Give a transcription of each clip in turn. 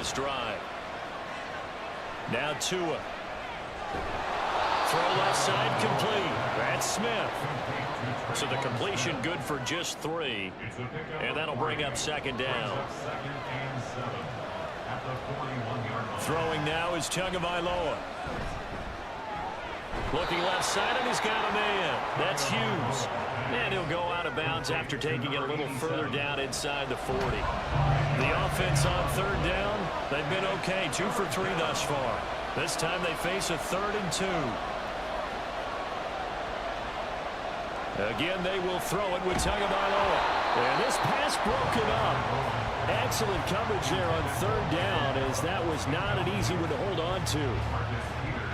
this drive. Now Tua. Throw left side complete. That's Smith. So the completion good for just 3. And that'll bring up second down. Throwing now is Tagovailoa. Looking left side, and he's got a man. That's Hughes. And he'll go out of bounds after taking it a little further down inside the 40. The offense on third down, they've been okay. 2 for 3 thus far. This time they face a 3rd and 2. Again, they will throw it with Tagovailoa. And this pass broken up. Excellent coverage there on third down, as that was not an easy one to hold on to.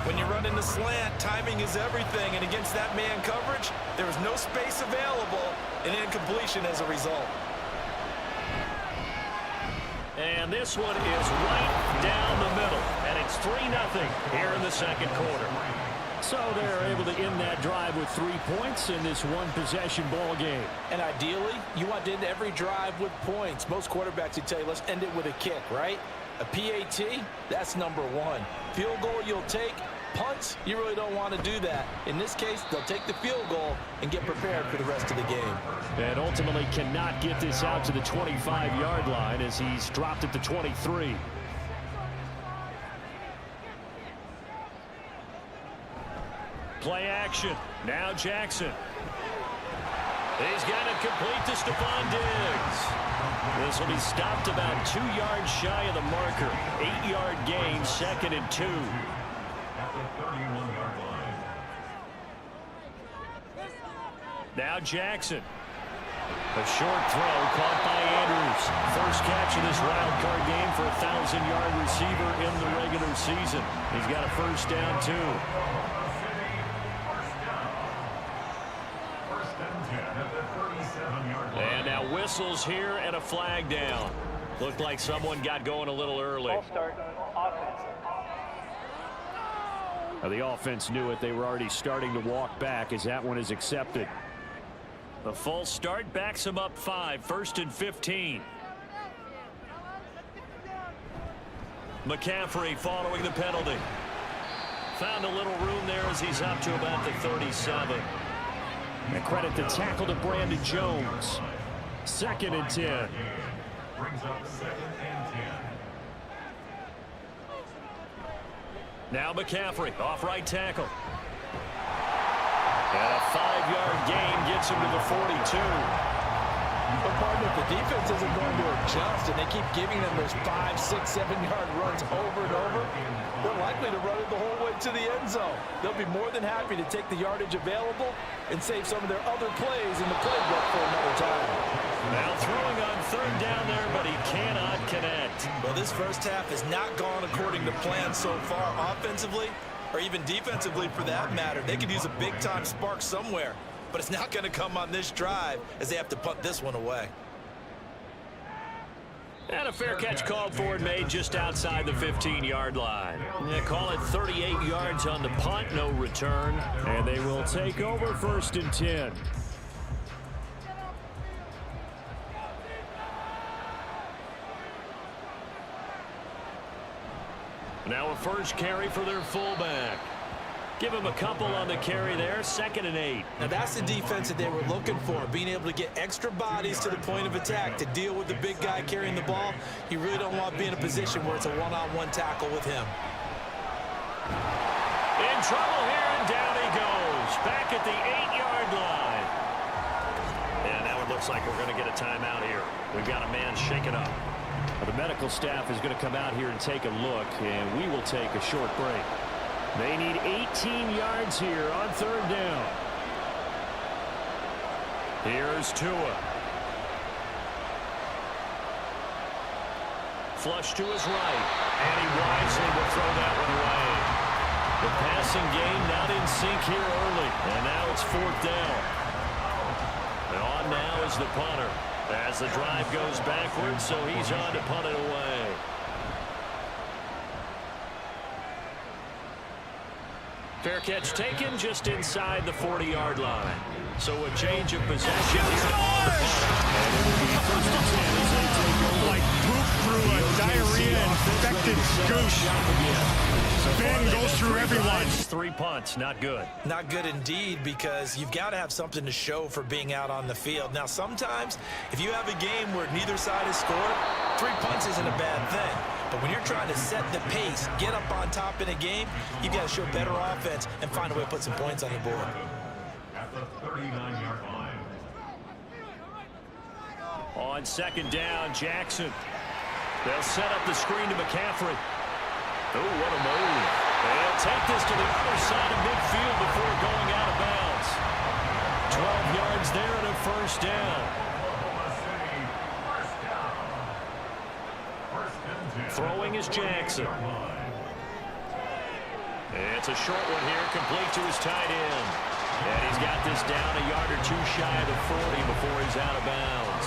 When you run in the slant, timing is everything, and against that man coverage, there was no space available, and incompletion as a result. And this one is right down the middle, and it's 3-0 here in the second quarter. So they're able to end that drive with 3 points in this one-possession ball game. And ideally, you want to end every drive with points. Most quarterbacks would tell you, let's end it with a kick, right? A PAT, that's number 1. Field goal you'll take. Punts, you really don't want to do that. In this case, they'll take the field goal and get prepared for the rest of the game. And ultimately cannot get this out to the 25-yard line as he's dropped at the 23. Play action. Now Jackson. He's got it complete to Stephon Diggs. This will be stopped about 2 yards shy of the marker. 8-yard gain, 2nd and 2. Now Jackson. A short throw caught by Andrews. First catch of this wild card game for a 1,000-yard receiver in the regular season. He's got a first down, too. And now whistles here and a flag down. Looked like someone got going a little early. Now the offense knew it. They were already starting to walk back as that one is accepted. The false start backs him up 5. 1st and 15. McCaffrey following the penalty. Found a little room there as he's up to about the 37. And credit the tackle to Brandon Jones. 2nd and 10. Brings up 2nd and 10. Now McCaffrey off right tackle. And a 5-yard gain gets him to the 42. But partner, if the defense isn't going to adjust and they keep giving them those 5, 6, 7-yard runs over and over, they're likely to run it the whole way to the end zone. They'll be more than happy to take the yardage available and save some of their other plays in the playbook for another time. Now throwing on third down there, but he cannot connect. Well, this first half has not gone according to plan so far offensively, or even defensively for that matter. They could use a big-time spark somewhere, but it's not going to come on this drive as they have to punt this one away. And a fair catch called for and made just outside the 15-yard line. Yeah, call it 38 yards on the punt, no return. And they will take over 1st and 10. Now a first carry for their fullback. Give him a couple on the carry there. 2nd and 8. Now that's the defense that they were looking for, being able to get extra bodies to the point of attack to deal with the big guy carrying the ball. You really don't want to be in a position where it's a one-on-one tackle with him. In trouble here, and down he goes. Back at the 8-yard line. And now it looks like we're going to get a timeout here. We've got a man shaken up. The medical staff is going to come out here and take a look, and we will take a short break. They need 18 yards here on third down. Here's Tua. Flush to his right, and he wisely will throw that one away. The passing game not in sync here early, and now it's 4th down. And on now is the punter as the drive goes backwards, so he's on to punt it away. Fair catch taken just inside the 40-yard line. So a change of possession. Like poop through a diarrhea infection. instant goose. Ben goes through everyone. 3 punts, not good. Not good indeed, because you've got to have something to show for being out on the field. Now, sometimes, if you have a game where neither side has scored, 3 punts isn't a bad thing. But when you're trying to set the pace, get up on top in a game, you've got to show better offense and find a way to put some points on the board. At the 39-yard line. On second down, Jackson. They'll set up the screen to McCaffrey. Oh, what a move. They'll take this to the other side of midfield before going out of bounds. 12 yards there and a first down. Throwing is Jackson. It's a short one here, complete to his tight end. And he's got this down a yard or two shy of the 40 before he's out of bounds.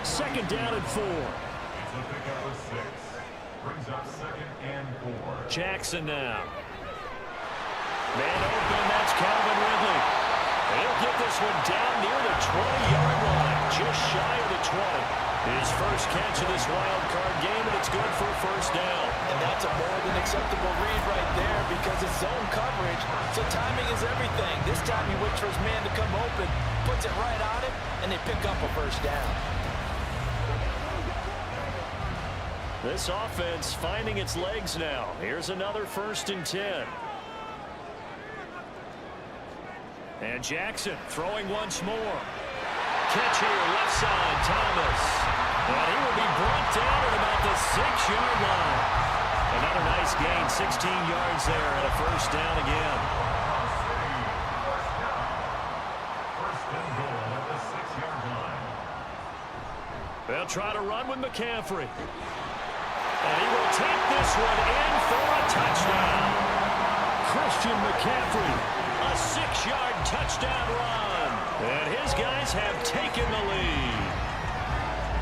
Second down and 4. It's a pickup of 6. Brings up second and 4. Jackson now. Man open, that's Calvin Ridley. He'll get this one down near the 20-yard line, just shy of the 20. His first catch of this wild card game, and it's good for a first down. And that's a more than acceptable read right there, because it's zone coverage, so timing is everything. This time he waits for his man to come open, puts it right on him, and they pick up a first down. This offense finding its legs now. Here's another 1st and 10. And Jackson throwing once more. Catch here, left side, Thomas. And he will be brought down at about the 6-yard line. Another nice gain, 16 yards there, and a first down again. First and goal at the 6-yard line. They'll try to run with McCaffrey. And he will take this one in for a touchdown. Christian McCaffrey, a 6-yard touchdown run. And his guys have taken the lead.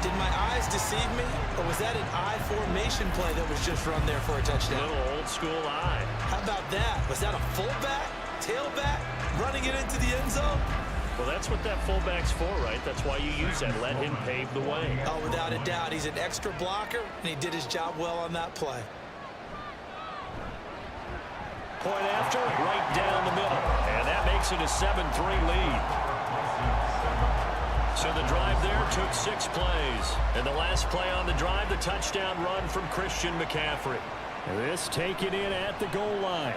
Did my eyes deceive me, or was that an I formation play that was just run there for a touchdown? Little old school eye. How about that? Was that a fullback, tailback, running it into the end zone? Well, that's what that fullback's for, right? That's why you use that. Let him pave the way. Oh, without a doubt. He's an extra blocker, and he did his job well on that play. Point after, right down the middle. And that makes it a 7-3 lead. So the drive there took 6 plays. And the last play on the drive, the touchdown run from Christian McCaffrey. This taken in at the goal line.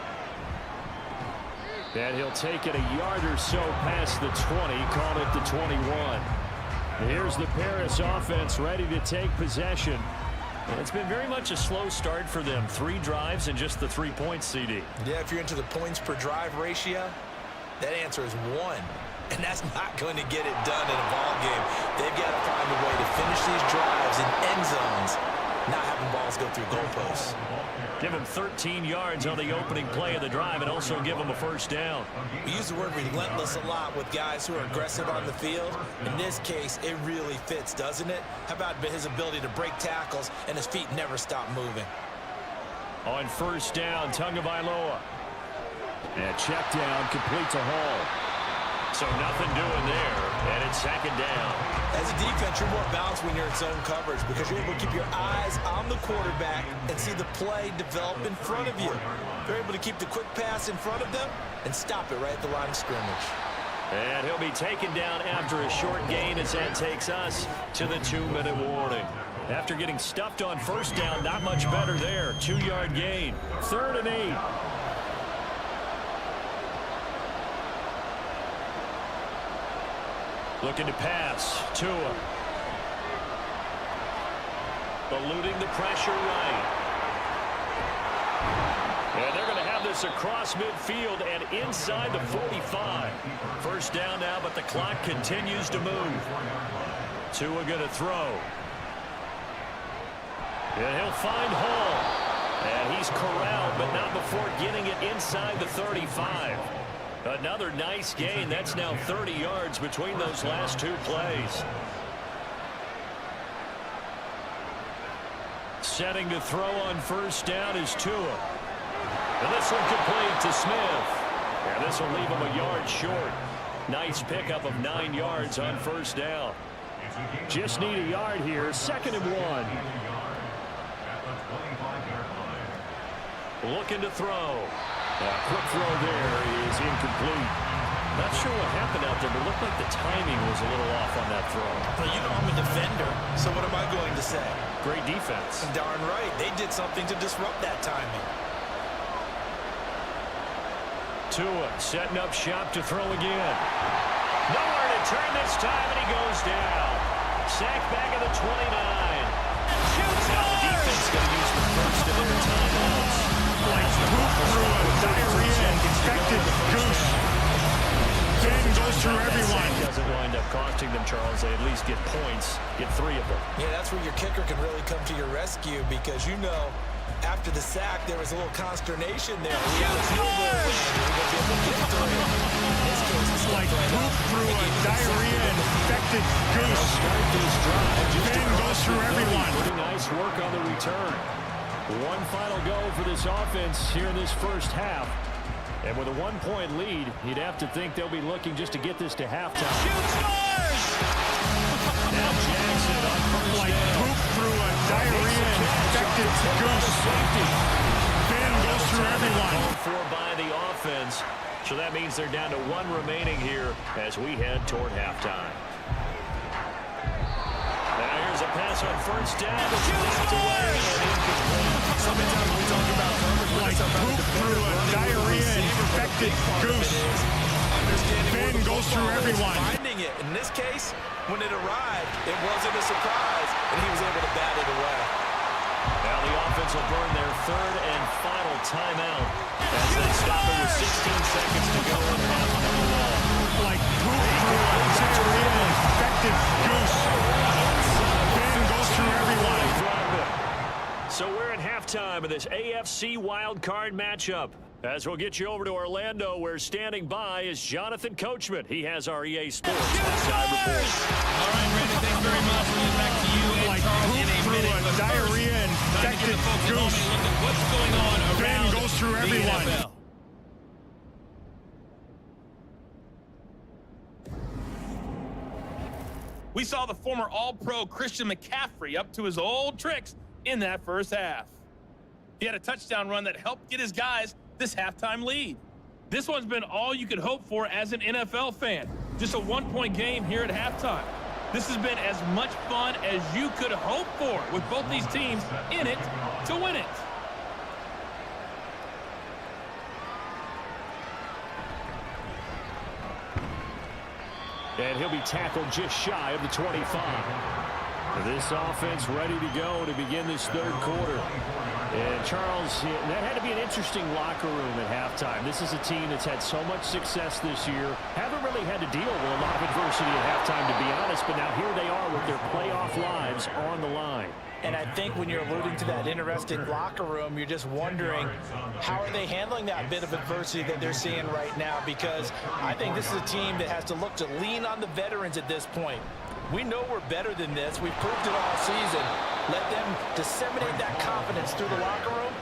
And he'll take it a yard or so past the 20, call it the 21. Here's the Paris offense ready to take possession. And it's been very much a slow start for them. 3 drives and just the 3 points, CD. Yeah, if you're into the points per drive ratio, that answer is 1. And that's not going to get it done in a ball game. They've got to find a way to finish these drives in end zones, not having balls go through goalposts. Give him 13 yards on the opening play of the drive and also give him a first down. We use the word relentless a lot with guys who are aggressive on the field. In this case, it really fits, doesn't it? How about his ability to break tackles and his feet never stop moving? On first down, Tagovailoa. And check down, complete to Hall. So nothing doing there, and it's second down. As a defense, you're more balanced when you're in zone coverage because you're able to keep your eyes on the quarterback and see the play develop in front of you. You're able to keep the quick pass in front of them and stop it right at the line of scrimmage. And he'll be taken down after a short gain as that takes us to the 2-minute warning. After getting stuffed on first down, not much better there. 2-yard gain. 3rd and 8. Looking to pass. Tua. Eluding the pressure right. And they're going to have this across midfield and inside the 45. First down now, but the clock continues to move. Tua going to throw. And he'll find Hall. And he's corralled, but not before getting it inside the 35. Another nice gain. That's now 30 yards between those last 2 plays. Setting to throw on first down is Tua. And this one complete to Smith. And this will leave him a yard short. Nice pickup of 9 yards on first down. Just need a yard here. 2nd and 1. looking to throw. Quick throw there is incomplete. Not sure what happened out there, but it looked like the timing was a little off on that throw. Well, you know I'm a defender, so what am I going to say? Great defense. Darn right. They did something to disrupt that timing. Tua setting up shop to throw again. Nowhere to turn this time, and he goes down. Sacked back at the 29. Now the defense going to use the first of their timeouts. Poop through a diarrhea infected goose. Ben goes through everyone. Doesn't wind up costing them, Charles. They at least get points, get 3 of them. Yeah, that's where your kicker can really come to your rescue because, you know, after the sack, there was a little consternation there. We have a field goal range. We're going to be able to get 3. In this case, it's Like poop through a diarrhea infected goose. Ben goes through everyone. Pretty nice work on the return. One final go for this offense here in this first half. And with a 1-point lead, you'd have to think they'll be looking just to get this to halftime. Now Jackson on first Like down. poop through a diarrhea infected goose. Ben goes through everyone. 4 by the offense. So that means they're down to 1 remaining here as we head toward halftime. Now here's a pass on first down. It's knocked away and incomplete. Sometimes we talk about coverage. Like poop through a diarrhea infected goose. Ben goes through everyone. Finding it. In this case, when it arrived, it wasn't a surprise, and he was able to bat it away. Now the offense will burn their 3rd and final timeout as they stop it with 16 seconds to go in half number 1. Like poop through a diarrhea infected goose. Ben goes through everyone. So we're at halftime of this AFC wildcard matchup. As we'll get you over to Orlando, where standing by is Jonathan Coachman. He has our EA Sports halftime report. All right, Brandon, thanks very much. We'll get back to you and Like Charles poop in a through minute. a But diarrhea first, time to infected give the folks at home goose. a look at what's going on Ben around goes through the everyone. NFL. We saw the former All-Pro Christian McCaffrey up to his old tricks in that first half. He had a touchdown run that helped get his guys this halftime lead. This one's been all you could hope for as an NFL fan. Just a 1-point game here at halftime. This has been as much fun as you could hope for with both these teams in it to win it. And he'll be tackled just shy of the 25. This offense ready to go to begin this 3rd quarter. And Charles, that had to be an interesting locker room at halftime. This is a team that's had so much success this year. Haven't really had to deal with a lot of adversity at halftime, to be honest. But now here they are with their playoff lives on the line. And I think when you're alluding to that interesting locker room, you're just wondering how are they handling that bit of adversity that they're seeing right now, because I think this is a team that has to look to lean on the veterans at this point. We know we're better than this. We've proved it all season. Let them disseminate that confidence through the locker room.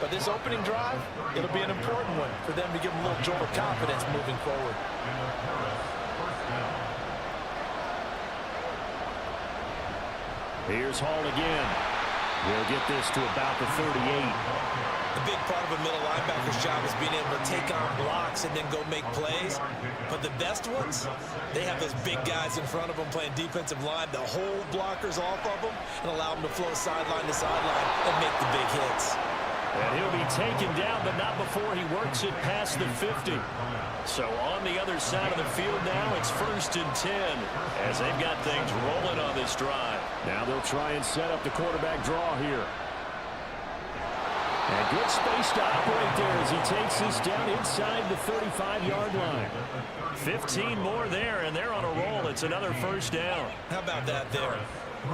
But this opening drive, it'll be an important one for them to give them a little jolt of confidence moving forward. Here's Hall again. He'll get this to about the 38. A big part of a middle linebacker's job is being able to take on blocks and then go make plays. But the best ones, they have those big guys in front of them playing defensive line to hold blockers off of them and allow them to flow sideline to sideline and make the big hits. And he'll be taken down, but not before he works it past the 50. So on the other side of the field now, it's 1st and 10 as they've got things rolling on this drive. Now they'll try and set up the quarterback draw here. And good space to operate there as he takes this down inside the 35-yard line. 15 more there, and they're on a roll. It's another 1st down. How about that there?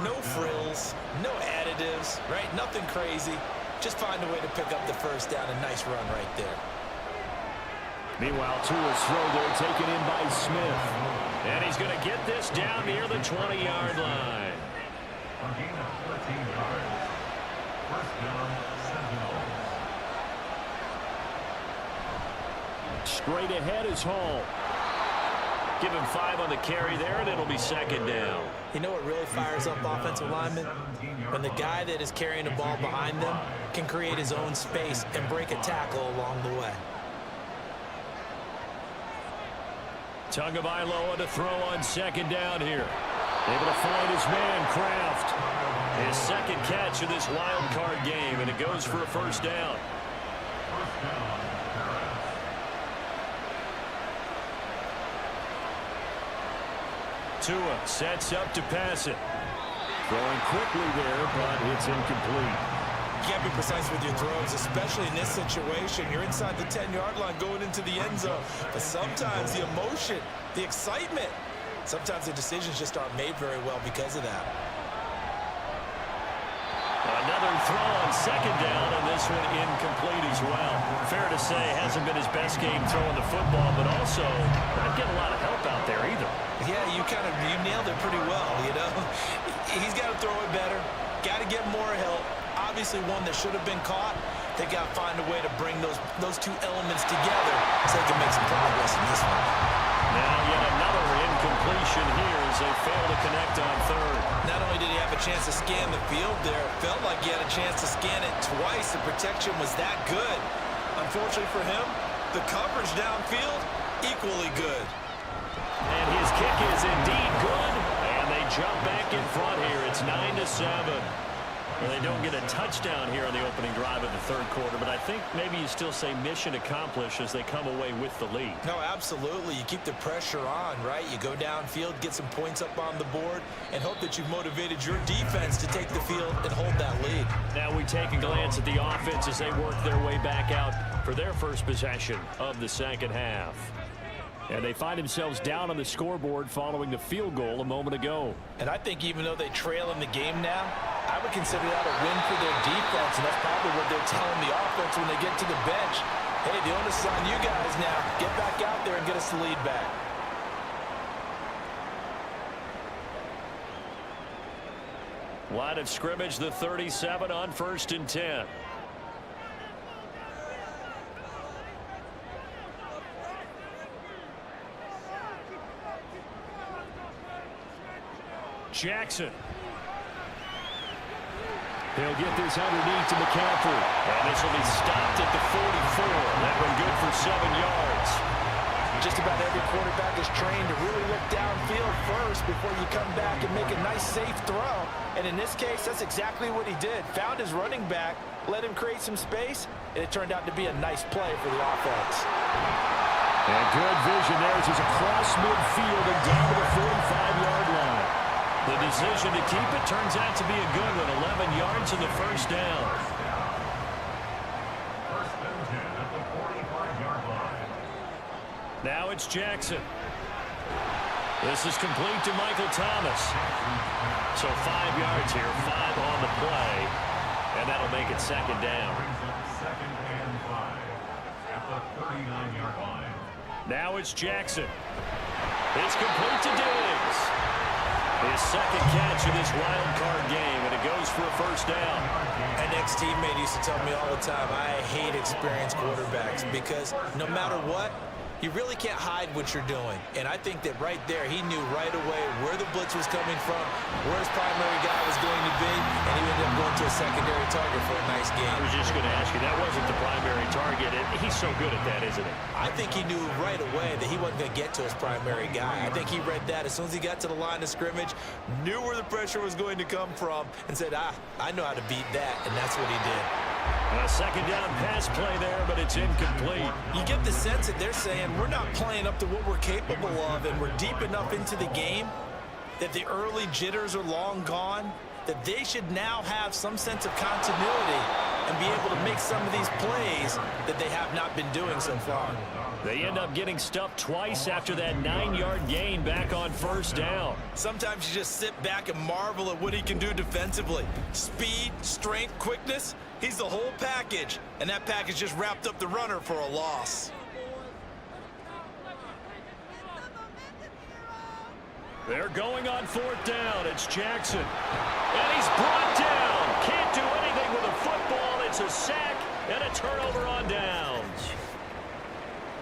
No frills, no additives, right? Nothing crazy. Just find a way to pick up the 1st down. A nice run right there. Meanwhile, Tua's throw there taken in by Smith. And he's going to get this down near the 20-yard line. A gain of 14 yards. 1st down, Sentinel. Straight ahead is Hall. Give him 5 on the carry there, and it'll be 2nd down. You know what really fires up offensive linemen? When the guy that is carrying the ball behind them can create his own space and break a tackle along the way. Tagovailoa to throw on second down here. Able to find his man, Kraft. His second catch of this wild card game, and it goes for a first down. Tua sets up to pass it. Throwing quickly there, but it's incomplete. You can't be precise with your throws, especially in this situation. You're inside the 10-yard line going into the end zone. But sometimes the emotion, the excitement, sometimes the decisions just aren't made very well because of that. Another throw on second down, and this one incomplete as well. Fair to say, hasn't been his best game throwing the football, but also not getting a lot of help out there either. Yeah, you nailed it pretty well, you know. He's got to throw it better, got to get more help. Obviously one that should have been caught. They got to find a way to bring those two elements together so they can make some progress in this one. Now yet another incompletion here as they fail to connect on third. Not only did he have a chance to scan the field there, it felt like he had a chance to scan it twice. The protection was that good. Unfortunately for him, the coverage downfield, equally good. And his kick is indeed good, and they jump back in front here. It's 9-7. Well, they don't get a touchdown here on the opening drive of the third quarter, but I think maybe you still say mission accomplished as they come away with the lead. No, absolutely. You keep the pressure on, right? You go downfield, get some points up on the board, and hope that you've motivated your defense to take the field and hold that lead. Now we take a glance at the offense as they work their way back out for their first possession of the second half. And they find themselves down on the scoreboard following the field goal a moment ago. And I think even though they trail in the game now, I would consider that a win for their defense, and that's probably what they're telling the offense when they get to the bench. Hey, the onus is on you guys now. Get back out there and get us the lead back. Line of scrimmage, the 37 on 1st and 10. Jackson. He'll get this underneath to McCaffrey. And this will be stopped at the 44. That one good for 7 yards. Just about every quarterback is trained to really look downfield first before you come back and make a nice, safe throw. And in this case, that's exactly what he did. Found his running back, let him create some space, and it turned out to be a nice play for the offense. And good vision there as he's across midfield and down to the 45-yard line. The decision to keep it turns out to be a good one. 11 yards in the first down. First and 10 at the 45-yard line. Now it's Jackson. This is complete to Michael Thomas. So 5 yards here, 5 on the play. And that'll make it second down. Brings up second and 5 at the 39-yard line. Now it's Jackson. It's complete to Diggs. His second catch of this wild card game, and it goes for a first down. An ex-teammate used to tell me all the time, I hate experienced quarterbacks because no matter what, you really can't hide what you're doing. And I think that right there, he knew right away where the blitz was coming from, where his primary guy was going to be, and he ended up going to a secondary target for a nice game. I was just going to ask you, that wasn't the primary target. He's so good at that, isn't he? I think he knew right away that he wasn't going to get to his primary guy. I think he read that as soon as he got to the line of scrimmage, knew where the pressure was going to come from, and said, I know how to beat that, and that's what he did. A second down pass play there, but it's incomplete. You get the sense that they're saying we're not playing up to what we're capable of, and we're deep enough into the game that the early jitters are long gone, that they should now have some sense of continuity and be able to make some of these plays that they have not been doing so far. They end up getting stuffed twice after that 9-yard gain back on first down. Sometimes you just sit back and marvel at what he can do defensively. Speed, strength, quickness, he's the whole package, and that package just wrapped up the runner for a loss. They're going on 4th down. It's Jackson. And he's brought down. Can't do anything with a football. It's a sack and a turnover on downs.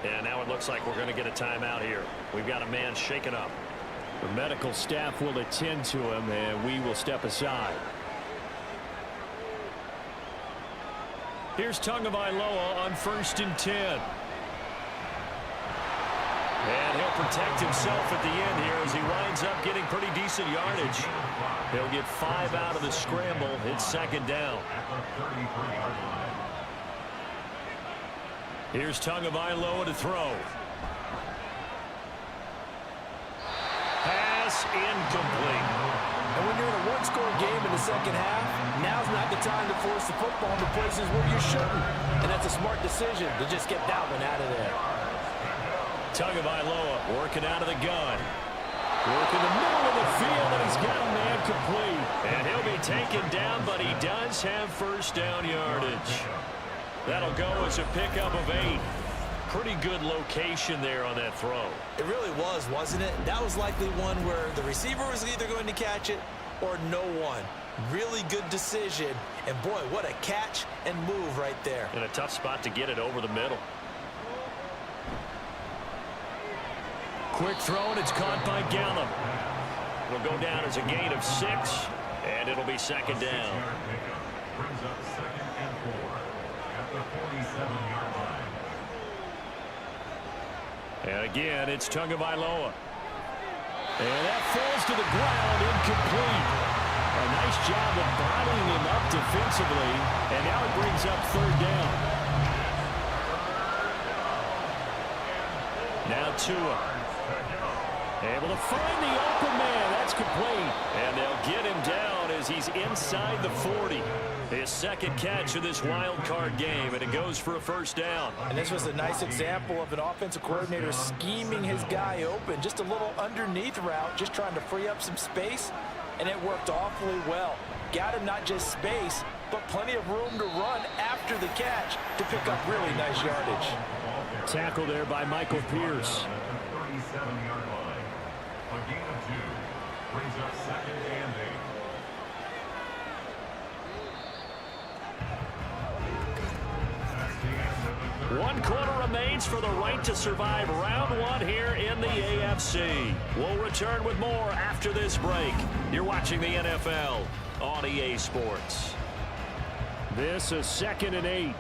And now it looks like we're going to get a timeout here. We've got a man shaken up. The medical staff will attend to him, and we will step aside. Here's Tagovailoa on 1st and 10. And he'll protect himself at the end here as he winds up getting pretty decent yardage. He'll get 5 out of the scramble. It's 2nd down. Here's Tagovailoa to throw. Pass incomplete. And when you're in a one-score game in the second half, now's not the time to force the football into places where you shouldn't. And that's a smart decision to just get that one out of there. Tagovailoa working out of the gun. Working the middle of the field, and he's got a man complete. And he'll be taken down, but he does have 1st down yardage. That'll go as a pickup of 8. Pretty good location there on that throw. It really was, wasn't it? That was likely one where the receiver was either going to catch it or no one. Really good decision. And boy, what a catch and move right there. In a tough spot to get it over the middle. Quick throw, and it's caught by Gallup. It'll go down as a gain of 6, and it'll be 2nd down. Brings up 2nd and 4 at the 47-yard line. And again, it's Tagovailoa. And that falls to the ground, incomplete. A nice job of bottling him up defensively, and now it brings up 3rd down. Now Tua. Able to find the open man. That's complete. And they'll get him down as he's inside the 40. His 2nd catch of this wild card game, and it goes for a 1st down. And this was a nice example of an offensive coordinator scheming his guy open. Just a little underneath route, just trying to free up some space, and it worked awfully well. Got him not just space, but plenty of room to run after the catch to pick up really nice yardage. Tackle there by Michael Pierce. 37-yard line. A gain of 2 brings up 2nd and 8. 1 quarter remains for the right to survive round 1 here in the AFC. We'll return with more after this break. You're watching the NFL on EA Sports. This is 2nd and 8.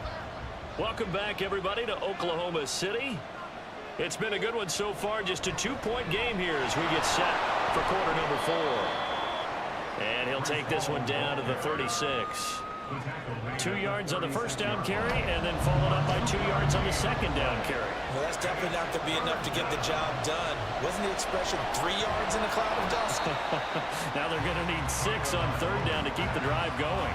Welcome back, everybody, to Oklahoma City. It's been a good one so far. Just a 2-point game here as we get set for quarter number 4. And he'll take this one down to the 36. 2 yards on the 1st down carry, and then followed up by 2 yards on the 2nd down carry. Well, that's definitely not going to be enough to get the job done. Wasn't the expression 3 yards in a cloud of dust? Now they're going to need 6 on 3rd down to keep the drive going.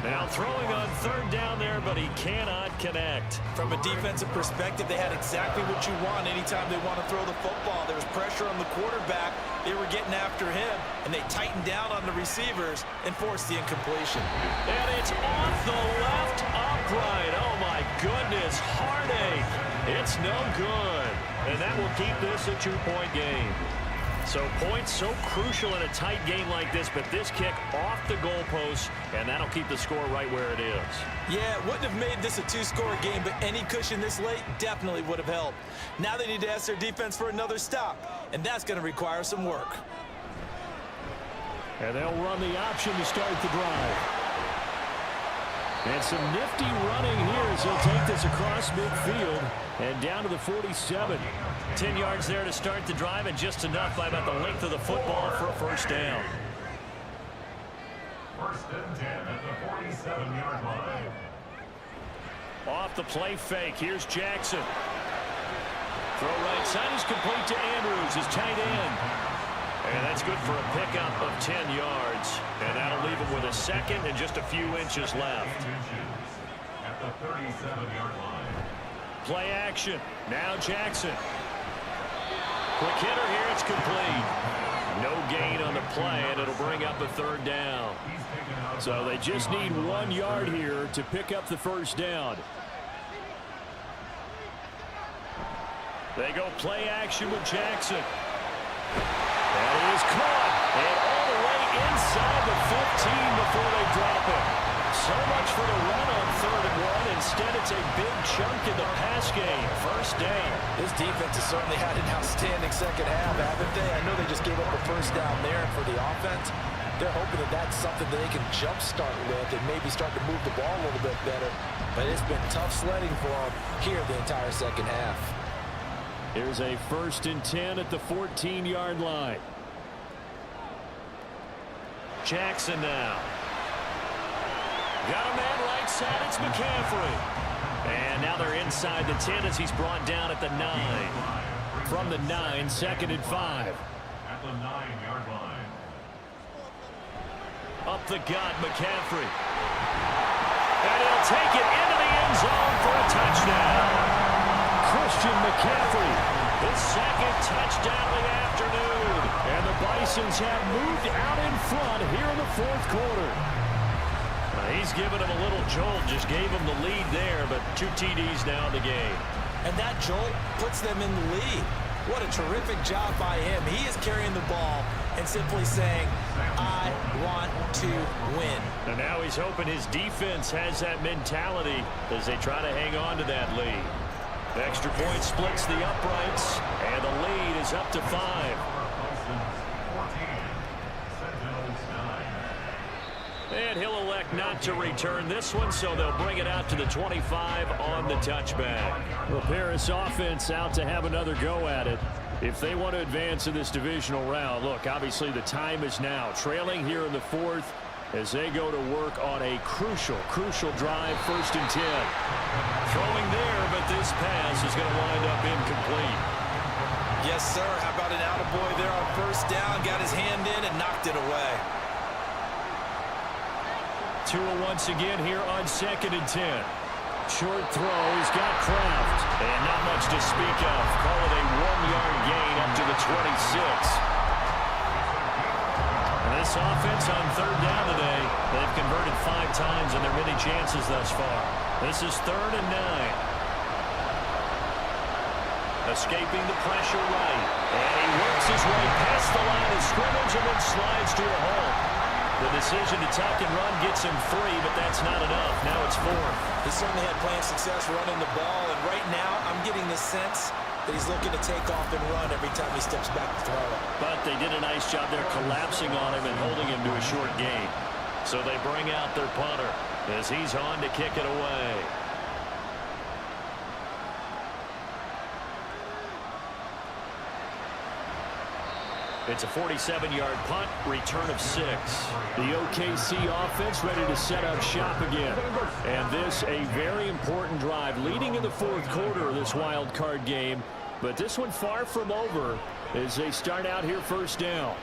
Now throwing on 3rd down there, but he cannot connect. From a defensive perspective, they had exactly what you want anytime they want to throw the football. There was pressure on the quarterback. They were getting after him, and they tightened down on the receivers and forced the incompletion. And it's off the left upright. Oh, my goodness. Heartache. It's no good. And that will keep this a 2-point game. So points so crucial in a tight game like this, but this kick off the goalpost, and that'll keep the score right where it is. Yeah, it wouldn't have made this a 2-score game, but any cushion this late definitely would have helped. Now they need to ask their defense for another stop, and that's going to require some work. And they'll run the option to start the drive. And some nifty running here as he'll take this across midfield and down to the 47. 10 yards there to start the drive, and just enough by about the length of the football for a 1st down. 1st and 10 at the 47-yard line. Off the play fake, here's Jackson. Throw right side is complete to Andrews, his tight end. And that's good for a pickup of 10 yards. And that'll leave him with a 2nd and just a few inches left. At the 37-yard line. Play action. Now Jackson. Quick hitter here. It's complete. No gain on the play, and it'll bring up a 3rd down. So they just need 1 yard here to pick up the 1st down. They go play action with Jackson. That is caught. And all the way inside the 15 before they drop it. So much for the run on 3rd and 1. Instead, it's a big chunk in the pass game. First down. This defense has certainly had an outstanding second half, haven't they? I know they just gave up a first down there for the offense. They're hoping that that's something that they can jumpstart with and maybe start to move the ball a little bit better. But it's been tough sledding for them here the entire second half. Here's a 1st and 10 at the 14-yard line. Jackson now. Got a man right side. It's McCaffrey. And now they're inside the 10 as he's brought down at the 9. From the 9, 2nd and 5. At the 9-yard line. Up the gut, McCaffrey. And he'll take it into the end zone for a touchdown. Christian McCaffrey, his 2nd touchdown of the afternoon. And the Bisons have moved out in front here in the 4th quarter. He's given him a little jolt, just gave him the lead there, but 2 TDs now in the game. And that jolt puts them in the lead. What a terrific job by him. He is carrying the ball and simply saying, I want to win. And now he's hoping his defense has that mentality as they try to hang on to that lead. The extra point splits the uprights, and the lead is up to 5. And he'll elect not to return this one, so they'll bring it out to the 25 on the touchback. The Paris offense out to have another go at it. If they want to advance in this divisional round, look, obviously the time is now. Trailing here in the 4th as they go to work on a crucial drive, 1st and 10. Throwing there, but this pass is going to wind up incomplete. Yes, sir. How about an attaboy there on 1st down? Got his hand in and knocked it away. Tua once again here on 2nd and 10. Short throw. He's got Kraft. And not much to speak of. Call it a 1-yard gain up to the 26. And this offense on 3rd down today, they've converted 5 times in their many chances thus far. This is 3rd and 9. Escaping the pressure right. And he works his way past the line of scrimmage and then slides to a hole. The decision to tuck and run gets him 3, but that's not enough. Now it's 4th. He certainly had plenty of success running the ball, and right now I'm getting the sense that he's looking to take off and run every time he steps back to throw it. But they did a nice job there collapsing on him and holding him to a short gain. So they bring out their punter as he's on to kick it away. It's a 47-yard punt, return of 6. The OKC offense ready to set up shop again. And this a very important drive leading in the 4th quarter of this wild card game. But this one far from over as they start out here 1st down.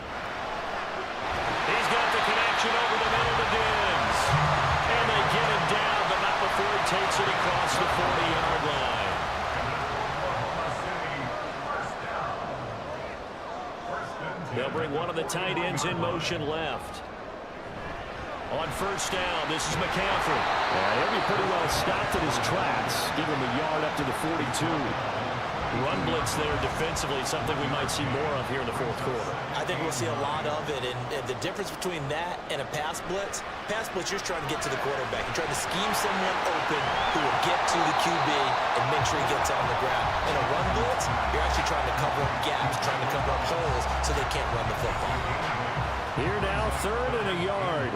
He's got the connection over the middle to Diggs. And they get him down, but not before he takes it across the 40-yard line. They'll bring one of the tight ends in motion left. On 1st down, this is McCaffrey. He'll be pretty well stopped at his tracks. Give him a yard up to the 42. Run blitz there defensively, something we might see more of here in the 4th quarter. I think we'll see a lot of it, and the difference between that and a pass blitz, you're trying to get to the quarterback. You're trying to scheme someone open who will get to the QB and make sure he gets on the ground. In a run blitz, you're actually trying to cover up gaps, trying to cover up holes so they can't run the football. Here now, 3rd and a yard.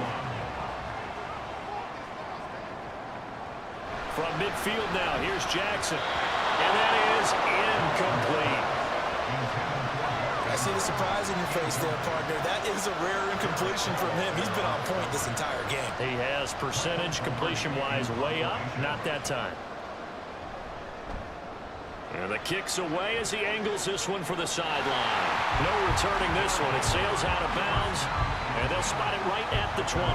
From midfield now, here's Jackson. And that is incomplete. I see the surprise in your face there, partner. That is a rare incompletion from him. He's been on point this entire game. He has percentage completion-wise way up. Not that time. And the kick's away as he angles this one for the sideline. No returning this one. It sails out of bounds, and they'll spot it right at the 20.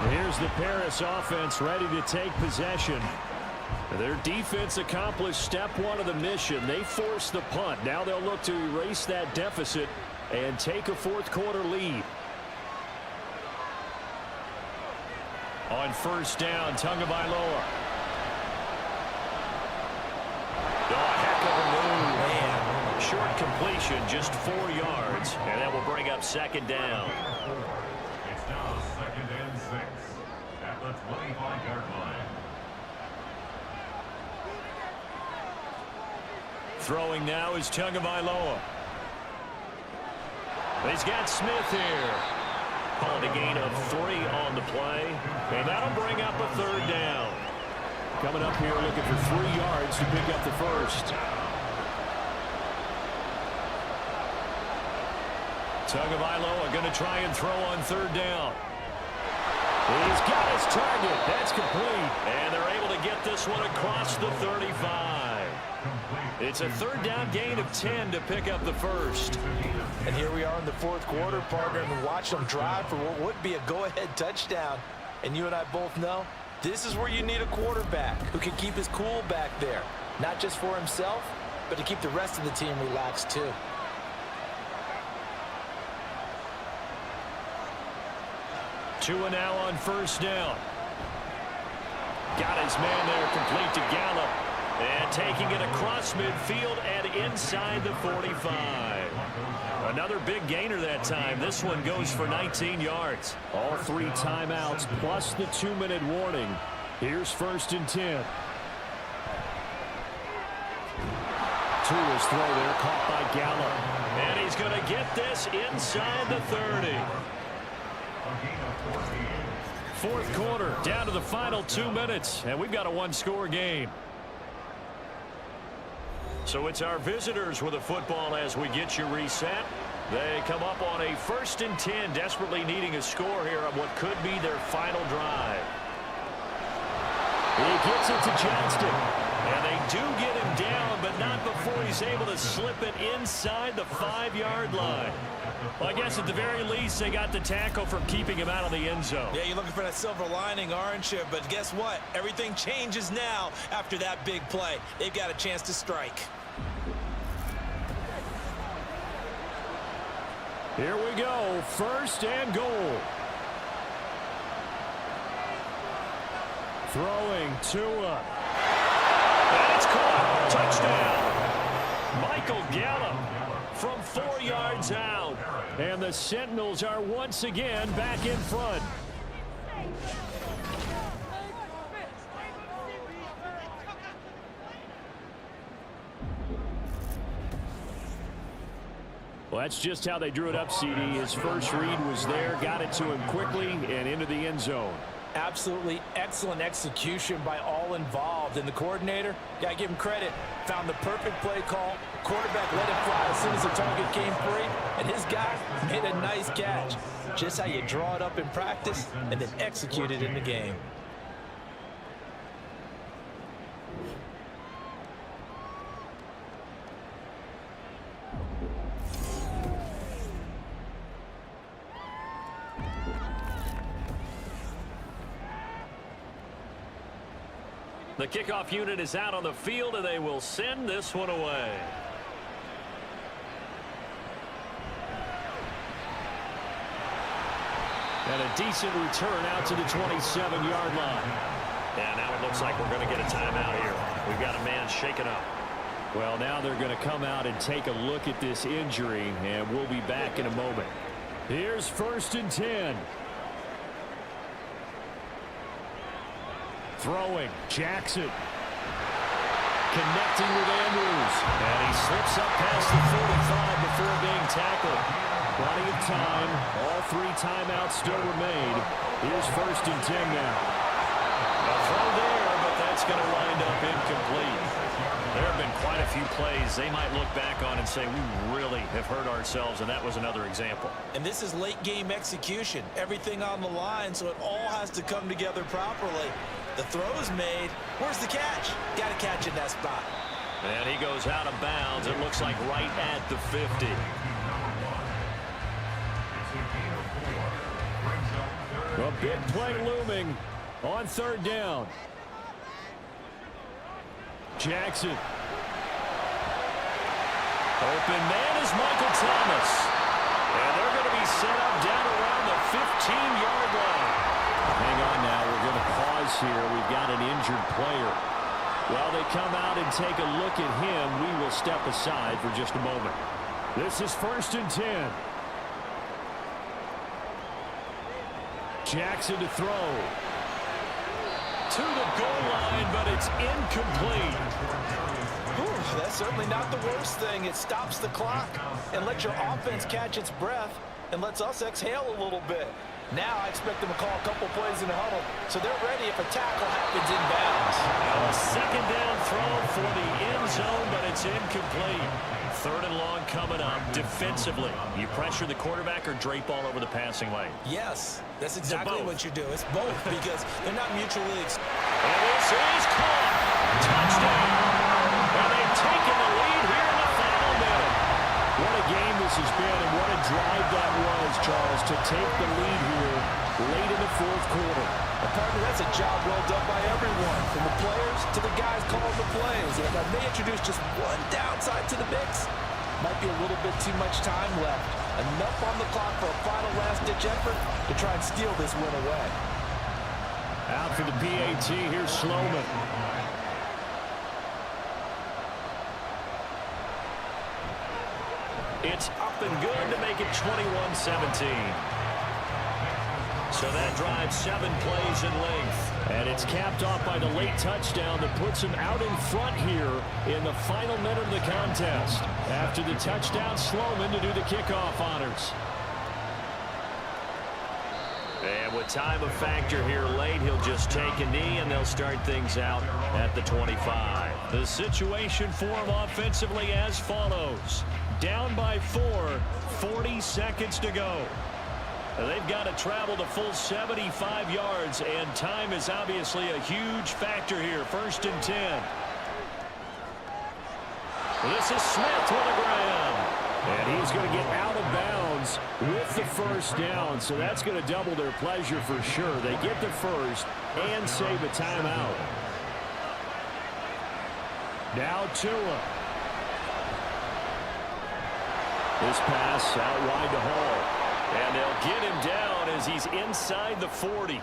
Here's the Paris offense ready to take possession. Their defense accomplished step 1 of the mission. They forced the punt. Now they'll look to erase that deficit and take a 4th quarter lead. On 1st down, Tagovailoa. Oh, heck of a move. Man. Short completion, just 4 yards, and that will bring up 2nd down. It's now 2nd and 6 at the 25-yard line. Throwing now is Tagovailoa. He's got Smith here. Called a gain of 3 on the play. And that'll bring up a 3rd down. Coming up here looking for 3 yards to pick up the first. Tagovailoa going to try and throw on 3rd down. He's got his target. That's complete. And they're able to get this one across the 35. It's a 3rd down gain of 10 to pick up the first. And here we are in the 4th quarter, partner, and watch them drive for what would be a go-ahead touchdown. And you and I both know this is where you need a quarterback who can keep his cool back there. Not just for himself, but to keep the rest of the team relaxed too. Tua now on 1st down. Got his man there, complete to Gallup. And taking it across midfield and inside the 45. Another big gainer that time. This one goes for 19 yards. All 3 timeouts plus the 2-minute warning. Here's 1st and 10. Tua's throw there caught by Gallup. And he's going to get this inside the 30. 4th quarter, down to the final 2 minutes, and we've got a 1-score game. So it's our visitors with the football as we get you reset. They come up on a 1st and 10, desperately needing a score here on what could be their final drive. He gets it to Johnston, and they do get him down, but not before he's able to slip it inside the 5-yard line. Well, I guess at the very least, they got the tackle from keeping him out of the end zone. Yeah, you're looking for that silver lining, aren't you? But guess what? Everything changes now after that big play. They've got a chance to strike. Here we go, 1st and goal. Throwing Tua. And it's caught. Touchdown. Michael Gallup from 4 yards out. And the Sentinels are once again back in front. Well, that's just how they drew it up, CD. His first read was there, got it to him quickly, and into the end zone. Absolutely excellent execution by all involved. And the coordinator, got to give him credit, found the perfect play call. Quarterback let it fly as soon as the target came free, and his guy made a nice catch. Just how you draw it up in practice and then execute it in the game. The kickoff unit is out on the field, and they will send this one away. And a decent return out to the 27-yard line. And now it looks like we're going to get a timeout here. We've got a man shaken up. Well, now they're going to come out and take a look at this injury, and we'll be back in a moment. Here's 1st and 10. Throwing, Jackson. Connecting with Andrews. And he slips up past the 45 before being tackled. Plenty of time. All 3 timeouts still remain. Here's 1st and 10 now. A throw there, but that's going to wind up incomplete. There have been quite a few plays they might look back on and say, we really have hurt ourselves, and that was another example. And this is late game execution. Everything on the line, so it all has to come together properly. The throw is made. Where's the catch? Got to catch in that spot. And he goes out of bounds. It looks like right at the 50. A big play looming on 3rd down. Jackson. Open man is Michael Thomas. And they're going to be set up down around the 15-yard line. Hang on now. We're going to pause here. We've got an injured player. While they come out and take a look at him, we will step aside for just a moment. This is 1st and 10. Jackson to throw. To the goal line, but it's incomplete. Ooh, That's certainly not the worst thing. It stops the clock and lets your offense catch its breath and lets us exhale a little bit. Now I expect them to call a couple plays in the huddle, so they're ready if a tackle happens inbounds. A second down throw for the end zone, but it's incomplete. Third and long coming up. Defensively, you pressure the quarterback or drape all over the passing lane? Yes, that's exactly what you do. It's both because they're not mutually exclusive. And this is caught. Touchdown. And they've taken the lead here in the final minute. What a game this has been, and what a drive that was, Charles, to take the lead here late in the fourth quarter. Partner, that's a job well done by everyone, from the players to the guys calling the plays. And I may introduce just one downside to the mix. Might be a little bit too much time left. Enough on the clock for a final last-ditch effort to try and steal this win away. Out for the PAT, here's Sloman. It's up and good to make it 21-17. So that drives 7 plays in length. And it's capped off by the late touchdown that puts him out in front here in the final minute of the contest. After the touchdown, Sloman to do the kickoff honors. And with time a factor here late, he'll just take a knee and they'll start things out at the 25. The situation for him offensively as follows. Down by 4, 40 seconds to go. They've got to travel the full 75 yards, and time is obviously a huge factor here. 1st and 10. This is Smith with a grab. And he's going to get out of bounds with the first down, so that's going to double their pleasure for sure. They get the first and save a timeout. Now Tua. This pass out wide to Hall. And they'll get him down as he's inside the 40.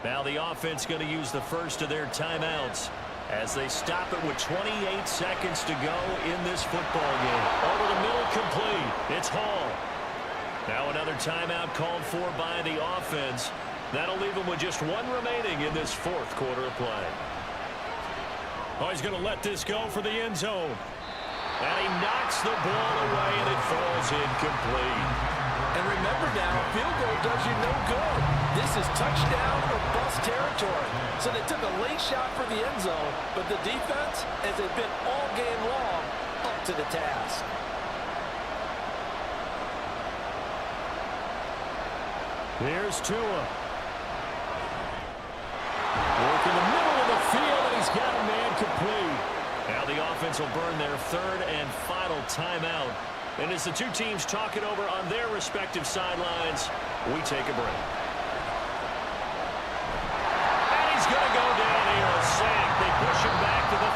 Now the offense going to use the first of their timeouts as they stop it with 28 seconds to go in this football game. Over the middle, complete. It's Hall. Now another timeout called for by the offense. That'll leave them with just 1 remaining in this 4th quarter of play. Oh, he's going to let this go for the end zone. And he knocks the ball away, and it falls incomplete. And remember now, a field goal does you no good. This is touchdown or bust territory. So they took a late shot for the end zone, but the defense, as they've been all game long, up to the task. Here's Tua. Work in the middle of the field, and he's got a man complete. Now the offense will burn their 3rd and final timeout. And as the two teams talk it over on their respective sidelines, we take a break. And he's going to go down here, a sack. They push him back to the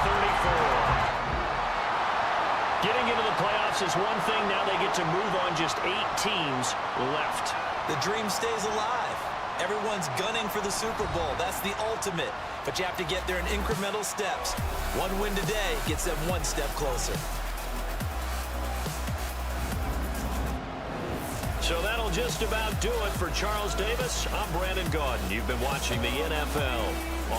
34. Getting into the playoffs is one thing. Now they get to move on. Just 8 teams left. The dream stays alive. Everyone's gunning for the Super Bowl. That's the ultimate. But you have to get there in incremental steps. One win today gets them 1 step closer. So that'll just about do it for Charles Davis. I'm Brandon Gaudin. You've been watching the NFL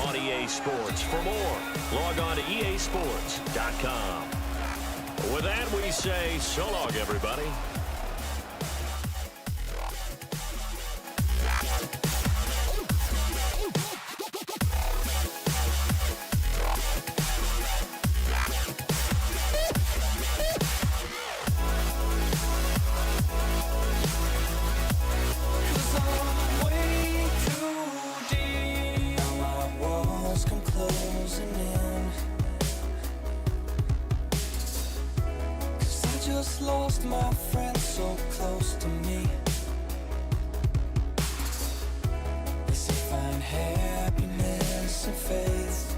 on EA Sports. For more, log on to easports.com. With that, we say so long, everybody. Lost my friend so close to me. Yes, I find happiness and faith.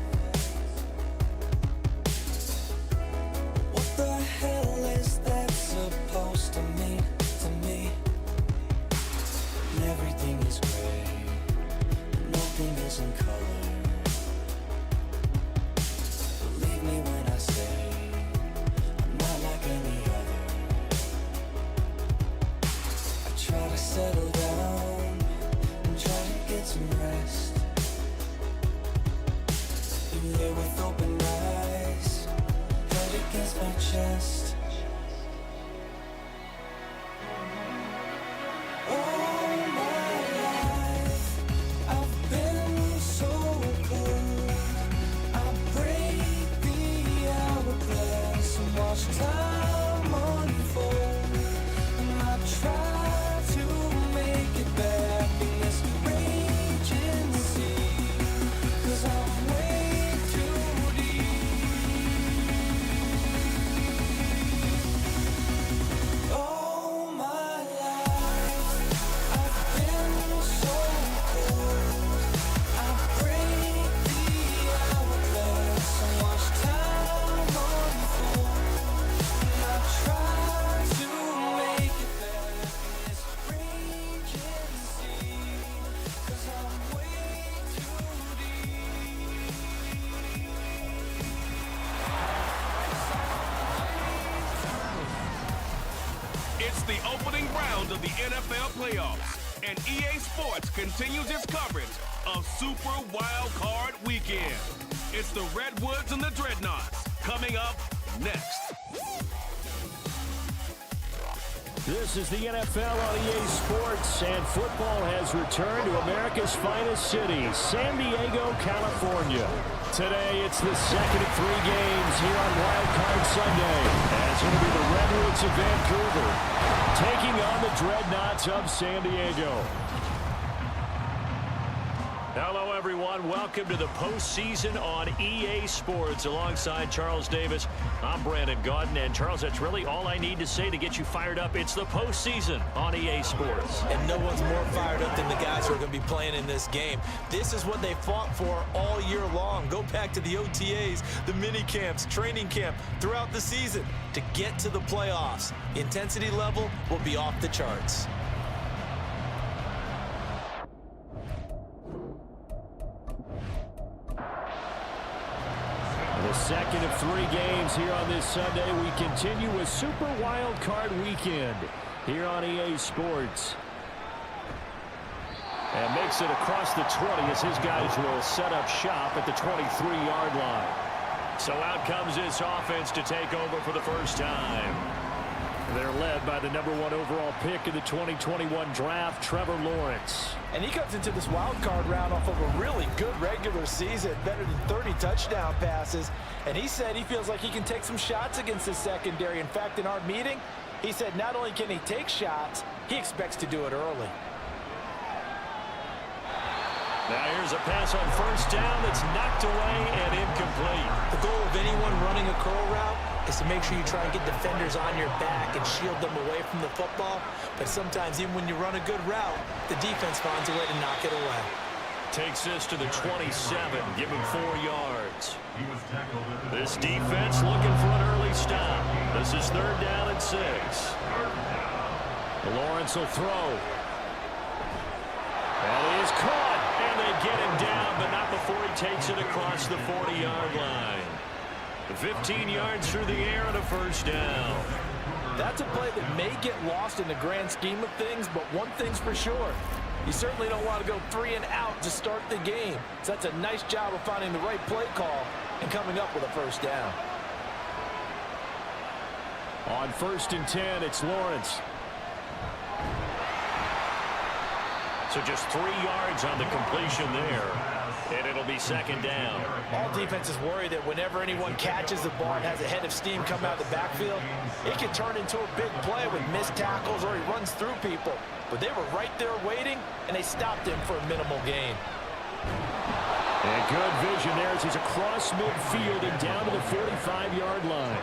What the hell is that supposed to mean to me? And everything is gray, nothing is in color. Believe me when I say I'm not like any other. Try to settle down and try to get some rest. You lay with open eyes, headache round of the NFL playoffs, and EA Sports continues its coverage of Super Wild Card Weekend. It's the Redwoods and the Dreadnoughts coming up next. This is the NFL on EA Sports, and football has returned to America's finest city, San Diego, California. Today, it's the second of 3 games here on Wild Card Sunday, as it'll be the Redwoods of Vancouver taking on the Dreadnoughts of San Diego. Hello, everyone. Welcome to the postseason on EA Sports. Alongside Charles Davis, I'm Brandon Gaudin. And, Charles, that's really all I need to say to get you fired up. It's the postseason on EA Sports. And no one's more fired up than the guys who are going to be playing in this game. This is what they fought for all year long. Go back to the OTAs, the mini camps, training camp, throughout the season to get to the playoffs. The intensity level will be off the charts. The second of 3 games here on this Sunday. We continue with Super Wild Card Weekend here on EA Sports. And makes it across the 20 as his guys will set up shop at the 23-yard line. So out comes this offense to take over for the first time. They're led by the #1 overall pick in the 2021 draft, Trevor Lawrence. And he comes into this wild card round off of a really good regular season, better than 30 touchdown passes. And he said he feels like he can take some shots against his secondary. In fact, in our meeting, he said not only can he take shots, he expects to do it early. Now here's a pass on first down that's knocked away and incomplete. The goal of anyone running a curl route is to make sure you try and get defenders on your back and shield them away from the football. But sometimes even when you run a good route, the defense finds a way to knock it away. Takes this to the 27, give him 4 yards. This defense looking for an early stop. This is 3rd down and 6. Lawrence will throw. And he is caught, and they get him down, but not before he takes it across the 40-yard line. 15 yards through the air and a first down. That's a play that may get lost in the grand scheme of things, but one thing's for sure. You certainly don't want to go 3 and out to start the game. So that's a nice job of finding the right play call and coming up with a first down. On 1st and 10, it's Lawrence. So just 3 yards on the completion there. And it'll be 2nd down. All defenses worry that whenever anyone catches the ball and has a head of steam come out of the backfield, it can turn into a big play with missed tackles or he runs through people. But they were right there waiting, and they stopped him for a minimal gain. And good vision there as he's across midfield and down to the 45-yard line.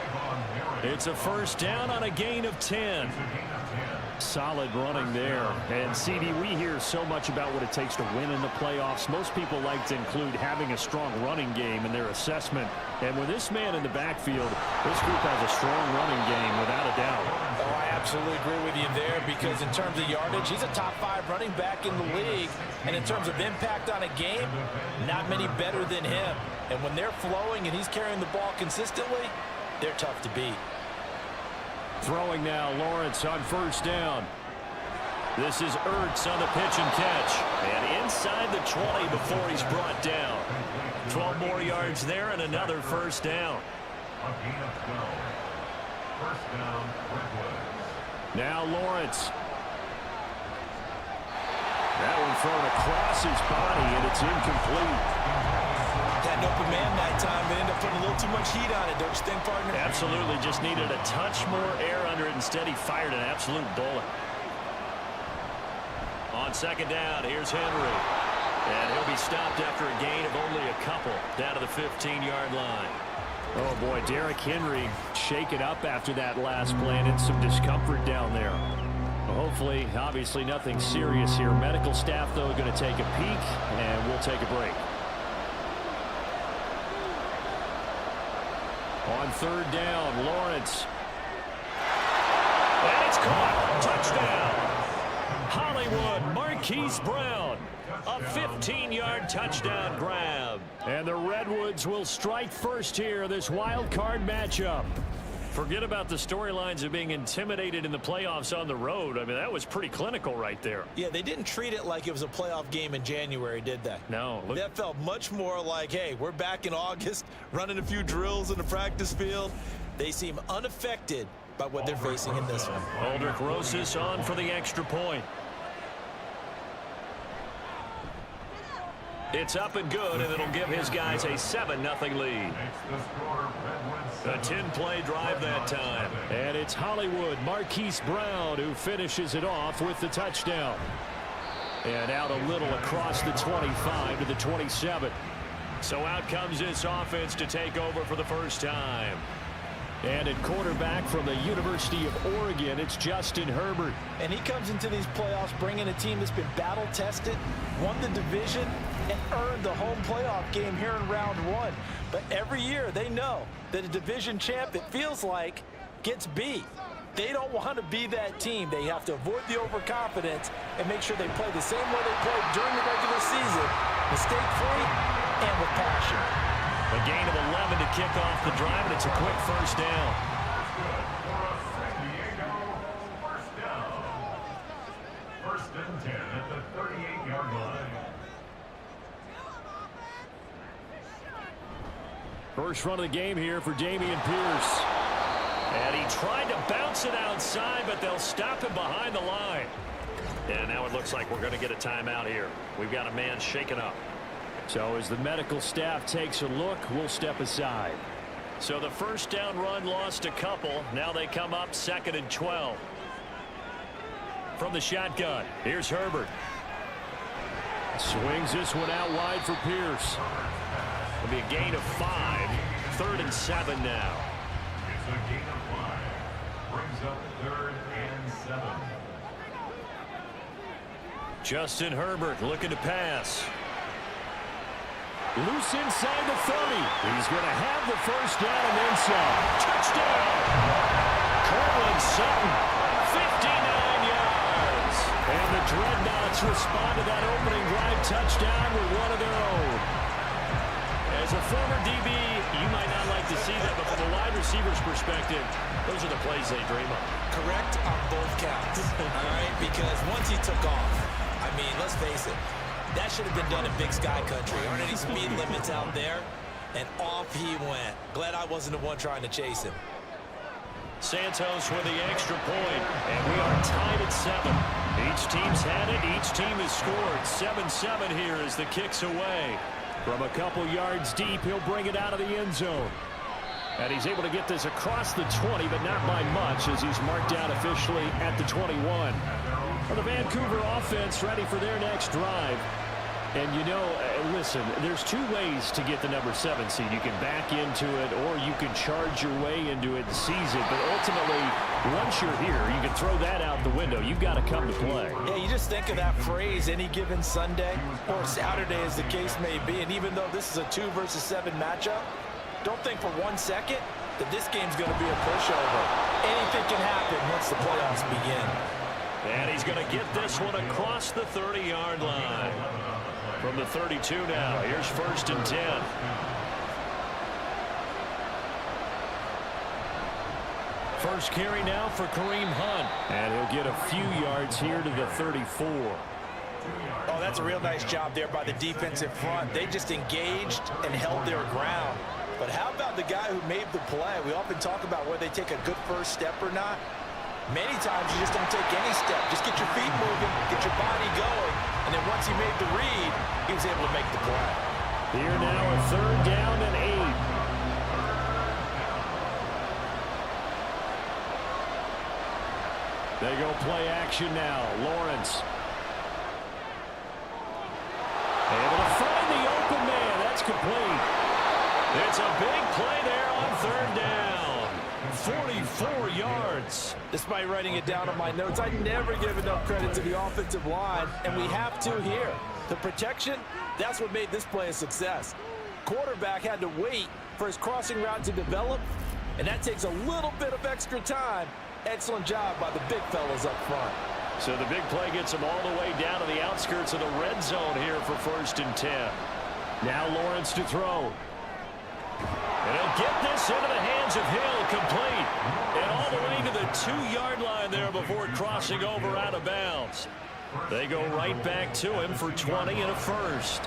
It's a first down on a gain of 10. Solid running there. And, CD, we hear so much about what it takes to win in the playoffs. Most people like to include having a strong running game in their assessment. And with this man in the backfield, this group has a strong running game without a doubt. Oh, I absolutely agree with you there because in terms of yardage, he's a top 5 running back in the league. And in terms of impact on a game, not many better than him. And when they're flowing and he's carrying the ball consistently, they're tough to beat. Throwing now, Lawrence on first down. This is Ertz on the pitch and catch. And inside the 20 before he's brought down. 12 more yards there and another first down. Now Lawrence. That one thrown across his body, and it's incomplete. Had an open man that time, but ended up putting a little too much heat on it, don't you think, partner? Absolutely, just needed a touch more air under it. Instead, he fired an absolute bullet. On 2nd down, here's Henry. And he'll be stopped after a gain of only a couple, down to the 15-yard line. Oh, boy, Derrick Henry shaken up after that last play and in some discomfort down there. Well, hopefully, obviously, nothing serious here. Medical staff, though, going to take a peek, and we'll take a break. On 3rd down, Lawrence. And it's caught. Touchdown. Hollywood, Marquise Brown. A 15-yard touchdown grab. And the Redwoods will strike first here, this wild card matchup. Forget about the storylines of being intimidated in the playoffs on the road. I mean, that was pretty clinical right there. Yeah, they didn't treat it like it was a playoff game in January, did they? No. Look. That felt much more like, hey, we're back in August, running a few drills in the practice field. They seem unaffected by what they're facing in this one. Aldrich Rosas on for the extra point. It's up and good, and it'll give his guys a 7-0 lead. A 10-play drive that time. And it's Hollywood Marquise Brown who finishes it off with the touchdown. And out a little across the 25 to the 27. So out comes this offense to take over for the first time. And at quarterback from the University of Oregon, it's Justin Herbert. And he comes into these playoffs bringing a team that's been battle-tested, won the division, and earned the home playoff game here in round one. But every year they know that a division champ, it feels like, gets beat. They don't want to be that team. They have to avoid the overconfidence and make sure they play the same way they played during the regular season, mistake-free and with passion. A gain of 11 to kick off the drive, and it's a quick first down. First and 10 at the 38-yard line. First run of the game here for Dameon Pierce. And he tried to bounce it outside, but they'll stop him behind the line. And now it looks like we're going to get a timeout here. We've got a man shaken up. So as the medical staff takes a look, we'll step aside. So the first down run lost a couple. Now they come up 2nd and 12. From the shotgun, here's Herbert. Swings this one out wide for Pierce. It'll be a gain of 5. 3rd and 7 now. It's a gain of 5. Brings up 3rd and 7. Justin Herbert looking to pass. Loose inside the 30. He's going to have the first down and then some. Touchdown! Cortland Sutton, 59 yards. And the Dreadnoughts respond to that opening drive touchdown with one of their own. As a former DB, you might not like to see that, but from a wide receiver's perspective, those are the plays they dream of. Correct on both counts, all right? Because once he took off, I mean, let's face it, that should have been done in Big Sky Country. Aren't any speed limits out there? And off he went. Glad I wasn't the one trying to chase him. Santos with the extra point, and we are tied at 7. Each team's had it. Each team has scored. 7-7 here as the kick's away. From a couple yards deep, he'll bring it out of the end zone. And he's able to get this across the 20, but not by much as he's marked out officially at the 21. Well, the Vancouver offense ready for their next drive. And, you know, listen, there's two ways to get the number 7 seed. You can back into it or you can charge your way into it and seize it. But ultimately, once you're here, you can throw that out the window. You've got to come to play. Yeah, you just think of that phrase, any given Sunday or Saturday as the case may be. And even though this is a 2 versus 7 matchup, don't think for 1 second that this game's going to be a pushover. Anything can happen once the playoffs begin. And he's going to get this one across the 30-yard line. From the 32 now, here's 1st and 10. First carry now for Kareem Hunt. And he'll get a few yards here to the 34. Oh, that's a real nice job there by the defensive front. They just engaged and held their ground. But how about the guy who made the play? We often talk about whether they take a good first step or not. Many times you just don't take any step. Just get your feet moving, get your body going, and then once he made the read, he was able to make the play. Here now a 3rd down and 8. They go play action now. Lawrence. Able to find the open man. That's complete. It's a big play there on 3rd down. 44 yards. Despite writing it down on my notes, I never give enough credit to the offensive line, and we have to here. The protection, that's what made this play a success. Quarterback had to wait for his crossing route to develop, and that takes a little bit of extra time. Excellent job by the big fellas up front. So the big play gets him all the way down to the outskirts of the red zone here for 1st and 10. Now Lawrence to throw. And he'll get this into the hands throws of Hill complete. And all the way to the 2-yard line there before crossing over out of bounds. They go right back to him for 20 and a first.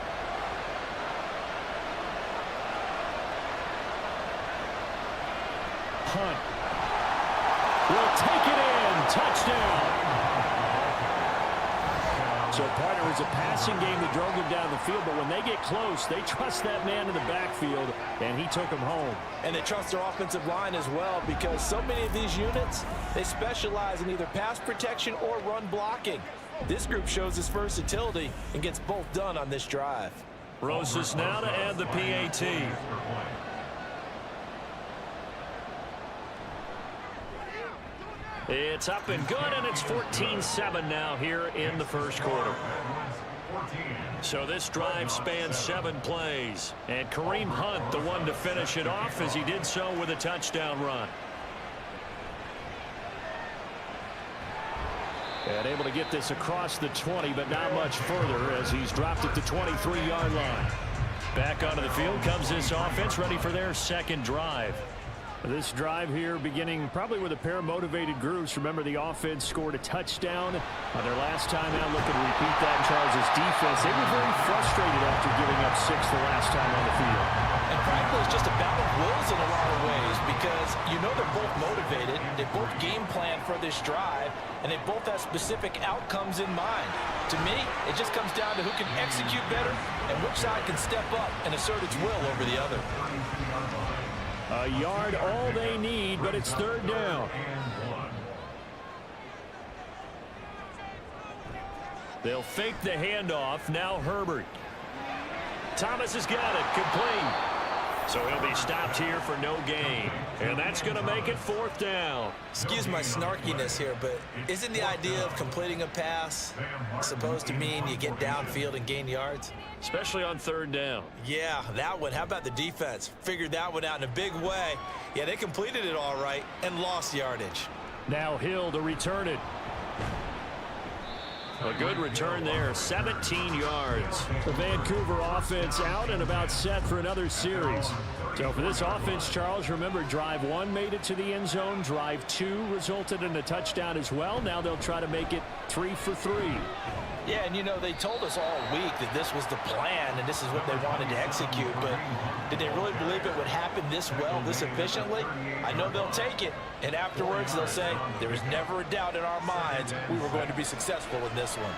Hunt will take it in. Touchdown. So, partner, it was a passing game that drove them down the field, but when they get close, they trust that man in the backfield, and he took them home. And they trust their offensive line as well, because so many of these units, they specialize in either pass protection or run blocking. This group shows its versatility and gets both done on this drive. Rosas now to add the PAT. It's up and good, and it's 14-7 now here in the first quarter. So this drive spans 7 plays, and Kareem Hunt, the one to finish it off, as he did so with a touchdown run. And able to get this across the 20, but not much further, as he's dropped at the 23-yard line. Back onto the field comes this offense, ready for their second drive. This drive here beginning probably with a pair of motivated groups. Remember, the offense scored a touchdown on their last time out. Looking to repeat that in Charles' defense. They were very frustrated after giving up 6 the last time on the field. And frankly, it's just a battle of wills in a lot of ways, because you know they're both motivated. They both game plan for this drive, and they both have specific outcomes in mind. To me, it just comes down to who can execute better and which side can step up and assert its will over the other. A yard all they need, but it's third down. They'll fake the handoff. Now Herbert. Thomas has got it. Complete. So he'll be stopped here for no gain. And that's going to make it fourth down. Excuse my snarkiness here, but isn't the idea of completing a pass supposed to mean you get downfield and gain yards? Especially on third down. Yeah, that one. How about the defense? Figured that one out in a big way. Yeah, they completed it all right and lost yardage. Now Hill to return it. A good return there, 17 yards. The Vancouver offense out and about set for another series. So for this offense, Charles, remember, drive 1 made it to the end zone. Drive 2 resulted in a touchdown as well. Now they'll try to make it 3 for 3. Yeah, and you know, they told us all week that this was the plan and this is what they wanted to execute, but did they really believe it would happen this well, this efficiently? I know they'll take it, and afterwards they'll say, there was never a doubt in our minds we were going to be successful in this one.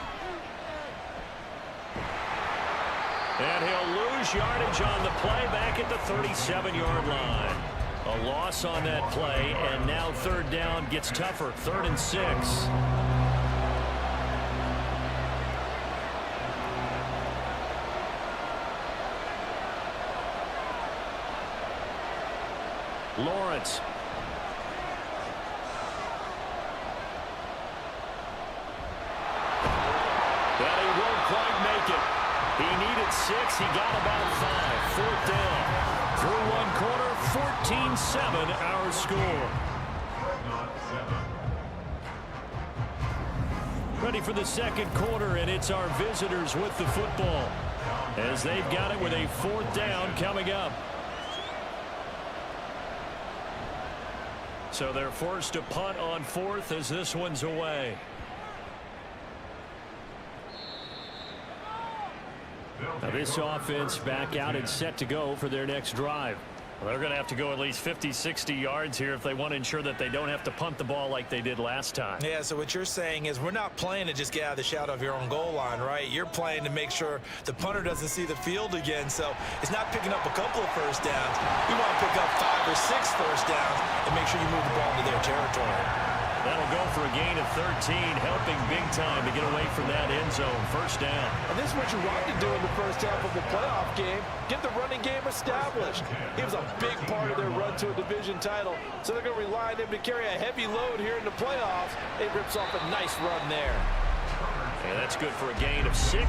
And he'll lose yardage on the play back at the 37-yard line. A loss on that play, and now third down gets tougher, 3rd and 6. Lawrence. But he won't quite make it. He needed 6. He got about 5. 4th down. Through 1 quarter, 14-7 our score. Ready for the second quarter, and it's our visitors with the football, as they've got it with a 4th down coming up. So they're forced to punt on 4th as this one's away. Now this offense back out and set to go for their next drive. Well, they're going to have to go at least 50, 60 yards here if they want to ensure that they don't have to punt the ball like they did last time. Yeah, so what you're saying is we're not playing to just get out of the shadow of your own goal line, right? You're playing to make sure the punter doesn't see the field again. So it's not picking up a couple of first downs. You want to pick up 5 or 6 first downs and make sure you move the ball into their territory. That'll go for a gain of 13, helping big time to get away from that end zone. First down. And this is what you want to do in the first half of the playoff game. Get the running game established. He was a big part of their run to a division title, so they're going to rely on him to carry a heavy load here in the playoffs. It rips off a nice run there. And that's good for a gain of 6,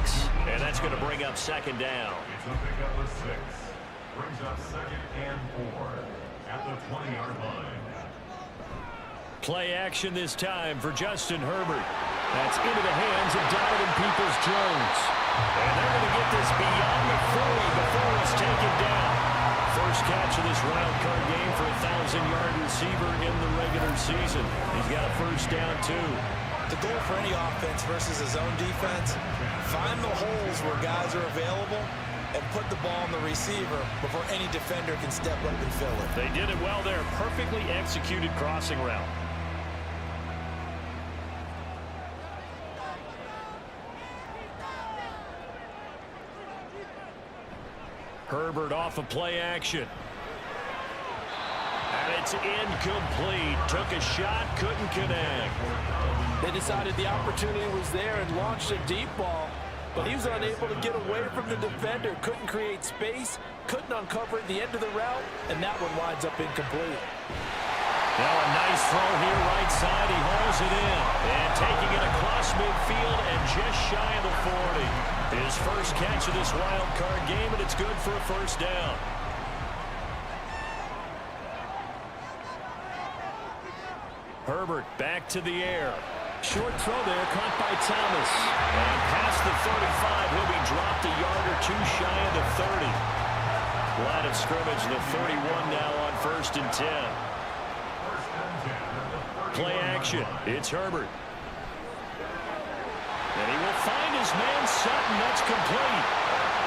and that's going to bring up second down. It's a pickup of 6. Brings up 2nd and 4 at the 20-yard line. Play action this time for Justin Herbert. That's into the hands of Donovan Peoples-Jones. And they're going to get this beyond the 40 before it's taken down. first catch of this wild card game for a 1,000-yard receiver in the regular season. He's got a first down, too. The goal for any offense versus his own defense, find the holes where guys are available and put the ball on the receiver before any defender can step up and fill it. They did it well there. Perfectly executed crossing route. Herbert off of play action. And it's incomplete. Took a shot, couldn't connect. They decided the opportunity was there and launched a deep ball, but he was unable to get away from the defender. Couldn't create space, couldn't uncover at the end of the route, and that one winds up incomplete. Now a nice throw here right side. He hauls it in. And taking it across midfield and just shy of the 40. His first catch of this wild card game, and it's good for a first down. Herbert back to the air. Short throw there, caught by Thomas. And past the 35, he'll be dropped a yard or two shy of the 30. Line of scrimmage, the 31 now on 1st and 10. Play action. It's Herbert. And he will find his man Sutton. That's complete.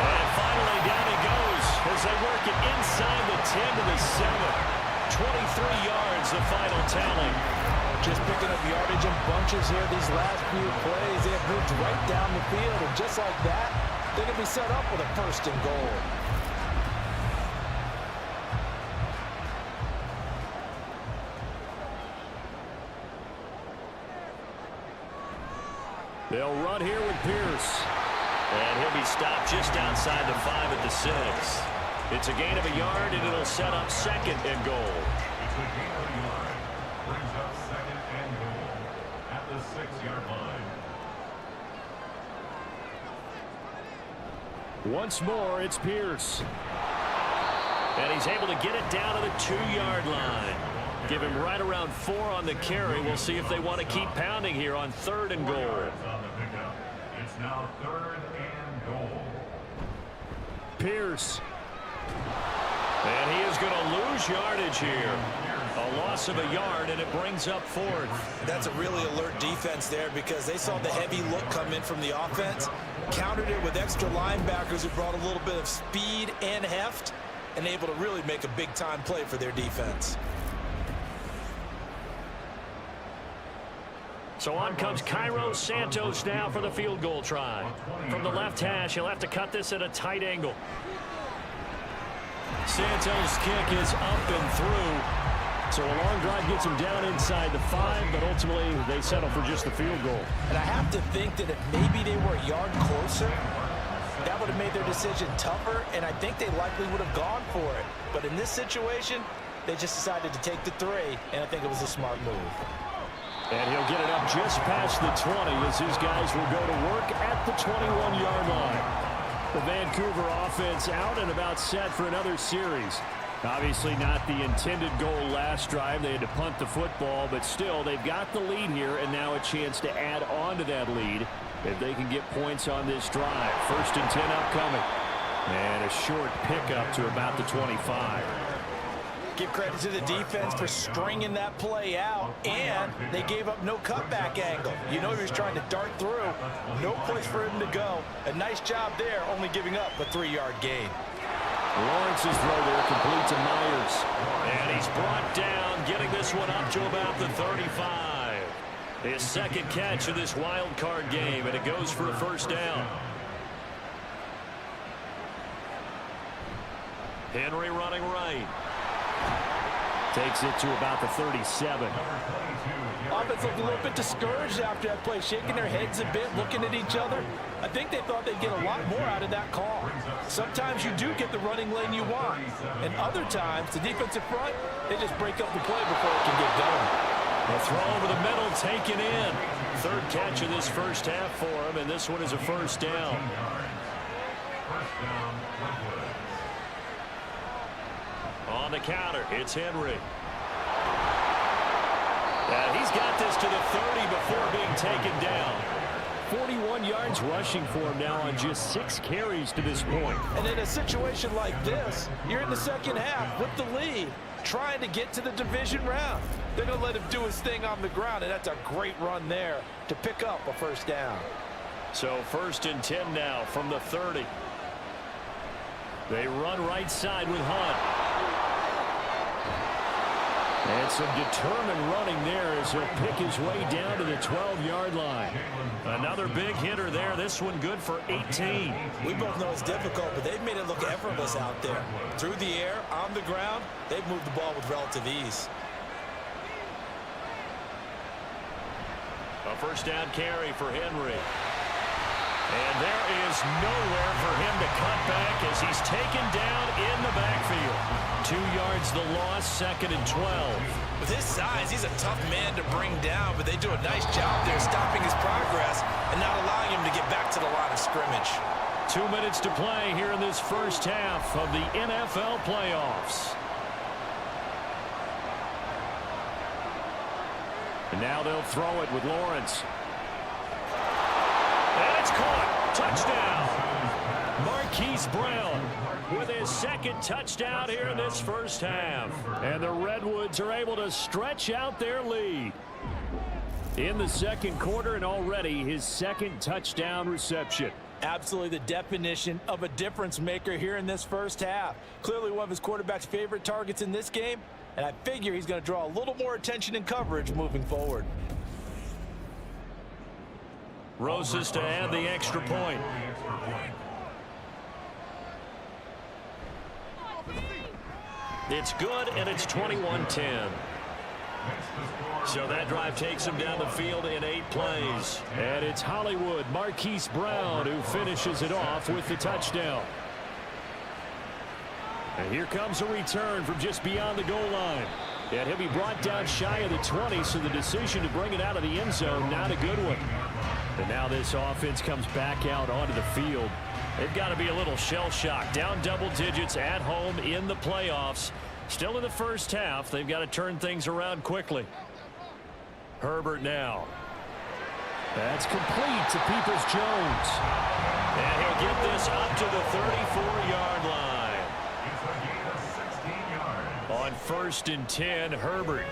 And finally down he goes as they work it inside the 10 to the 7. 23 yards, the final tally. Just picking up yardage in bunches here these last few plays. They have moved right down the field, and just like that, they're going to be set up with a 1st and goal. They'll run here with Pierce. And he'll be stopped just outside the 5 at the 6. It's a gain of a yard, and it'll set up 2nd and goal. It's a gain of a yard. Brings up 2nd and goal at the 6-yard line. Once more, it's Pierce. And he's able to get it down to the 2-yard line. Give him right around 4 on the carry. We'll see if they want to keep pounding here on 3rd and goal. On the pickup. It's now 3rd and goal. Pierce. And he is going to lose yardage here. A loss of a yard, and it brings up 4th. That's a really alert defense there because they saw the heavy look come in from the offense, countered it with extra linebackers who brought a little bit of speed and heft, and able to really make a big-time play for their defense. So on comes Cairo Santos now for the field goal try. From the left hash, he'll have to cut this at a tight angle. Santos' kick is up and through. So a long drive gets him down inside the 5, but ultimately they settle for just the field goal. And I have to think that if maybe they were a yard closer, that would have made their decision tougher, and I think they likely would have gone for it. But in this situation, they just decided to take the 3, and I think it was a smart move. And he'll get it up just past the 20 as his guys will go to work at the 21-yard line. The Vancouver offense out and about set for another series. Obviously not the intended goal last drive. They had to punt the football, but still they've got the lead here and now a chance to add on to that lead if they can get points on this drive. 1st and 10 upcoming. And a short pickup to about the 25. Give credit to the defense for stringing that play out, and they gave up no cutback angle. You know he was trying to dart through. No place for him to go. A nice job there, only giving up a 3-yard gain. Lawrence's throw there complete to Myers. And he's brought down, getting this one up to about the 35. His 2nd catch of this wild card game, and it goes for a first down. Henry running right. Takes it to about the 37. Offense looked a little bit discouraged after that play, shaking their heads a bit, looking at each other. I think they thought they'd get a lot more out of that call. Sometimes you do get the running lane you want, and other times, the defensive front, they just break up the play before it can get done. A throw over the middle, taken in. 3rd catch of this first half for him, and this one is a first down. First down, Redwood. On the counter, it's Henry. And he's got this to the 30 before being taken down. 41 yards rushing for him now on just 6 carries to this point. And in a situation like this, you're in the second half with the lead, trying to get to the division round. They're going to let him do his thing on the ground, and that's a great run there to pick up a first down. So 1st and 10 now from the 30. They run right side with Hunt. And some determined running there as he'll pick his way down to the 12-yard line. Another big hitter there. This one good for 18. We both know it's difficult, but they've made it look effortless out there. Through the air, on the ground, they've moved the ball with relative ease. A first down carry for Henry. And there is nowhere for him to cut back as he's taken down in the backfield. 2 yards the loss, 2nd and 12. With his size, he's a tough man to bring down, but they do a nice job there stopping his progress and not allowing him to get back to the line of scrimmage. 2 minutes to play here in this first half of the NFL playoffs. And now they'll throw it with Lawrence. And it's caught. Touchdown. Marquise Brown with his 2nd touchdown here in this first half. And the Redwoods are able to stretch out their lead in the second quarter, and already his 2nd touchdown reception. Absolutely the definition of a difference maker here in this first half. Clearly one of his quarterback's favorite targets in this game, and I figure he's going to draw a little more attention and coverage moving forward. Roses to add the extra point. It's good, and it's 21-10. So that drive takes him down the field in 8 plays. And it's Hollywood, Marquise Brown, who finishes it off with the touchdown. And here comes a return from just beyond the goal line. And he'll be brought down shy of the 20, so the decision to bring it out of the end zone, not a good one. And now this offense comes back out onto the field. They've got to be a little shell-shocked. Down double digits at home in the playoffs. Still in the first half. They've got to turn things around quickly. Herbert now. That's complete to Peoples-Jones. And he'll get this up to the 34-yard line. On 1st and 10, Herbert.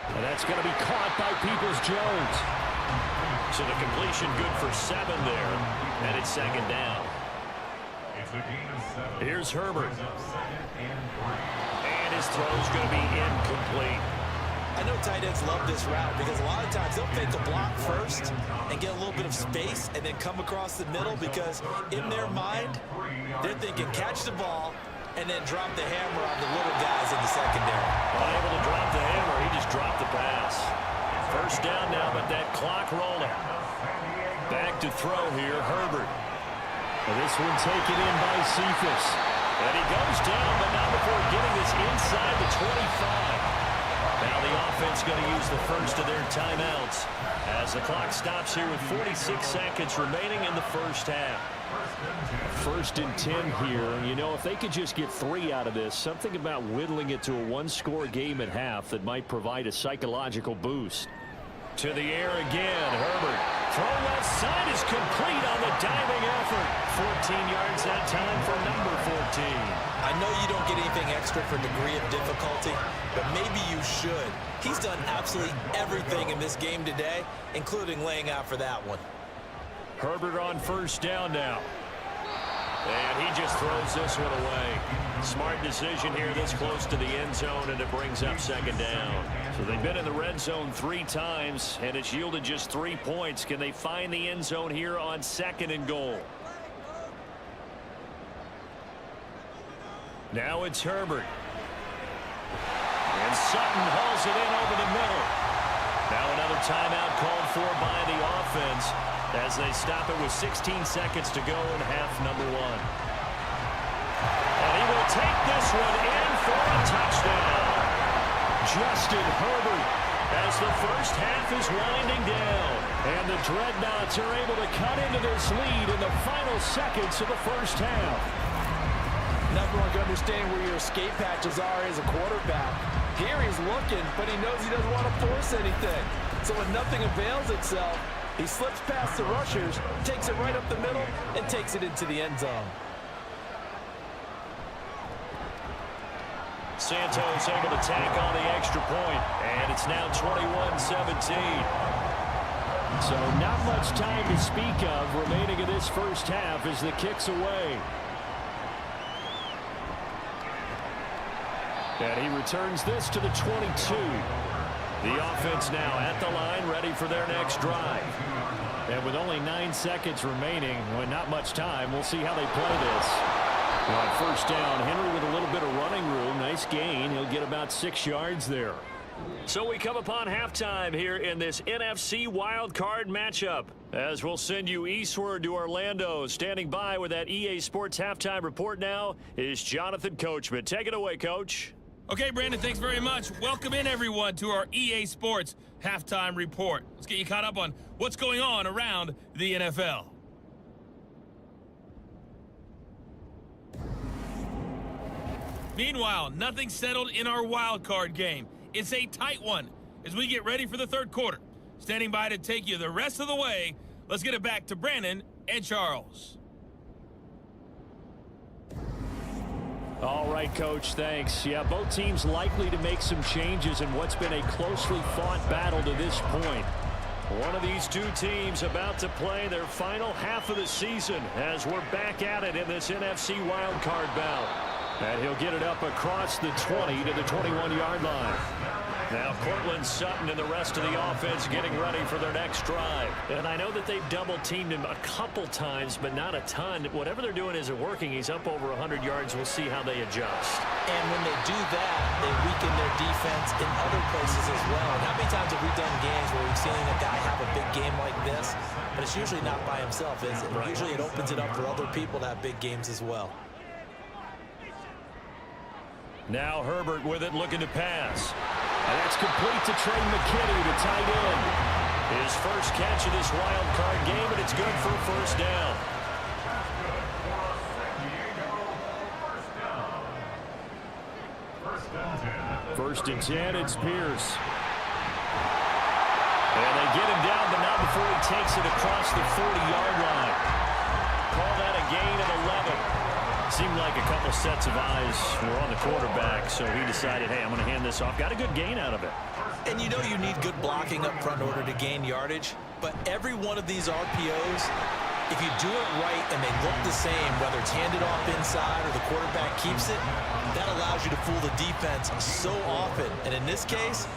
And that's going to be caught by Peoples-Jones. So the completion good for 7 there. And it's 2nd down. Here's Herbert. And his throw's going to be incomplete. I know tight ends love this route because a lot of times they'll fake a block first and get a little bit of space and then come across the middle because in their mind, they're thinking catch the ball and then drop the hammer on the little guys in the secondary. Unable to drop the hammer, he just dropped the pass. First down now, but that clock rolling. Back to throw here, Herbert. And this one taken in by Cephas. And he goes down, but not before getting this inside the 25. Now the offense going to use the first of their timeouts as the clock stops here with 46 seconds remaining in the first half. 1st and 10 here. You know, if they could just get 3 out of this, something about whittling it to a 1-score game at half that might provide a psychological boost. To the air again, Herbert. Throw left side is complete on the diving effort. 14 yards that time for number 14. I know you don't get anything extra for degree of difficulty, but maybe you should. He's done absolutely everything in this game today, including laying out for that one. Herbert on first down now. And he just throws this one away. Smart decision here this close to the end zone, and it brings up 2nd down. So they've been in the red zone 3 times, and it's yielded just 3 points. Can they find the end zone here on 2nd and goal? Now it's Herbert. And Sutton hauls it in over the middle. Now another timeout called for by the offense as they stop it with 16 seconds to go in half number 1. And he will take this one in for a touchdown. Justin Herbert as the first half is winding down. And the Dreadnoughts are able to cut into this lead in the final seconds of the first half. Everyone can understand where your escape hatches are as a quarterback. Here he's looking, but he knows he doesn't want to force anything. So when nothing avails itself, He slips past the rushers, takes it right up the middle, and takes it into the end zone. Santos able to tack on the extra point, and it's now 21-17. So not much time to speak of remaining in this first half as the kick's away. And he returns this to the 22. The offense now at the line, ready for their next drive. And with only 9 seconds remaining, well, not much time, we'll see how they play this. On first down, Henry with a little bit of running room. Nice gain. He'll get about 6 yards there. So we come upon halftime here in this NFC wildcard matchup. As we'll send you eastward to Orlando. Standing by with that EA Sports halftime report now is Jonathan Coachman. Take it away, Coach. Okay, Brandon, thanks very much. Welcome in, everyone, to our EA Sports halftime report. Let's get you caught up on what's going on around the NFL. Meanwhile, nothing settled in our wild card game. It's a tight one as we get ready for the third quarter. Standing by to take you the rest of the way, let's get it back to Brandon and Charles. All right, Coach, thanks. Yeah, both teams likely to make some changes in what's been a closely fought battle to this point. One of these two teams about to play their final half of the season as we're back at it in this NFC wildcard bout. And he'll get it up across the 20 to the 21-yard line. Now Cortland Sutton and the rest of the offense getting ready for their next drive. And I know that they've double-teamed him a couple times, but not a ton. Whatever they're doing isn't working. He's up over 100 yards. We'll see how they adjust. And when they do that, they weaken their defense in other places as well. And how many times have we done games where we've seen a guy have a big game like this, but it's usually not by himself, is it? Right. Usually it opens it up for other people to have big games as well. Now Herbert with it, looking to pass. And that's complete to Trey McKinney, the tight end. His first catch of this wild card game, and it's good for a first down. First and 10, it's Pierce. And they get him down, but not before he takes it across the 40-yard line. Call that a gain of 11. Seemed like a couple sets of eyes were on the quarterback, so he decided, hey, I'm going to hand this off. Got a good gain out of it. And you know you need good blocking up front in order to gain yardage, but every one of these RPOs, if you do it right and they look the same, whether it's handed off inside or the quarterback keeps it, that allows you to fool the defense so often. And in this case,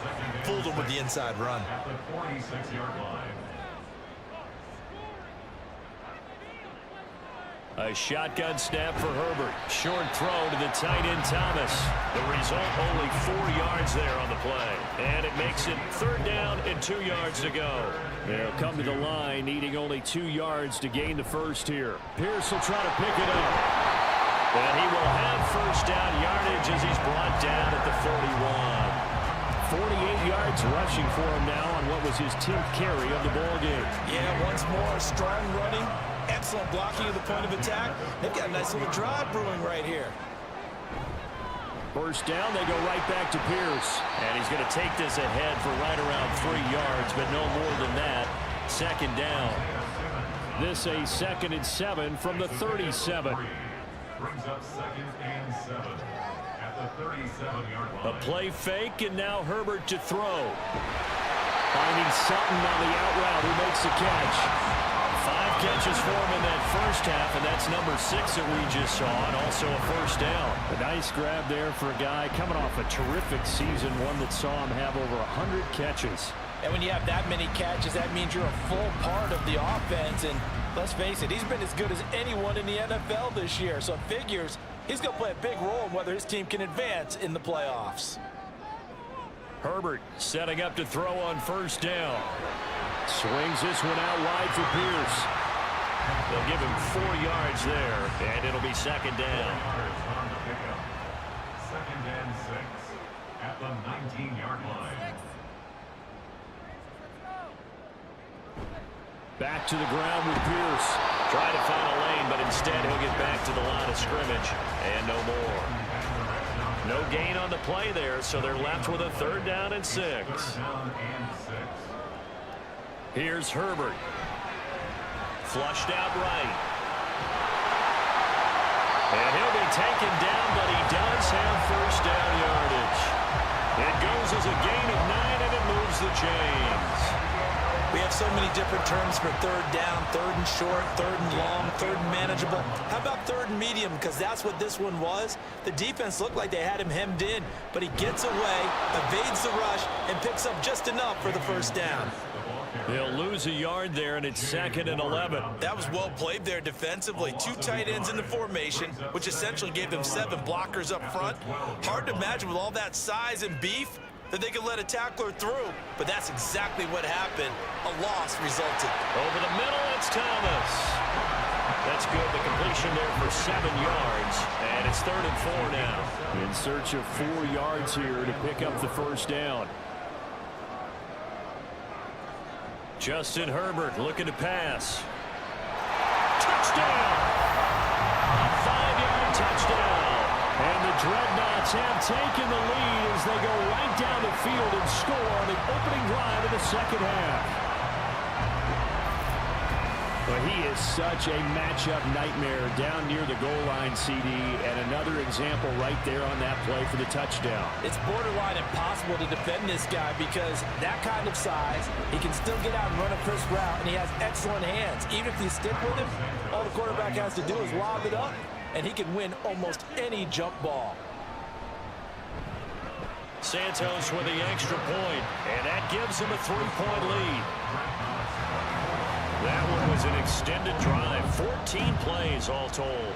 fooled them with the inside run. At the 46-yard line. A shotgun snap for Herbert. Short throw to the tight end Thomas. The result, only 4 yards there on the play. And it makes it third down and 2 yards to go. They'll come to the line, needing only 2 yards to gain the first here. Pierce will try to pick it up. And he will have first down yardage as he's brought down at the 41. 48 yards rushing for him now on what was his 10th carry of the ball game. Yeah, once more, strong running. Excellent blocking at the point of attack. They've got a nice little drive brewing right here. First down, they go right back to Pierce. And he's going to take this ahead for right around 3 yards, but no more than that. Second down. This a 2nd and 7 from the 37. Brings up 2nd and 7 at the 37-yard line. A play fake, and now Herbert to throw. Finding Sutton on the out route, who makes the catch. 5 catches for him in that first half, and that's number 6 that we just saw, and also a first down. A nice grab there for a guy coming off a terrific season, one that saw him have over 100 catches. And when you have that many catches, that means you're a full part of the offense. And let's face it, he's been as good as anyone in the NFL this year. So it figures he's going to play a big role in whether his team can advance in the playoffs. Herbert setting up to throw on first down. Swings this one out wide for Pierce. They'll give him 4 yards there, and it'll be second down. 2nd and 6 at the 19-yard line. Back to the ground with Pierce. Trying to find a lane, but instead he'll get back to the line of scrimmage, and no more. No gain on the play there, so they're left with a 3rd down and 6. Here's Herbert. Flushed out right. And he'll be taken down, but he does have first down yardage. It goes as a gain of 9, and it moves the chains. We have so many different terms for third down, third and short, third and long, third and manageable. How about third and medium? Because that's what this one was. The defense looked like they had him hemmed in, but he gets away, evades the rush, and picks up just enough for the first down. They'll lose a yard there, and it's 2nd and 11. That was well played there defensively. 2 tight ends in the formation, which essentially gave them 7 blockers up front. Hard to imagine with all that size and beef that they could let a tackler through, but that's exactly what happened. A loss resulted. Over the middle, it's Thomas. That's good. The completion there for 7 yards, and it's 3rd and 4 now. In search of 4 yards here to pick up the first down. Justin Herbert looking to pass. Touchdown! A 5-yard touchdown. And the Dreadnoughts have taken the lead as they go right down the field and score on the opening drive of the second half. But he is such a matchup nightmare down near the goal line, CD, and another example right there on that play for the touchdown. It's borderline impossible to defend this guy because that kind of size, he can still get out and run a crisp route, and he has excellent hands. Even if you stick with him, all the quarterback has to do is lob it up, and he can win almost any jump ball. Santos with the extra point, and that gives him a 3-point lead. That one was an extended drive, 14 plays all told.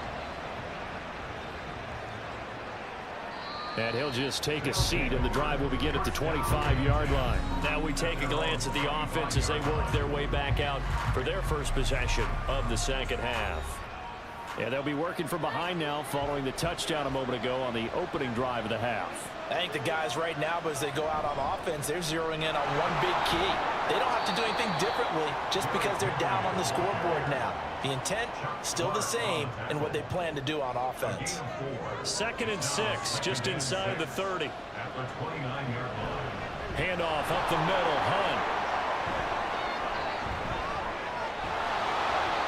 And he'll just take a seat, and the drive will begin at the 25-yard line. Now we take a glance at the offense as they work their way back out for their first possession of the second half. And they'll be working from behind now following the touchdown a moment ago on the opening drive of the half. I think the guys right now, as they go out on offense, they're zeroing in on one big key. They don't have to do anything differently just because they're down on the scoreboard now. The intent, still the same in what they plan to do on offense. 2nd and 6, just inside the 30. Handoff up the middle, Hunt.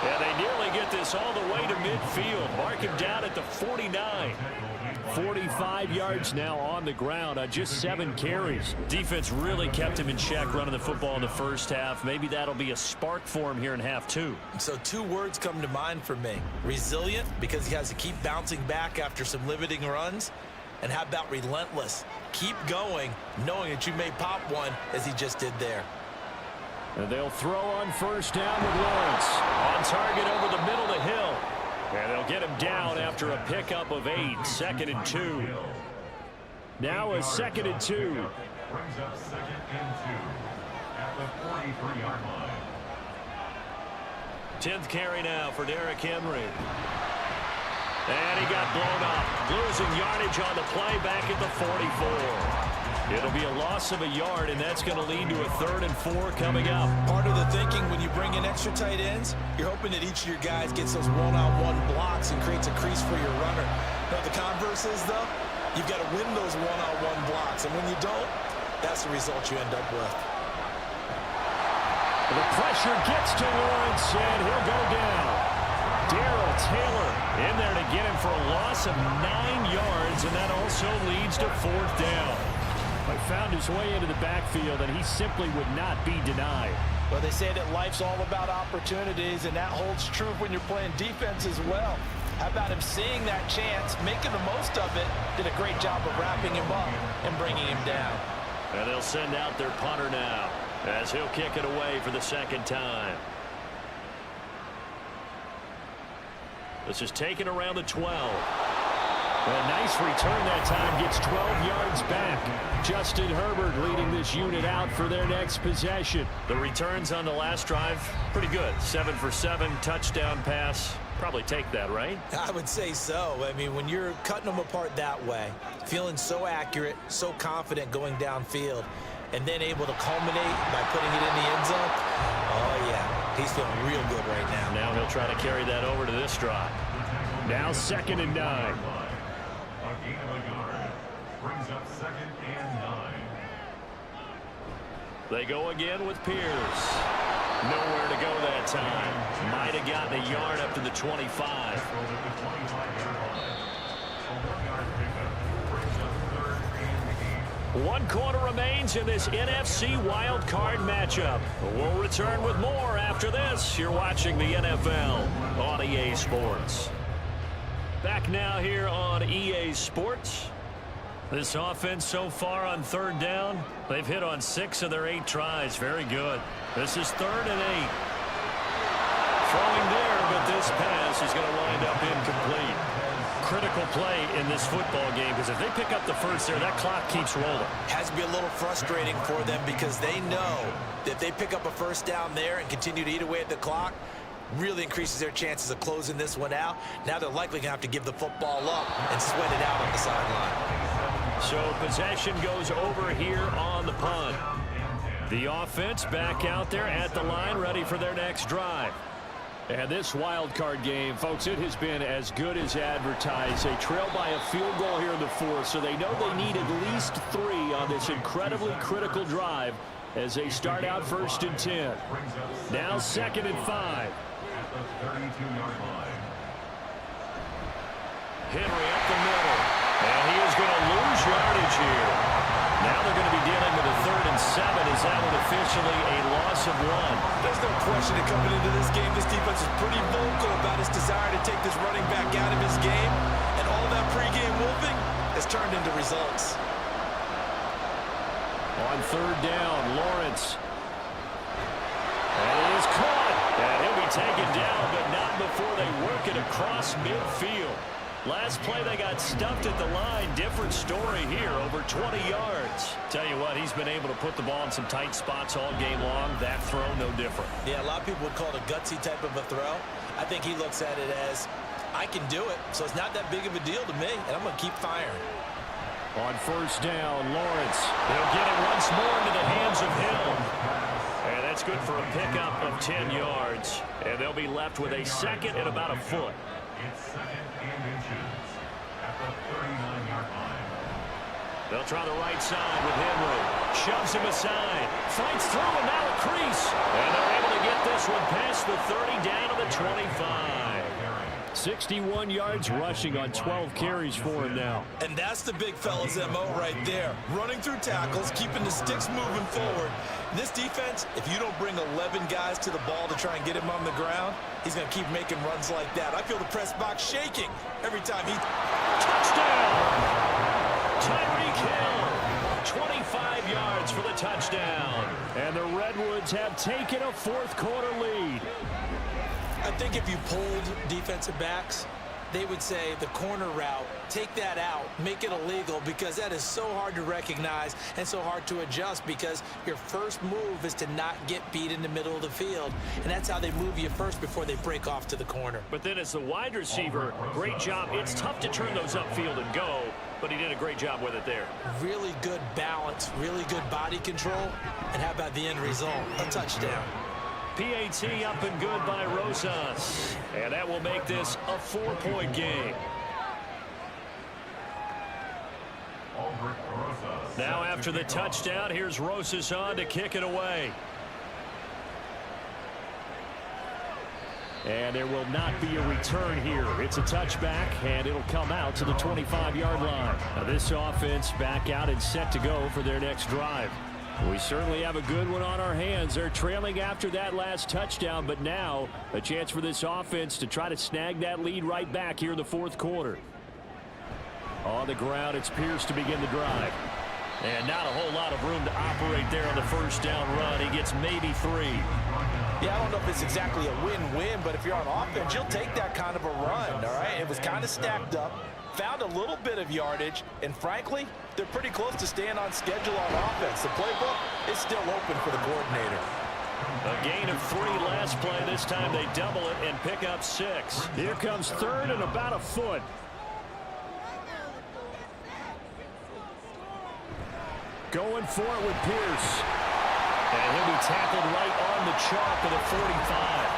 And they nearly get this all the way to midfield. Mark him down at the 49. 45 yards now on the ground on just 7 carries. Defense really kept him in check running the football in the first half. Maybe that'll be a spark for him here in half 2. So 2 words come to mind for me. Resilient, because he has to keep bouncing back after some limiting runs. And how about relentless? Keep going, knowing that you may pop one as he just did there. And they'll throw on first down with Lawrence. On target over the middle to Hill. And they'll get him down after a pickup of 8. 2nd and 2. Now a 2nd and 2. Brings up 2nd and 2 at the 43-yard line. 10th carry now for Derrick Henry. And he got blown up. Losing yardage on the play back at the 44. It'll be a loss of a yard, and that's going to lead to a 3rd and 4 coming up. Part of the thinking when you bring in extra tight ends, you're hoping that each of your guys gets those one-on-one blocks and creates a crease for your runner. But the converse is, though, you've got to win those one-on-one blocks. And when you don't, that's the result you end up with. The pressure gets to Lawrence, and he'll go down. Darrell Taylor in there to get him for a loss of 9 yards, and that also leads to 4th down. He found his way into the backfield, and he simply would not be denied. Well, they say that life's all about opportunities, and that holds true when you're playing defense as well. How about him seeing that chance, making the most of it, did a great job of wrapping him up and bringing him down. And they'll send out their punter now as he'll kick it away for the 2nd time. This is taken around the 12. A nice return that time, gets 12 yards back. Justin Herbert leading this unit out for their next possession. The returns on the last drive, pretty good. 7 for 7, touchdown pass. Probably take that, right? I would say so. I mean, when you're cutting them apart that way, feeling so accurate, so confident going downfield, and then able to culminate by putting it in the end zone, oh, yeah, he's feeling real good right now. Now he'll try to carry that over to this drive. Now 2nd and 9. A gain of a yard. Brings up 2nd and 9. They go again with Pierce. Nowhere to go that time. Might have gotten a yard up to the 25. One quarter remains in this NFC wild card matchup. We'll return with more after this. You're watching the NFL on EA Sports. Back now here on EA Sports. This offense so far on third down, they've hit on 6 of their 8 tries. Very good. This is 3rd and 8. Throwing there, but this pass is going to wind up incomplete. Critical play in this football game, because if they pick up the first there, that clock keeps rolling. Has to be a little frustrating for them because they know that if they pick up a first down there and continue to eat away at the clock, really increases their chances of closing this one out. Now they're likely going to have to give the football up and sweat it out on the sideline. So possession goes over here on the punt. The offense back out there at the line, ready for their next drive. And this wild card game, folks, it has been as good as advertised. They trail by a field goal here in the 4th, so they know they need at least 3 on this incredibly critical drive as they start out 1st and 10. Now 2nd and 5. Henry up the middle, and he is going to lose yardage here. Now they're going to be dealing with a 3rd and 7. Is that one officially a loss of 1? There's no question that coming into this game, this defense is pretty vocal about its desire to take this running back out of his game, and all that pregame wolfing has turned into results. On 3rd down, Lawrence. And it is caught, and he'll be taken down, but not before they work it across midfield. Last play, they got stuffed at the line. Different story here, over 20 yards. Tell you what, he's been able to put the ball in some tight spots all game long. That throw, no different. Yeah, a lot of people would call it a gutsy type of a throw. I think he looks at it as, I can do it, so it's not that big of a deal to me, and I'm going to keep firing. On 1st down, Lawrence. They'll get it once more into the hands of Hill. And that's good for a pickup of 10 yards. And they'll be left with a 2nd and about a foot. It's 2nd and inches at the 39-yard line. They'll try the right side with Henry. Shoves him aside. Fights through, and now a crease. And they're able to get this one past the 30 down to the 25. 61 yards rushing on 12 carries for him now. And that's the big fella's MO right there. Running through tackles, keeping the sticks moving forward. This defense, if you don't bring 11 guys to the ball to try and get him on the ground, he's going to keep making runs like that. I feel the press box shaking every time he... Touchdown! Tyreek Hill, 25 yards for the touchdown. And the Redwoods have taken a 4th quarter lead. I think if you pulled defensive backs, they would say the corner route, take that out, make it illegal, because that is so hard to recognize and so hard to adjust, because your first move is to not get beat in the middle of the field, and that's how they move you first before they break off to the corner. But then as the wide receiver, great job. It's tough to turn those upfield and go, but he did a great job with it there. Really good balance, really good body control, and how about the end result? A touchdown. PAT up and good by Rosas. And that will make this a 4-point game. Now after the touchdown, here's Rosas on to kick it away. And there will not be a return here. It's a touchback, and it'll come out to the 25-yard line. Now this offense back out and set to go for their next drive. We certainly have a good one on our hands. They're trailing after that last touchdown, but now a chance for this offense to try to snag that lead right back here in the 4th quarter. On the ground, it's Pierce to begin the drive. And not a whole lot of room to operate there on the 1st down run. He gets maybe 3. Yeah, I don't know if it's exactly a win-win, but if you're on offense, you'll take that kind of a run, all right? It was kind of stacked up, found a little bit of yardage, and frankly, they're pretty close to staying on schedule on offense. The playbook is still open for the coordinator. A gain of 3 last play. This time they double it and pick up 6. Here comes 3rd and about a foot. Going for it with Pierce. And he'll be tackled right on the chalk of the 45.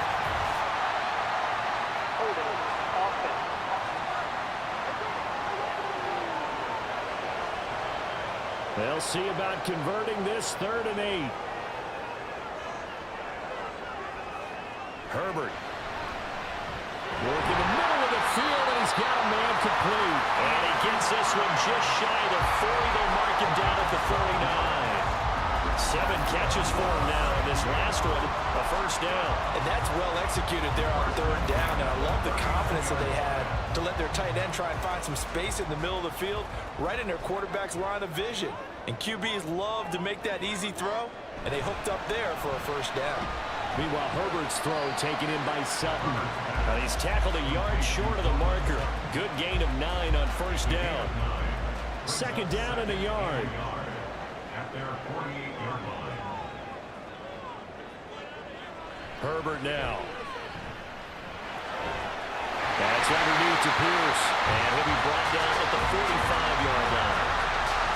They'll see about converting this 3rd and 8. Herbert. Working the middle of the field, and he's got a man complete. And he gets this one just shy of the 40. They'll mark him down at the 49. 7 catches for him now, and this last one, a first down. And that's well executed there on third down, and I love the confidence that they had to let their tight end try and find some space in the middle of the field, right in their quarterback's line of vision. And QBs love to make that easy throw, and they hooked up there for a first down. Meanwhile, Herbert's throw taken in by Sutton. He's tackled a yard short of the marker. Good gain of 9 on first down. Second down and a yard. At their 48-yard line. Herbert now. That's underneath to Pierce. And he'll be brought down at the 45-yard line.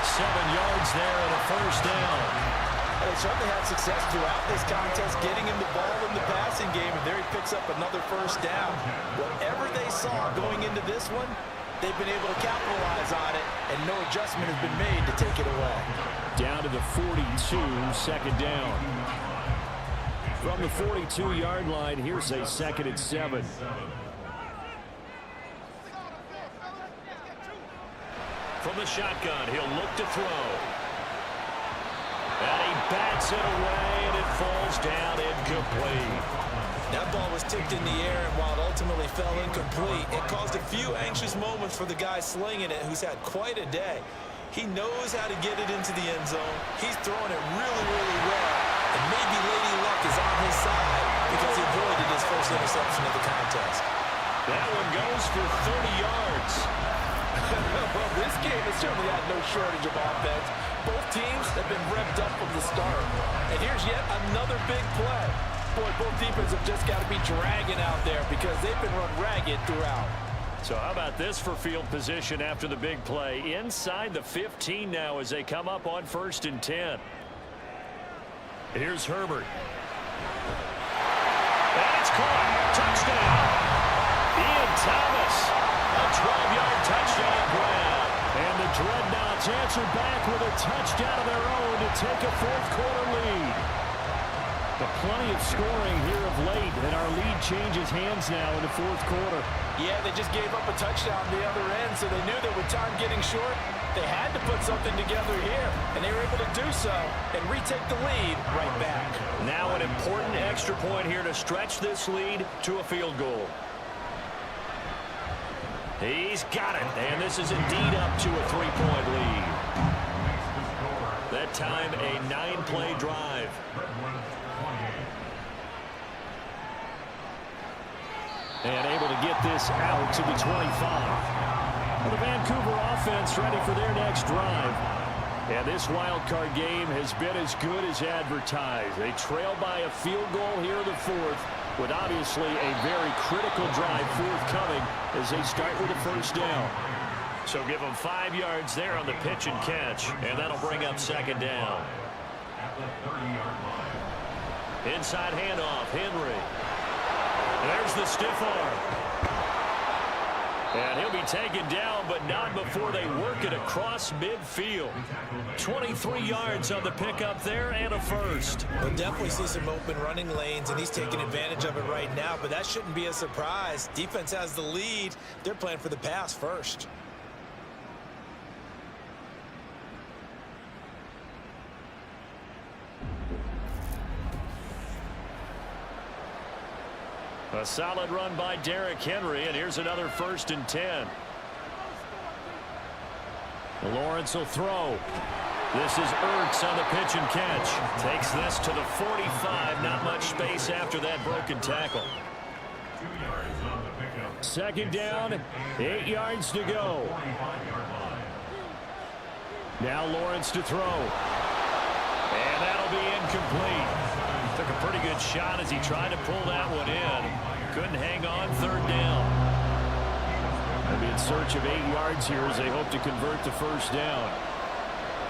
7 yards there and a first down. They certainly had success throughout this contest, getting him the ball in the passing game, and there he picks up another first down. Whatever they saw going into this one, they've been able to capitalize on it, and no adjustment has been made to take it away. Down to the 42, second down. From the 42-yard line, here's a 2nd and 7. From the shotgun, he'll look to throw. And he bats it away, and it falls down incomplete. That ball was tipped in the air, and while it ultimately fell incomplete, it caused a few anxious moments for the guy slinging it, who's had quite a day. He knows how to get it into the end zone. He's throwing it really, really well, and maybe Lady Luck is on his side because he avoided his first interception of the contest. That one goes for 30 yards. Well, this game has certainly had no shortage of offense. Both teams have been revved up from the start. And here's yet another big play. Boy, both defenses have just got to be dragging out there because they've been run ragged throughout. So how about this for field position after the big play? Inside the 15 now as they come up on 1st and 10. Here's Herbert. And it's caught. Touchdown. Ian Thomas. A 12-yard touchdown grab. And the Dreadnoughts answer back with a touchdown of their own to take a 4th-quarter lead. But plenty of scoring here of late, and our lead changes hands now in the 4th quarter. Yeah, they just gave up a touchdown on the other end, so they knew that with time getting short, they had to put something together here, and they were able to do so and retake the lead right back. Now an important extra point here to stretch this lead to a field goal. He's got it, and this is indeed up to a 3-point lead. That time a 9-play drive. And able to get this out to the 25. Well, the Vancouver offense ready for their next drive. And this wild card game has been as good as advertised. They trail by a field goal here in the 4th, with obviously a very critical drive forthcoming as they start with a first down. So give them 5 yards there on the pitch and catch, and that'll bring up 2nd down. At the 30-yard line. Inside handoff, Henry. There's the stiff arm. And he'll be taken down, but not before they work it across midfield. 23 yards on the pickup there and a first. We'll definitely see some open running lanes, and he's taking advantage of it right now, but that shouldn't be a surprise. Defense has the lead. They're playing for the pass first. A solid run by Derrick Henry, and here's another 1st and 10. Lawrence will throw. This is Ertz on the pitch and catch. Takes this to the 45. Not much space after that broken tackle. 2 yards on the pickup. 2nd down, 8 yards to go. 45-yard line. Now Lawrence to throw. And that'll be incomplete. Took a pretty good shot as he tried to pull that one in. Couldn't hang on 3rd down. They'll be in search of 8 yards here as they hope to convert the first down.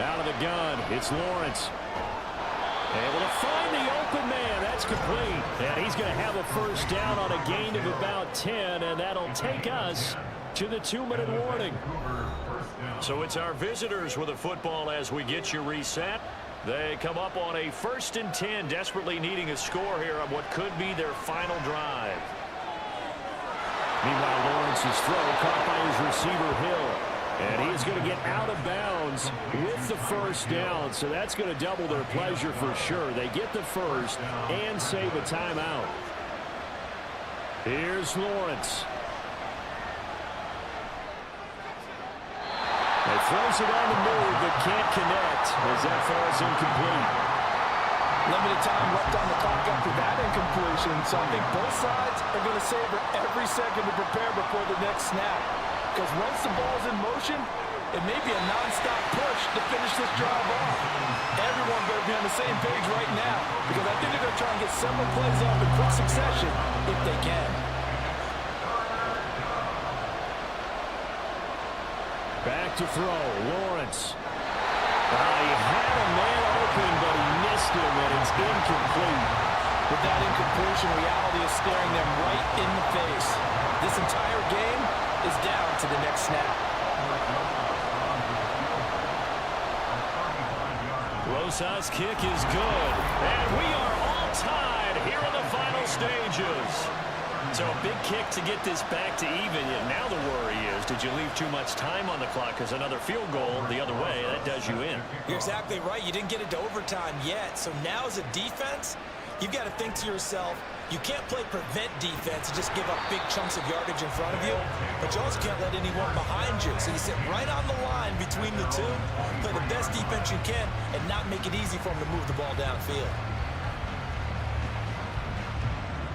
Out of the gun, it's Lawrence. Able to find the open man. That's complete. And he's going to have a first down on a gain of about 10, and that'll take us to the 2-minute warning. So it's our visitors with a football as we get you reset. They come up on a 1st and 10, desperately needing a score here on what could be their final drive. Meanwhile, Lawrence's throw caught by his receiver, Hill. And he is going to get out of bounds with the 1st down, so that's going to double their pleasure for sure. They get the 1st and save a timeout. Here's Lawrence. He throws it on the move, but can't connect as that falls incomplete. Limited time left on the clock after that incompletion, so I think both sides are going to savor every second to prepare before the next snap. Because once the ball's in motion, it may be a non-stop push to finish this drive off. Everyone better be on the same page right now, because I think they're going to try and get several plays off in quick succession if they can. Back to throw, Lawrence. He had a man open, but he missed him, and it's incomplete. With that incompletion, reality is staring them right in the face. This entire game is down to the next snap. Rosas' kick is good, and we are all tied here in the final stages. So a big kick to get this back to even. Yet now the worry is, did you leave too much time on the clock? Because another field goal the other way, that does you in. You're exactly right. You didn't get it to overtime yet. So now as a defense, you've got to think to yourself, you can't play prevent defense and just give up big chunks of yardage in front of you, but you also can't let anyone behind you. So you sit right on the line between the two, play the best defense you can, and not make it easy for them to move the ball downfield.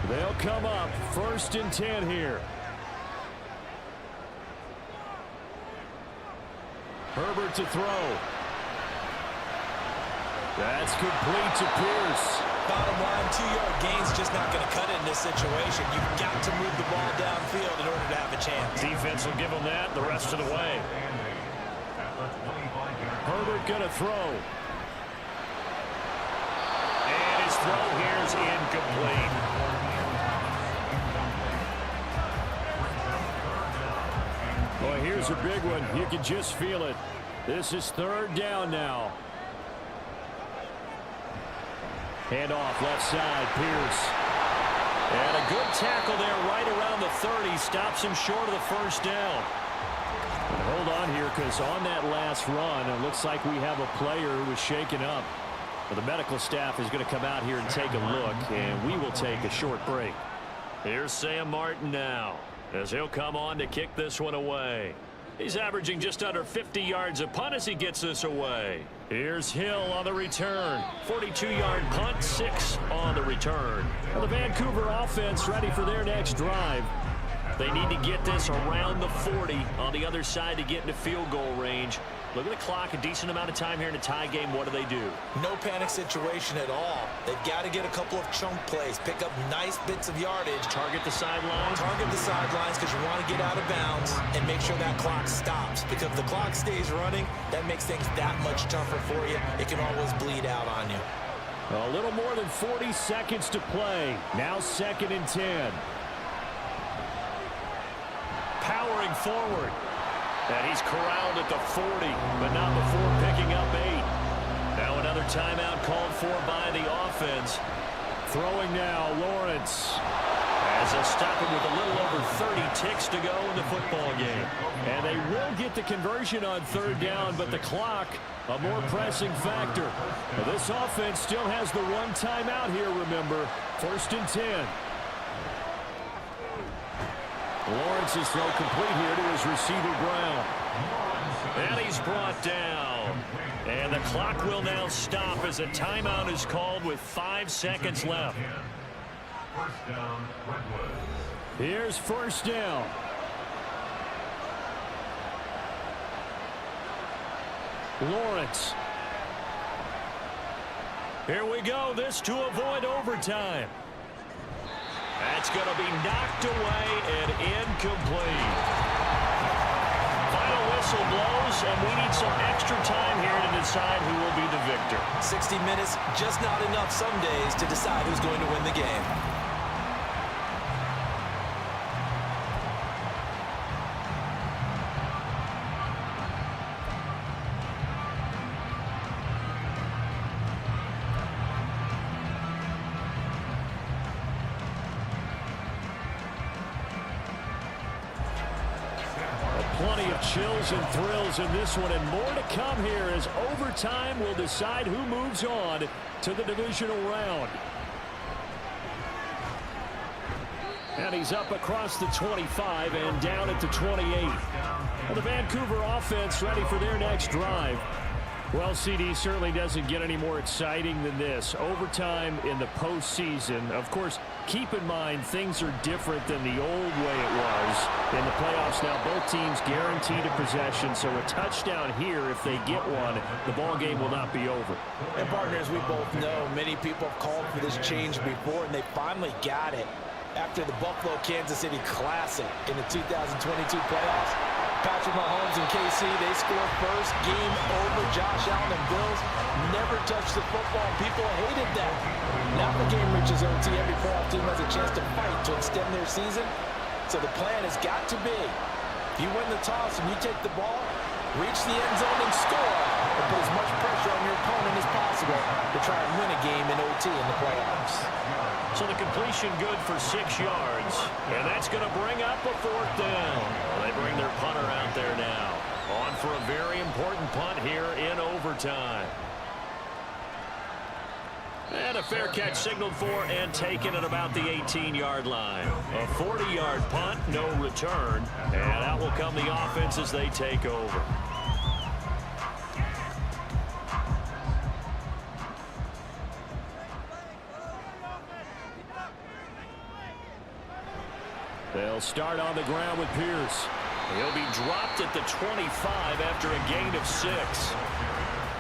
They'll come up 1st and 10 here. Herbert to throw. That's complete to Pierce. Bottom line, 2-yard gain's just not going to cut it in this situation. You've got to move the ball downfield in order to have a chance. Defense will give them that the rest of the way. Herbert going to throw. And his throw here is incomplete. Boy, here's a big one. You can just feel it. This is 3rd down now. Handoff left side, Pierce. And a good tackle there right around the 30. Stops him short of the 1st down. And hold on here, because on that last run, it looks like we have a player who was shaken up. Well, the medical staff is going to come out here and take a look, and we will take a short break. Here's Sam Martin now, as he'll come on to kick this one away. He's averaging just under 50 yards a punt as he gets this away. Here's Hill on the return. 42-yard punt, 6 on the return. Well, the Vancouver offense ready for their next drive. They need to get this around the 40 on the other side to get into field goal range. Look at the clock, a decent amount of time here in a tie game. What do? No panic situation at all. They've got to get a couple of chunk plays, pick up nice bits of yardage. Target the sidelines. Target the sidelines because you want to get out of bounds and make sure that clock stops. Because if the clock stays running, that makes things that much tougher for you. It can always bleed out on you. A little more than 40 seconds to play. Now 2nd and 10. Powering forward. And he's corralled at the 40, but not before picking up 8. Now another timeout called for by the offense. Throwing now, Lawrence. As they'll stop him with a little over 30 ticks to go in the football game. And they will get the conversion on 3rd down, but the clock, a more pressing factor. Now, this offense still has the one timeout here, remember. 1st and 10. Lawrence's throw complete here to his receiver, Brown. And he's brought down. And the clock will now stop as a timeout is called with 5 seconds left. Here's 1st down. Lawrence. Here we go. This to avoid overtime. That's going to be knocked away and incomplete. Final whistle blows, and we need some extra time here to decide who will be the victor. 60 minutes, just not enough some days to decide who's going to win the game. chills and thrills in this one, and more to come here as overtime will decide who moves on to the divisional round. And he's up across the 25 and down at the 28. Well, the Vancouver offense ready for their next drive. Well, CD, certainly doesn't get any more exciting than this. Overtime in the postseason. Of course, keep in mind things are different than the old way it was. In the playoffs now, both teams guaranteed a possession, so a touchdown here, if they get one, the ball game will not be over. And partners, we both know many people have called for this change before, and they finally got it after the Buffalo-Kansas City Classic in the 2022 playoffs. Patrick Mahomes and KC, they scored first. Game over. Josh Allen and Bills never touched the football. People hated that. Now the game reaches OT. Every playoff team has a chance to fight to extend their season. So the plan has got to be, if you win the toss and you take the ball, reach the end zone and score, and put as much pressure on your opponent as possible to try and win a game in OT in the playoffs. So the completion good for 6 yards, and that's going to bring up a 4th down. Well, they bring their punter out there now. On for a very important punt here in overtime. And a fair catch signaled for and taken at about the 18-yard line. A 40-yard punt, no return, and out will come the offense as they take over. They'll start on the ground with Pierce. He'll be dropped at the 25 after a gain of 6.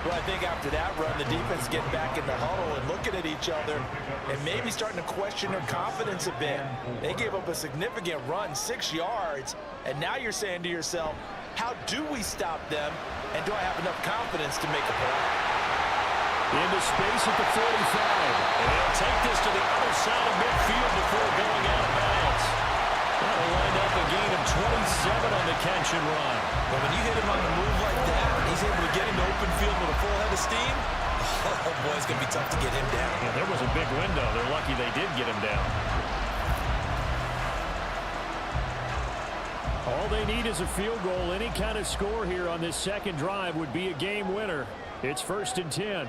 Well, I think after that run, the defense getting back in the huddle and looking at each other and maybe starting to question their confidence a bit. They gave up a significant run, 6 yards, and now you're saying to yourself, how do we stop them, and do I have enough confidence to make a play? Into space at the 45. And they'll take this to the other side of midfield before going out of bounds. That'll wind up a gain of 27 on the catch and run. But when you hit him on the move like that, he's able to get into open field with a full head of steam. Oh, boy, it's going to be tough to get him down. Yeah, there was a big window. They're lucky they did get him down. All they need is a field goal. Any kind of score here on this second drive would be a game winner. It's 1st and 10.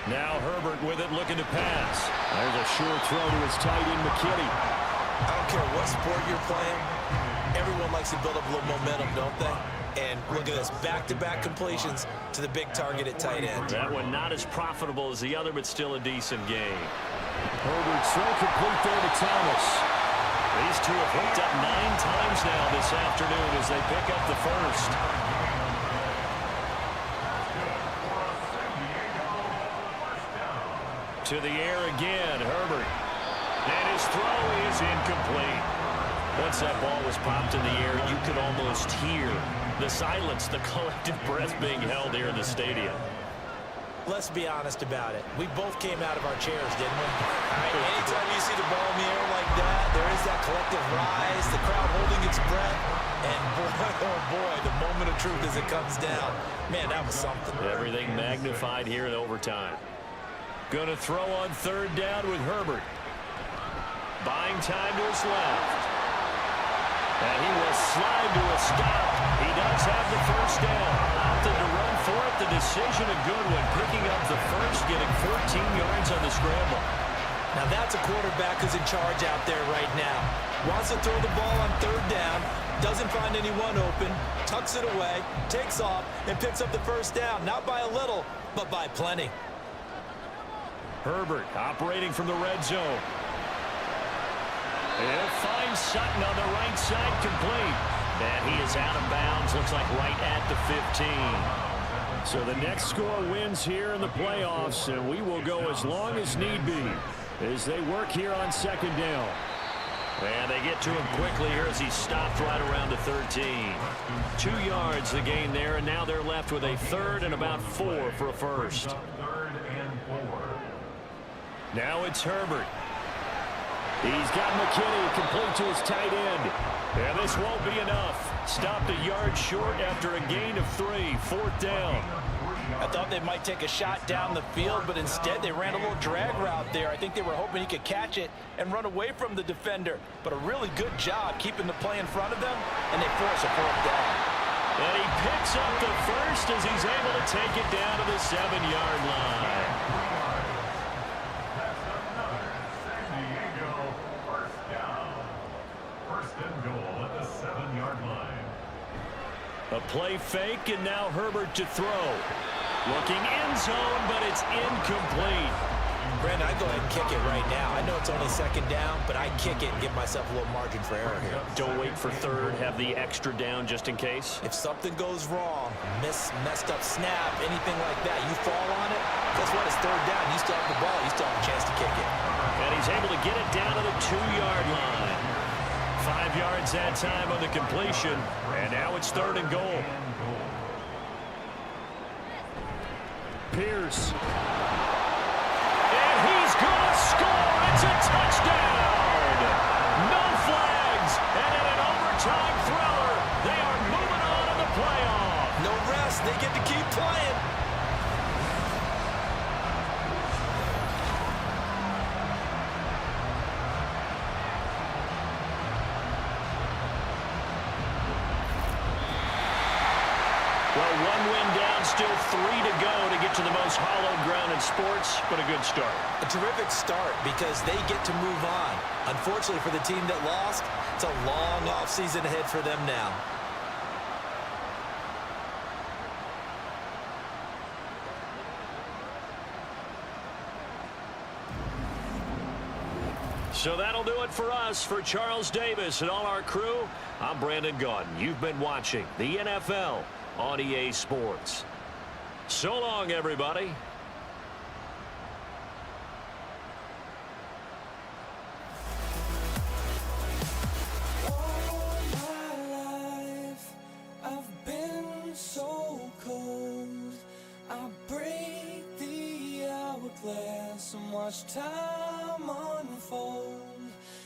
Now Herbert with it, looking to pass. There's a short throw to his tight end, McKinney. I don't care what sport you're playing. Everyone likes to build up a little momentum, don't they? And look at this, back-to-back completions to the big target at tight end. That one not as profitable as the other, but still a decent game. Herbert's throw complete there to Thomas. These two have hooked up 9 times now this afternoon as they pick up the first. To the air again, Herbert. And his throw is incomplete. Once that ball was popped in the air, you could almost hear the silence, the collective breath being held here in the stadium. Let's be honest about it. We both came out of our chairs, didn't we? Anytime you see the ball in the air like that, there is that collective rise, the crowd holding its breath, and boy, oh boy, the moment of truth as it comes down. Man, that was something. Everything magnified here in overtime. Going to throw on 3rd down with Herbert. Buying time to his left. And he will slide to a stop. He does have the first down. Opted to run for it. The decision a good one. Picking up the first, getting 14 yards on the scramble. Now that's a quarterback who's in charge out there right now. Wants to throw the ball on 3rd down. Doesn't find anyone open. Tucks it away. Takes off and picks up the first down. Not by a little, but by plenty. Herbert operating from the red zone. He'll find Sutton on the right side, complete. And he is out of bounds, looks like right at the 15. So the next score wins here in the playoffs, and we will go as long as need be as they work here on 2nd down. And they get to him quickly here as he stopped right around the 13. 2 yards the gain there, and now they're left with a 3rd and about 4 for a first. 3rd and 4. Now it's Herbert. He's got McKinney complete to his tight end. And this won't be enough. Stopped a yard short after a gain of 3, 4th down. I thought they might take a shot down the field, but instead they ran a little drag route there. I think they were hoping he could catch it and run away from the defender. But a really good job keeping the play in front of them, and they force a 4th down. And he picks up the first as he's able to take it down to the 7-yard line. That's another San Diego first down. First and goal at the 7-yard line. A play fake, and now Herbert to throw. Looking end zone, but it's incomplete. Brandon, I'd go ahead and kick it right now. I know it's only 2nd down, but I'd kick it and give myself a little margin for error here. Don't wait for 3rd. Have the extra down just in case. If something goes wrong, messed up snap, anything like that, you fall on it, guess what? It's 3rd down. You still have the ball. You still have a chance to kick it. And he's able to get it down to the 2-yard line. 5 yards that time on the completion. And now it's 3rd and goal. Pierce. And he's going to score. It's a touchdown. No flags. And in an overtime thriller, they are moving on to the playoff. No rest. They get to keep playing. Well, 1 win down, still 3 to go to get to the most hallowed ground in sports, but a good start. A terrific start because they get to move on. Unfortunately for the team that lost, it's a long offseason ahead for them now. So that'll do it for us. For Charles Davis and all our crew, I'm Brandon Gaudin. You've been watching the NFL on EA Sports. So long, everybody. All my life, I've been so cold. I break the hourglass and watch time unfold.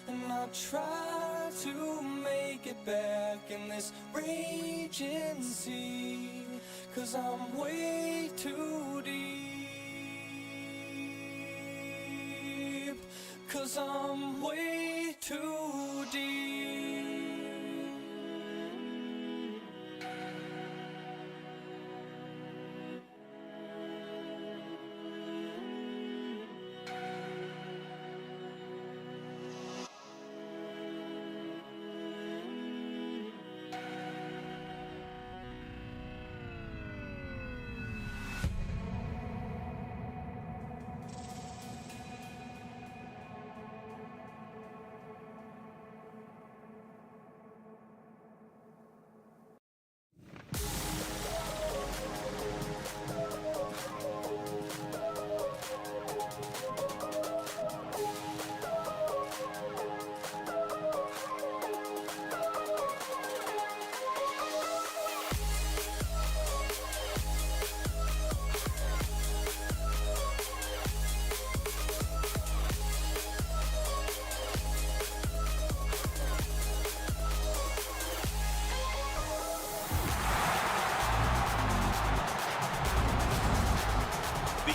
And I try to make it back in this raging sea, 'cause I'm way too deep. 'Cause I'm way too deep.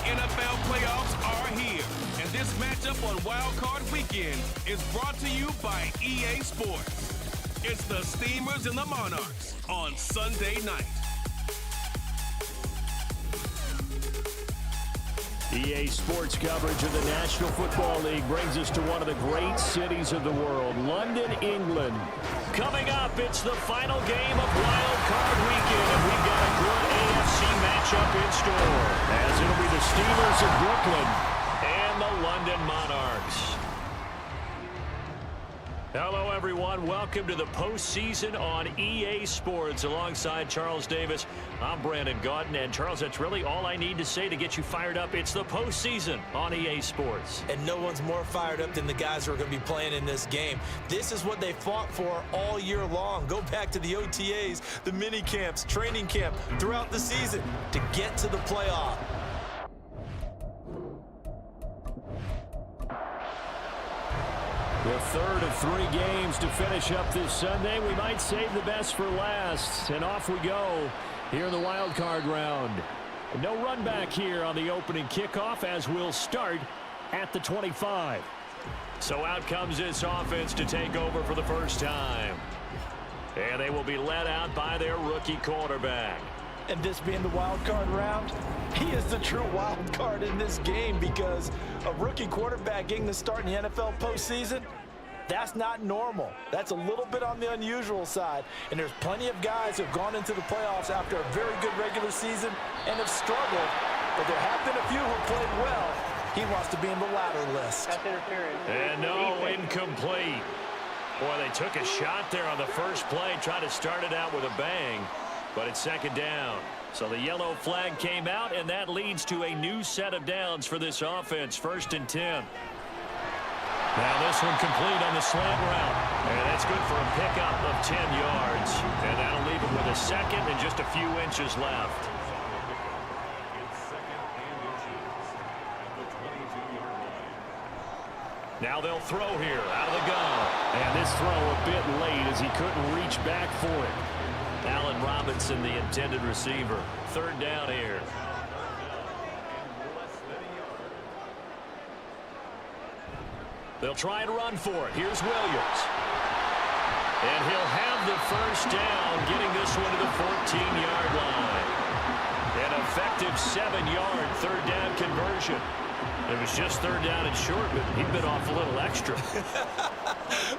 NFL playoffs are here, and this matchup on Wild Card Weekend is brought to you by EA Sports. It's the Steamers and the Monarchs on Sunday night. EA Sports coverage of the National Football League brings us to one of the great cities of the world, London, England. Coming up, it's the final game of Wild Card Weekend, and we've got a good AFC matchup in store, as it'll be the Steelers of Brooklyn and the London Monarchs. Hello, everyone. Welcome to the postseason on EA Sports. Alongside Charles Davis, I'm Brandon Gaudin. And, Charles, that's really all I need to say to get you fired up. It's the postseason on EA Sports. And no one's more fired up than the guys who are going to be playing in this game. This is what they fought for all year long. Go back to the OTAs, the mini camps, training camp, throughout the season to get to the playoff. The third of 3 games to finish up this Sunday. We might save the best for last. And off we go here in the wild card round. No run back here on the opening kickoff as we'll start at the 25. So out comes this offense to take over for the first time. And they will be led out by their rookie quarterback. And this being the wild card round, he is the true wild card in this game because a rookie quarterback getting the start in the NFL postseason, that's not normal. That's a little bit on the unusual side. And there's plenty of guys who have gone into the playoffs after a very good regular season and have struggled. But there have been a few who played well. He wants to be in the latter list. That's interference. And no, incomplete. Boy, they took a shot there on the first play, tried to start it out with a bang, but it's second down. So the yellow flag came out, and that leads to a new set of downs for this offense, 1st and 10. Now this one complete on the slant route, and that's good for a pickup of 10 yards. And that'll leave him with a second and just a few inches left. Now they'll throw here out of the gun. And this throw a bit late as he couldn't reach back for it. Allen Robinson, the intended receiver. 3rd down here. They'll try and run for it. Here's Williams. And he'll have the first down, getting this one to the 14-yard line. An effective 7-yard 3rd down conversion. It was just 3rd down and short, but he bit off a little extra.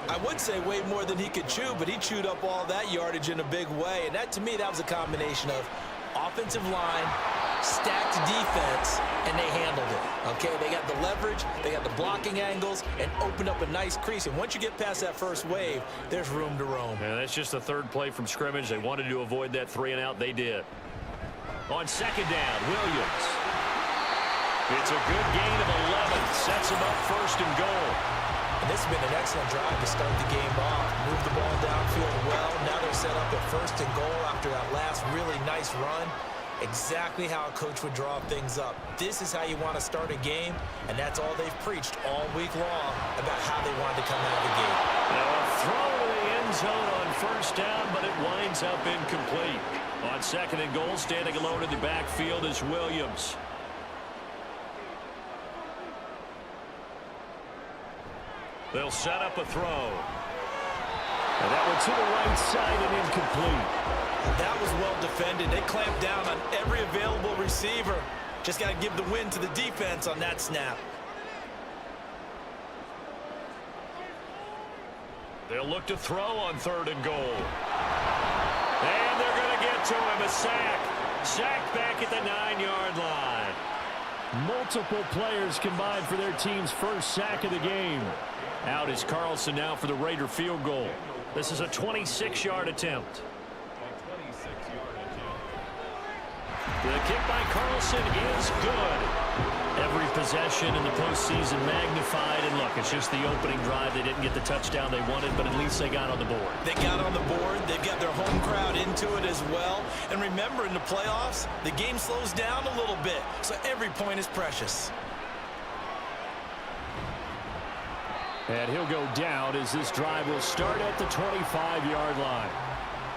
I would say way more than he could chew, but he chewed up all that yardage in a big way. And that, to me, that was a combination of offensive line, stacked defense, and they handled it. Okay, they got the leverage, they got the blocking angles, and opened up a nice crease. And once you get past that first wave, there's room to roam. And that's just the 3rd play from scrimmage. They wanted to avoid that 3-and-out. They did. On 2nd down, Williams. It's a good gain of 11. Sets him up 1st and goal. And this has been an excellent drive to start the game off. Move the ball downfield well. Now they're set up at 1st and goal after that last really nice run. Exactly how a coach would draw things up. This is how you want to start a game, and that's all they've preached all week long about how they wanted to come out of the game. Now a throw to the end zone on 1st down, but it winds up incomplete. On 2nd and goal, standing alone in the backfield is Williams. They'll set up a throw. And that one to the right side and incomplete. That was well defended. They clamped down on every available receiver. Just got to give the win to the defense on that snap. They'll look to throw on 3rd and goal. And they're going to get to him. A sack. Sacked back at the 9-yard line. Multiple players combined for their team's first sack of the game. Out is Carlson now for the Raider field goal. This is a 26-yard attempt. The kick by Carlson is good. Every possession in the postseason magnified. And look, it's just the opening drive. They didn't get the touchdown they wanted, but at least they got on the board. They got on the board. They've got their home crowd into it as well. And remember, in the playoffs, the game slows down a little bit. So every point is precious. And he'll go down as this drive will start at the 25-yard line.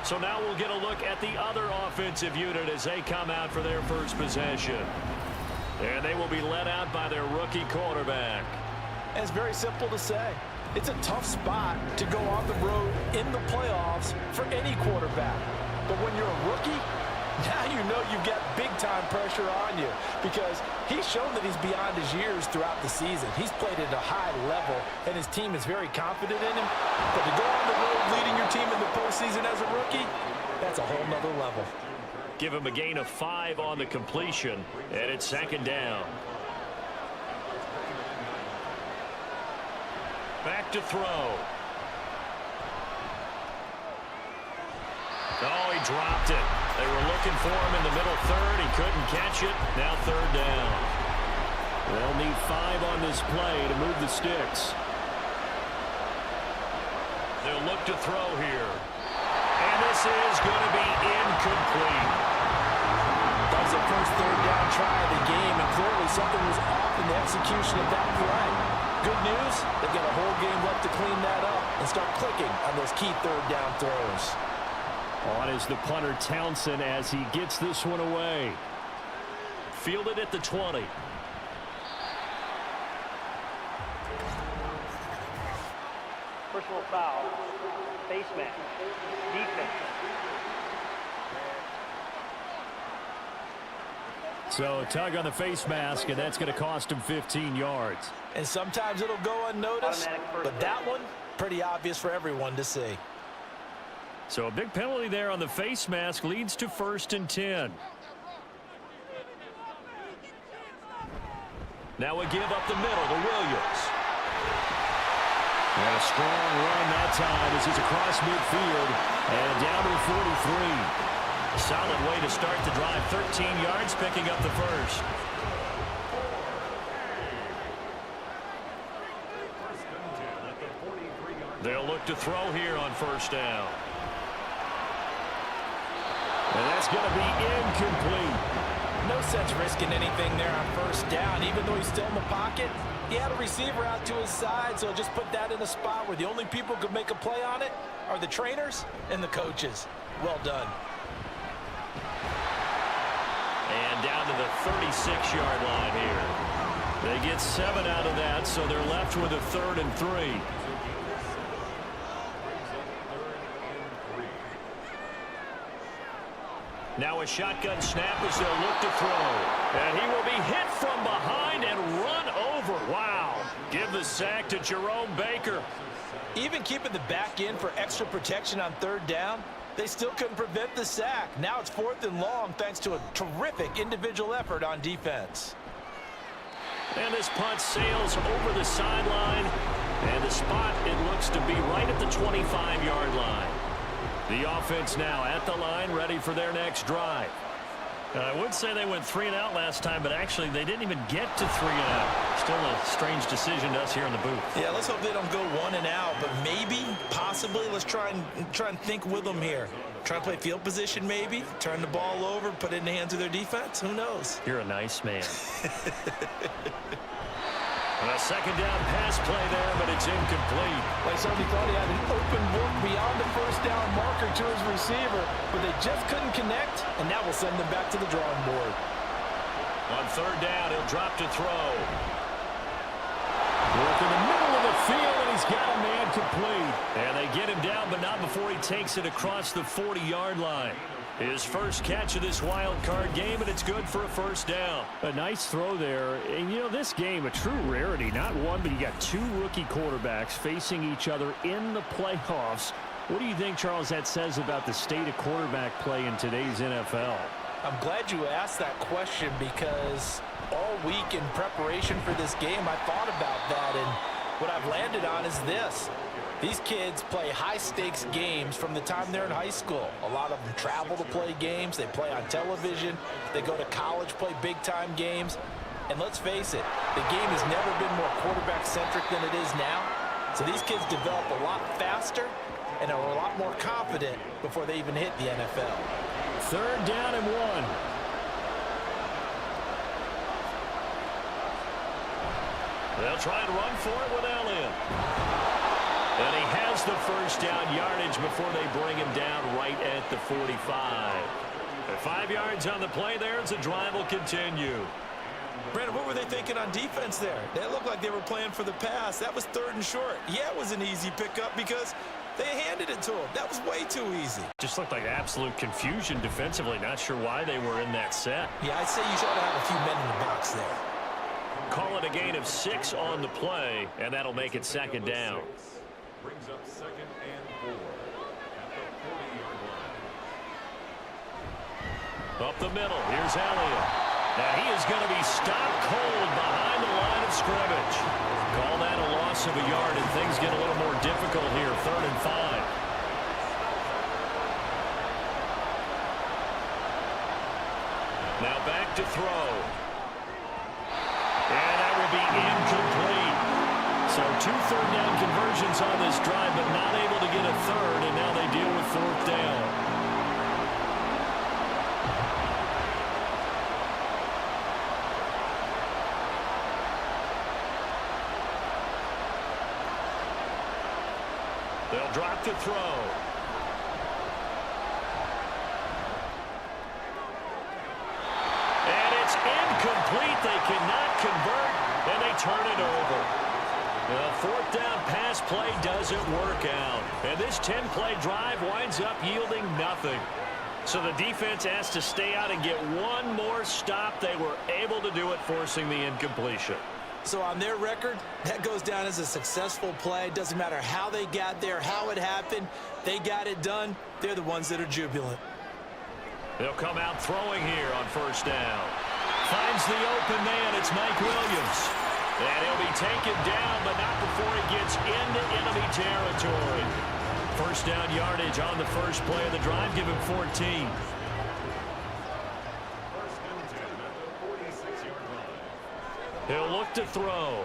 So now we'll get a look at the other offensive unit as they come out for their first possession. And they will be led out by their rookie quarterback. And it's very simple to say. It's a tough spot to go on the road in the playoffs for any quarterback. But when you're a rookie, now you know you've got big-time pressure on you because he's shown that he's beyond his years throughout the season. He's played at a high level, and his team is very confident in him. But to go on the road leading your team in the postseason as a rookie, that's a whole nother level. Give him a gain of 5 on the completion, and it's 2nd down. Back to throw. Oh, he dropped it. They were looking for him in the middle 3rd. He couldn't catch it. Now 3rd down. They'll need 5 on this play to move the sticks. They'll look to throw here. And this is going to be incomplete. That was the first 3rd down try of the game, and clearly something was off in the execution of that play. good news, they've got a whole game left to clean that up and start clicking on those key third down throws. On is the punter Townsend as he gets this one away. Fielded at the 20. Personal foul, face mask, defense. So a tug on the face mask, and that's going to cost him 15 yards. And sometimes it'll go unnoticed, but that one, pretty obvious for everyone to see. So a big penalty there on the face mask leads to 1st and 10. Now we give up the middle to Williams. And a strong run that time as he's across midfield and down to the 43. Solid way to start the drive. 13 yards, picking up the first. They'll look to throw here on 1st down. And that's going to be incomplete. No sense risking anything there on 1st down. Even though he's still in the pocket, he had a receiver out to his side, so just put that in a spot where the only people who could make a play on it are the trainers and the coaches. Well done. And down to the 36-yard line here. They get 7 out of that, so they're left with a 3rd and 3. Now a shotgun snap as they'll look to throw. And he will be hit from behind and run over. Wow. Give the sack to Jerome Baker. Even keeping the back in for extra protection on 3rd down, they still couldn't prevent the sack. Now it's 4th and long thanks to a terrific individual effort on defense. And this punt sails over the sideline. And the spot, it looks to be right at the 25-yard line. The offense now at the line, ready for their next drive. I would say they went 3 and out last time, but actually they didn't even get to 3 and out. Still a strange decision to us here in the booth. Yeah, let's hope they don't go 1 and out, but maybe, possibly, let's try and think with them here. Try and play field position maybe, turn the ball over, put it in the hands of their defense. Who knows? You're a nice man. A 2nd down pass play there, but it's incomplete. Like somebody thought he had an open look beyond the 1st down marker to his receiver, but they just couldn't connect, and that will send them back to the drawing board. On 3rd down, he'll drop to throw. Work in the middle of the field, and he's got a man complete. And they get him down, but not before he takes it across the 40-yard line. His first catch of this wild card game, and it's good for a 1st down. A nice throw there. And, you know, this game, a true rarity. Not one, but you got 2 rookie quarterbacks facing each other in the playoffs. What do you think, Charles, that says about the state of quarterback play in today's NFL? I'm glad you asked that question because all week in preparation for this game, I thought about that, and what I've landed on is this. These kids play high-stakes games from the time they're in high school. A lot of them travel to play games. They play on television. They go to college, play big-time games. And let's face it, the game has never been more quarterback-centric than it is now. So these kids develop a lot faster and are a lot more confident before they even hit the NFL. 3rd down and 1. They'll try and run for it with Elliott. And he has the 1st down yardage before they bring him down right at the 45. 5 yards on the play there as the drive will continue. Brandon, what were they thinking on defense there? They looked like they were playing for the pass. That was 3rd and short. Yeah, it was an easy pickup because they handed it to him. That was way too easy. Just looked like absolute confusion defensively. Not sure why they were in that set. Yeah, I'd say you should have a few men in the box there. Call it a gain of 6 on the play, and that'll make it 2nd down. Brings up 2nd and 4 at the 40-yard line. Up the middle, here's Elliott. Now he is going to be stopped cold behind the line of scrimmage. Call that a loss of a yard, and things get a little more difficult here. 3rd and 5. Now back to throw. And that will be incomplete. So 2 third down conversions on this drive, but not able to get a 3rd, and now they deal with 4th down. They'll drop to throw. And it's incomplete. They cannot convert, and they turn it over. The fourth down pass play doesn't work out. And this 10-play drive winds up yielding nothing. So the defense has to stay out and get one more stop. They were able to do it, forcing the incompletion. So on their record, that goes down as a successful play. Doesn't matter how they got there, how it happened. They got it done. They're the ones that are jubilant. They'll come out throwing here on first down. Finds the open man. It's Mike Williams. And he'll be taken down, but not before he gets into enemy territory. First down yardage on the first play of the drive. Give him 14. He'll look to throw.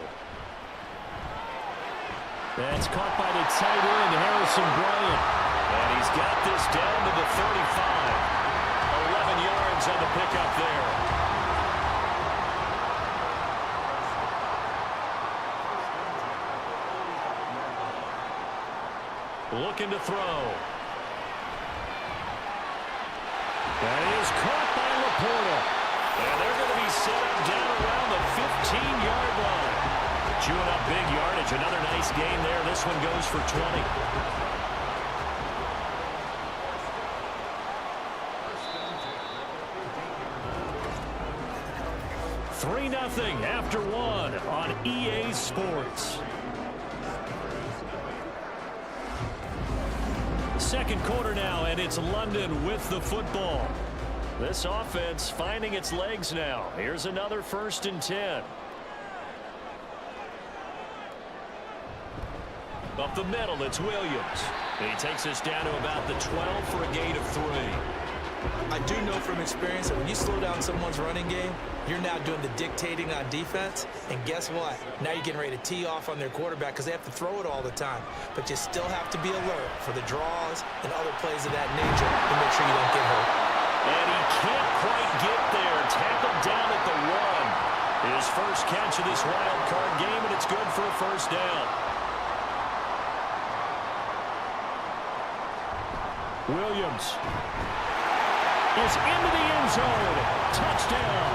That's caught by the tight end, Harrison Bryant. And he's got this down to the 35. 11 yards on the pickup there. Looking to throw. That is caught by Laporta. And they're going to be set up down around the 15-yard line. Chewing up big yardage. Another nice gain there. This one goes for 20. 3-0 after one on EA Sports. Second quarter now, and it's London with the football. This offense finding its legs now. Here's another 1st and 10. Up the middle, it's Williams. He takes us down to about the 12 for a gain of 3. I do know from experience that when you slow down someone's running game, you're now doing the dictating on defense. And guess what? Now you're getting ready to tee off on their quarterback because they have to throw it all the time. But you still have to be alert for the draws and other plays of that nature to make sure you don't get hurt. And he can't quite get there. Tackled down at the 1. His first catch of this wild card game, and it's good for a first down. Williams is into the end zone. Touchdown.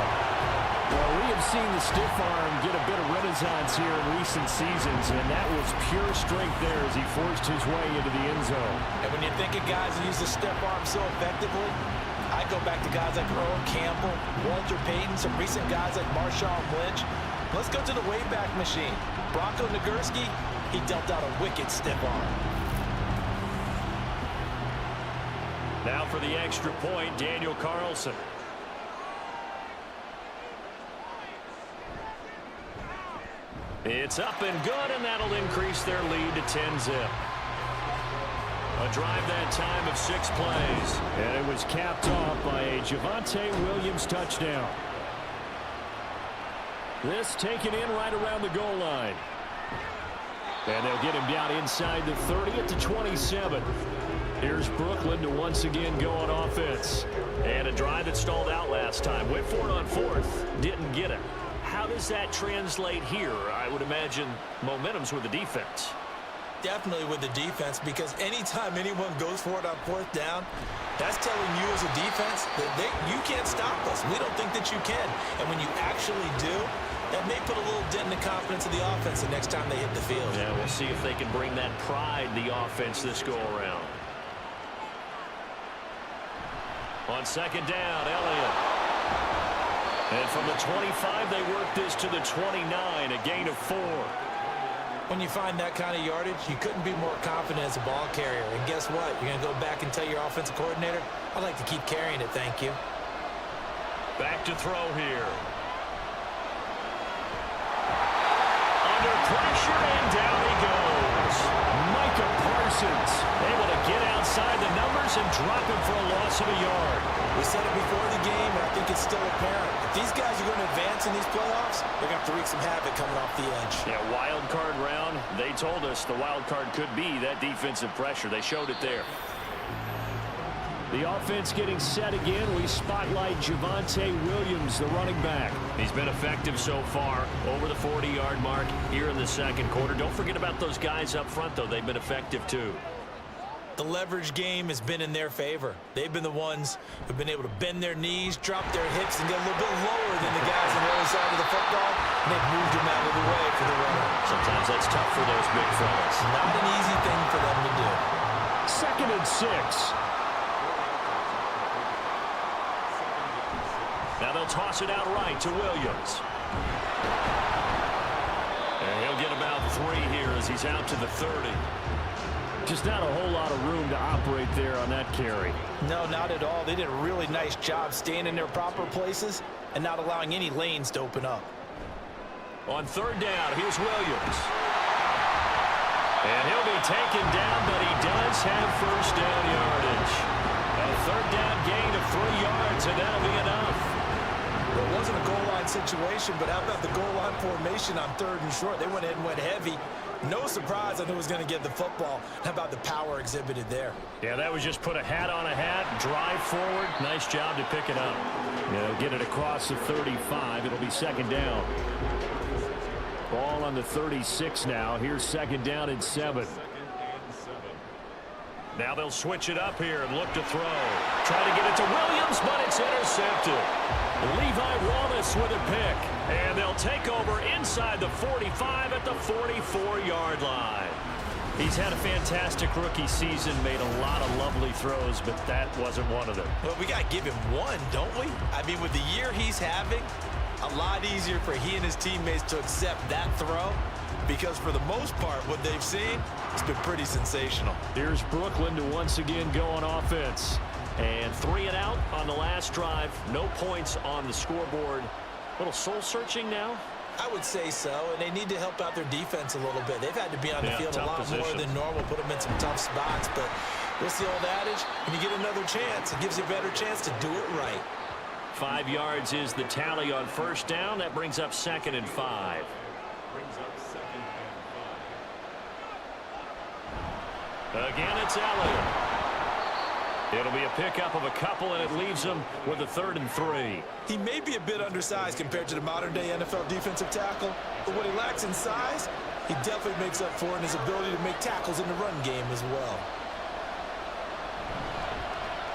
Well, we have seen the stiff arm get a bit of renaissance here in recent seasons, and that was pure strength there as he forced his way into the end zone. And when you think of guys who use the stiff arm so effectively, I go back to guys like Earl Campbell, Walter Payton, some recent guys like Marshawn Lynch. Let's go to the Wayback Machine. Bronco Nagurski, he dealt out a wicked stiff arm. Now for the extra point, Daniel Carlson. It's up and good, and that'll increase their lead to 10-zip. A drive that time of 6 plays. And it was capped off by a Javonte Williams touchdown. This taken in right around the goal line. And they'll get him down inside the 30 at the 27. Here's Brooklyn to once again go on offense. And a drive that stalled out last time. Went for it on 4th. Didn't get it. How does that translate here? I would imagine momentum's with the defense. Definitely with the defense, because anytime anyone goes for it on 4th down, that's telling you as a defense that you can't stop us. We don't think that you can. And when you actually do, that may put a little dent in the confidence of the offense the next time they hit the field. Yeah, we'll see if they can bring that pride the offense this go-around. On 2nd down, Elliott. And from the 25, they work this to the 29, a gain of 4. When you find that kind of yardage, you couldn't be more confident as a ball carrier. And guess what? You're going to go back and tell your offensive coordinator, I'd like to keep carrying it, thank you. Back to throw here. Under pressure, and down he goes. Micah Parsons able to get outside the numbers and drop him for a loss of a yard. We said it before the game, and I think it's still apparent. If these guys are going to advance in these playoffs, they're going to have to wreak some havoc coming off the edge. Yeah, wild card round. They told us the wild card could be that defensive pressure. They showed it there. The offense getting set again. We spotlight Javonte Williams, the running back. He's been effective so far, over the 40-yard mark here in the second quarter. Don't forget about those guys up front, though. They've been effective, too. The leverage game has been in their favor. They've been the ones who've been able to bend their knees, drop their hips, and get a little bit lower than the guys on the other side of the football, and they've moved them out of the way for the runner. Sometimes that's tough for those big fellas. Not an easy thing for them to do. 2nd and 6. Now they'll toss it out right to Williams. And he'll get about 3 here as he's out to the 30. Just not a whole lot of room to operate there on that carry. No, not at all. They did a really nice job staying in their proper places and not allowing any lanes to open up. On 3rd down, here's Williams. And he'll be taken down, but he does have 1st down yardage. A 3rd down gain of 3 yards, and that'll be enough. Well, it wasn't a goal line situation, but how about the goal line formation on 3rd and short? They went ahead and went heavy. No surprise on who was going to get the football. How about the power exhibited there? Yeah, that was just put a hat on a hat, drive forward. Nice job to pick it up. Get it across the 35. It'll be 2nd down. Ball on the 36 now. Here's 2nd down and 7. Now they'll switch it up here and look to throw. Try to get it to Williams, but it's intercepted. Levi Wallace with a pick. And they'll take over inside the 45 at the 44-yard line. He's had a fantastic rookie season, made a lot of lovely throws, but that wasn't one of them. Well, we got to give him one, don't we? I mean, with the year he's having, a lot easier for he and his teammates to accept that throw, because for the most part, what they've seen, it's been pretty sensational. Here's Brooklyn to once again go on offense. And 3 and out on the last drive. No points on the scoreboard. A little soul-searching now? I would say so, and they need to help out their defense a little bit. They've had to be on the field a lot more than normal, put them in some tough spots. But what's the old adage? When you get another chance, it gives you a better chance to do it right. 5 yards is the tally on 1st down. That brings up 2nd and 5. Again, it's Elliott. It'll be a pickup of a couple, and it leaves him with a 3rd and 3. He may be a bit undersized compared to the modern-day NFL defensive tackle, but what he lacks in size, he definitely makes up for in his ability to make tackles in the run game as well.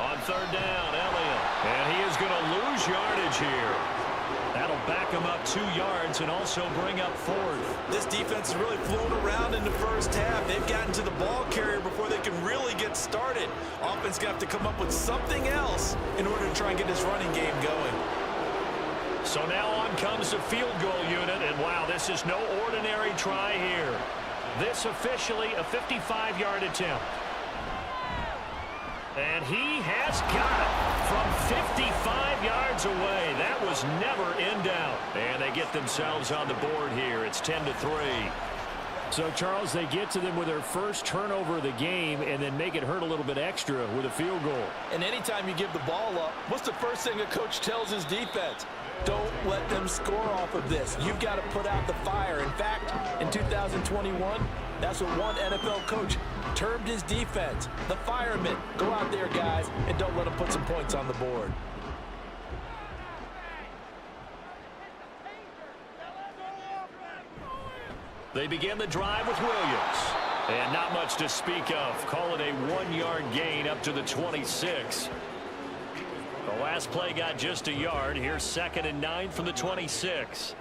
On 3rd down, Elliott. And he is going to lose yardage here. That'll back him up 2 yards and also bring up 4th. This defense has really flown around in the first half. They've gotten to the ball carrier before they can really get started. Offense got to come up with something else in order to try and get this running game going. So now on comes the field goal unit, and wow, this is no ordinary try here. This officially a 55-yard attempt. And he has got it from 55 yards away. That was never in doubt. And they get themselves on the board here. It's 10-3. So, Charles, they get to them with their first turnover of the game and then make it hurt a little bit extra with a field goal. And anytime you give the ball up, what's the first thing a coach tells his defense? Don't let them score off of this. You've got to put out the fire. In fact, in 2021, that's what one NFL coach termed his defense. The firemen. Go out there, guys, and don't let them put some points on the board. They begin the drive with Williams. And not much to speak of. Call it a 1-yard gain up to the 26. The last play got just a yard. Here's 2nd and 9 from the 26.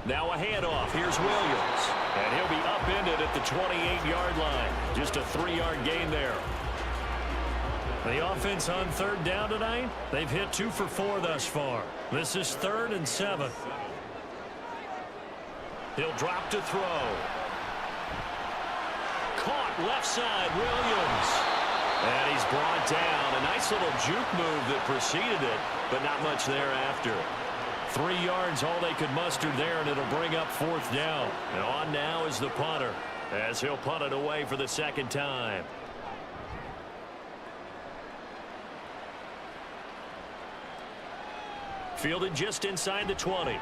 Now a handoff. Here's Williams. And he'll be upended at the 28-yard line. Just a 3-yard gain there. The offense on 3rd down tonight, they've hit 2 for 4 thus far. This is 3rd and 7. He'll drop to throw. Caught left side, Williams. And he's brought down. A nice little juke move that preceded it, but not much thereafter. 3 yards, all they could muster there, and it'll bring up 4th down. And on now is the punter, as he'll punt it away for the 2nd time. Fielded just inside the 20.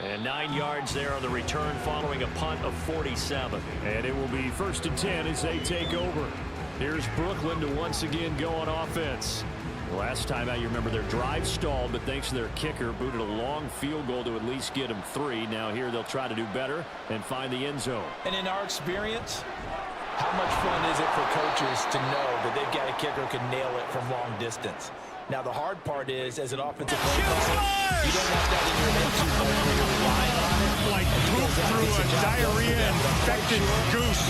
And 9 yards there on the return following a punt of 47. And it will be 1st and 10 as they take over. Here's Brooklyn to once again go on offense. Last time out, you remember their drive stalled, but thanks to their kicker, booted a long field goal to at least get them 3. Now here they'll try to do better and find the end zone. And in our experience, How much fun is it for coaches to know that they've got a kicker who can nail it from long distance? Now, the hard part is, as an offensive play caller, you don't want that in your head too much where you're relying on it. Like poop through a diarrhea-infected goose.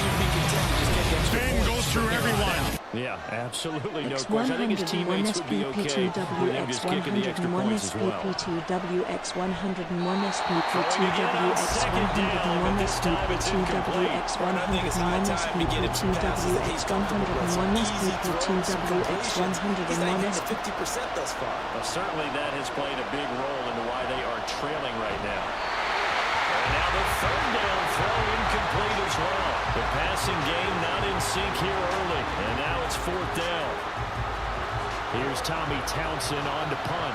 Ben goes through everyone. Yeah, absolutely no question. I think his teammates would be okay with him just kicking the extra points as well. SPP2WX101, SPP2WX101, SPP2WX101, SPP2WX101, SPP2WX101, SPP2WX101. 50% thus far. Well, certainly that has played a big role into why they are trailing right now. And now the third down throw incomplete as well. The passing game not in sync here early. And now it's fourth down. Here's Tommy Townsend on to punt.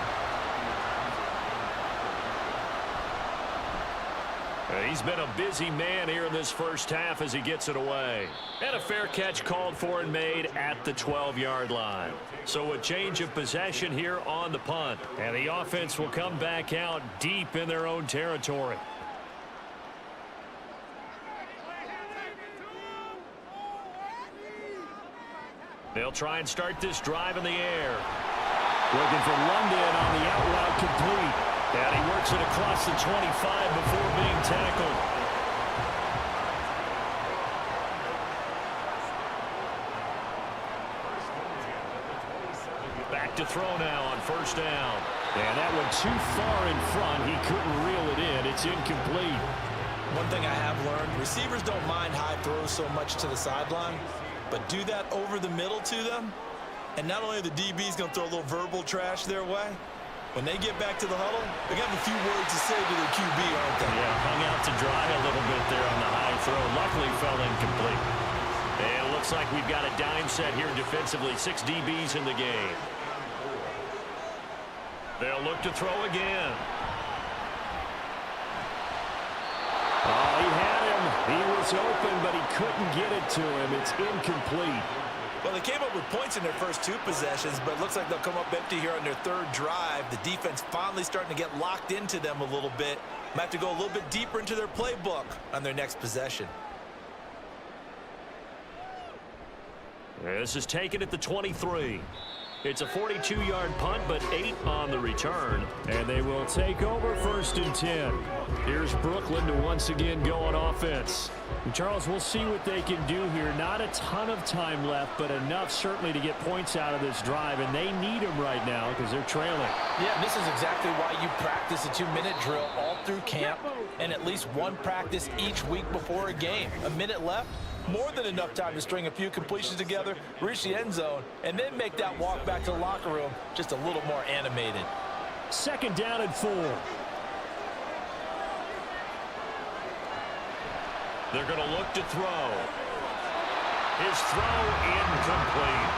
He's been a busy man here in this first half as he gets it away. And a fair catch called for and made at the 12-yard line. So a change of possession here on the punt. And the offense will come back out deep in their own territory. They'll try and start this drive in the air. Looking for London on the out route complete. And he works it across the 25 before being tackled. Back to throw now on first down. And that one too far in front. He couldn't reel it in. It's incomplete. One thing I have learned, receivers don't mind high throws so much to the sideline, but do that over the middle to them, and not only are the DBs going to throw a little verbal trash their way, when they get back to the huddle, they got a few words to say to their QB, aren't they? Yeah, hung out to dry a little bit there on the high throw. Luckily fell incomplete. And it looks like we've got a dime set here defensively. 6 DBs in the game. They'll look to throw again. Oh, he had him. He was open, but he couldn't get it to him. It's incomplete. Well, they came up with points in their first 2 possessions, but it looks like they'll come up empty here on their third drive. The defense finally starting to get locked into them a little bit. Might have to go a little bit deeper into their playbook on their next possession. This is taken at the 23. It's a 42-yard punt, but 8 on the return. And they will take over 1st and 10. Here's Brooklyn to once again go on offense. And Charles, we'll see what they can do here. Not a ton of time left, but enough certainly to get points out of this drive. And they need them right now because they're trailing. Yeah, this is exactly why you practice a 2-minute drill all through camp and at least one practice each week before a game. A minute left. More than enough time to string a few completions together, reach the end zone, and then make that walk back to the locker room just a little more animated. 2nd down and 4. They're going to look to throw. His throw incomplete.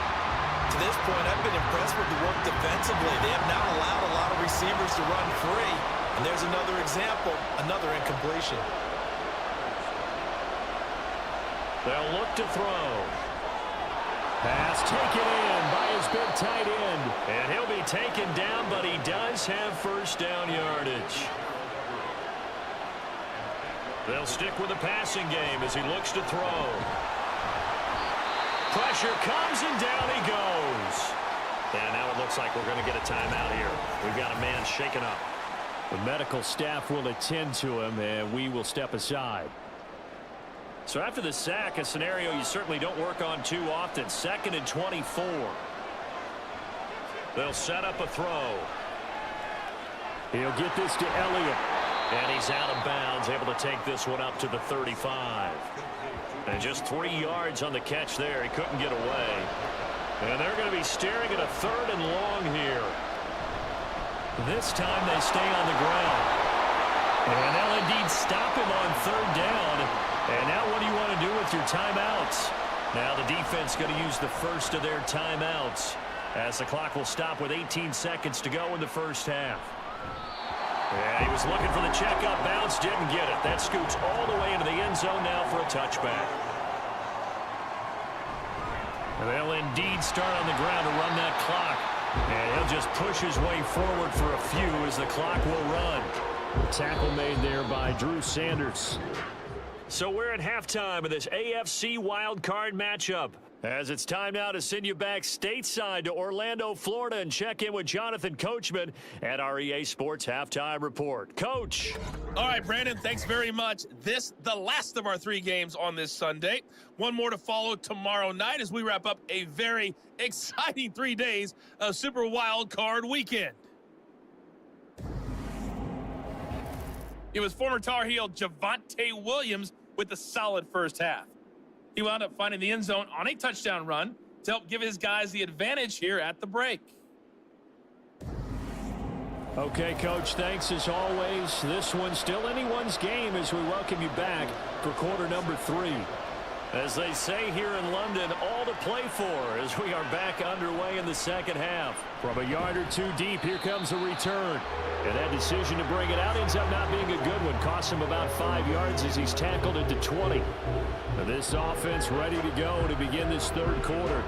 To this point, I've been impressed with the work defensively. They have not allowed a lot of receivers to run free. And there's another example, another incompletion. They'll look to throw. Pass taken in by his big tight end. And he'll be taken down, but he does have 1st down yardage. They'll stick with the passing game as he looks to throw. Pressure comes and down he goes. And now it looks like we're going to get a timeout here. We've got a man shaken up. The medical staff will attend to him, and we will step aside. So after the sack, a scenario you certainly don't work on too often. 2nd and 24. They'll set up a throw. He'll get this to Elliott. And he's out of bounds, able to take this one up to the 35. And just 3 yards on the catch there. He couldn't get away. And they're going to be staring at a 3rd and long here. This time they stay on the ground. And they'll indeed stop him on 3rd down. And now what do you want to do with your timeouts? Now the defense going to use the first of their timeouts as the clock will stop with 18 seconds to go in the first half. Yeah, he was looking for the checkup bounce, didn't get it. That scoots all the way into the end zone now for a touchback. And they'll indeed start on the ground to run that clock. And he'll just push his way forward for a few as the clock will run. Tackle made there by Drew Sanders. So we're at halftime of this AFC wildcard matchup. As it's time now to send you back stateside to Orlando, Florida, and check in with Jonathan Coachman at our EA Sports Halftime Report. Coach. All right, Brandon, thanks very much. The last of our 3 games on this Sunday. One more to follow tomorrow night as we wrap up a very exciting 3 days of Super Wild Card Weekend. It was former Tar Heel Javonte Williams with a solid first half. He wound up finding the end zone on a touchdown run to help give his guys the advantage here at the break. Okay, Coach, thanks as always. This one's still anyone's game as we welcome you back for quarter number 3. As they say here in London, all to play for as we are back underway in the second half. From a yard or 2 deep, here comes a return. And that decision to bring it out ends up not being a good one. Costs him about 5 yards as he's tackled into 20. Now this offense ready to go to begin this third quarter.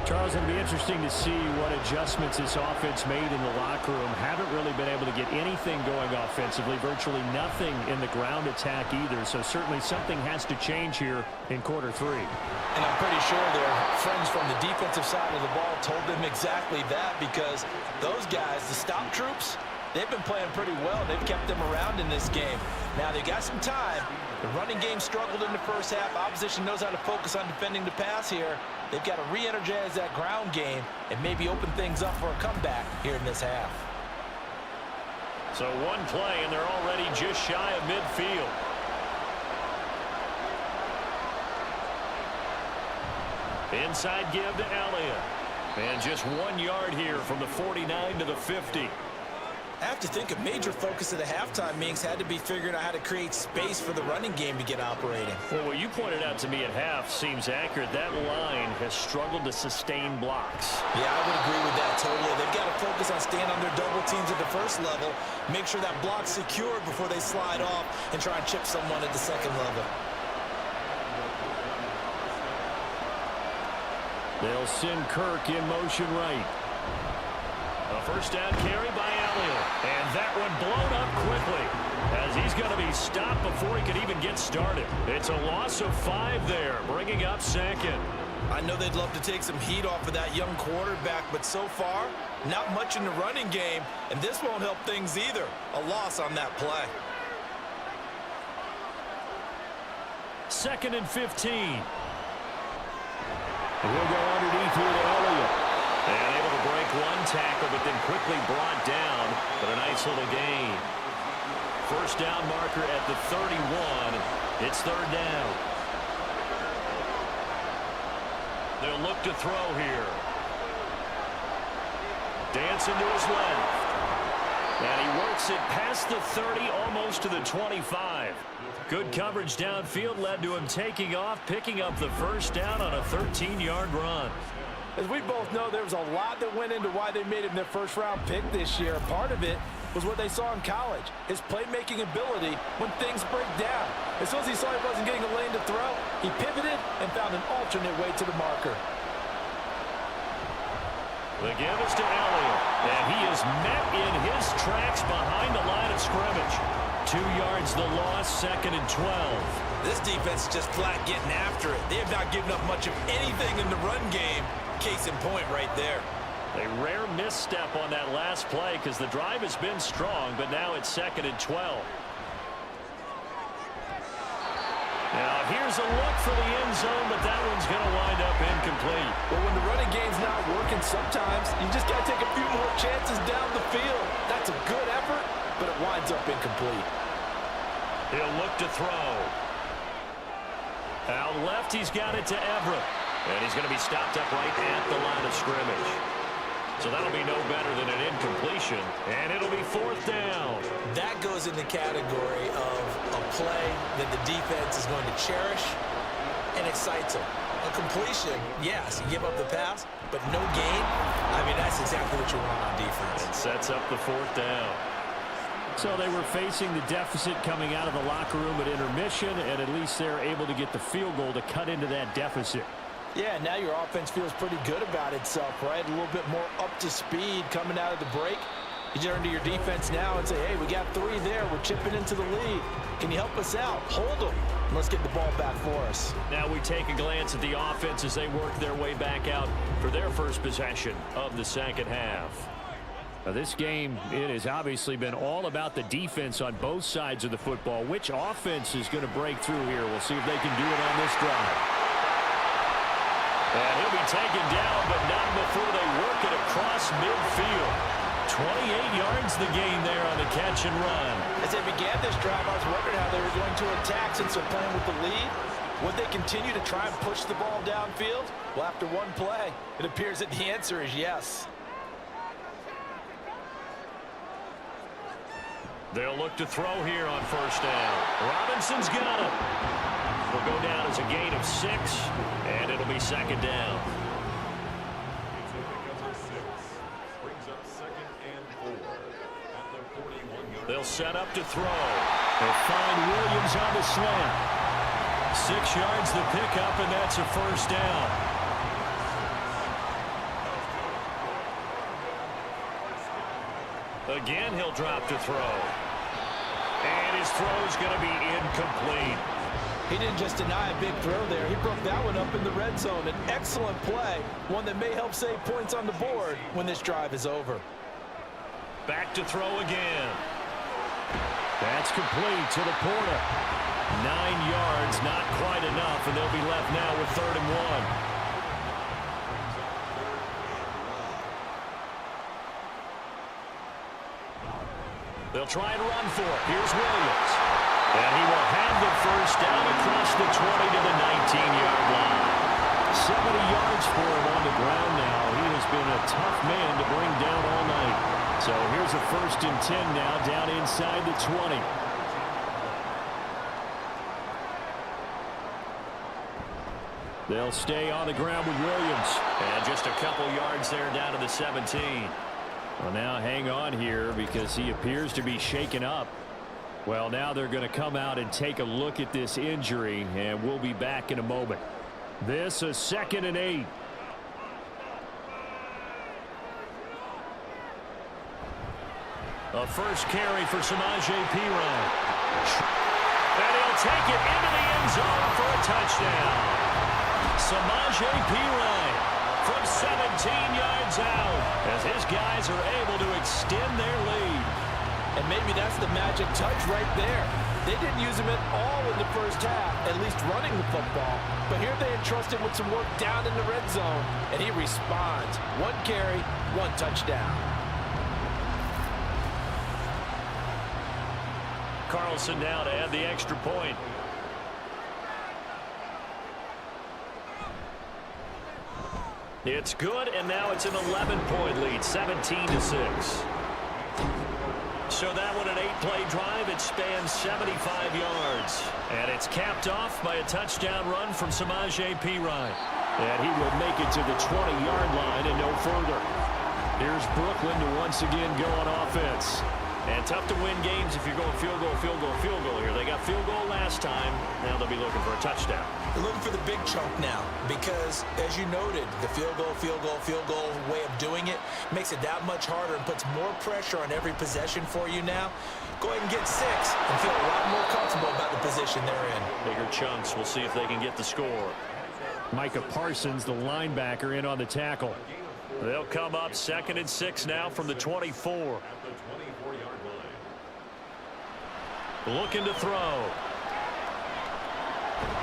Charles, it'll be interesting to see what adjustments this offense made in the locker room. Haven't really been able to get anything going offensively. Virtually nothing in the ground attack either. So certainly something has to change here in quarter 3. And I'm pretty sure their friends from the defensive side of the ball told them exactly that, because those guys, the stop troops, they've been playing pretty well. They've kept them around in this game. Now they got some time. The running game struggled in the first half. Opposition knows how to focus on defending the pass here. They've got to re-energize that ground game and maybe open things up for a comeback here in this half. So one play, and they're already just shy of midfield. Inside give to Elliott. And just 1 yard here from the 49 to the 50. I have to think a major focus of the halftime meetings had to be figuring out how to create space for the running game to get operating. Well, what you pointed out to me at half seems accurate. That line has struggled to sustain blocks. Yeah, I would agree with that totally. They've got to focus on staying on their double teams at the first level, make sure that block's secured before they slide off and try and chip someone at the second level. They'll send Kirk in motion right. A first down carry by Elliott. And that one blown up quickly as he's going to be stopped before he could even get started. It's a loss of 5 there, bringing up second. I know they'd love to take some heat off of that young quarterback, but so far, not much in the running game, and this won't help things either. A loss on that play. 2nd and 15. And he'll go underneath here to Elliott. And able to break one tackle, but then quickly brought down. But a nice little gain. First down marker at the 31. It's 3rd down. They'll look to throw here. Dancing to his left. And he works it past the 30, almost to the 25. Good coverage downfield led to him taking off, picking up the first down on a 13-yard run. As we both know, there was a lot that went into why they made him their first-round pick this year. Part of it was what they saw in college, his playmaking ability when things break down. As soon as he saw he wasn't getting a lane to throw, he pivoted and found an alternate way to the marker. The give is to Elliott, and he is met in his tracks behind the line of scrimmage. 2 yards the loss, 2nd and 12. This defense is just flat getting after it. They have not given up much of anything in the run game. Case in point right there. A rare misstep on that last play because the drive has been strong, but now it's 2nd and 12. Now here's a look for the end zone, but that one's going to wind up incomplete. Well, when the running game's not working, sometimes you just got to take a few more chances down the field. That's a good effort, but it winds up incomplete. He'll look to throw. Out left, he's got it to Everett. And he's going to be stopped up right at the line of scrimmage. So that'll be no better than an incompletion. And it'll be 4th down. That goes in the category of a play that the defense is going to cherish and excites them. A completion, yes, you give up the pass, but no gain. I mean, that's exactly what you want on defense. And sets up the 4th down. So they were facing the deficit coming out of the locker room at intermission, and at least they're able to get the field goal to cut into that deficit. Yeah, now your offense feels pretty good about itself, right? A little bit more up to speed coming out of the break. You turn to your defense now and say, hey, we got 3 there. We're chipping into the lead. Can you help us out? Hold them. Let's get the ball back for us. Now we take a glance at the offense as they work their way back out for their first possession of the second half. Now this game, it has obviously been all about the defense on both sides of the football. Which offense is going to break through here? We'll see if they can do it on this drive. And he'll be taken down, but not before they work it across midfield. 28 yards the gain there on the catch and run. As they began this drive, I was wondering how they were going to attack since they're playing with the lead. Would they continue to try and push the ball downfield? Well, after one play, it appears that the answer is yes. They'll look to throw here on first down. Robinson's got it. Will go down as a gain of 6, and it'll be second down. They'll set up to throw. They'll find Williams on the slant. 6 yards the pickup, and that's a first down. Again, he'll drop to throw. And his throw's going to be incomplete. He didn't just deny a big throw there. He broke that one up in the red zone. An excellent play, one that may help save points on the board when this drive is over. Back to throw again. That's complete to the Porter. 9 yards, not quite enough, and they'll be left now with 3rd and 1. They'll try and run for it. Here's Williams. And he will have the first down across the 20 to the 19-yard line. 70 yards for him on the ground now. He has been a tough man to bring down all night. So here's a 1st and 10 now down inside the 20. They'll stay on the ground with Williams. And just a couple yards there down to the 17. Well, now hang on here because he appears to be shaken up. Well, now they're going to come out and take a look at this injury, and we'll be back in a moment. This is 2nd and 8. A first carry for Samaje Perine. And he'll take it into the end zone for a touchdown. Samaje Perine from 17 yards out as his guys are able to extend their lead. And maybe that's the magic touch right there. They didn't use him at all in the first half, at least running the football. But here they entrust him with some work down in the red zone, and he responds. 1 carry, 1 touchdown. Carlson now to add the extra point. It's good, and now it's an 11-point lead, 17-6. So that one, an 8-play drive. It spans 75 yards. And it's capped off by a touchdown run from Samaje Perine. And he will make it to the 20-yard line and no further. Here's Brooklyn to once again go on offense. And tough to win games if you're going field goal, field goal, field goal here. They got field goal last time. Now they'll be looking for a touchdown. They're looking for the big chunk now because, as you noted, the field goal way of doing it makes it that much harder and puts more pressure on every possession for you now. Go ahead and get 6 and feel a lot more comfortable about the position they're in. Bigger chunks. We'll see if they can get the score. Micah Parsons, the linebacker, in on the tackle. They'll come up 2nd and 6 now from the 24. Looking to throw.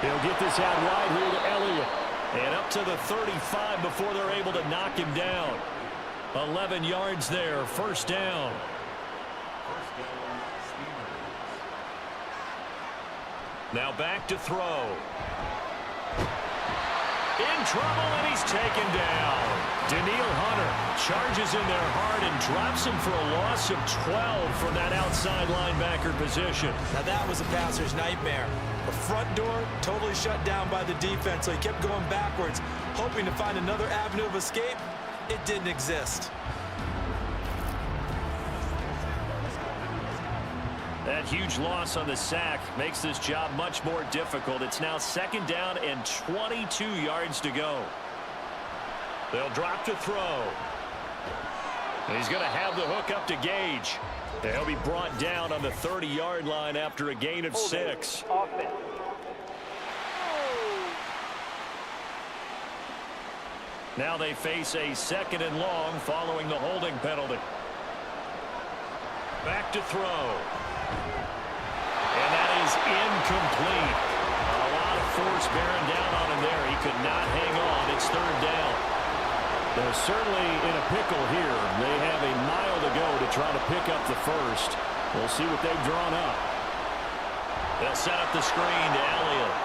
He'll get this out wide here to Elliott. And up to the 35 before they're able to knock him down. 11 yards there, first down. Now back to throw. In trouble, and he's taken down. Daniil Hunter charges in there hard and drops him for a loss of 12 from that outside linebacker position. Now that was a passer's nightmare. The front door totally shut down by the defense, so he kept going backwards, hoping to find another avenue of escape. It didn't exist. That huge loss on the sack makes this job much more difficult. It's now 2nd down and 22 yards to go. They'll drop to throw. And he's going to have the hook up to Gage. They'll be brought down on the 30-yard line after a gain of 6. Offense. Now they face a 2nd and long following the holding penalty. Back to throw. And that is incomplete. A lot of force bearing down on him there. He could not hang on. It's 3rd down. They're certainly in a pickle here. They have a mile to go to try to pick up the first. We'll see what they've drawn up. They'll set up the screen to Elliott.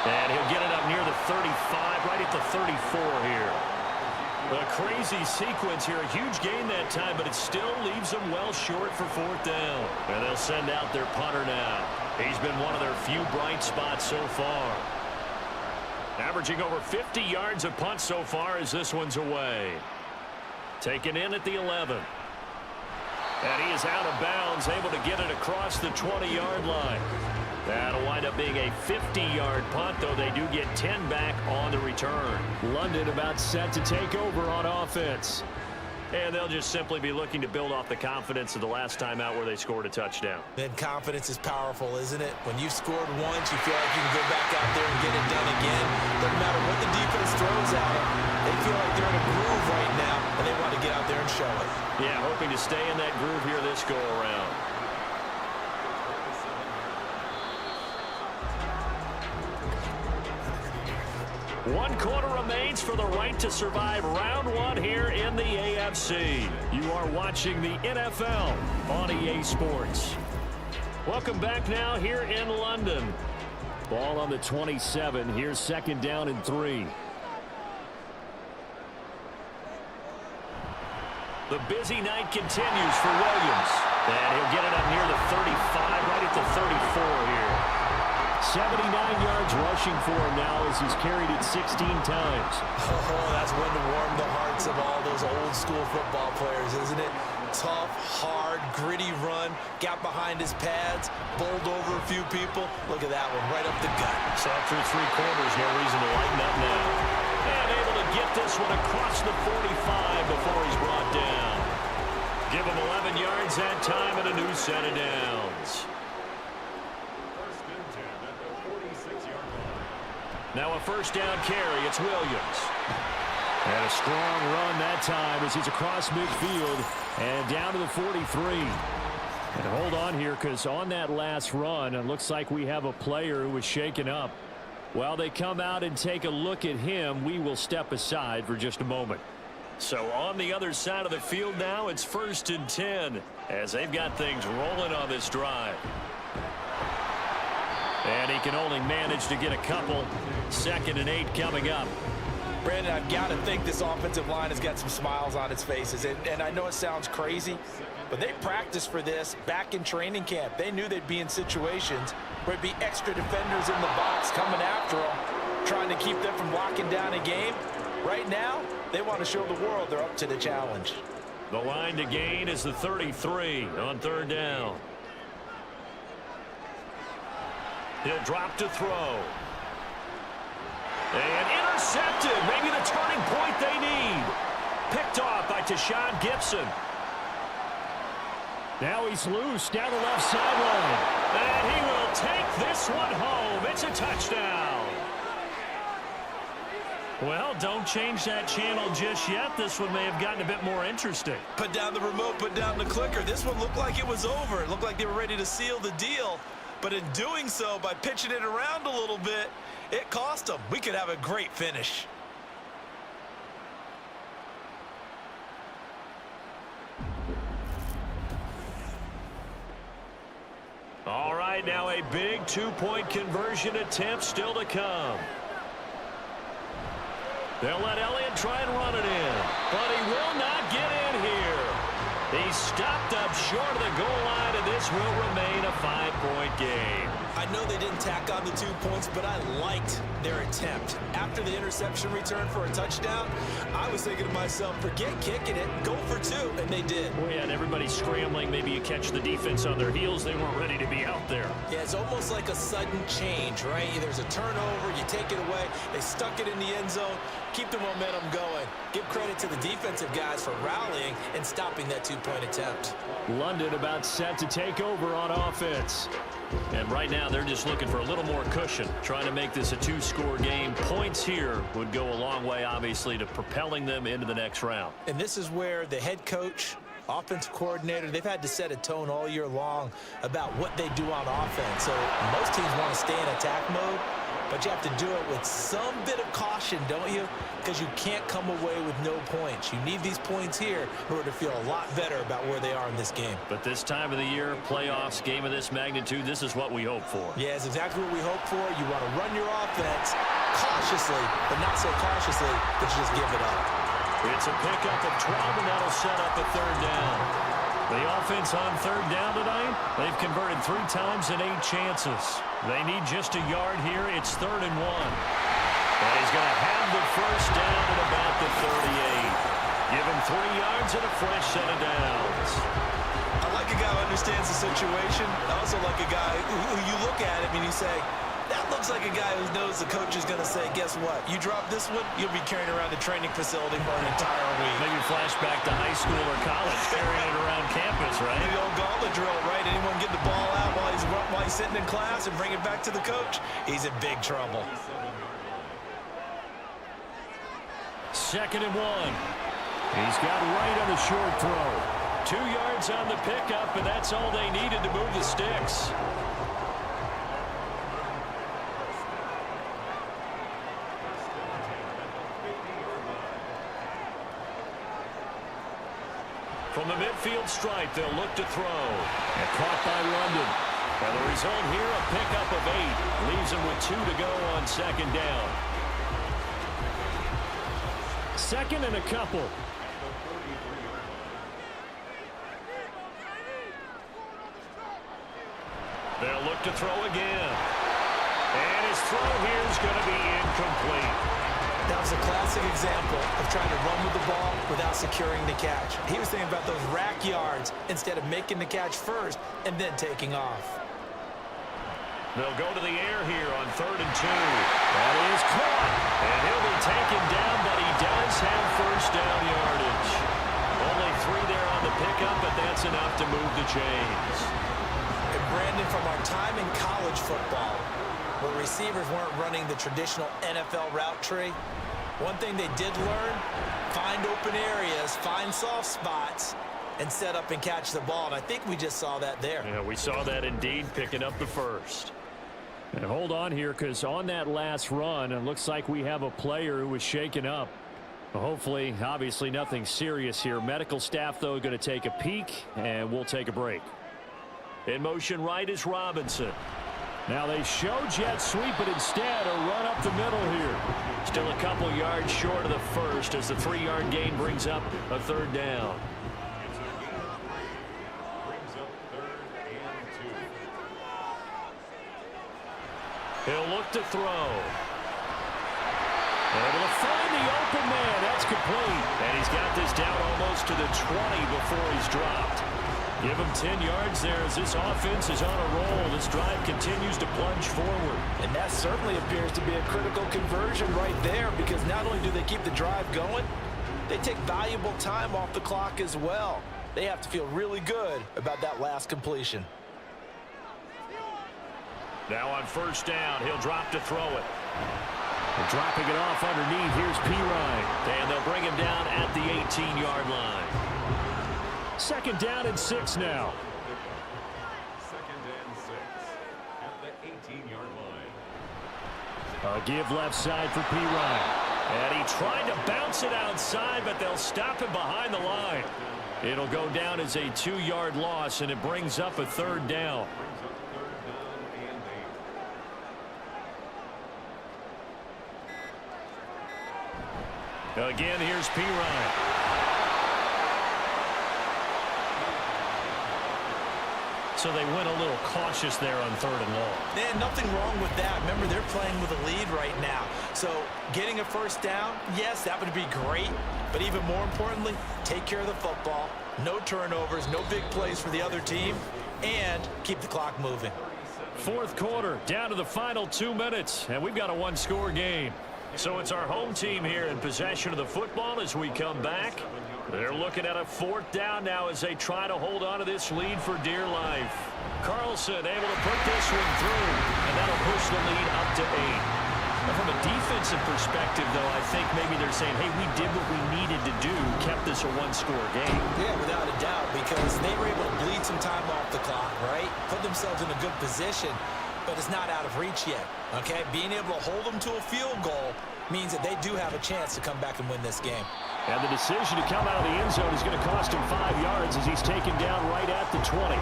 And he'll get it up near the 35, right at the 34 here. A crazy sequence here. A huge gain that time, but it still leaves them well short for 4th down. And they'll send out their punter now. He's been one of their few bright spots so far. Averaging over 50 yards a punt so far as this one's away. Taken in at the 11. And he is out of bounds, able to get it across the 20-yard line. That'll wind up being a 50-yard punt, though they do get 10 back on the return. London about set to take over on offense. And they'll just simply be looking to build off the confidence of the last time out where they scored a touchdown. And confidence is powerful, isn't it? When you've scored once, you feel like you can go back out there and get it done again. Doesn't matter what the defense throws at them. They feel like they're in a groove right now, and they want to get out there and show it. Yeah, hoping to stay in that groove here this go-around. One quarter remains for the right to survive round 1 here in the AFC. You are watching the NFL on EA Sports. Welcome back now here in London. Ball on the 27. Here's 2nd down and 3. The busy night continues for Williams. And he'll get it up near the 35, right at the 34 here. 79 yards rushing for him now as he's carried it 16 times. Oh, that's one to warm the hearts of all those old school football players, isn't it? Tough, hard, gritty run, got behind his pads, bowled over a few people. Look at that one, right up the gut. Saw through 3 quarters, no reason to lighten up now. And able to get this one across the 45 before he's brought down. Give him 11 yards that time and a new set of downs. Now a 1st down carry. It's Williams. And a strong run that time as he's across midfield and down to the 43. And hold on here, because on that last run, it looks like we have a player who was shaken up. While they come out and take a look at him, we will step aside for just a moment. So on the other side of the field now, it's 1st and 10 as they've got things rolling on this drive. And he can only manage to get a couple. 2nd and 8 coming up. Brandon, I've got to think this offensive line has got some smiles on its faces. And I know it sounds crazy, but they practiced for this back in training camp. They knew they'd be in situations where it'd be extra defenders in the box coming after them, trying to keep them from locking down a game. Right now, they want to show the world they're up to the challenge. The line to gain is the 33 on 3rd down. He'll drop to throw. And intercepted. Maybe the turning point they need. Picked off by Tashawn Gibson. Now he's loose down the left sideline. And he will take this one home. It's a touchdown. Well, don't change that channel just yet. This one may have gotten a bit more interesting. Put down the remote, put down the clicker. This one looked like it was over. It looked like they were ready to seal the deal. But in doing so, by pitching it around a little bit, it cost them. We could have a great finish. All right, now a big 2-point conversion attempt still to come. They'll let Elliott try and run it in, but he will not get in here. He stopped up short of the goal line, and this will remain a 5-point game. I know they didn't tack on the 2 points, but I liked their attempt. After the interception return for a touchdown, I was thinking to myself, forget kicking it, go for 2, and they did. Well, yeah, and everybody's scrambling. Maybe you catch the defense on their heels. They weren't ready to be out there. Yeah, it's almost like a sudden change, right? There's a turnover, you take it away, they stuck it in the end zone, keep the momentum going. Give credit to the defensive guys for rallying and stopping that 2 2-point attempt. London about set to take over on offense. And right now, they're just looking for a little more cushion, trying to make this a 2-score game. Points here would go a long way, obviously, to propelling them into the next round. And this is where the head coach, offensive coordinator, they've had to set a tone all year long about what they do on offense. So most teams want to stay in attack mode, but you have to do it with some bit of caution, don't you? Because you can't come away with no points. You need these points here in order to feel a lot better about where they are in this game. But this time of the year, playoffs, game of this magnitude, this is what we hope for. Yeah, it's exactly what we hope for. You want to run your offense cautiously, but not so cautiously that you just give it up. It's a pickup of 12, and that'll set up a third down. The offense on third down tonight, they've converted 3 times and 8 chances. They need just a yard here. It's 3rd and 1. And he's going to have the first down at about the 38. Give him 3 yards and a fresh set of downs. I like a guy who understands the situation. I also like a guy who you look at him and you say, that looks like a guy who knows the coach is going to say, guess what? You drop this one, you'll be carrying around the training facility for an entire week. Maybe flashback to high school or college, carrying it around campus, right? The old gauntlet drill, right? Anyone get the ball out while he's sitting in class and bring it back to the coach? He's in big trouble. 2nd and 1. He's got right on the short throw. 2 yards on the pickup, and that's all they needed to move the sticks. From the midfield stripe, they'll look to throw. And caught by London. And the result here, a pickup of 8. Leaves him with 2 to go on 2nd down. 2nd and a couple. They'll look to throw again. And his throw here is going to be incomplete. That was a classic example of trying to run with the ball without securing the catch. He was thinking about those rack yards instead of making the catch first and then taking off. They'll go to the air here on 3rd and 2. That is caught. And he'll be taken down, but he does have first down yardage. Only 3 there on the pickup, but that's enough to move the chains. And Brandon, from our time in college football, where receivers weren't running the traditional NFL route tree, one thing they did learn, find open areas, find soft spots, and set up and catch the ball. And I think we just saw that there. Yeah, we saw that indeed, picking up the first. And hold on here, because on that last run, it looks like we have a player who was shaken up. Hopefully, obviously nothing serious here. Medical staff, though, going to take a peek, and we'll take a break. In motion right is Robinson. Now they show jet sweep, but instead a run up the middle here. Still a couple yards short of the first as the 3-yard gain brings up a 3rd down. He'll look to throw. Able to find the open man. That's complete. And he's got this down almost to the 20 before he's dropped. Give him 10 yards there as this offense is on a roll. This drive continues to plunge forward. And that certainly appears to be a critical conversion right there, because not only do they keep the drive going, they take valuable time off the clock as well. They have to feel really good about that last completion. Now on 1st down, he'll drop to throw it. And dropping it off underneath, here's Pirine. And they'll bring him down at the 18-yard line. 2nd down and 6 now. 2nd and 6 at the 18-yard line. A give left side for Pirine. And he tried to bounce it outside, but they'll stop him behind the line. It'll go down as a 2-yard loss, and it brings up a 3rd down. Again, here's Pirine. So they went a little cautious there on 3rd and long. And nothing wrong with that. Remember, they're playing with a lead right now. So getting a first down, yes, that would be great. But even more importantly, take care of the football. No turnovers, no big plays for the other team, and keep the clock moving. 4th quarter, down to the final 2 minutes, and we've got a 1-score game. So it's our home team here in possession of the football as we come back. They're looking at a 4th down now as they try to hold on to this lead for dear life. Carlson able to put this one through, and that'll push the lead up to 8. Now, from a defensive perspective, though, I think maybe they're saying, hey, we did what we needed to do, kept this a one-score game. Yeah, without a doubt, because they were able to bleed some time off the clock, right? Put themselves in a good position, but it's not out of reach yet, okay? Being able to hold them to a field goal means that they do have a chance to come back and win this game. And the decision to come out of the end zone is going to cost him 5 yards as he's taken down right at the 20.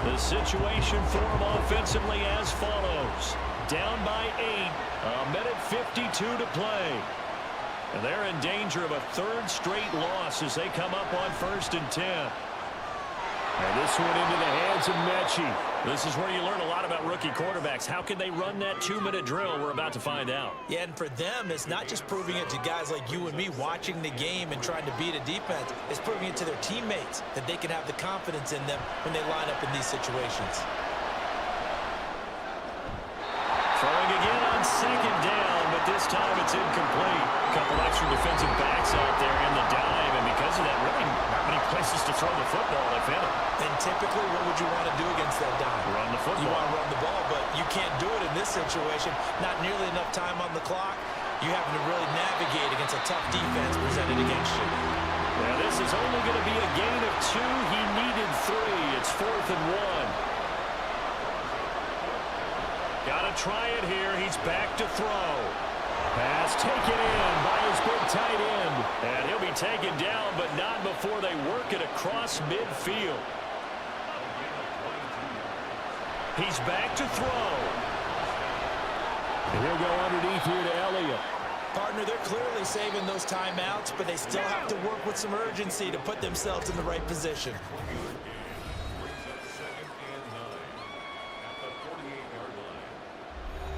The situation for him offensively as follows. Down by 8, a minute 52 to play. And they're in danger of a 3rd straight loss as they come up on 1st and 10. And this one into the hands of Mechie. This is where you learn a lot about rookie quarterbacks. How can they run that 2-minute drill? We're about to find out. Yeah, and for them, it's not just proving it to guys like you and me watching the game and trying to beat a defense. It's proving it to their teammates that they can have the confidence in them when they line up in these situations. Throwing again on 2nd down, but this time it's incomplete. A couple extra defensive backs out there in the dime, and because of that, really not many places to throw the football, if any. And typically, what would you want to do against that dime? Run the football. You want to run the ball, but you can't do it in this situation. Not nearly enough time on the clock. You having to really navigate against a tough defense presented against you. Now, this is only going to be a gain of 2. He needed 3. It's 4th and 1. Got to try it here. He's back to throw. Pass taken in by his big tight end. And he'll be taken down, but not before they work it across midfield. He's back to throw. And he'll go underneath here to Elliott. Partner, they're clearly saving those timeouts, but they still have to work with some urgency to put themselves in the right position.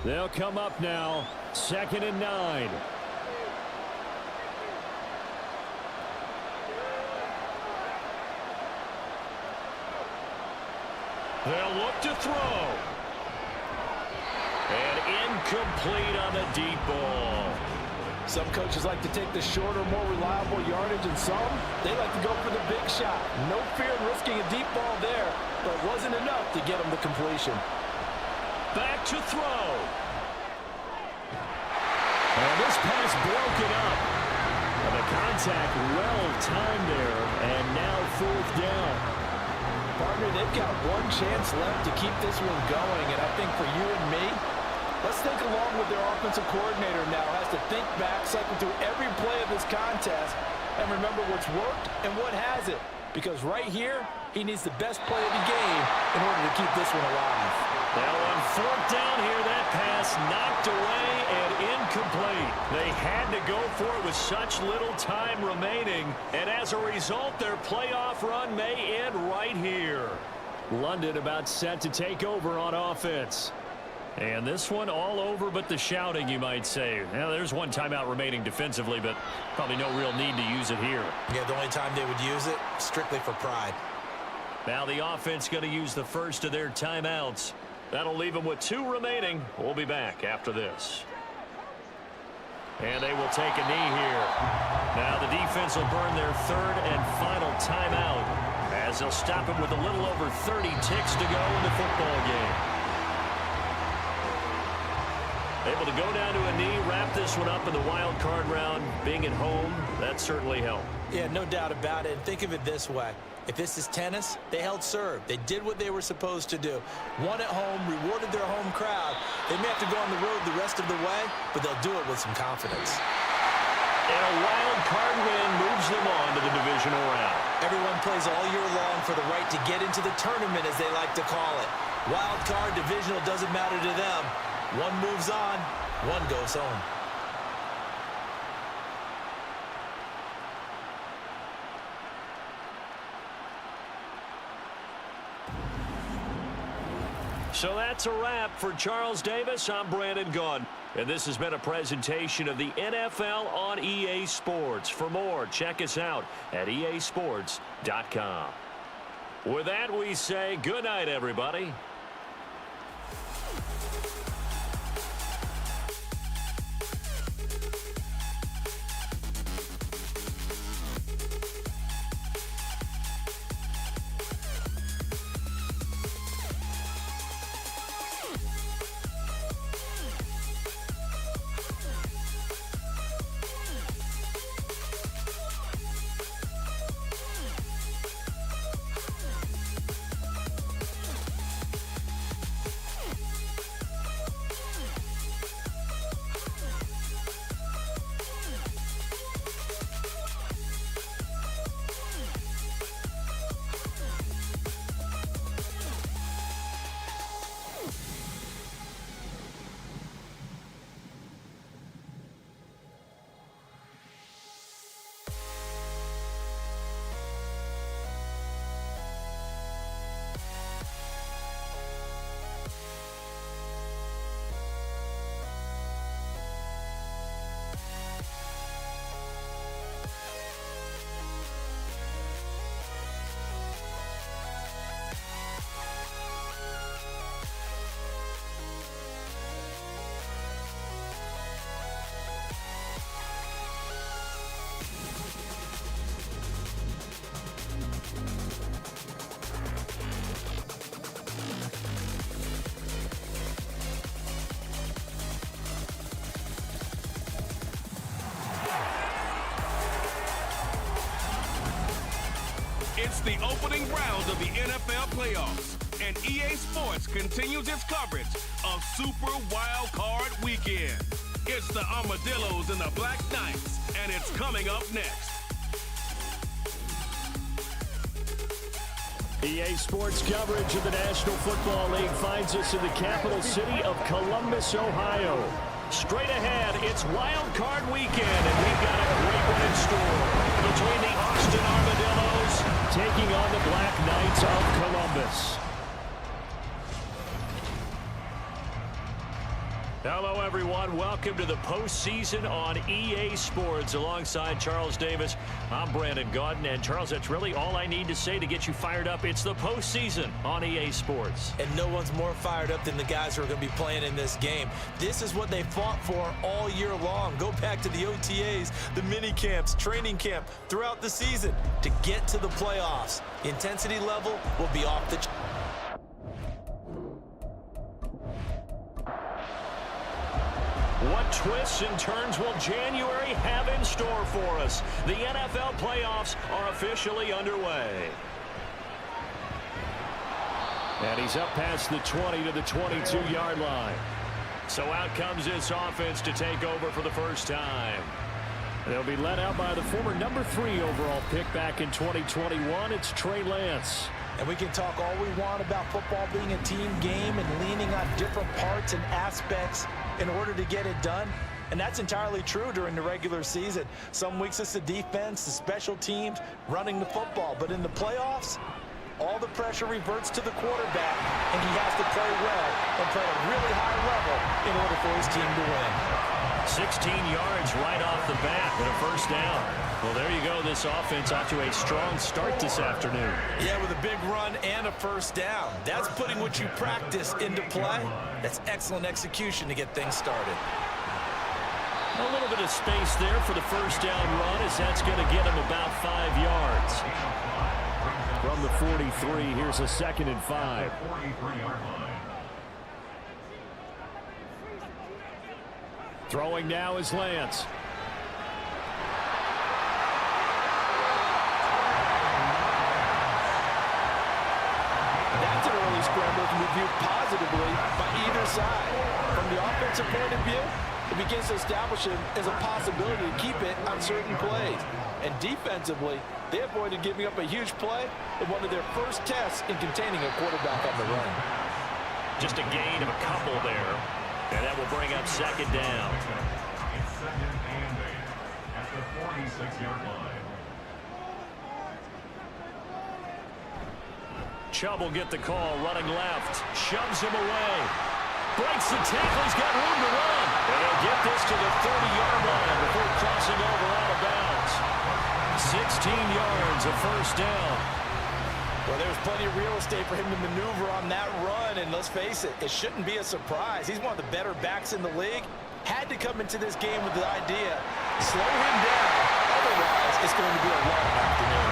They'll come up now, 2nd and 9. They'll look to throw. And incomplete on the deep ball. Some coaches like to take the shorter, more reliable yardage, and some, they like to go for the big shot. No fear in risking a deep ball there, but it wasn't enough to get them the completion. Back to throw. And this pass broken up. And the contact well timed there. And now 4th down. Partner, they've got one chance left to keep this one going. And I think for you and me, let's think along with their offensive coordinator now. Has to think back, cycle through every play of this contest, and remember what's worked and what hasn't. Because right here, he needs the best play of the game in order to keep this one alive. Now on 4th down here, that pass knocked away and incomplete. They had to go for it with such little time remaining. And as a result, their playoff run may end right here. London about set to take over on offense. And this one all over but the shouting, you might say. Now, there's one timeout remaining defensively, but probably no real need to use it here. Yeah, the only time they would use it, strictly for pride. Now the offense going to use the first of their timeouts. That'll leave them with 2 remaining. We'll be back after this. And they will take a knee here. Now the defense will burn their 3rd and final timeout as they'll stop it with a little over 30 ticks to go in the football game. Able to go down to a knee, wrap this one up in the wild card round. Being at home, that certainly helped. Yeah, no doubt about it. Think of it this way. If this is tennis, they held serve. They did what they were supposed to do. Won at home, rewarded their home crowd. They may have to go on the road the rest of the way, but they'll do it with some confidence. And a wild card win moves them on to the divisional round. Everyone plays all year long for the right to get into the tournament, as they like to call it. Wild card, divisional, doesn't matter to them. One moves on, one goes home. So that's a wrap for Charles Davis. I'm Brandon Gunn. And this has been a presentation of the NFL on EA Sports. For more, check us out at easports.com. With that, we say good night, everybody. It's the opening round of the NFL playoffs, and EA Sports continues its coverage of Super Wild Card Weekend. It's the Armadillos and the Black Knights, and it's coming up next. EA Sports coverage of the National Football League finds us in the capital city of Columbus, Ohio. Straight ahead, it's Wild Card Weekend, and we've got a great one in store between the Austin Armadillos taking on the Black Knights of Columbus. Hello, everyone. Welcome to the postseason on EA Sports. Alongside Charles Davis, I'm Brandon Gaudin. And, Charles, that's really all I need to say to get you fired up. It's the postseason on EA Sports. And no one's more fired up than the guys who are going to be playing in this game. This is what they fought for all year long. Go back to the OTAs, the mini camps, training camp, throughout the season to get to the playoffs. The intensity level will be off the charts. What twists and turns will January have in store for us? The NFL playoffs are officially underway. And he's up past the 20 to the 22-yard line. So out comes this offense to take over for the first time. They'll be led out by the former number 3 overall pick back in 2021. It's Trey Lance. And we can talk all we want about football being a team game and leaning on different parts and aspects in order to get it done. And that's entirely true during the regular season. Some weeks it's the defense, the special teams, running the football. But in the playoffs, all the pressure reverts to the quarterback, and he has to play well and play at a really high level in order for his team to win. 16 yards right off the bat and a first down. Well, there you go. This offense off to a strong start this afternoon. Yeah, with a big run and a first down. That's putting what you practice into play. That's excellent execution to get things started. A little bit of space there for the first down run, as that's going to get him about 5 yards. From the 43, here's a 2nd and 5. Throwing now is Lance. That's an early scramble to be viewed positively by either side. From the offensive point of view, it begins to establish it as a possibility to keep it on certain plays. And defensively, they avoided giving up a huge play in one of their first tests in containing a quarterback on the run. Just a gain of a couple there. And that will bring up 2nd down. It's 2nd and 8 at the 46-yard line. Chubb will get the call, running left. Shoves him away. Breaks the tackle. He's got room to run. And he'll get this to the 30-yard line before crossing over out of bounds. 16 yards, a first down. Well, there's plenty of real estate for him to maneuver on that run, and let's face it, it shouldn't be a surprise. He's one of the better backs in the league. Had to come into this game with the idea, slow him down, otherwise it's going to be a long afternoon.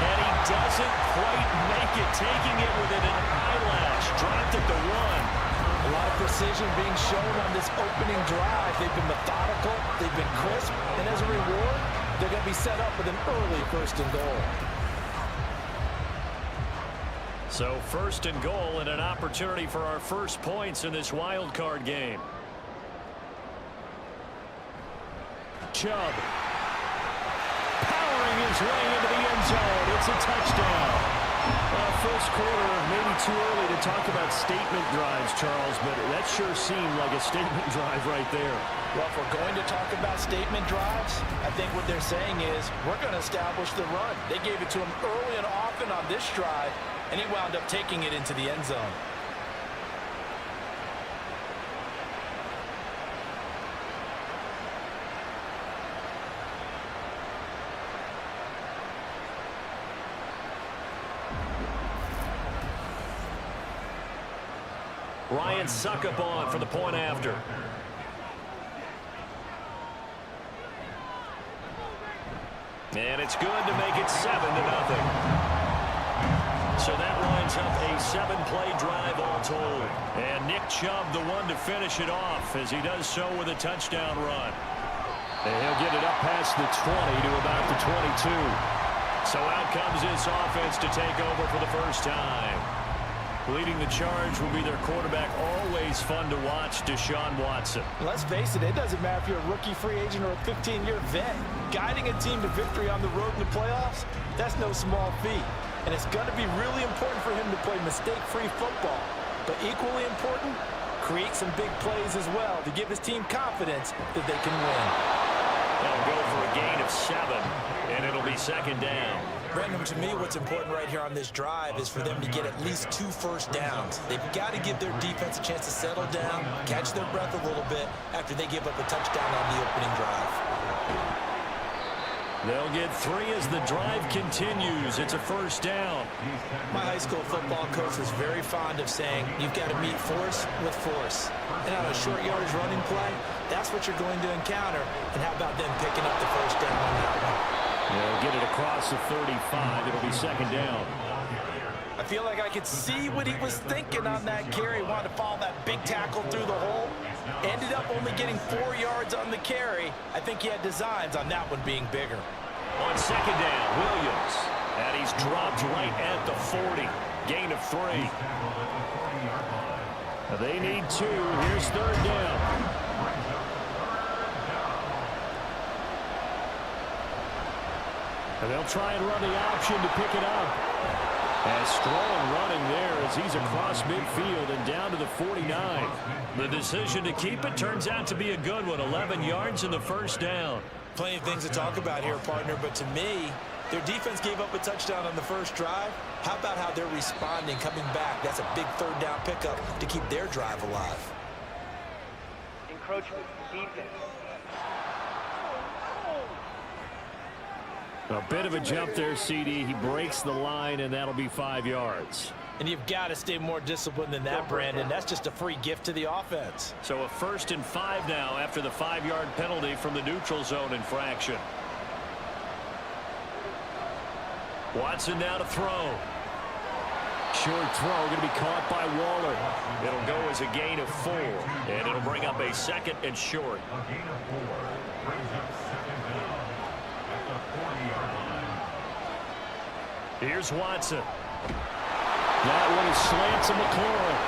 And he doesn't quite make it, taking it within an eyelash. Dropped at the 1. A lot of precision being shown on this opening drive. They've been methodical, they've been crisp, and as a reward, they're going to be set up with an early 1st and goal. So 1st and goal and an opportunity for our first points in this wild card game. Chubb powering his way into the end zone. It's a touchdown. First quarter, maybe too early to talk about statement drives, Charles, but that sure seemed like a statement drive right there. Well, if we're going to talk about statement drives, I think what they're saying is we're going to establish the run. They gave it to him early and often on this drive, and he wound up taking it into the end zone. Ryan Suckup on for the point after. And it's good to make it 7-0. So that lines up a 7-play drive all told. And Nick Chubb, the one to finish it off, as he does so with a touchdown run. And he'll get it up past the 20 to about the 22. So out comes this offense to take over for the first time. Leading the charge will be their quarterback. Always fun to watch, Deshaun Watson. Let's face it doesn't matter if you're a rookie free agent or a 15-year vet. Guiding a team to victory on the road in the playoffs, that's no small feat. And it's going to be really important for him to play mistake-free football. But equally important, create some big plays as well to give his team confidence that they can win. They'll go for a gain of 7, and it'll be second down. Brandon, to me, what's important right here on this drive is for them to get at least 2 first downs. They've got to give their defense a chance to settle down, catch their breath a little bit after they give up a touchdown on the opening drive. They'll get 3 as the drive continues. It's a first down. My high school football coach was very fond of saying, you've got to meet force with force. And on a short yardage running play, that's what you're going to encounter. And how about them picking up the first down on that one? They'll get it across the 35. It'll be second down. I feel like I could see what he was thinking on that carry. Wanted to follow that big tackle through the hole. Ended up only getting 4 yards on the carry. I think he had designs on that one being bigger. On second down, Williams. And he's dropped right at the 40. Gain of 3. They need 2. Here's third down. And they'll try and run the option to pick it up. And strong running there as he's across midfield and down to the 49. The decision to keep it turns out to be a good one. 11 yards in the first down. Plenty of things to talk about here, partner, but to me, their defense gave up a touchdown on the first drive. How about how they're responding, coming back? That's a big third down pickup to keep their drive alive. Encroachment, defense. A bit of a jump there, CD. He breaks the line, and that'll be 5 yards. And you've got to stay more disciplined than that, Brandon. That's just a free gift to the offense. So a 1st and 5 now after the 5-yard penalty from the neutral zone infraction. Watson now to throw. Short throw going to be caught by Waller. It'll go as a gain of 4, and it'll bring up a 2nd and short. A gain of 4 brings up second down at the 40-yard line. Here's Watson. That one is slant to McLaurin.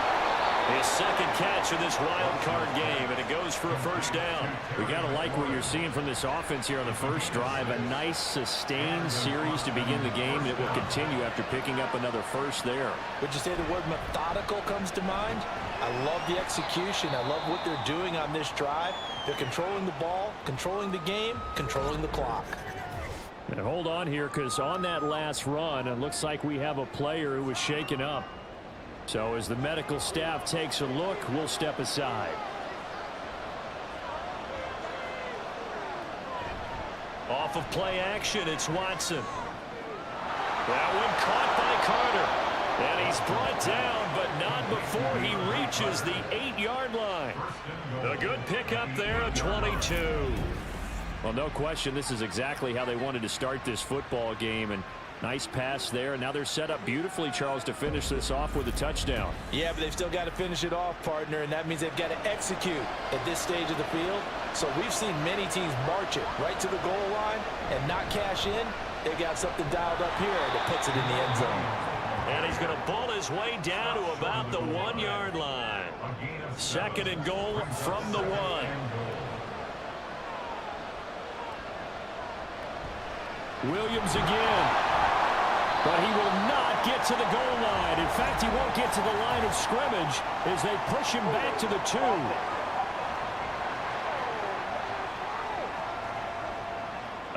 His 2nd catch of this wild card game, and it goes for a first down. We got to like what you're seeing from this offense here on the first drive. A nice sustained series to begin the game that will continue after picking up another first there. Would you say the word methodical comes to mind? I love the execution. I love what they're doing on this drive. They're controlling the ball, controlling the game, controlling the clock. And hold on here, because on that last run, it looks like we have a player who was shaken up. So as the medical staff takes a look, we'll step aside. Off of play action, it's Watson. That one caught by Carter. And he's brought down, but not before he reaches the 8-yard line. A good pickup there, a 22. Well, no question, this is exactly how they wanted to start this football game. And nice pass there. And now they're set up beautifully, Charles, to finish this off with a touchdown. Yeah, but they've still got to finish it off, partner, and that means they've got to execute at this stage of the field. So we've seen many teams march it right to the goal line and not cash in. They've got something dialed up here that puts it in the end zone. And he's going to ball his way down to about the 1-yard line. 2nd and goal from the 1. Williams again. But he will not get to the goal line. In fact, he won't get to the line of scrimmage as they push him back to the 2.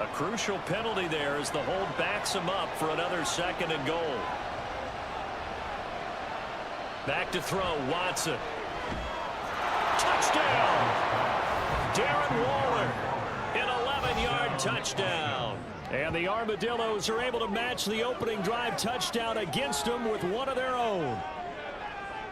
A crucial penalty there as the hold backs him up for another 2nd and goal. Back to throw, Watson. Touchdown! Darren Waller, an 11-yard touchdown. And the Armadillos are able to match the opening drive touchdown against them with one of their own.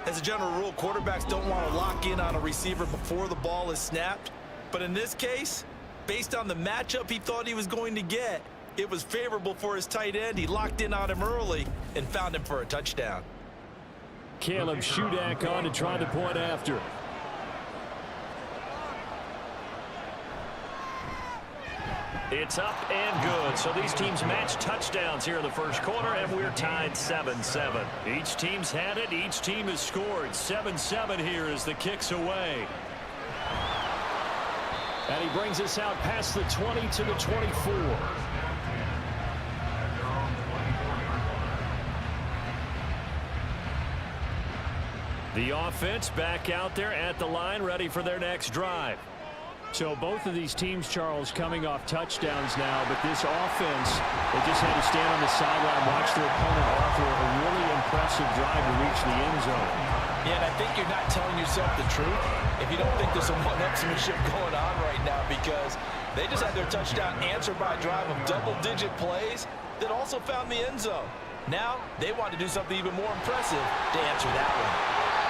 As a general rule, quarterbacks don't want to lock in on a receiver before the ball is snapped. But in this case, based on the matchup he thought he was going to get, it was favorable for his tight end. He locked in on him early and found him for a touchdown. Caleb Shudak on to try the point after. It's up and good. So these teams match touchdowns here in the first quarter, and we're tied 7-7. Each team's had it. Each team has scored. 7-7 here as the kick's away. And he brings us out past the 20 to the 24. The offense back out there at the line, ready for their next drive. So both of these teams, Charles, coming off touchdowns now, but this offense, they just had to stand on the sideline, watch their opponent offer a really impressive drive to reach the end zone. Yeah, and I think you're not telling yourself the truth if you don't think there's some one-upsmanship going on right now, because they just had their touchdown answered by a drive of double-digit plays that also found the end zone. Now they want to do something even more impressive to answer that one.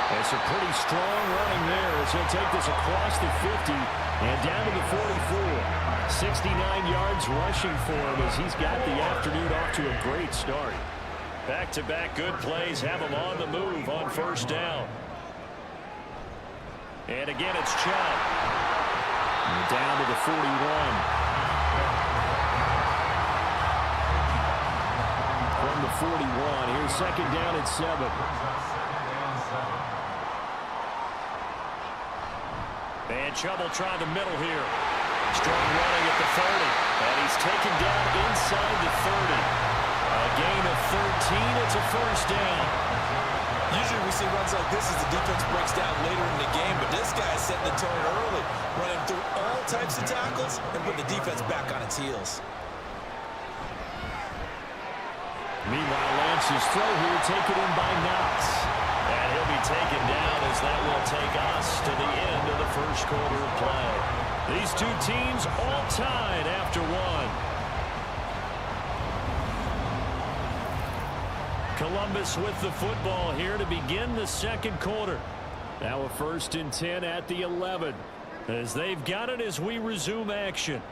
It's a pretty strong running there as he'll take this across the 50 and down to the 44. 69 yards rushing for him as he's got the afternoon off to a great start. Back-to-back good plays have him on the move on first down. And again, it's Chubb. Down to the 41. From the 41, here's second down at 7. And Chubb will try the middle here. Strong running at the 30. And he's taken down inside the 30. A gain of 13. It's a first down. Usually we see runs like this as the defense breaks down later in the game, but this guy is setting the tone early, running through all types of tackles and putting the defense back on its heels. Meanwhile, Lance's throw here taken in by Knox. And he'll be taken down as that will take us to the end of the first quarter of play. These two teams all tied after one. Columbus with the football here to begin the second quarter. Now a 1st and 10 at the 11 as they've got it as we resume action.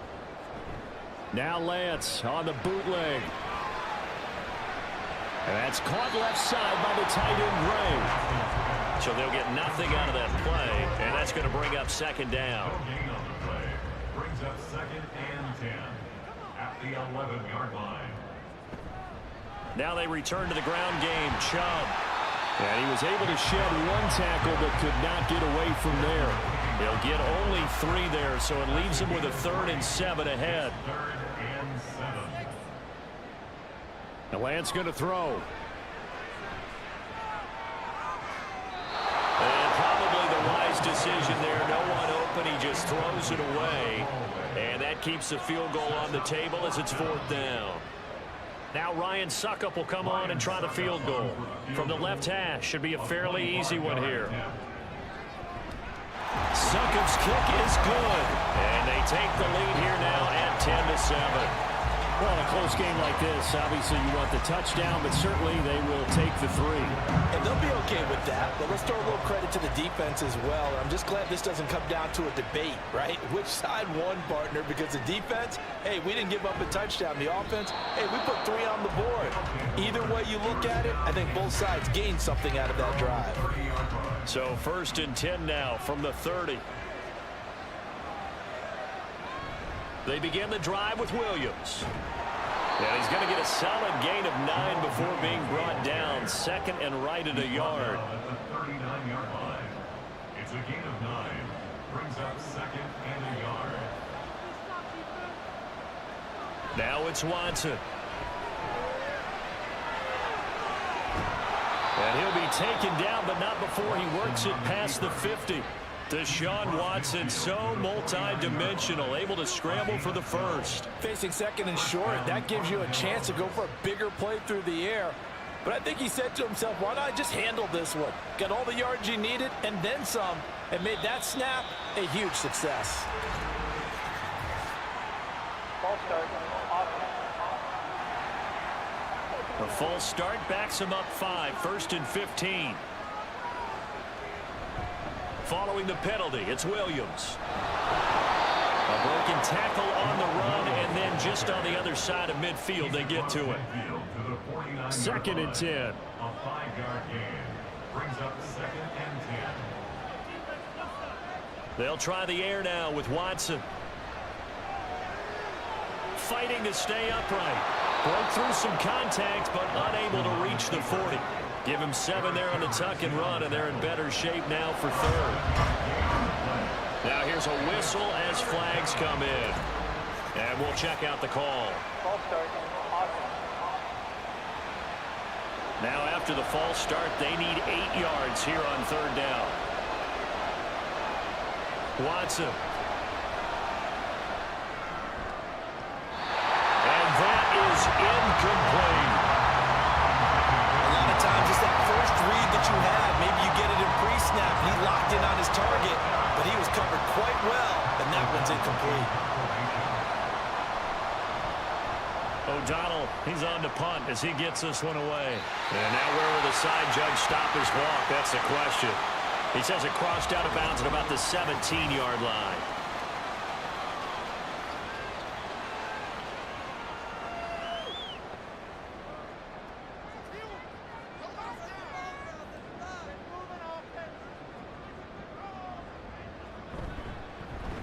Now Lance on the bootleg. And that's caught left side by the tight end Gray. So they'll get nothing out of that play, and that's going to bring up second down. Gain on the play brings up 2nd and 10 at the 11-yard line. Now they return to the ground game. Chubb. And he was able to shed one tackle but could not get away from there. He'll get only 3 there, so it leaves him with a 3rd and 7 ahead. 3rd and 7. And Lance going to throw. And probably the wise decision there. No one open. He just throws it away. And that keeps the field goal on the table as it's 4th down. Now Ryan Suckup will come on and try the field goal. From the left hash. Should be a fairly easy one here. Suckup's kick is good. And they take the lead here now at 10-7. Well, in a close game like this, obviously you want the touchdown, but certainly they will take the 3. And they'll be okay with that, but let's throw a little credit to the defense as well. I'm just glad this doesn't come down to a debate, right? Which side won, partner? Because the defense, hey, we didn't give up a touchdown. The offense, hey, we put 3 on the board. Either way you look at it, I think both sides gained something out of that drive. So 1st and 10 now from the 30. They begin the drive with Williams. And he's going to get a solid gain of 9 before being brought down. 2nd and right at a yard. At the 39-yard line. It's a gain of 9. Brings up 2nd and a yard. Now it's Watson. And he'll be taken down, but not before he works it past the 50. Deshaun Watson, so multi-dimensional, able to scramble for the 1st. Facing 2nd and short, that gives you a chance to go for a bigger play through the air. But I think he said to himself, why not just handle this one? Got all the yards you needed and then some, and made that snap a huge success. False start. A false start backs him up 5, 1st and 15. Following the penalty, it's Williams. A broken tackle on the run, and then just on the other side of midfield, they get to it. 2nd and 10. A 5-yard gain. Brings up 2nd and 10. They'll try the air now with Watson. fighting to stay upright. Broke through some contact, but unable to reach the 40. Give him 7 there on the tuck and run, and they're in better shape now for third. Now here's a whistle as flags come in. And we'll check out the call. False start. Awesome. Now after the false start, they need 8 yards here on third down. Watson. And that is incomplete. A lot of times it's that first read that you have. Maybe you get it in pre-snap. He locked in on his target, but he was covered quite well, and that one's incomplete. O'Donnell, he's on to punt as he gets this one away. And now where will the side judge stop his walk? That's the question. He says it crossed out of bounds at about the 17-yard line.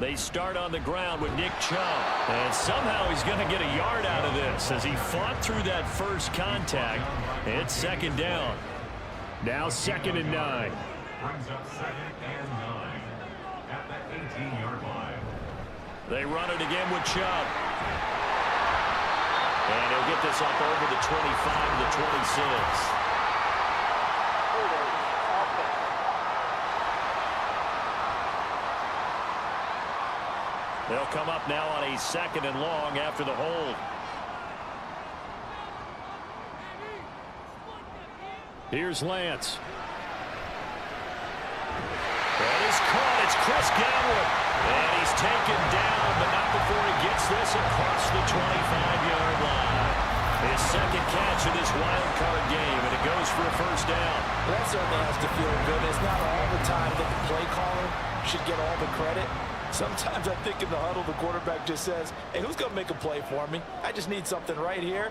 They start on the ground with Nick Chubb. And somehow he's going to get a yard out of this as he fought through that first contact. It's second down. Now 2nd and 9. Brings up 2nd and 9 at the 18-yard line. They run it again with Chubb. And he'll get this up over the 25 to the 26. They'll come up now on a 2nd and long after the hold. Here's Lance. That is caught. It's Chris Godwin. And he's taken down, but not before he gets this across the 25-yard line. His second catch of this wild card game, and it goes for a first down. That certainly has to feel good. It's not all the time that the play caller should get all the credit. Sometimes I think in the huddle, the quarterback just says, hey, who's going to make a play for me? I just need something right here.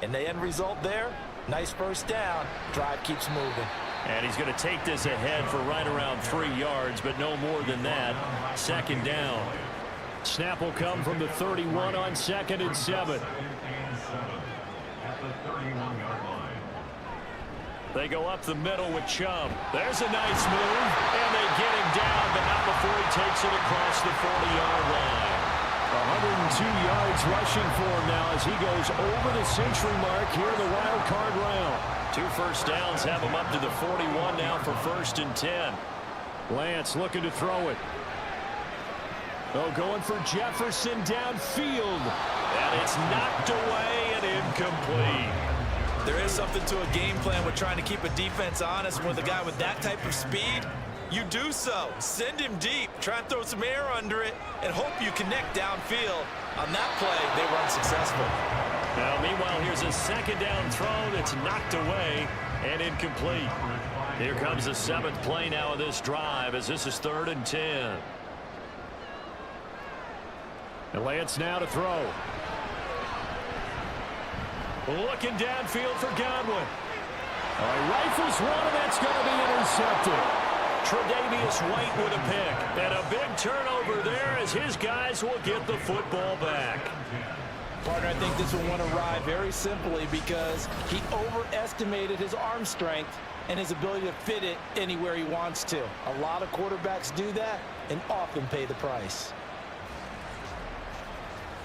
And the end result there, nice first down. Drive keeps moving. And he's going to take this ahead for right around 3 yards, but no more than that. Second down. Snap will come from the 31 on 2nd and 7. At the 31-yard line. They go up the middle with Chubb. There's a nice move, and they get him down, but not before he takes it across the 40-yard line. 102 yards rushing for him now as he goes over the century mark here in the wild card round. 2 first downs have him up to the 41 now for 1st and 10. Lance looking to throw it. Oh, going for Jefferson downfield. And it's knocked away and incomplete. There is something to a game plan with trying to keep a defense honest. With a guy with that type of speed, you do so. Send him deep. Try and throw some air under it and hope you connect downfield. On that play, they were unsuccessful. Now, meanwhile, here's a 2nd down throw that's knocked away and incomplete. Here comes the 7th play now of this drive as this is 3rd and 10. And Lance now to throw. Looking downfield for Godwin. Rifles one, and that's going to be intercepted. Tre'Davious White with a pick. And a big turnover there as his guys will get the football back. Partner, I think this will want to ride very simply because he overestimated his arm strength and his ability to fit it anywhere he wants to. A lot of quarterbacks do that and often pay the price.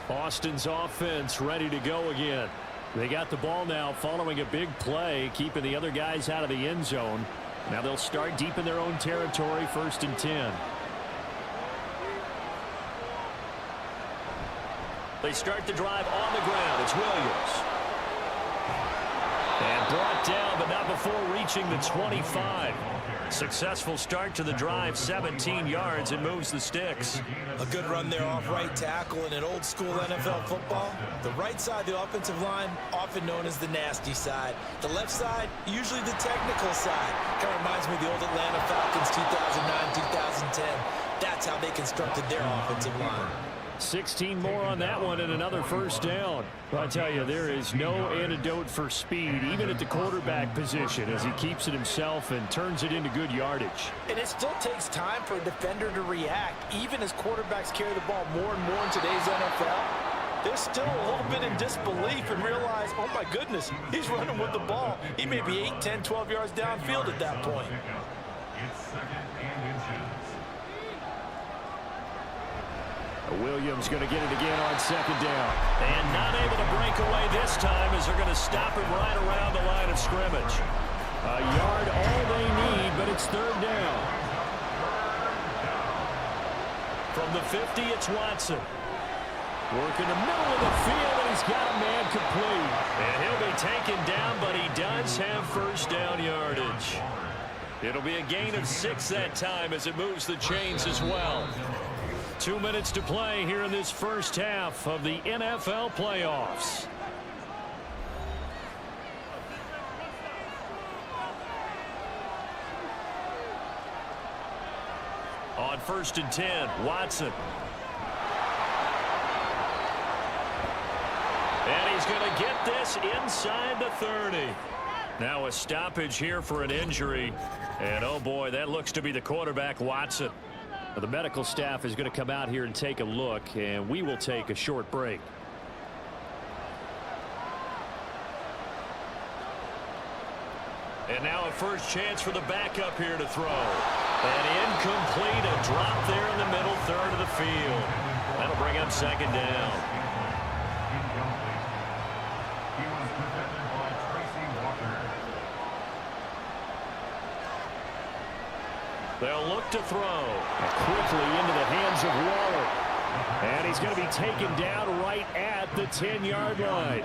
Austin's offense ready to go again. They got the ball now following a big play, keeping the other guys out of the end zone. Now they'll start deep in their own territory, 1st and 10. They start the drive on the ground. It's Williams. And brought down, but not before reaching the 25. Successful start to the drive, 17 yards, and moves the sticks. A good run there off right tackle in an old school NFL football. The right side of the offensive line, often known as the nasty side. The left side, usually the technical side. Kind of reminds me of the old Atlanta Falcons 2009-2010. That's how they constructed their offensive line. 16 more on that one and another first down. But I tell you, there is no antidote for speed, even at the quarterback position, as he keeps it himself and turns it into good yardage. And it still takes time for a defender to react, even as quarterbacks carry the ball more and more in today's NFL. they're still a little bit in disbelief and realize, oh my goodness, he's running with the ball. He may be 8, 10, 12 yards downfield at that point. It's 2nd and inches. Williams going to get it again on 2nd down. And not able to break away this time as they're going to stop him right around the line of scrimmage. A yard all they need, but it's 3rd down. From the 50, it's Watson. Working the middle of the field, and he's got a man complete. And he'll be taken down, but he does have 1st down yardage. It'll be a gain of 6 that time as it moves the chains as well. 2 minutes to play here in this first half of the NFL playoffs. On 1st and 10, Watson. And he's going to get this inside the 30. Now a stoppage here for an injury. And oh boy, that looks to be the quarterback, Watson. The medical staff is going to come out here and take a look, and we will take a short break. And now a first chance for the backup here to throw. And incomplete, a drop there in the middle 3rd of the field. That'll bring up 2nd down. He was defended by Tracy Walker. They'll look to throw. Quickly into the hands of Waller. And he's going to be taken down right at the 10-yard line.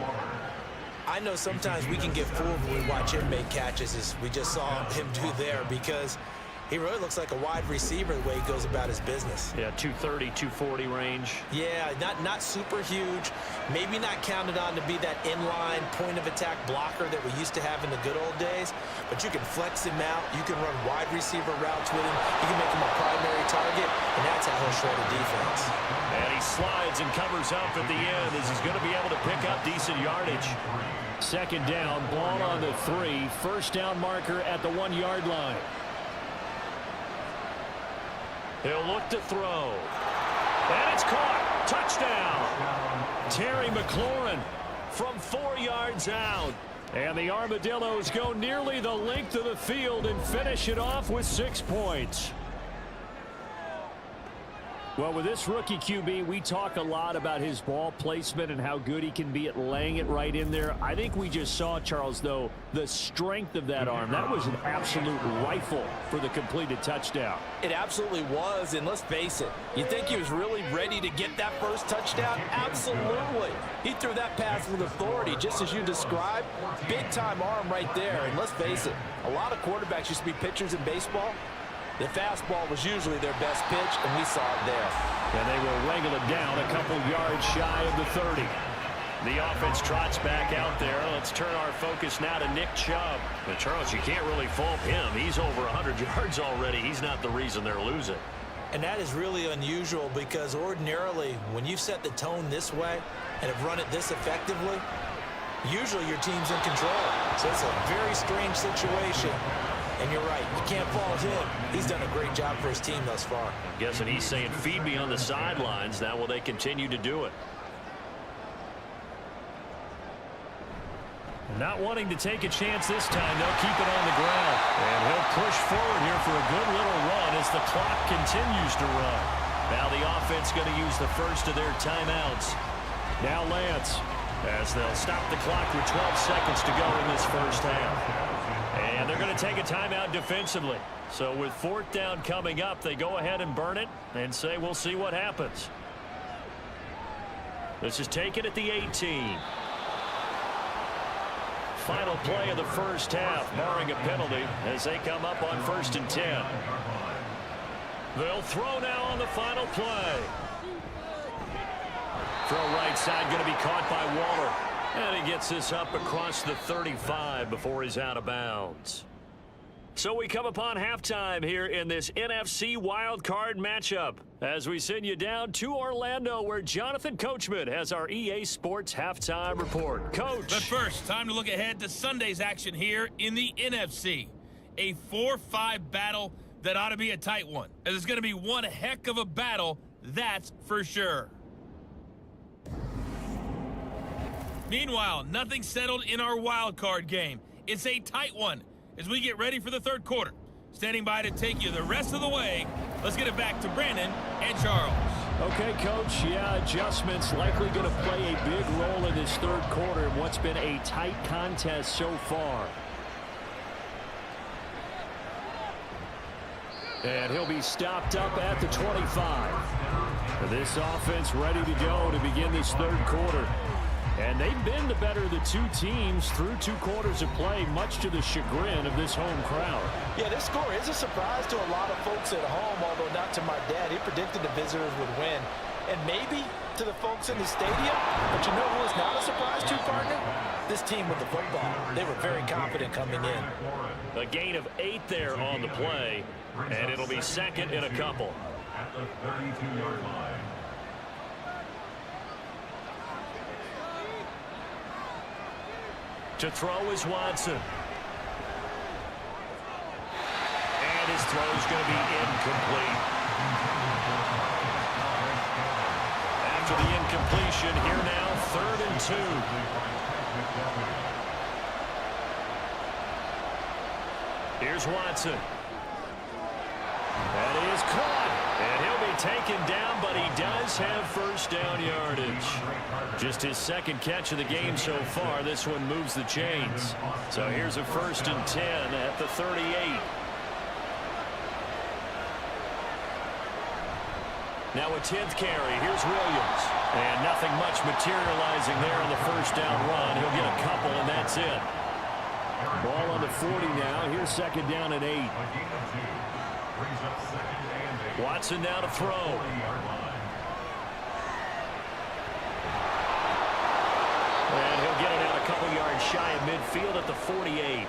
I know sometimes we can get fooled when we watch him make catches, as we just saw him do there, because he really looks like a wide receiver the way he goes about his business. Yeah, 230, 240 range. Yeah, not super huge. Maybe not counted on to be that inline point-of-attack blocker that we used to have in the good old days. But you can flex him out. You can run wide receiver routes with him. You can make him a primary target, and that's how he'll shred a defense. And he slides and covers up at the end as he's going to be able to pick up decent yardage. 2nd down, ball on the 3. 1st down marker at the 1-yard line. He'll look to throw. And it's caught. Touchdown. Terry McLaurin from 4 yards out. And the Armadillos go nearly the length of the field and finish it off with 6 points. Well, with this rookie QB, we talk a lot about his ball placement and how good he can be at laying it right in there. I think we just saw, Charles, though, the strength of that arm. That was an absolute rifle for the completed touchdown. It absolutely was, and let's face it, you think he was really ready to get that first touchdown? Absolutely. He threw that pass with authority, just as you described. Big-time arm right there, and let's face it, a lot of quarterbacks used to be pitchers in baseball. The fastball was usually their best pitch, and we saw it there. And they will wrangle it down a couple yards shy of the 30. The offense trots back out there. Let's turn our focus now to Nick Chubb. And Charles, you can't really fault him. He's over 100 yards already. He's not the reason they're losing. And that is really unusual because ordinarily, when you set the tone this way and have run it this effectively, usually your team's in control. So it's a very strange situation. And you're right, you can't fault him. He's done a great job for his team thus far. I'm guessing he's saying, feed me on the sidelines. Now will they continue to do it? Not wanting to take a chance this time, they'll keep it on the ground. And he'll push forward here for a good little run as the clock continues to run. Now the offense going to use the first of their timeouts. Now Lance, as they'll stop the clock with 12 seconds to go in this first half. And they're going to take a timeout defensively. So with 4th down coming up, they go ahead and burn it and say we'll see what happens. This is taken at the 18. Final play of the first half, barring a penalty, as they come up on 1st and 10. They'll throw now on the final play. Throw right side going to be caught by Waller. And he gets this up across the 35 before he's out of bounds. So we come upon halftime here in this NFC wildcard matchup as we send you down to Orlando where Jonathan Coachman has our EA Sports halftime report. Coach. But first, time to look ahead to Sunday's action here in the NFC. A 4-5 battle that ought to be a tight one, as it's going to be one heck of a battle, that's for sure. Meanwhile, nothing settled in our wild card game. It's a tight one as we get ready for the third quarter. Standing by to take you the rest of the way, let's get it back to Brandon and Charles. Okay, Coach, yeah, adjustments likely going to play a big role in this third quarter in what's been a tight contest so far. And he'll be stopped up at the 25. This offense ready to go to begin this third quarter. And they've been the better of the two teams through 2 quarters of play, much to the chagrin of this home crowd. Yeah, this score is a surprise to a lot of folks at home, although not to my dad. He predicted the visitors would win. And maybe to the folks in the stadium. But you know who is not a surprise to, partner? This team with the football. They were very confident coming in. A gain of 8 there on the play, and it'll be second and a couple. At the 32-yard line. To throw is Watson. And his throw is going to be incomplete. After the incompletion, here now, 3rd and 2. Here's Watson. That is caught. And he'll be taken down, but he does have first down yardage. Just his 2nd catch of the game so far. This one moves the chains. So here's a 1st and 10 at the 38. Now a 10th carry. Here's Williams. And nothing much materializing there on the first down run. He'll get a couple, and that's it. Ball on the 40 now. Here's 2nd down and 8. Watson now to throw. And he'll get it out a couple yards shy of midfield at the 48.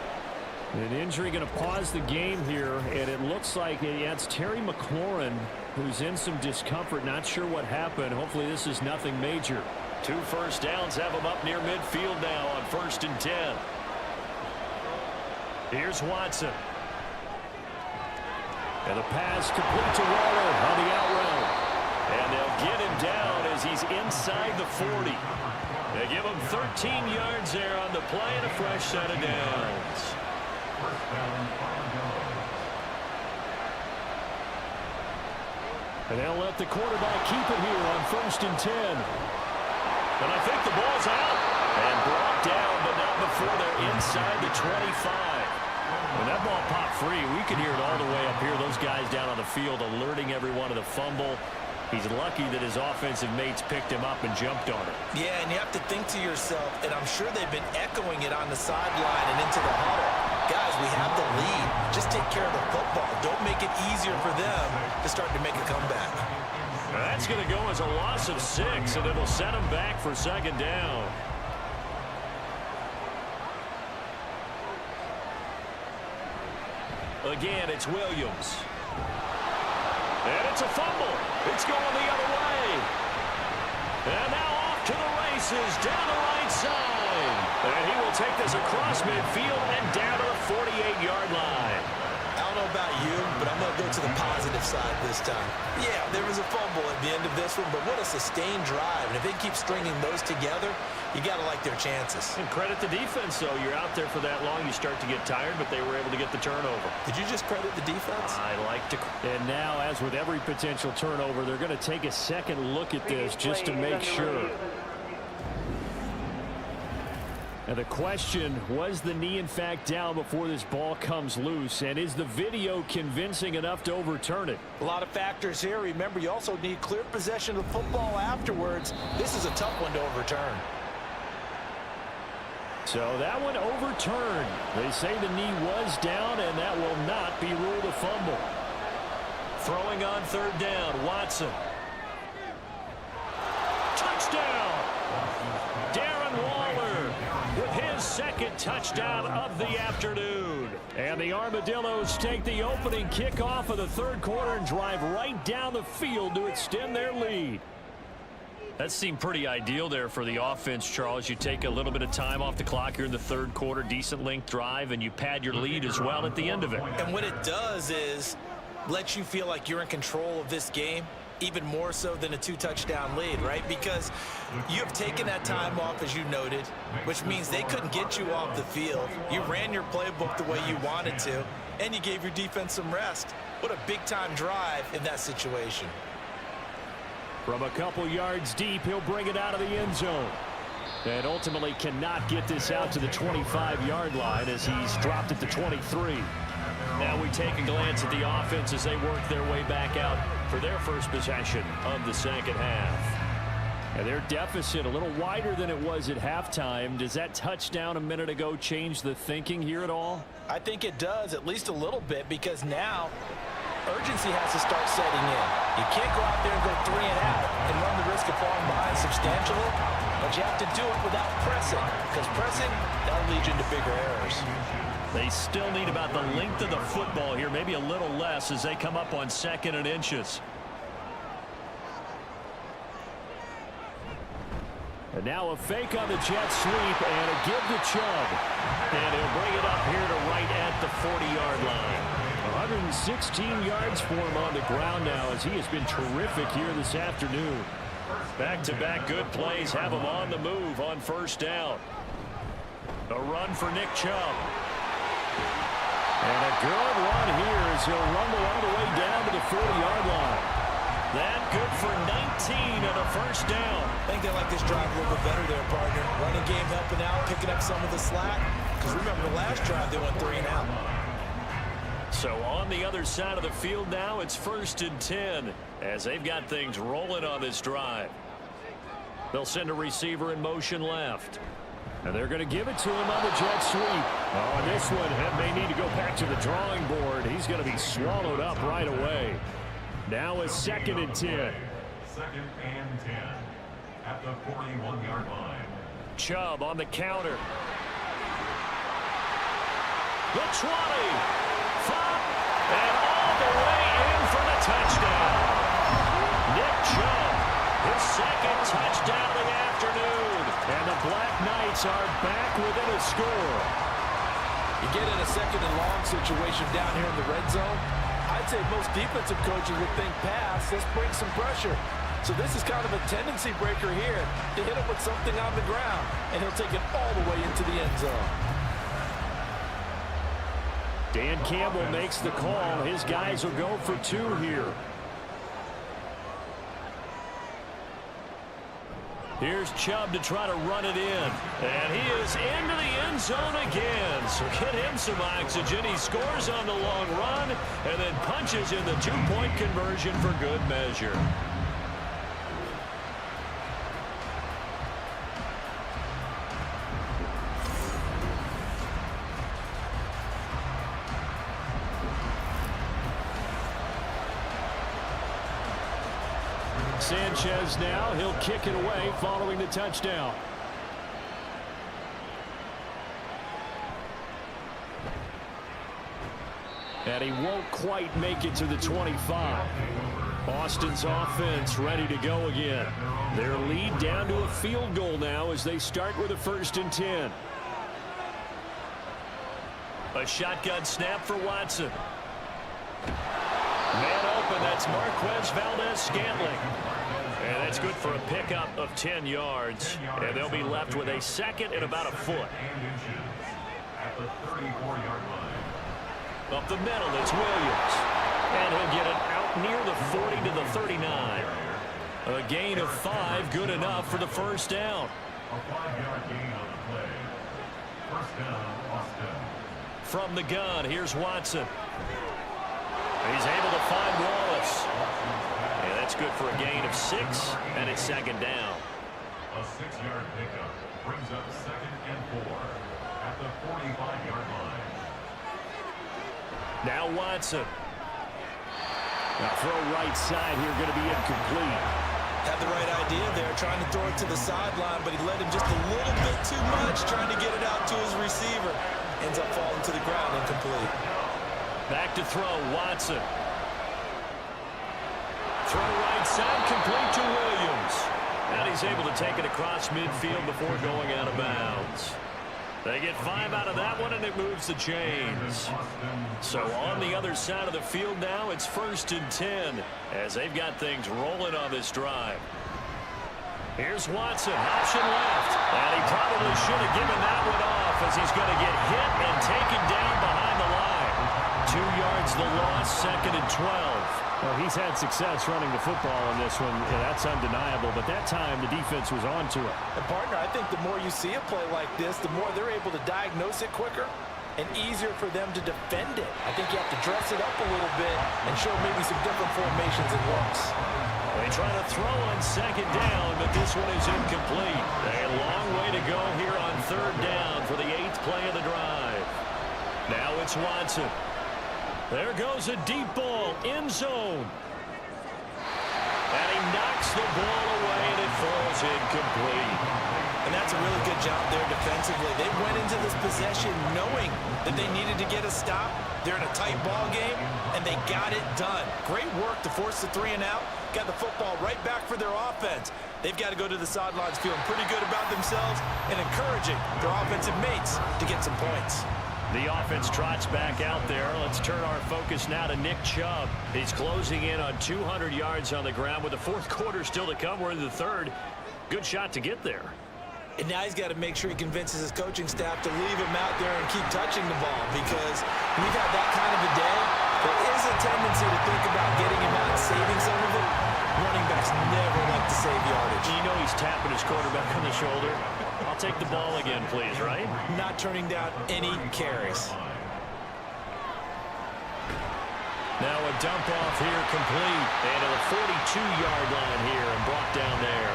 An injury going to pause the game here, and it looks like it's Terry McLaurin who's in some discomfort. Not sure what happened. Hopefully this is nothing major. 2 first downs have him up near midfield now on 1st and 10. Here's Watson. And the pass complete to Waller on the out route. And they'll get him down as he's inside the 40. They give him 13 yards there on the play and a fresh set of downs. And they'll let the quarterback keep it here on 1st and 10. And I think the ball's out. And brought down, but not before they're inside the 25. When that ball popped free, we could hear it all the way up here. Those guys down on the field alerting everyone of the fumble. He's lucky that his offensive mates picked him up and jumped on it. Yeah, and you have to think to yourself, and I'm sure they've been echoing it on the sideline and into the huddle. Guys, we have the lead. Just take care of the football. Don't make it easier for them to start to make a comeback. That's going to go as a loss of 6, and it'll set them back for 2nd down. Again, it's Williams. And it's a fumble. It's going the other way. And now off to the races down the right side. And he will take this across midfield and down to the 48-yard line. I don't know about you, but I'm going to go to the positive side this time. Yeah, there was a fumble at the end of this one, but what a sustained drive. And if they keep stringing those together, you got to like their chances. And credit the defense, though. You're out there for that long, you start to get tired, but they were able to get the turnover. Did you just credit the defense? I like to. And now, as with every potential turnover, they're going to take a second look at this just to make sure. And the question, was the knee in fact down before this ball comes loose? And is the video convincing enough to overturn it? A lot of factors here. Remember, you also need clear possession of the football afterwards. This is a tough one to overturn. So that one overturned. They say the knee was down, and that will not be ruled a fumble. Throwing on 3rd down, Watson. Touchdown! Darren Waller with his 2nd touchdown of the afternoon. And the Armadillos take the opening kickoff of the 3rd quarter and drive right down the field to extend their lead. That seemed pretty ideal there for the offense, Charles. You take a little bit of time off the clock here in the 3rd quarter, decent length drive, and you pad your lead as well at the end of it. And what it does is let you feel like you're in control of this game. even more so than a 2-touchdown lead, right? Because you have taken that time off, as you noted, which means they couldn't get you off the field. You ran your playbook the way you wanted to, and you gave your defense some rest. What a big-time drive in that situation. From a couple yards deep, he'll bring it out of the end zone. And ultimately cannot get this out to the 25-yard line as he's dropped at the 23. Now we take a glance at the offense as they work their way back out for their first possession of the second half. And their deficit a little wider than it was at halftime. Does that touchdown a minute ago change the thinking here at all? I think it does, at least a little bit, because now urgency has to start setting in. You can't go out there and go 3 and out and run the risk of falling behind substantially, but you have to do it without pressing, because pressing, that'll lead you into bigger errors. They still need about the length of the football here, maybe a little less as they come up on 2nd and inches. And now a fake on the jet sweep and a give to Chubb. And he'll bring it up here to right at the 40-yard line. 116 yards for him on the ground now as he has been terrific here this afternoon. Back-to-back good plays have him on the move on first down. A run for Nick Chubb. And a good run here as he'll rumble all the way down to the 40-yard line. That good for 19 and a first down. I think they like this drive a little bit better there, partner. Running game helping out, picking up some of the slack. Because remember, the last drive they went 3 and out. So on the other side of the field now, it's 1st and 10 as they've got things rolling on this drive. They'll send a receiver in motion left. And they're going to give it to him on the jet sweep. Oh, and this one may need to go back to the drawing board. He's going to be swallowed up right away. Now it's 2nd and 10. 2nd and 10 at the 41-yard line. Chubb on the counter. The 20. And all the way in for the touchdown. Nick Chubb, his 2nd touchdown of the afternoon. And the Black Knights are back within a score. You get in a 2nd and long situation down here in the red zone, I'd say most defensive coaches would think pass, let's bring some pressure. So this is kind of a tendency breaker here to hit him with something on the ground, and he'll take it all the way into the end zone. Dan Campbell makes the call. His guys will go for 2 here. Here's Chubb to try to run it in. And he is into the end zone again. So get him some oxygen. He scores on the long run and then punches in the 2-point conversion for good measure. Sanchez now, he'll kick it away following the touchdown. And he won't quite make it to the 25. Boston's offense ready to go again. Their lead down to a field goal now as they start with a 1st and 10. A shotgun snap for Watson. Man open, that's Marquez Valdez-Scantling. And that's good for a pickup of 10 yards. And they'll be left with a 2nd and about a foot. At the 34-yard line. Up the middle, it's Williams. And he'll get it out near the 40 to the 39. A gain of 5, good enough for the first down. A 5-yard gain on the play. First down, Boston. From the gun, here's Watson. He's able to find Wallace. And that's good for a gain of 6, and it's 2nd down. A 6-yard pickup brings up 2nd and 4 at the 45-yard line. Now Watson. Now throw right side here, going to be incomplete. Had the right idea there, trying to throw it to the sideline, but he led him just a little bit too much, trying to get it out to his receiver. Ends up falling to the ground, incomplete. Back to throw, Watson. Throw right side, complete to Williams. And he's able to take it across midfield before going out of bounds. They get 5 out of that one, and it moves the chains. So on the other side of the field now, it's 1st and 10 as they've got things rolling on this drive. Here's Watson, option left, and he probably should have given that one off as he's going to get hit and taken down behind the line. 2 yards the loss, 2nd and 12. Well, he's had success running the football in this one. Yeah, that's undeniable, but that time the defense was on to it. And partner, I think the more you see a play like this, the more they're able to diagnose it quicker and easier for them to defend it. I think you have to dress it up a little bit and show maybe some different formations and looks. They try to throw on 2nd down, but this one is incomplete. A long way to go here on 3rd down for the 8th play of the drive. Now it's Watson. There goes a deep ball, end zone. And he knocks the ball away, and it falls incomplete. And that's a really good job there defensively. They went into this possession knowing that they needed to get a stop. They're in a tight ball game, and they got it done. Great work to force the 3 and out. Got the football right back for their offense. They've got to go to the sidelines feeling pretty good about themselves and encouraging their offensive mates to get some points. The offense trots back out there. Let's turn our focus now to Nick Chubb. He's closing in on 200 yards on the ground with the 4th quarter still to come. We're in the 3rd. Good shot to get there. And now he's got to make sure he convinces his coaching staff to leave him out there and keep touching the ball, because when you've had that kind of a day, there is a tendency to think about getting him out and saving some of it. Running backs never like to save yardage. You know he's tapping his quarterback on the shoulder. I'll take the ball again, please, right? Not turning down any carries. Now a dump off here complete. And to the 42-yard line here and brought down there.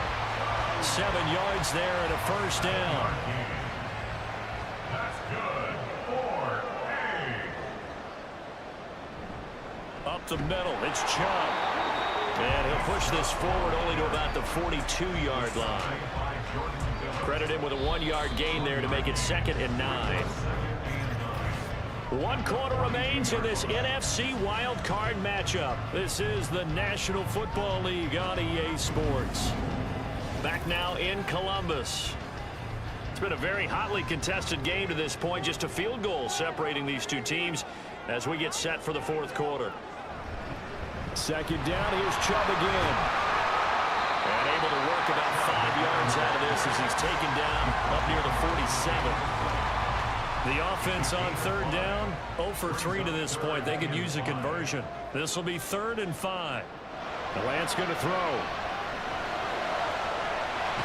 7 yards there and a 1st down. That's good. 4-8. Up the middle, it's Chubb. And he'll push this forward only to about the 42-yard line. Credit him with a 1-yard gain there to make it 2nd and 9. 1 quarter remains in this NFC wild card matchup. This is the National Football League on EA Sports. Back now in Columbus. It's been a very hotly contested game to this point. Just a field goal separating these two teams as we get set for the 4th quarter. 2nd down, here's Chubb again. And able to work about 5 yards out of this as he's taken down up near the 47. The offense on 3rd down, 0 for 3 to this point. They could use a conversion. This will be 3rd and 5. Lance going to throw.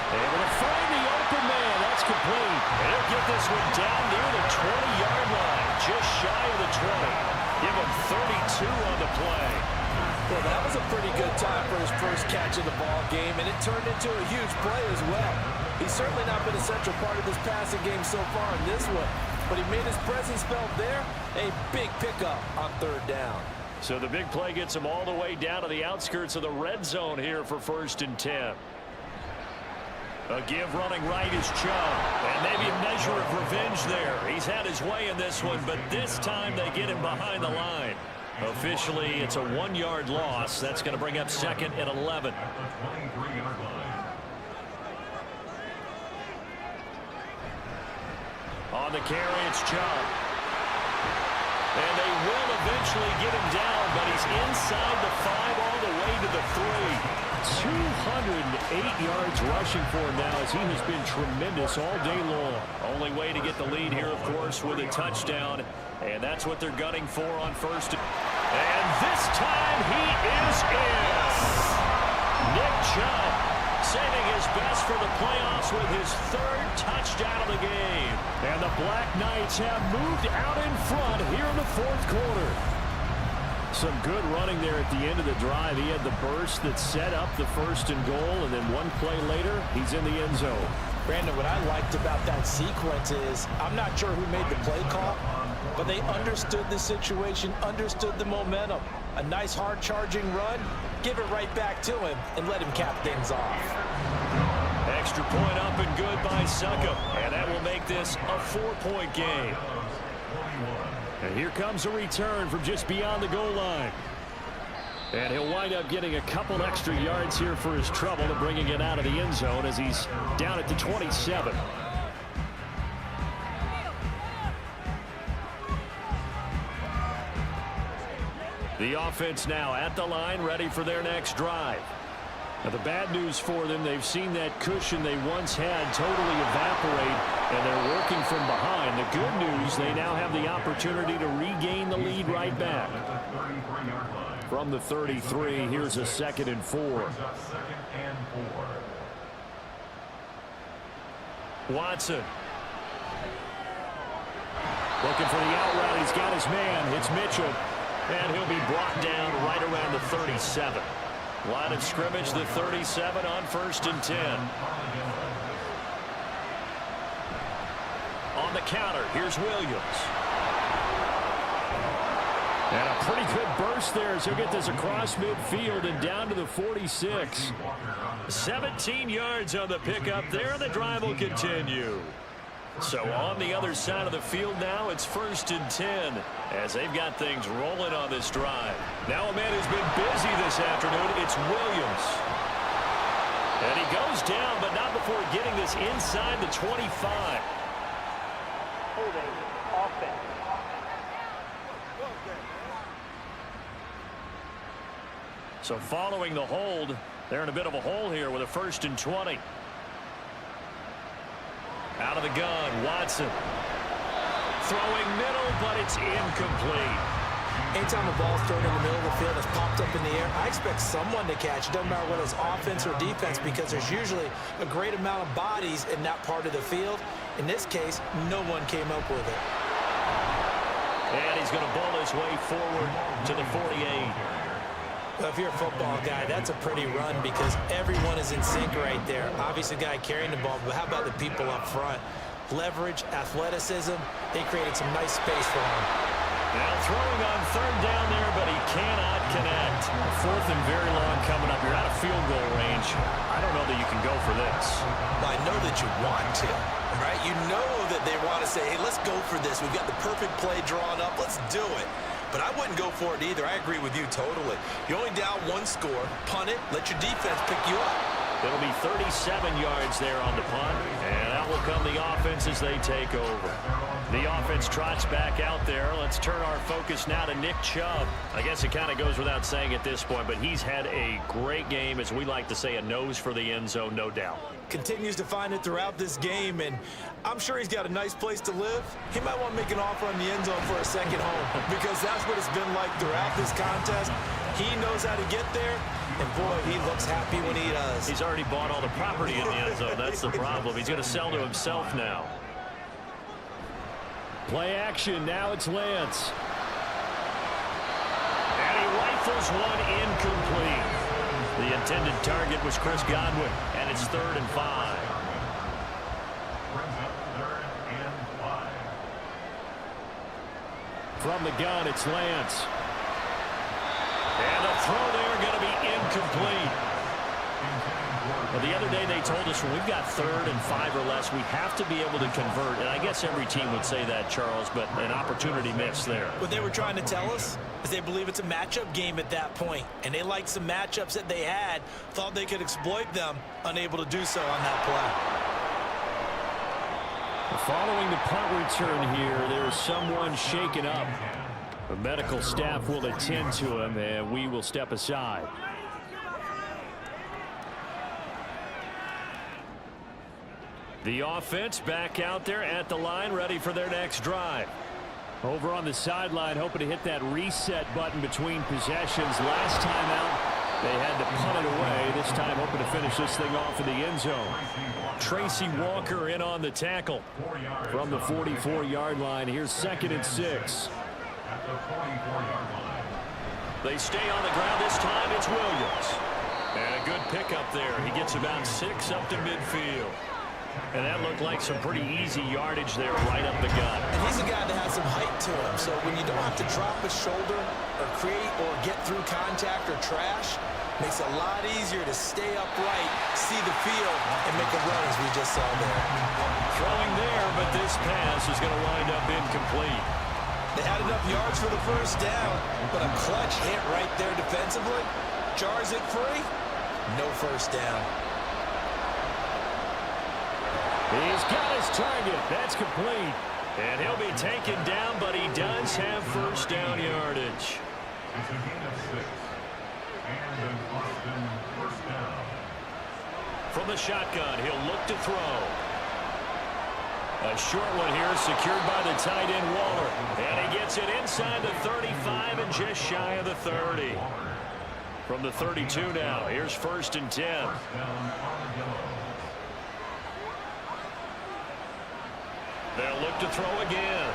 Able to find the open man. That's complete. And he'll get this one down near the 20-yard line, just shy of the 20. Give him 32 on the play. Well, that was a pretty good time for his first catch of the ball game, and it turned into a huge play as well. He's certainly not been a central part of this passing game so far in this one, but he made his presence felt there. A big pickup on 3rd down. So the big play gets him all the way down to the outskirts of the red zone here for 1st and 10. A give running right is Chubb, and maybe a measure of revenge there. He's had his way in this one, but this time they get him behind the line. Officially, it's a 1-yard loss. That's going to bring up 2nd and 11. On the carry, it's Chubb. And they will eventually get him down, but he's inside the 5 all the way to the 3. 208 yards rushing for him now as he has been tremendous all day long. Only way to get the lead here, of course, with a touchdown. And that's what they're gunning for on 1st. And this time he is in. Nick Chubb saving his best for the playoffs with his 3rd touchdown of the game. And the Black Knights have moved out in front here in the 4th quarter. Some good running there at the end of the drive. He had the burst that set up the 1st and goal, and then 1 play later, he's in the end zone. Brandon, what I liked about that sequence is, I'm not sure who made the play call, but they understood the situation, understood the momentum. A nice hard charging run, give it right back to him, and let him cap things off. Extra point up and good by Suckup, and that will make this a 4-point game. And here comes a return from just beyond the goal line. And he'll wind up getting a couple extra yards here for his trouble and bringing it out of the end zone as he's down at the 27. The offense now at the line, ready for their next drive. Now, the bad news for them, they've seen that cushion they once had totally evaporate, and they're working from behind. The good news, they now have the opportunity to regain the lead right back. From the 33, here's a 2nd and 4. Watson. Looking for the out route. He's got his man. It's Mitchell. And he'll be brought down right around the 37. Line of scrimmage, the 37 on 1st and 10. On the counter, here's Williams. And a pretty good burst there as he'll get this across midfield and down to the 46. 17 yards on the pickup there. The drive will continue. So on the other side of the field now, it's 1st and 10 as they've got things rolling on this drive. Now a man who's been busy this afternoon, it's Williams. And he goes down, but not before getting this inside the 25. Holding offense. So following the hold, they're in a bit of a hole here with a 1st and 20. Out of the gun, Watson. Throwing middle, but it's incomplete. Anytime a ball's thrown in the middle of the field that's popped up in the air, I expect someone to catch. It doesn't matter whether it's offense or defense, because there's usually a great amount of bodies in that part of the field. In this case, no one came up with it. And he's going to bowl his way forward to the 48. Well, if you're a football guy, that's a pretty run because everyone is in sync right there. Obviously, the guy carrying the ball, but how about the people up front? Leverage, athleticism, they created some nice space for him. Now throwing on 3rd down there, but he cannot connect. 4th and very long coming up. You're out of field goal range. I don't know that you can go for this. Well, I know that you want to, right? You know that they want to say, hey, let's go for this. We've got the perfect play drawn up. Let's do it. But I wouldn't go for it either. I agree with you totally. You're only down 1 score. Punt it. Let your defense pick you up. It'll be 37 yards there on the punt. And out will come the offense as they take over. The offense trots back out there. Let's turn our focus now to Nick Chubb. I guess it kind of goes without saying at this point, but he's had a great game, as we like to say, a nose for the end zone, no doubt. Continues to find it throughout this game, and I'm sure he's got a nice place to live. He might want to make an offer on the end zone for a second home, because that's what it's been like throughout this contest. He knows how to get there, and boy, he looks happy when he does. He's already bought all the property in the end zone. That's the problem. He's going to sell to himself now. Play action. Now it's Lance. And he rifles one incomplete. The intended target was Chris Godwin, and it's 3rd and 5. From the gun, it's Lance. And the throw there going to be incomplete. Well, the other day they told us when we've got 3rd and 5 or less, we have to be able to convert. And I guess every team would say that, Charles, but an opportunity missed there. What they were trying to tell us is they believe it's a matchup game at that point. And they liked some matchups that they had, thought they could exploit them, unable to do so on that play. Following the punt return here, there's someone shaken up. The medical staff will attend to him, and we will step aside. The offense back out there at the line, ready for their next drive. Over on the sideline, hoping to hit that reset button between possessions. Last time out, they had to punt it away. This time, hoping to finish this thing off in the end zone. Tracy Walker in on the tackle from the 44-yard line. Here's 2nd and 6. They stay on the ground. This time, it's Williams. And a good pickup there. He gets about 6 up to midfield. And that looked like some pretty easy yardage there right up the gut. And he's a guy that has some height to him. So when you don't have to drop a shoulder or create or get through contact or trash, makes it a lot easier to stay upright, see the field, and make a run as we just saw there. Throwing there, but this pass is going to wind up incomplete. They had enough yards for the 1st down, but a clutch hit right there defensively. Jars it free, no 1st down. He's got his target. That's complete. And he'll be taken down, but he does have 1st down yardage. It's a gain of 6. And an Austin first down. From the shotgun, he'll look to throw. A short one here, secured by the tight end Waller. And he gets it inside the 35 and just shy of the 30. From the 32 now, here's 1st and 10. They'll look to throw again.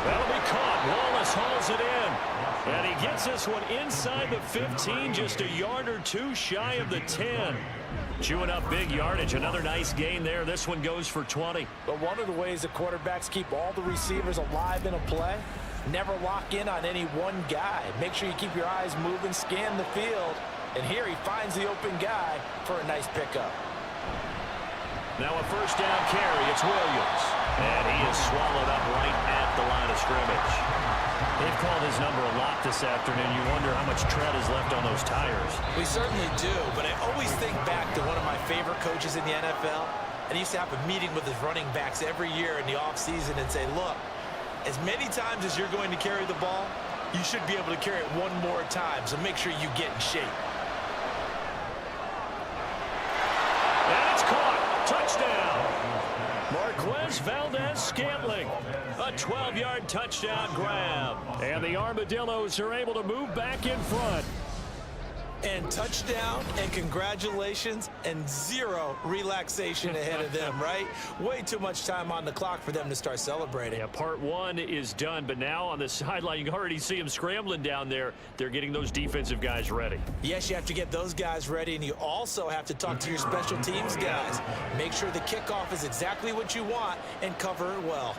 That'll be caught. Wallace hauls it in. And he gets this one inside the 15, just a yard or two shy of the 10. Chewing up big yardage. Another nice gain there. This one goes for 20. But one of the ways the quarterbacks keep all the receivers alive in a play, never lock in on any one guy. Make sure you keep your eyes moving, scan the field. And here he finds the open guy for a nice pickup. Now a first down carry. It's Williams. And he is swallowed up right at the line of scrimmage. They've called his number a lot this afternoon. You wonder how much tread is left on those tires. We certainly do, but I always think back to one of my favorite coaches in the NFL. And he used to have a meeting with his running backs every year in the offseason and say, look, as many times as you're going to carry the ball, you should be able to carry it one more time, so make sure you get in shape. And it's caught. Touchdown. Marquez Valdez-Scantling. A 12-yard touchdown grab. And the Armadillos are able to move back in front. And touchdown, and congratulations, and zero relaxation ahead of them, right? Way too much time on the clock for them to start celebrating. Yeah, part one is done, but now on the sideline, you can already see them scrambling down there. They're getting those defensive guys ready. Yes, you have to get those guys ready, and you also have to talk to your special teams guys. Make sure the kickoff is exactly what you want and cover it well.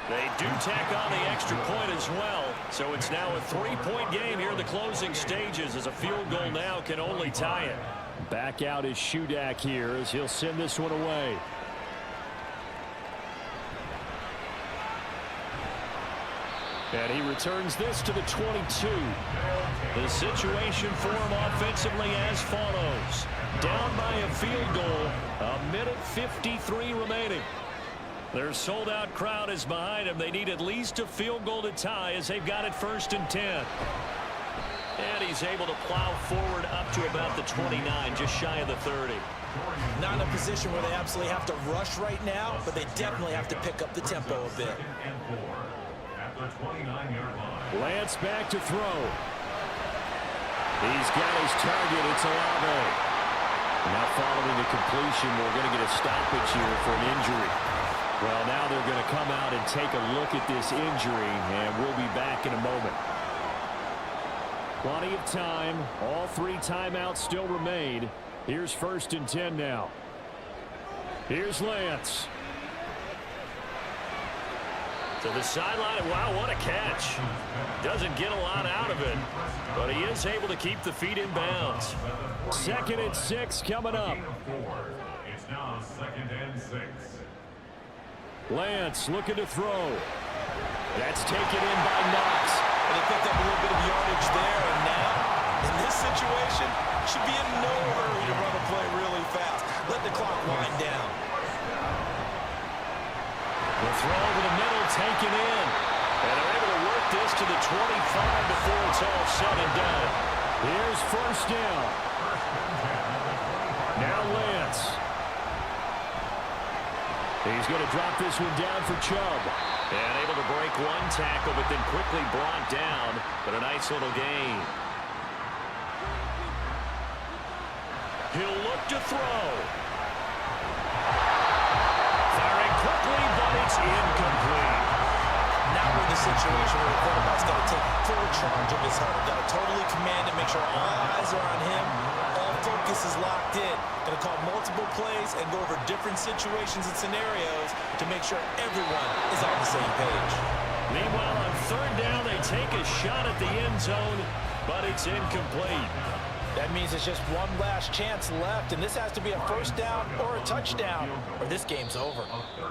They do tack on the extra point as well. So it's now a 3-point game here in the closing stages, as a field goal now can only tie it. Back out is Shudak here as he'll send this one away. And he returns this to the 22. The situation for him offensively as follows. Down by a field goal, a minute 53 remaining. Their sold-out crowd is behind them. They need at least a field goal to tie as they've got it 1st and 10. And he's able to plow forward up to about the 29, just shy of the 30. Not in a position where they absolutely have to rush right now, but they definitely have to pick up the tempo a bit. Lance back to throw. He's got his target. It's Olave. Now following the completion, we're going to get a stoppage here for an injury. Well, now they're going to come out and take a look at this injury, and we'll be back in a moment. Plenty of time. All 3 timeouts still remain. Here's 1st and 10 now. Here's Lance. To the sideline. Wow, what a catch. Doesn't get a lot out of it, but he is able to keep the feet in bounds. 2nd and 6 coming up. It's now 2nd and 6. Lance looking to throw. That's taken in by Knox. And they picked up a little bit of yardage there, and now, in this situation, should be in no hurry to run a play really fast. Let the clock wind down. The throw over the middle taken in. And they're able to work this to the 25 before it's all said and done. Here's 1st down. Now Lance. He's going to drop this one down for Chubb. And able to break one tackle, but then quickly brought down. But a nice little gain. He'll look to throw. Firing quickly, but it's incomplete. Now we're in the situation where the quarterback's got to take full charge of his huddle. Got to totally command it, make sure all eyes are on him. All focus is locked in. Going to call multiple plays and go over different situations and scenarios to make sure everyone is on the same page. Meanwhile, on 3rd down, they take a shot at the end zone, but it's incomplete. That means it's just one last chance left, and this has to be a 1st down or a touchdown, or this game's over.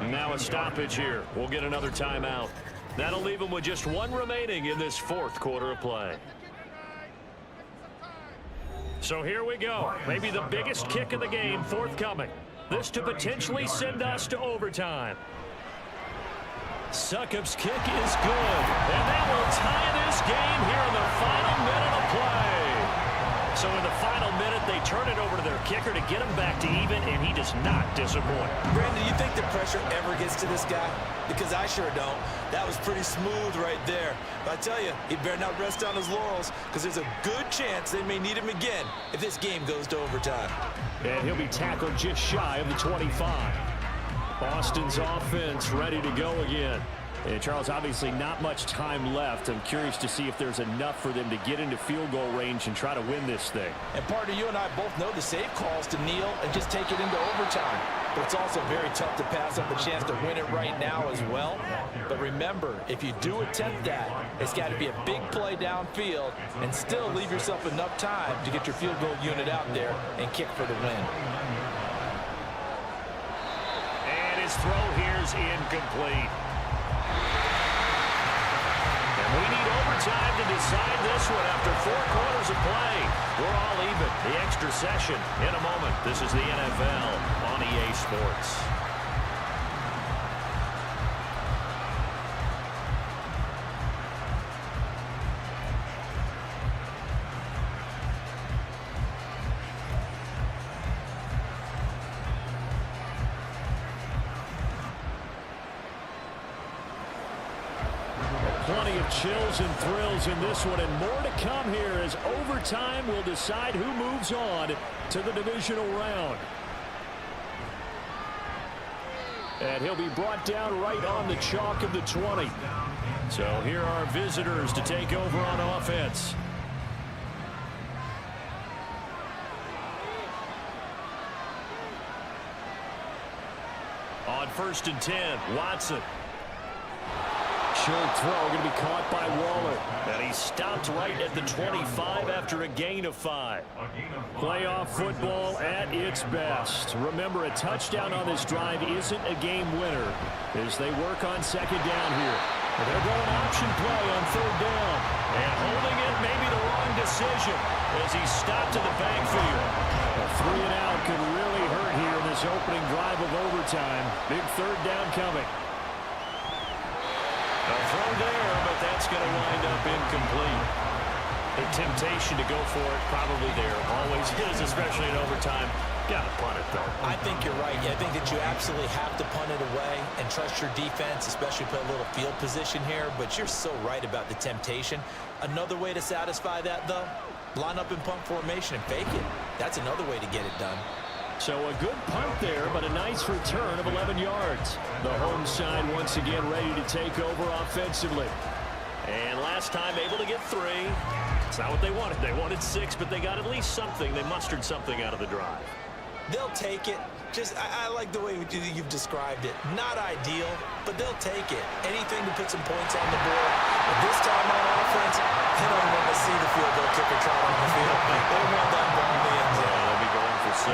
Now a stoppage here. We'll get another timeout. That'll leave them with just 1 remaining in this 4th quarter of play. So here we go. Maybe the biggest kick of the game forthcoming. This to potentially send us to overtime. Succop's kick is good. And that will tie this game here in the final minute of play. So in the final minute, they turn it over to their kicker to get him back to even, and he does not disappoint. Brandon, do you think the pressure ever gets to this guy? Because I sure don't. That was pretty smooth right there. But I tell you, he better not rest on his laurels, because there's a good chance they may need him again if this game goes to overtime. And he'll be tackled just shy of the 25. Boston's offense ready to go again. And Charles, obviously not much time left. I'm curious to see if there's enough for them to get into field goal range and try to win this thing. And partner, you and I both know the safe calls to kneel and just take it into overtime. But it's also very tough to pass up a chance to win it right now as well. But remember, if you do attempt that, it's got to be a big play downfield and still leave yourself enough time to get your field goal unit out there and kick for the win. And his throw here is incomplete. And we need overtime to decide this one after 4 quarters of play. We're all even. The extra session in a moment. This is the NFL on EA Sports. Plenty of chills and thrills in this one, and more to come here as overtime will decide who moves on to the divisional round. And he'll be brought down right on the chalk of the 20. So here are visitors to take over on offense. On 1st and 10, Watson. Short throw going to be caught by Waller. And he stopped right at the 25 after a gain of 5. Playoff football at its best. Remember, a touchdown on this drive isn't a game winner as they work on 2nd down here. And they're going option play on 3rd down. And holding it may be the wrong decision as he stopped in the backfield. A 3 and out could really hurt here in this opening drive of overtime. Big 3rd down coming. A throw there, but that's going to wind up incomplete. The temptation to go for it probably there. Always is, especially in overtime. Got to punt it, though. I think you're right. I think that you absolutely have to punt it away and trust your defense, especially play a little field position here. But you're so right about the temptation. Another way to satisfy that, though, line up in punt formation and fake it. That's another way to get it done. So a good punt there, but a nice return of 11 yards. The home side once again ready to take over offensively. And last time able to get 3. It's not what they wanted. They wanted 6, but they got at least something. They mustered something out of the drive. They'll take it. I like the way you've described it. Not ideal, but they'll take it. Anything to put some points on the board. But this time on offense, they don't want to see the field goal kicker trot on the field. They want that ball in the end zone. Yeah, they'll be going for 6.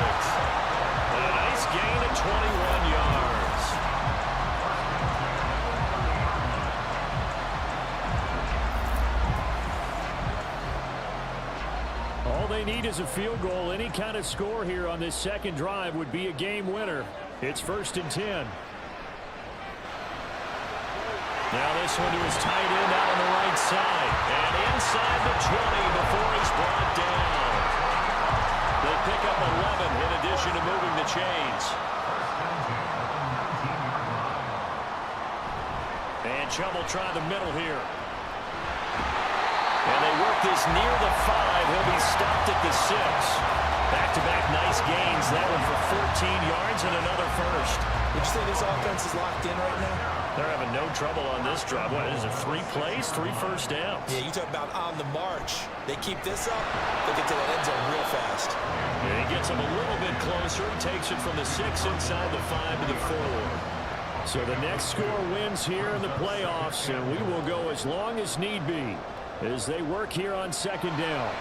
And a nice gain of 21 yards. All they need is a field goal. Any kind of score here on this 2nd drive would be a game winner. It's 1st and 10. Now this one to his tight end out on the right side. And inside the 20 before he's brought down. They pick up 11 in addition to moving the chains. And Chubb will try the middle here. And they work this near the 5. He'll be stopped at the 6. Back-to-back nice gains. That one for 14 yards and another first. Would you say this offense is locked in right now? They're having no trouble on this drive. What is it, 3 plays, 3 first downs? Yeah, you talk about on the march. They keep this up, they'll get to that end zone real fast. And he gets them a little bit closer. He takes it from the 6 inside the 5 to the 4. So the next score wins here in the playoffs, and we will go as long as need be as they work here on 2nd down.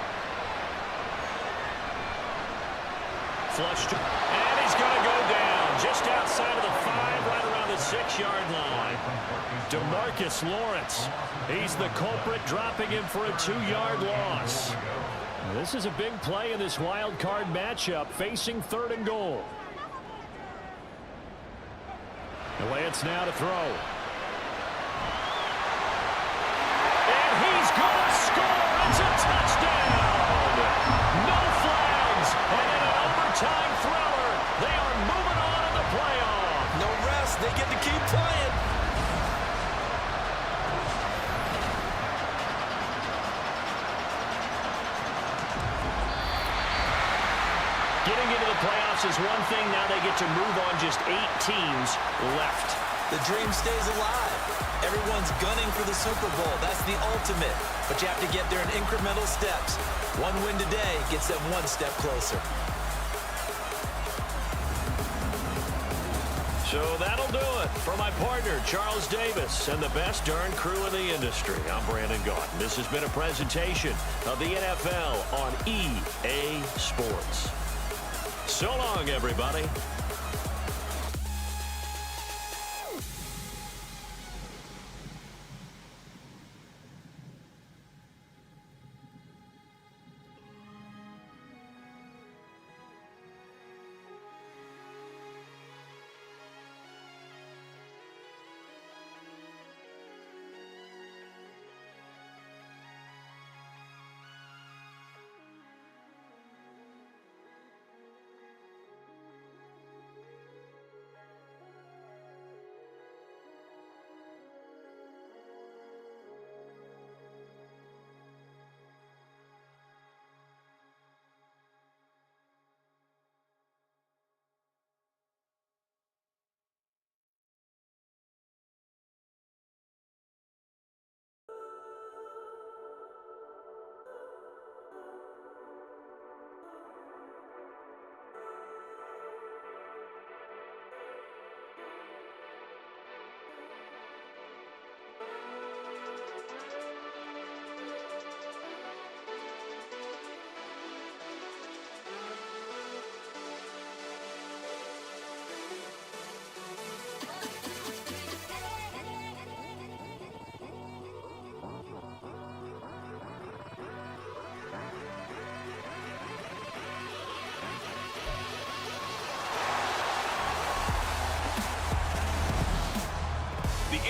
Flushed. And he's going to go down just outside of the 5, right around the 6-yard line. DeMarcus Lawrence. He's the culprit, dropping him for a 2-yard loss. This is a big play in this wild card matchup, facing 3rd and goal. Lance now to throw. And he's going to score. It's a touchdown. No flags. And in an overtime thriller, they are moving on in the playoff. No rest. They get to keep playing. Getting into the playoffs is one thing. Now they get to move on. Just 8 teams left. The dream stays alive. Everyone's gunning for the Super Bowl. That's the ultimate. But you have to get there in incremental steps. One win today gets them one step closer. So that'll do it. For my partner, Charles Davis, and the best darn crew in the industry, I'm Brandon Gaudin. This has been a presentation of the NFL on EA Sports. So long, everybody.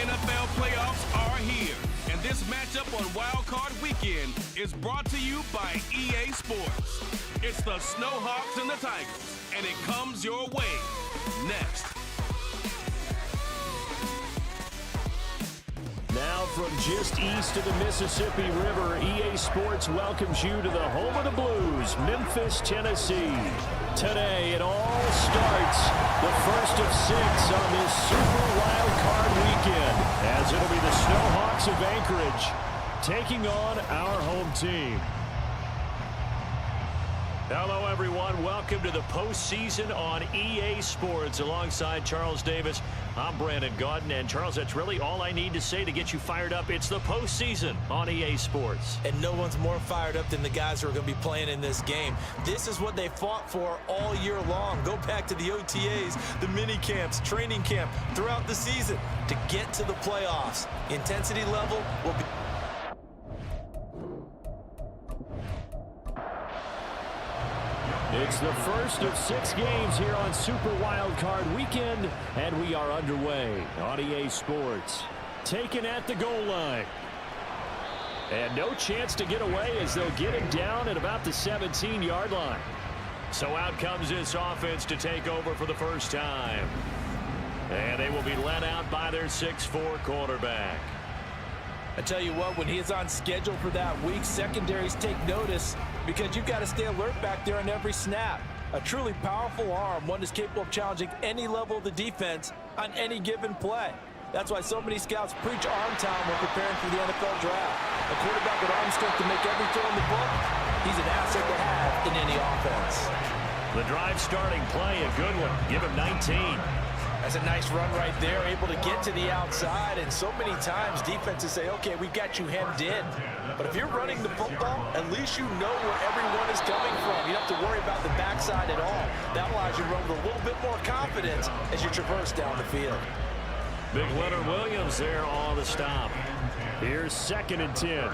NFL playoffs are here, and this matchup on Wild Card Weekend is brought to you by EA Sports. It's the Snowhawks and the Tigers, and it comes your way next. Now from just east of the Mississippi River, EA Sports welcomes you to the home of the Blues, Memphis, Tennessee. Today it all starts, the first of 6 on this Super Wild Card Weekend, as it'll be the Snowhawks of Anchorage taking on our home team. Hello, everyone. Welcome to the postseason on EA Sports. Alongside Charles Davis, I'm Brandon Gaudin. And, Charles, that's really all I need to say to get you fired up. It's the postseason on EA Sports. And no one's more fired up than the guys who are going to be playing in this game. This is what they fought for all year long. Go back to the OTAs, the mini camps, training camp, throughout the season to get to the playoffs. Intensity level will be... It's the first of 6 games here on Super Wild Card Weekend, and we are underway on EA Sports. Taken at the goal line. And no chance to get away as they'll get him down at about the 17-yard line. So out comes this offense to take over for the first time. And they will be led out by their 6'4" quarterback. I tell you what, when he is on schedule for that week, secondaries take notice because you've got to stay alert back there on every snap. A truly powerful arm, one is capable of challenging any level of the defense on any given play. That's why so many scouts preach arm talent when preparing for the NFL draft. A quarterback with arm strength to make every throw in the book, he's an asset to have in any offense. The drive starting play, a good one. Give him 19. That's a nice run right there, able to get to the outside, and so many times defenses say, okay, we've got you hemmed in. But if you're running the football, at least you know where everyone is coming from. You don't have to worry about the backside at all. That allows you to run with a little bit more confidence as you traverse down the field. Big Leonard Williams there on the stop. Here's 2nd and 10.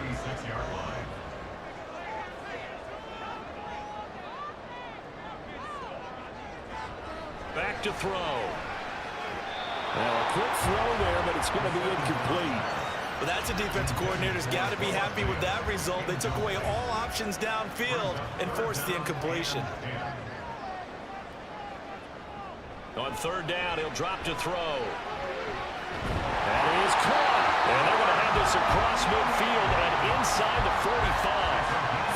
Back to throw. Well, a quick throw there, but it's going to be incomplete. Well, that's a defensive coordinator's got to be happy with that result. They took away all options downfield and forced the incompletion. On third down, he'll drop to throw. That is caught. And they're going to have this across midfield and inside the 45.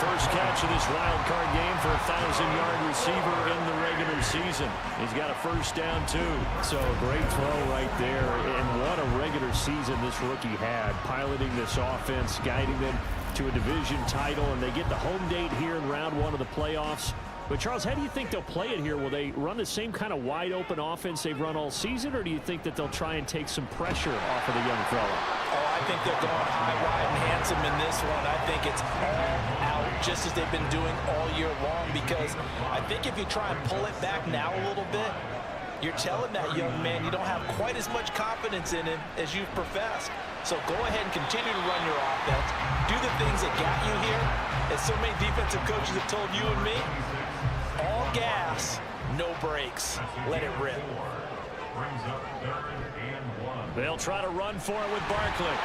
First catch of this wild card game for a 1,000-yard receiver in the regular season. He's got a first down, too. So a great throw right there. And what a regular season this rookie had, piloting this offense, guiding them to a division title, and they get the home date here in round one of the playoffs. But, Charles, how do you think they'll play it here? Will they run the same kind of wide-open offense they've run all season, or do you think that they'll try and take some pressure off of the young fella? Oh, I think they're going high, wide, and handsome in this one. I think it's all out, just as they've been doing all year long, because I think if you try and pull it back now a little bit, you're telling that young man you don't have quite as much confidence in him as you've professed. So go ahead and continue to run your offense. Do the things that got you here. As so many defensive coaches have told you and me, all gas, no brakes. Let it rip. They'll try to run for it with Barkley.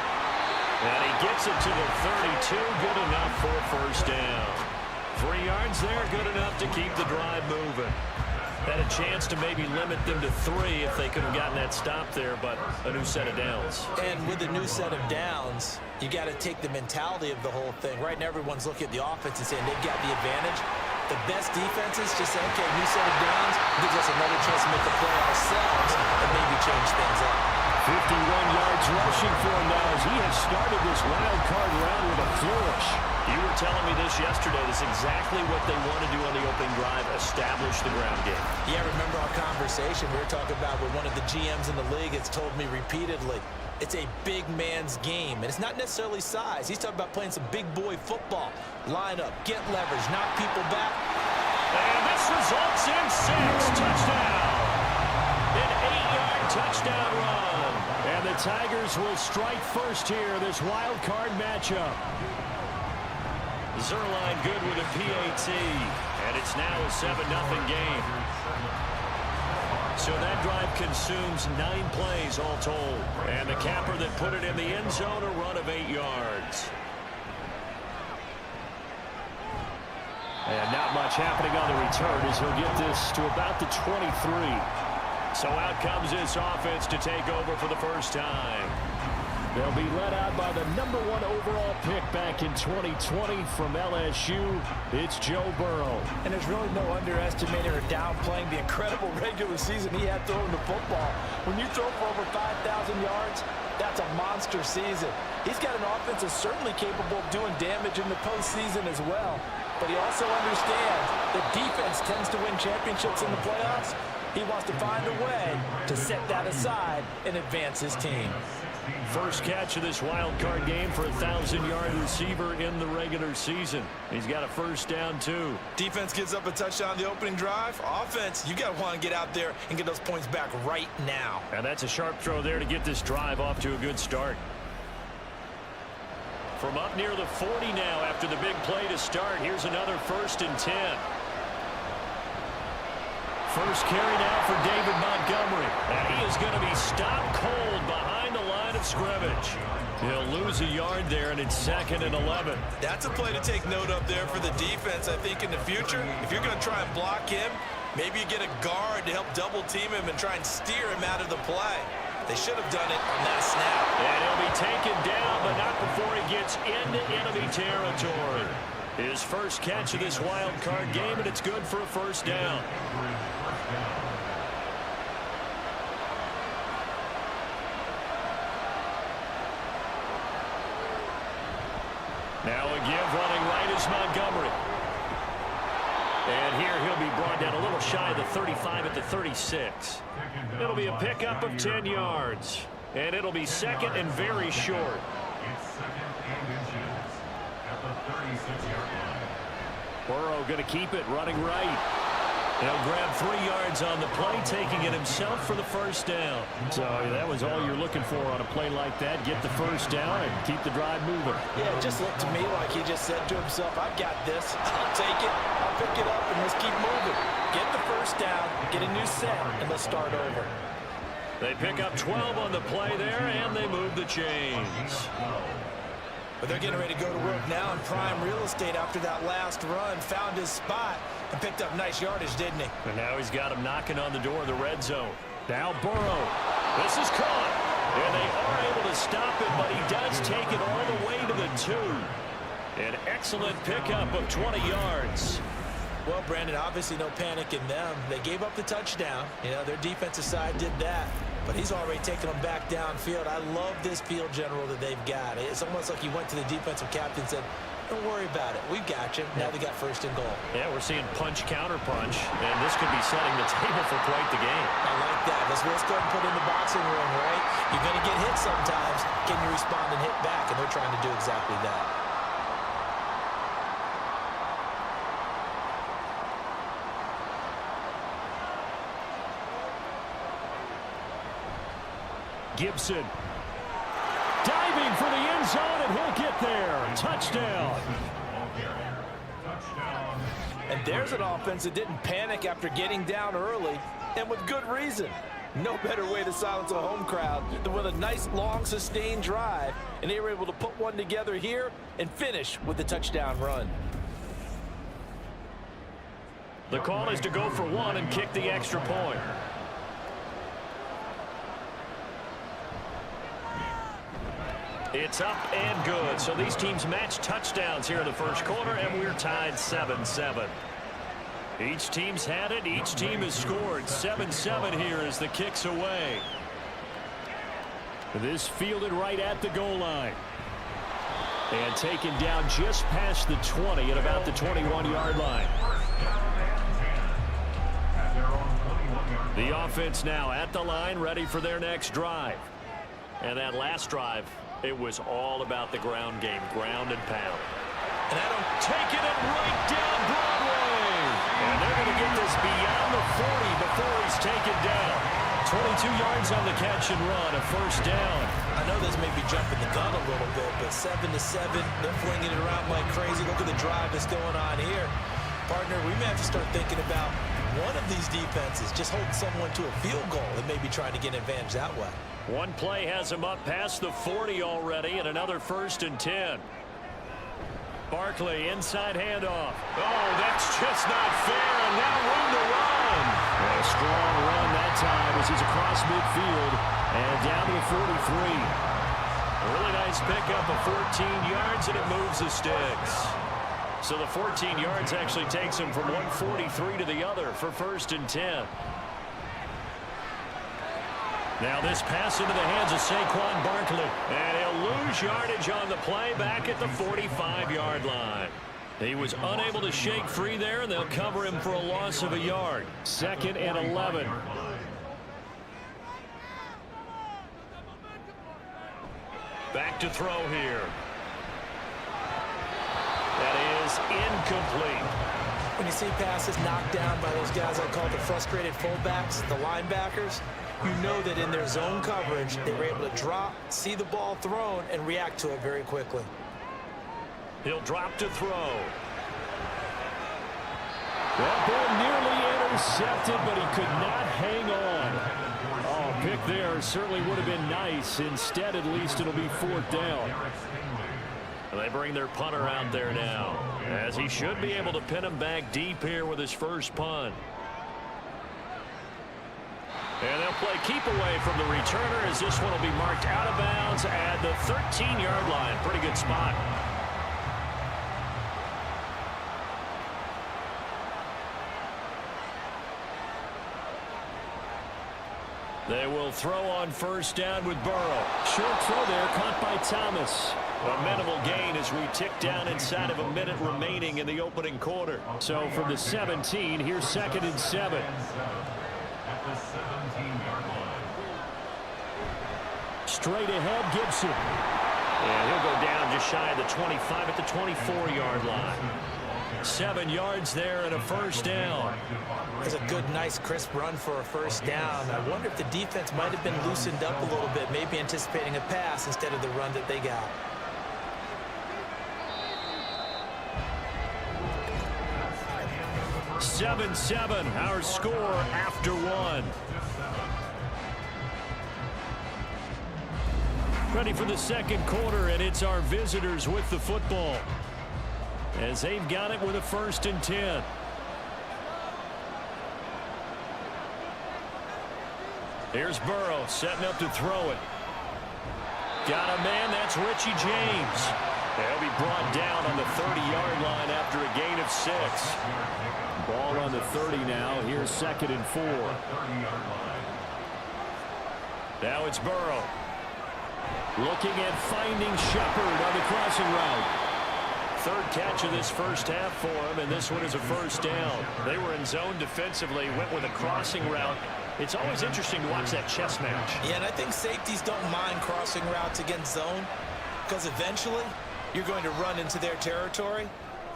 And he gets it to the 32. Good enough for a first down. 3 yards there, good enough to keep the drive moving. Had a chance to maybe limit them to 3 if they could have gotten that stop there, but a new set of downs. And with a new set of downs, you got to take the mentality of the whole thing. Right now, everyone's looking at the offense and saying they've got the advantage. The best defenses just say, okay, new set of downs gives us another chance to make the play ourselves and maybe change things up. 51 yards rushing for him now as he has started this wild card round with a flourish. You were telling me this yesterday. This is exactly what they want to do on the opening drive, establish the ground game. Yeah, remember our conversation we were talking about with one of the GMs in the league has told me repeatedly, it's a big man's game, and it's not necessarily size. He's talking about playing some big boy football. Line up, get leverage, knock people back. And this results in 6. Touchdown. An 8-yard touchdown run. And the Tigers will strike first here, this wild card matchup. Zerline good with a PAT, and it's now a 7-0 game. So that drive consumes 9 plays all told. And the capper that put it in the end zone, a run of 8 yards. And not much happening on the return as he'll get this to about the 23. So out comes this offense to take over for the first time. They'll be led out by the #1 overall pick back in 2020 from LSU. It's Joe Burrow. And there's really no underestimating or downplaying the incredible regular season he had throwing the football. When you throw for over 5,000 yards, that's a monster season. He's got an offense that's certainly capable of doing damage in the postseason as well. But he also understands that defense tends to win championships in the playoffs. He wants to find a way to set that aside and advance his team. First catch of this wild card game for a 1,000-yard receiver in the regular season. He's got a first down, too. Defense gives up a touchdown on the opening drive. Offense, you got to want to get out there and get those points back right now. And that's a sharp throw there to get this drive off to a good start. From up near the 40 now after the big play to start, here's another 1st and 10. First carry now for David Montgomery. And he is going to be stopped cold behind the line of scrimmage. He'll lose a yard there, and it's 2nd and 11. That's a play to take note of there for the defense, I think, in the future. If you're going to try and block him, maybe you get a guard to help double-team him and try and steer him out of the play. They should have done it on that snap. And he'll be taken down, but not before he gets into enemy territory. His first catch of this wild card game, and it's good for a first down. Now a give running right is Montgomery. And here he'll be brought down a little shy of the 35 at the 36. It'll be a pickup of 10 yards. And it'll be 2nd and very short. It's 2nd and inches at the 36-yard line. Burrow going to keep it running right. He'll grab 3 yards on the play, taking it himself for the first down. So that was all you're looking for on a play like that. Get the first down and keep the drive moving. Yeah, it just looked to me like he just said to himself, I've got this. I'll take it. I'll pick it up, and let's keep moving. Get the first down, get a new set, and let's start over. They pick up 12 on the play there, and they move the chains. But they're getting ready to go to work now in prime real estate after that last run. Found his spot and picked up nice yardage, didn't he? And now he's got him knocking on the door of the red zone. Now Burrow. This is caught. And they are able to stop it, but he does take it all the way to the 2. An excellent pickup of 20 yards. Well, Brandon, obviously no panic in them. They gave up the touchdown. You know, their defensive side did that. But he's already taken them back downfield. I love this field general that they've got. It's almost like he went to the defensive captain and said, don't worry about it. We've got you. Now they got first and goal. Yeah, we're seeing punch, counter punch, and this could be setting the table for quite the game. I like that. Let's go ahead and put in the boxing ring, right? You're going to get hit sometimes. Can you respond and hit back? And they're trying to do exactly that. Gibson diving for the end zone, and he'll get there. Touchdown. And there's an offense that didn't panic after getting down early, and with good reason. No better way to silence a home crowd than with a nice, long, sustained drive. And they were able to put one together here and finish with the touchdown run. The call is to go for one and kick the extra point. It's up and good. So these teams match touchdowns here in the first quarter, and we're tied 7-7. Each team's had it. Each team has scored. 7-7 here as the kick's away. This fielded right at the goal line. And taken down just past the 20 at about the 21-yard line. The offense now at the line, ready for their next drive. And that last drive, it was all about the ground game, ground and pound. And that'll take it right down Broadway. And they're going to get this beyond the 40 before he's taken down. 22 yards on the catch and run, a first down. I know this may be jumping the gun a little bit, but 7-7, they're flinging it around like crazy. Look at the drive that's going on here. Partner, we may have to start thinking about one of these defenses just holding someone to a field goal and maybe trying to get an advantage that way. One play has him up past the 40 already, and another 1st and 10. Barkley, inside handoff. Oh, that's just not fair, and now room to run. A strong run that time as he's across midfield and down to the 43. A really nice pickup of 14 yards, and it moves the sticks. So the 14 yards actually takes him from 143 to the other for 1st and 10. Now this pass into the hands of Saquon Barkley. And he'll lose yardage on the play back at the 45-yard line. He was unable to shake free there, and they'll cover him for a loss of a yard. 2nd and 11. Back to throw here. That is incomplete. When you see passes knocked down by those guys I call the frustrated fullbacks, the linebackers, you know that in their zone coverage, they were able to drop, see the ball thrown, and react to it very quickly. He'll drop to throw. That ball nearly intercepted, but he could not hang on. Oh, pick there certainly would have been nice. Instead, at least it'll be 4th down. And they bring their punter out there now, as he should be able to pin him back deep here with his first punt. And they'll play keep away from the returner as this one will be marked out of bounds at the 13-yard line. Pretty good spot. They will throw on 1st down with Burrow. Short throw there, caught by Thomas. A minimal gain as we tick down inside of a minute remaining in the opening quarter. So from the 17, here's 2nd and 7. At the 17-yard line. Straight ahead, Gibson. And he'll go down just shy of the 25 at the 24-yard line. 7 yards there and a 1st down. It's a good, nice, crisp run for a 1st down. I wonder if the defense might have been loosened up a little bit, maybe anticipating a pass instead of the run that they got. Seven, our score after one. Ready for the second quarter, and it's our visitors with the football, as they've got it with a 1st and 10. Here's Burrow setting up to throw it. Got a man, that's Richie James. He'll be brought down on the 30-yard line after a gain of 6. Ball on the 30 now. Here's 2nd and 4. Now it's Burrow. Looking at finding Shepard on the crossing route. 3rd catch of this first half for him, and this one is a 1st down. They were in zone defensively, went with a crossing route. It's always interesting to watch that chess match. Yeah, and I think safeties don't mind crossing routes against zone, because eventually you're going to run into their territory,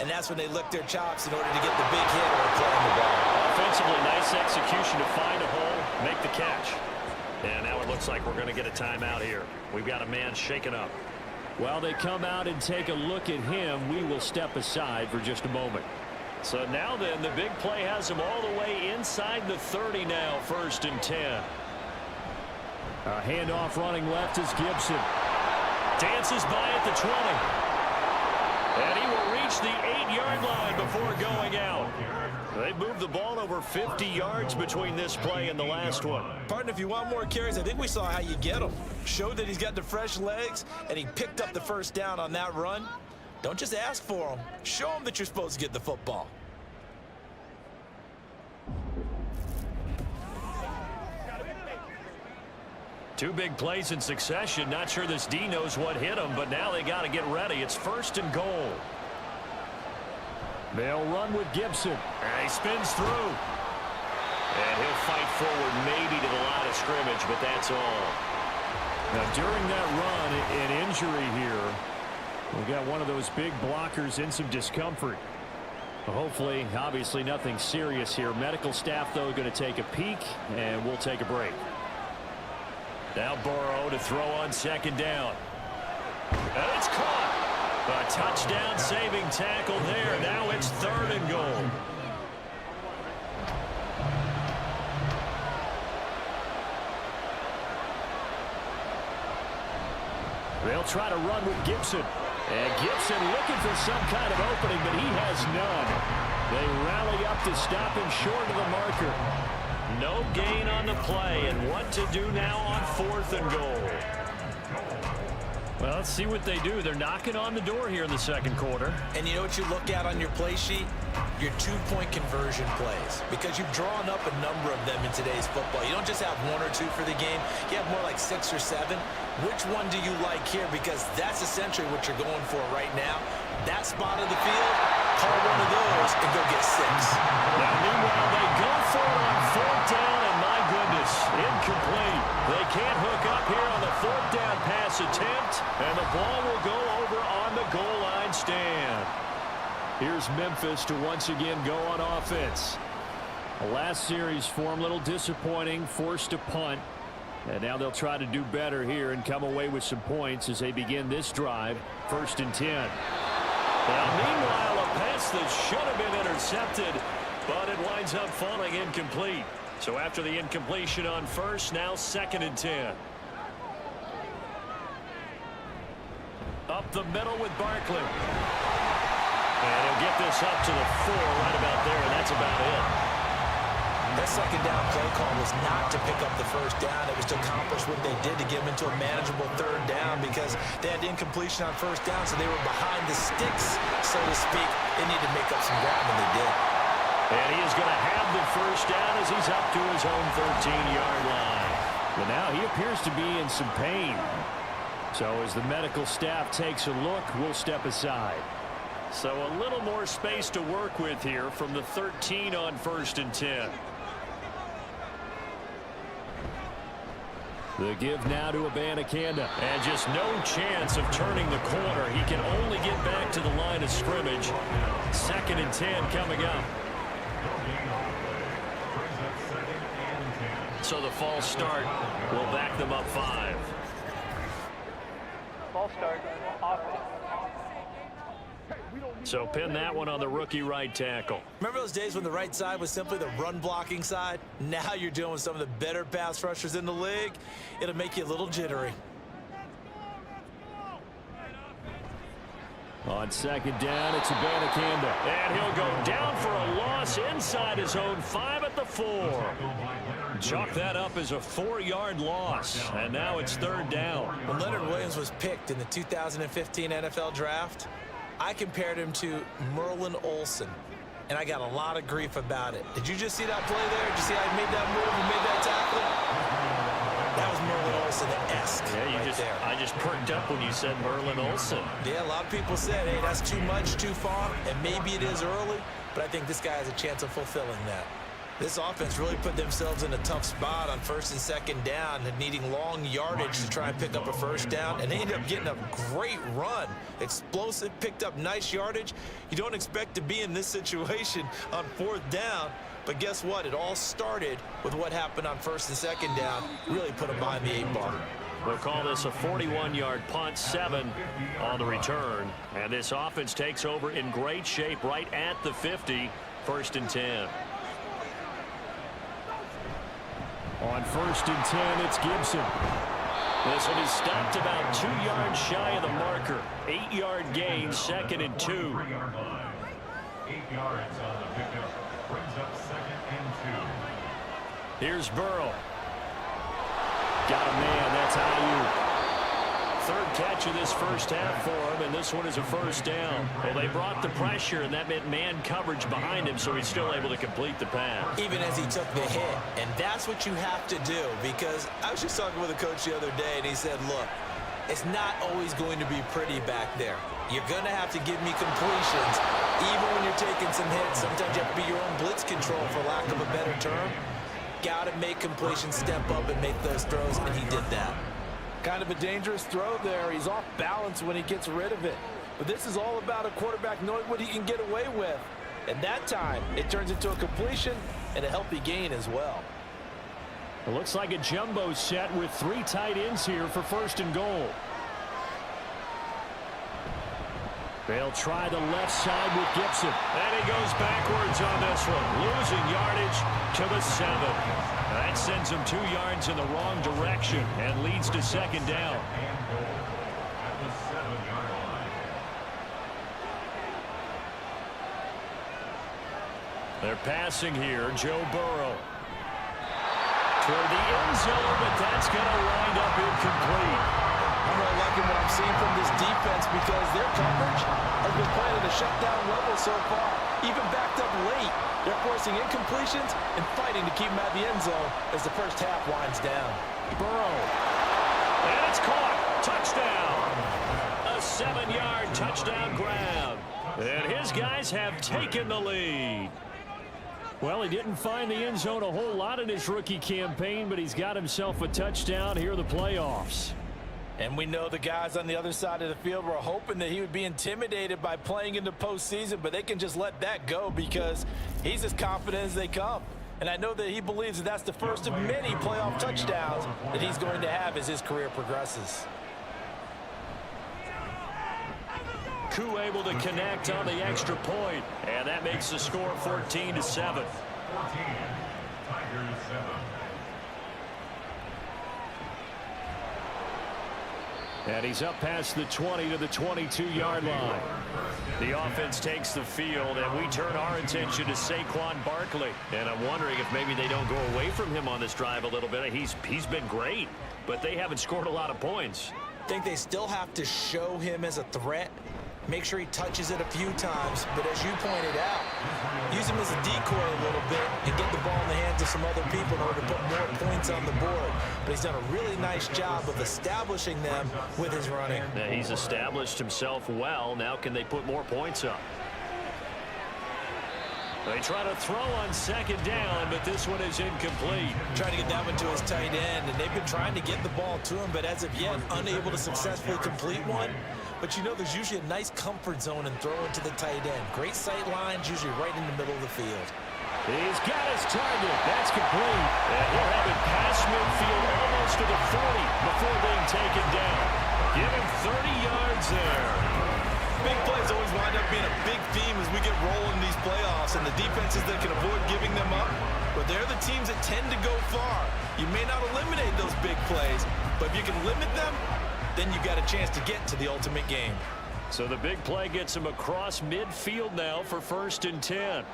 and that's when they lick their chops in order to get the big hit or play on the ball. Offensively, nice execution to find a hole, make the catch. And now it looks like we're going to get a timeout here. We've got a man shaken up. While they come out and take a look at him, we will step aside for just a moment. So now then, the big play has him all the way inside the 30 now, 1st and 10. A handoff running left is Gibson. Dances by at the 20. And he will reach the 8-yard line before going out. They moved the ball over 50 yards between this play and the last one. Partner, if you want more carries, I think we saw how you get him. Showed that he's got the fresh legs, and he picked up the 1st down on that run. Don't just ask for him. Show him that you're supposed to get the football. Two big plays in succession. Not sure this D knows what hit him, but now they got to get ready. It's 1st and goal. They'll run with Gibson. And he spins through. And he'll fight forward maybe to the line of scrimmage, but that's all. Now, during that run, an injury here. We've got one of those big blockers in some discomfort. Hopefully, obviously, nothing serious here. Medical staff, though, going to take a peek, and we'll take a break. Now Burrow to throw on 2nd down. And it's caught. A touchdown saving tackle there. Now it's 3rd and goal. They'll try to run with Gibson. And Gibson looking for some kind of opening, but he has none. They rally up to stop him short of the marker. No gain on the play, and what to do now on 4th and goal. Well, let's see what they do. They're knocking on the door here in the second quarter. And you know what you look at on your play sheet? Your 2-point conversion plays. Because you've drawn up a number of them in today's football. You don't just have 1 or 2 for the game. You have more like 6 or 7. Which one do you like here? Because that's essentially what you're going for right now. That spot of the field, call one of those and go get 6. Now, meanwhile, they go for it on 4th down, and my goodness, incomplete. They can't hook up here on the 4th down pass attempt, and the ball will go over on the goal line stand. Here's Memphis to once again go on offense. The last series for him, a little disappointing, forced to punt. And now they'll try to do better here and come away with some points as they begin this drive. 1st and 10. Now, meanwhile, a pass that should have been intercepted, but it winds up falling incomplete. So after the incompletion on 1st, now 2nd and 10. Up the middle with Barkley. And he'll get this up to the 4 right about there, and that's about it. That 2nd down play call was not to pick up the 1st down. It was to accomplish what they did to get them into a manageable 3rd down because they had incompletion on 1st down, so they were behind the sticks, so to speak. They needed to make up some ground, and they did. And he is going to have the 1st down as he's up to his own 13-yard line. But now he appears to be in some pain. So as the medical staff takes a look, we'll step aside. So a little more space to work with here from the 13 on 1st and 10. The give now to Abanikanda. And just no chance of turning the corner. He can only get back to the line of scrimmage. 2nd and 10 coming up. So the false start will back them up 5. False start, offense. So pin that one on the rookie right tackle. Remember those days when the right side was simply the run-blocking side? Now you're dealing with some of the better pass rushers in the league. It'll make you a little jittery. On second down, it's Abanikanda. And he'll go down for a loss inside his own 5 at the 4. Chalk that up as a 4-yard loss. And now it's 3rd down. When Leonard Williams was picked in the 2015 NFL Draft, I compared him to Merlin Olsen. And I got a lot of grief about it. Did you just see that play there? Did you see how he made that move and made that tackle? That was Merlin Olsen-esque. Yeah, I just perked up when you said Merlin Olsen. Yeah, a lot of people said, hey, that's too much, too far, and maybe it is early, but I think this guy has a chance of fulfilling that. This offense really put themselves in a tough spot on 1st and 2nd down and needing long yardage to try and pick up a 1st down, and they ended up getting a great run. Explosive, picked up nice yardage. You don't expect to be in this situation on 4th down, but guess what? It all started with what happened on 1st and 2nd down. Really put them behind the 8 bar. We'll call this a 41-yard punt, 7 on the return. And this offense takes over in great shape right at the 50, 1st and 10. On 1st and 10, it's Gibson. This one is stopped about 2 yards shy of the marker. 8-yard gain, 2nd and 2. 3-yard line. 8 yards on the pickup. Brings up 2nd and 2. Here's Burrow. Got a man. That's Ayuk. 3rd catch of this 1st half for him, and this one is a 1st down. Well, they brought the pressure, and that meant man coverage behind him, so he's still able to complete the pass. Even as he took the hit, and that's what you have to do, because I was just talking with a coach the other day, and he said, look, it's not always going to be pretty back there. You're going to have to give me completions, even when you're taking some hits. Sometimes you have to be your own blitz control, for lack of a better term. Got to make completions, step up, and make those throws, and he did that. Kind of a dangerous throw there. He's off balance when he gets rid of it. But this is all about a quarterback knowing what he can get away with. And that time, it turns into a completion and a healthy gain as well. It looks like a jumbo set with 3 tight ends here for 1st and goal. They'll try the left side with Gibson. And he goes backwards on this one, losing yardage to the 7. That sends him 2 yards in the wrong direction and leads to 2nd down. And goal at the 7-yard line. They're passing here. Joe Burrow. Toward the end zone, but that's going to wind up incomplete. I'm not liking what I'm seeing from this defense because their coverage has been playing at a shutdown level so far. Even backed up late, they're forcing incompletions and fighting to keep them at the end zone as the 1st half winds down. Burrow. And it's caught. Touchdown. A 7-yard touchdown grab. And his guys have taken the lead. Well, he didn't find the end zone a whole lot in his rookie campaign, but he's got himself a touchdown here in the playoffs. And we know the guys on the other side of the field were hoping that he would be intimidated by playing in the postseason, but they can just let that go because he's as confident as they come. And I know that he believes that that's the first of many playoff touchdowns that he's going to have as his career progresses. Koo able to connect on the extra point, and that makes the score 14-7. 14. Tigers 7. And he's up past the 20 to the 22-yard line. The offense takes the field, and we turn our attention to Saquon Barkley. And I'm wondering if maybe they don't go away from him on this drive a little bit. He's been great, but they haven't scored a lot of points. I think they still have to show him as a threat. Make sure he touches it a few times, but as you pointed out, use him as a decoy a little bit and get the ball in the hands of some other people in order to put more points on the board. But he's done a really nice job of establishing them with his running. Yeah, he's established himself well. Now can they put more points up? They try to throw on 2nd down, but this one is incomplete. Trying to get that one to his tight end, and they've been trying to get the ball to him, but as of yet, unable to successfully complete one. But you know there's usually a nice comfort zone in throwing to the tight end. Great sight lines, usually right in the middle of the field. He's got his target. That's complete. And he'll have it past midfield almost to the 40 before being taken down. Give him 30 yards there. Big plays always wind up being a big theme as we get rolling in these playoffs, and the defenses that can avoid giving them up, but they're the teams that tend to go far. You may not eliminate those big plays, but if you can limit them, then you got a chance to get to the ultimate game. So the big play gets him across midfield now for 1st and 10.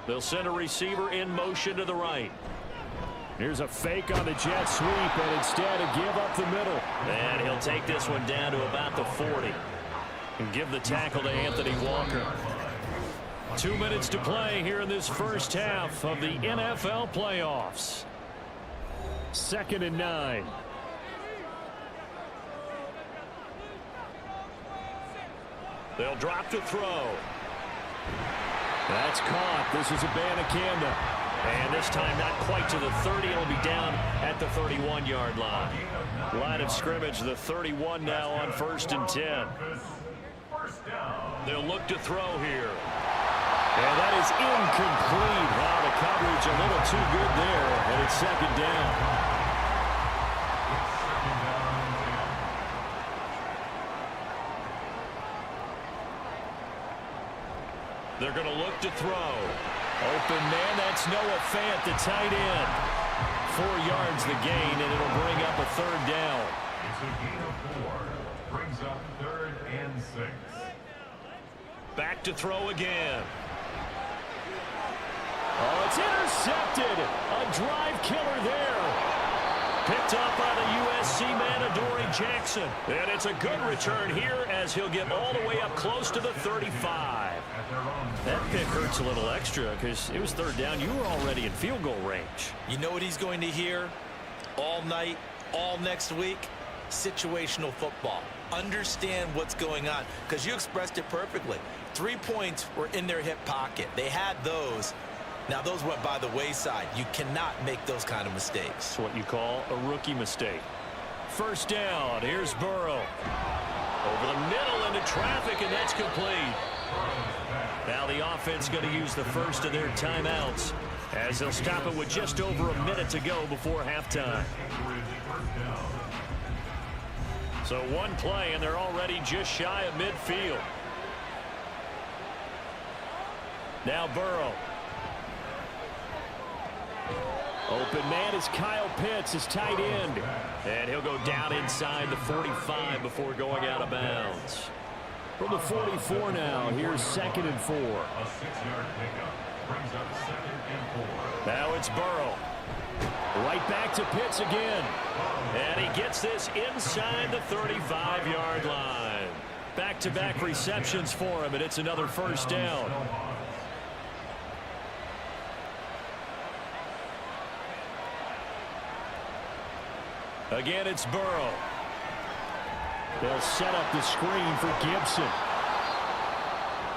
They'll send a receiver in motion to the right. Here's a fake on the jet sweep, and instead a give up the middle. And he'll take this one down to about the 40. And give the tackle to Anthony Walker. 2 minutes to play here in this first half of the NFL playoffs. 2nd and 9. They'll drop to throw. That's caught. This is Abanikanda. And this time not quite to the 30. It'll be down at the 31-yard line. Line of scrimmage, the 31 now on 1st and 10. They'll look to throw here. And that is incomplete. Wow, the coverage a little too good there, and it's 2nd down. They're going to look to throw. Open man, that's Noah Fant, the tight end. 4 yards the gain, and it'll bring up a 3rd down. It's a gain of 4. Brings up 3rd and 6. Back to throw again. Oh, it's intercepted. A drive killer there. Picked up by the USC man, Adoree Jackson. And it's a good return here as he'll get all the way up close to the 35. That pick hurts a little extra because it was 3rd down. You were already in field goal range. You know what he's going to hear all night, all next week? Situational football. Understand what's going on, because you expressed it perfectly. 3 points were in their hip pocket. They had those. Now, those went by the wayside. You cannot make those kind of mistakes. It's what you call a rookie mistake. 1st down. Here's Burrow. Over the middle into traffic, and that's complete. Now the offense going to use the first of their timeouts as they'll stop it with just over a minute to go before halftime. So 1 play, and they're already just shy of midfield. Now Burrow. Open man is Kyle Pitts, his tight end. And he'll go down inside the 45 before going out of bounds. From the 44 now, here's 2nd and 4. A 6-yard pickup brings up 2nd and 4. Now it's Burrow. Right back to Pitts again. And he gets this inside the 35-yard line. Back-to-back receptions for him, and it's another 1st down. Again, it's Burrow. They'll set up the screen for Gibson.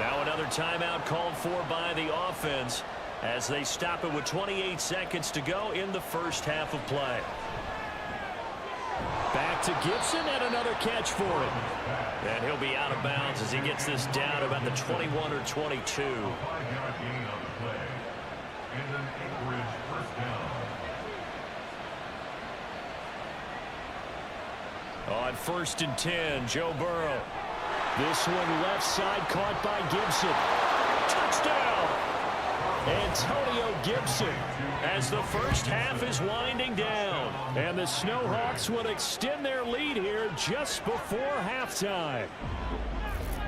Now another timeout called for by the offense as they stop it with 28 seconds to go in the first half of play. Back to Gibson and another catch for him. And he'll be out of bounds as he gets this down about the 21 or 22. 5-yard gain on the play. And an Anchorage 1st down. On 1st and 10, Joe Burrow. This one left side caught by Gibson. Touchdown! Antonio Gibson. As the first half is winding down. And the Snowhawks would extend their lead here just before halftime.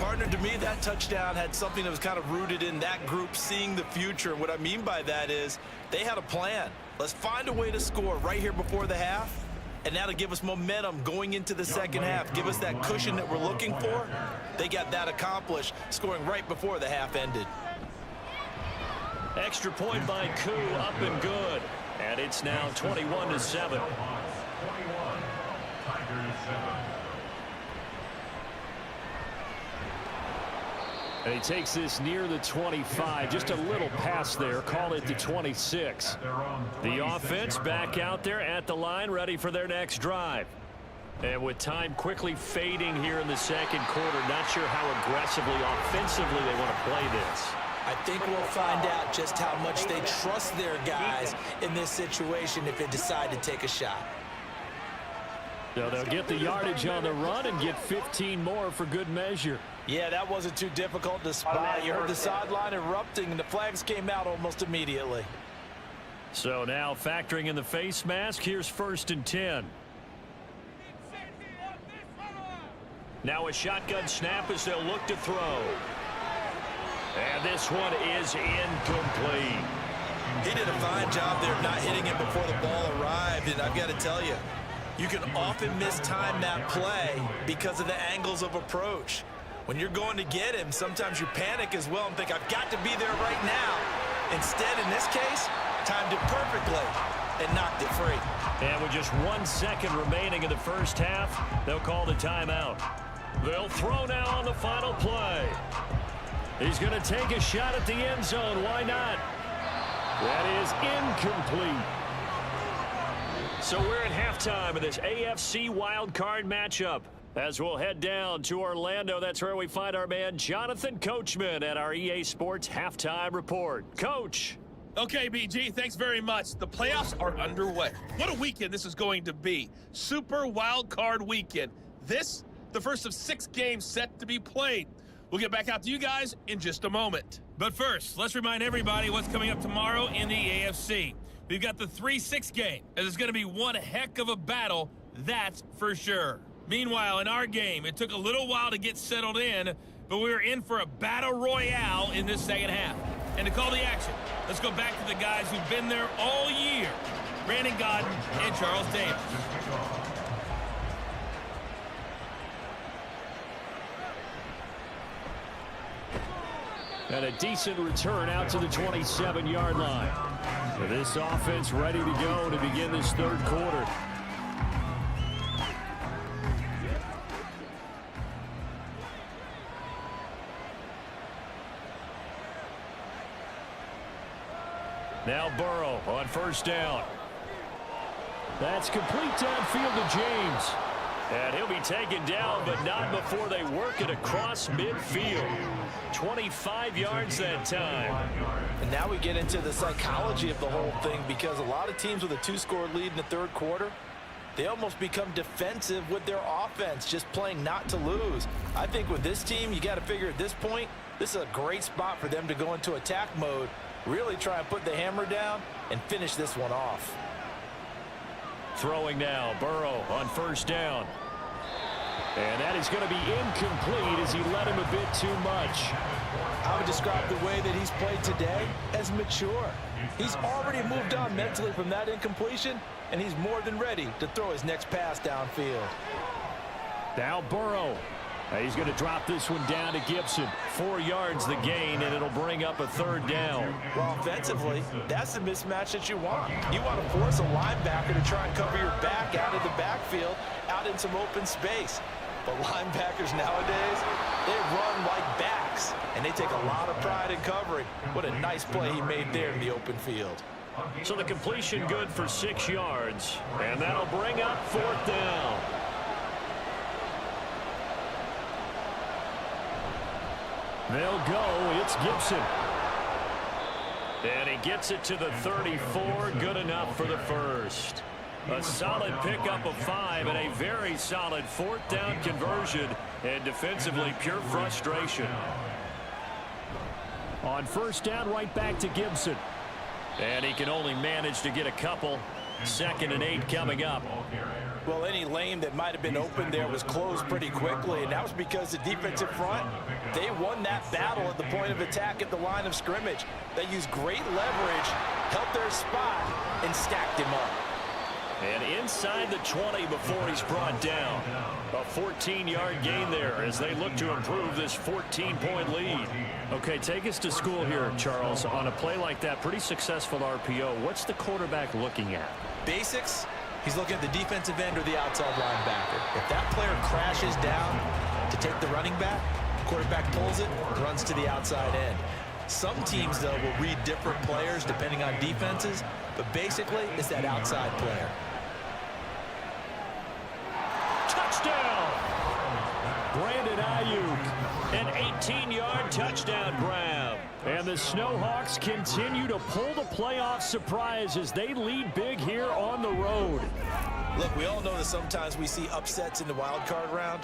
Partner, to me, that touchdown had something that was kind of rooted in that group seeing the future. And what I mean by that is they had a plan. Let's find a way to score right here before the half. And that'll give us momentum going into the 2nd half. Give us that cushion that we're looking for. They got that accomplished, scoring right before the half ended. Extra point by Koo, up and good. And it's now 21-7. 21. Tigers 7. And he takes this near the 25, just a little pass there, call it the 26. The offense back out there at the line, ready for their next drive. And with time quickly fading here in the 2nd quarter, not sure how aggressively, offensively they want to play this. I think we'll find out just how much they trust their guys in this situation if they decide to take a shot. So they'll get the yardage on the run and get 15 more for good measure. Yeah, that wasn't too difficult to spot. You heard the sideline erupting, and the flags came out almost immediately. So now factoring in the face mask, here's 1st and 10. Now a shotgun snap as they'll look to throw. And this one is incomplete. He did a fine job there of not hitting him before the ball arrived, and I've got to tell you, you can often mistime that play because of the angles of approach. When you're going to get him, sometimes you panic as well and think, I've got to be there right now. Instead, in this case, timed it perfectly and knocked it free. And with just 1 second remaining in the first half, they'll call the timeout. They'll throw now on the final play. He's going to take a shot at the end zone. Why not? That is incomplete. So we're at halftime of this AFC wildcard matchup. As we'll head down to Orlando, that's where we find our man Jonathan Coachman at our EA Sports Halftime Report. Coach. Okay, BG, thanks very much. The playoffs are underway. What a weekend this is going to be. Super Wild Card Weekend. This, the first of 6 games set to be played. We'll get back out to you guys in just a moment. But first, let's remind everybody what's coming up tomorrow in the AFC. We've got the 3-6 game, as it's going to be one heck of a battle, that's for sure. Meanwhile, in our game, it took a little while to get settled in, but we were in for a battle royale in this second half. And to call the action, let's go back to the guys who've been there all year. Brandon Godden and Charles Davis. And a decent return out to the 27-yard line. So this offense ready to go to begin this third quarter. Now Burrow on first down. That's complete downfield to James. And he'll be taken down, but not before they work it across midfield. 25 yards that time. And now we get into the psychology of the whole thing, because a lot of teams with a 2-score lead in the third quarter, they almost become defensive with their offense, just playing not to lose. I think with this team, you got to figure at this point, this is a great spot for them to go into attack mode, really try and put the hammer down and finish this one off. Throwing now, Burrow on first down. And that is going to be incomplete as he led him a bit too much. I would describe the way that he's played today as mature. He's already moved on mentally from that incompletion, and he's more than ready to throw his next pass downfield. Now Burrow. He's going to drop this one down to Gibson. 4 yards the gain, and it'll bring up a third down. Well, offensively, that's the mismatch that you want. You want to force a linebacker to try and cover your back out of the backfield, out in some open space. But linebackers nowadays, they run like backs, and they take a lot of pride in covering. What a nice play he made there in the open field. So the completion good for 6 yards, and that'll bring up fourth down. They'll go. It's Gibson. And he gets it to the 34. Good enough for the first. A solid pickup of 5 and a very solid fourth down conversion. And defensively, pure frustration. On first down, right back to Gibson. And he can only manage to get a couple. 2nd and 8 coming up. Well, any lane that might have been open there was closed pretty quickly, and that was because the defensive front, they won that battle at the point of attack at the line of scrimmage. They used great leverage, held their spot, and stacked him up. And inside the 20 before he's brought down. A 14-yard gain there as they look to improve this 14-point lead. Okay, take us to school here, Charles. On a play like that, pretty successful RPO. What's the quarterback looking at? Basics, he's looking at the defensive end or the outside linebacker. If that player crashes down to take the running back, quarterback pulls it, runs to the outside end. Some teams, though, will read different players depending on defenses, but basically it's that outside player. Touchdown! Brandon Ayuk, an 18-yard touchdown grab. And the Snowhawks continue to pull the playoff surprise as they lead big here on the road. Look, we all know that sometimes we see upsets in the wild card round,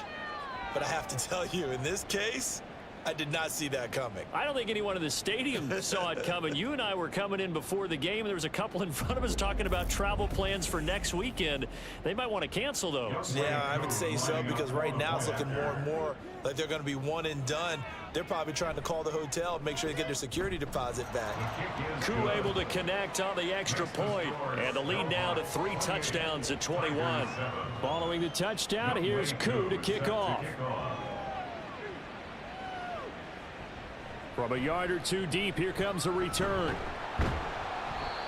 but I have to tell you, in this case, I did not see that coming. I don't think anyone in the stadium saw it coming. You and I were coming in before the game, and there was a couple in front of us talking about travel plans for next weekend. They might want to cancel those. Yeah, I would say so, because right now it's looking more and more like they're going to be one and done. They're probably trying to call the hotel and make sure they get their security deposit back. Koo able to connect on the extra point, and the lead now to 3 touchdowns at 21. Following the touchdown, here's Koo to kick off. From a yard or two deep, here comes a return.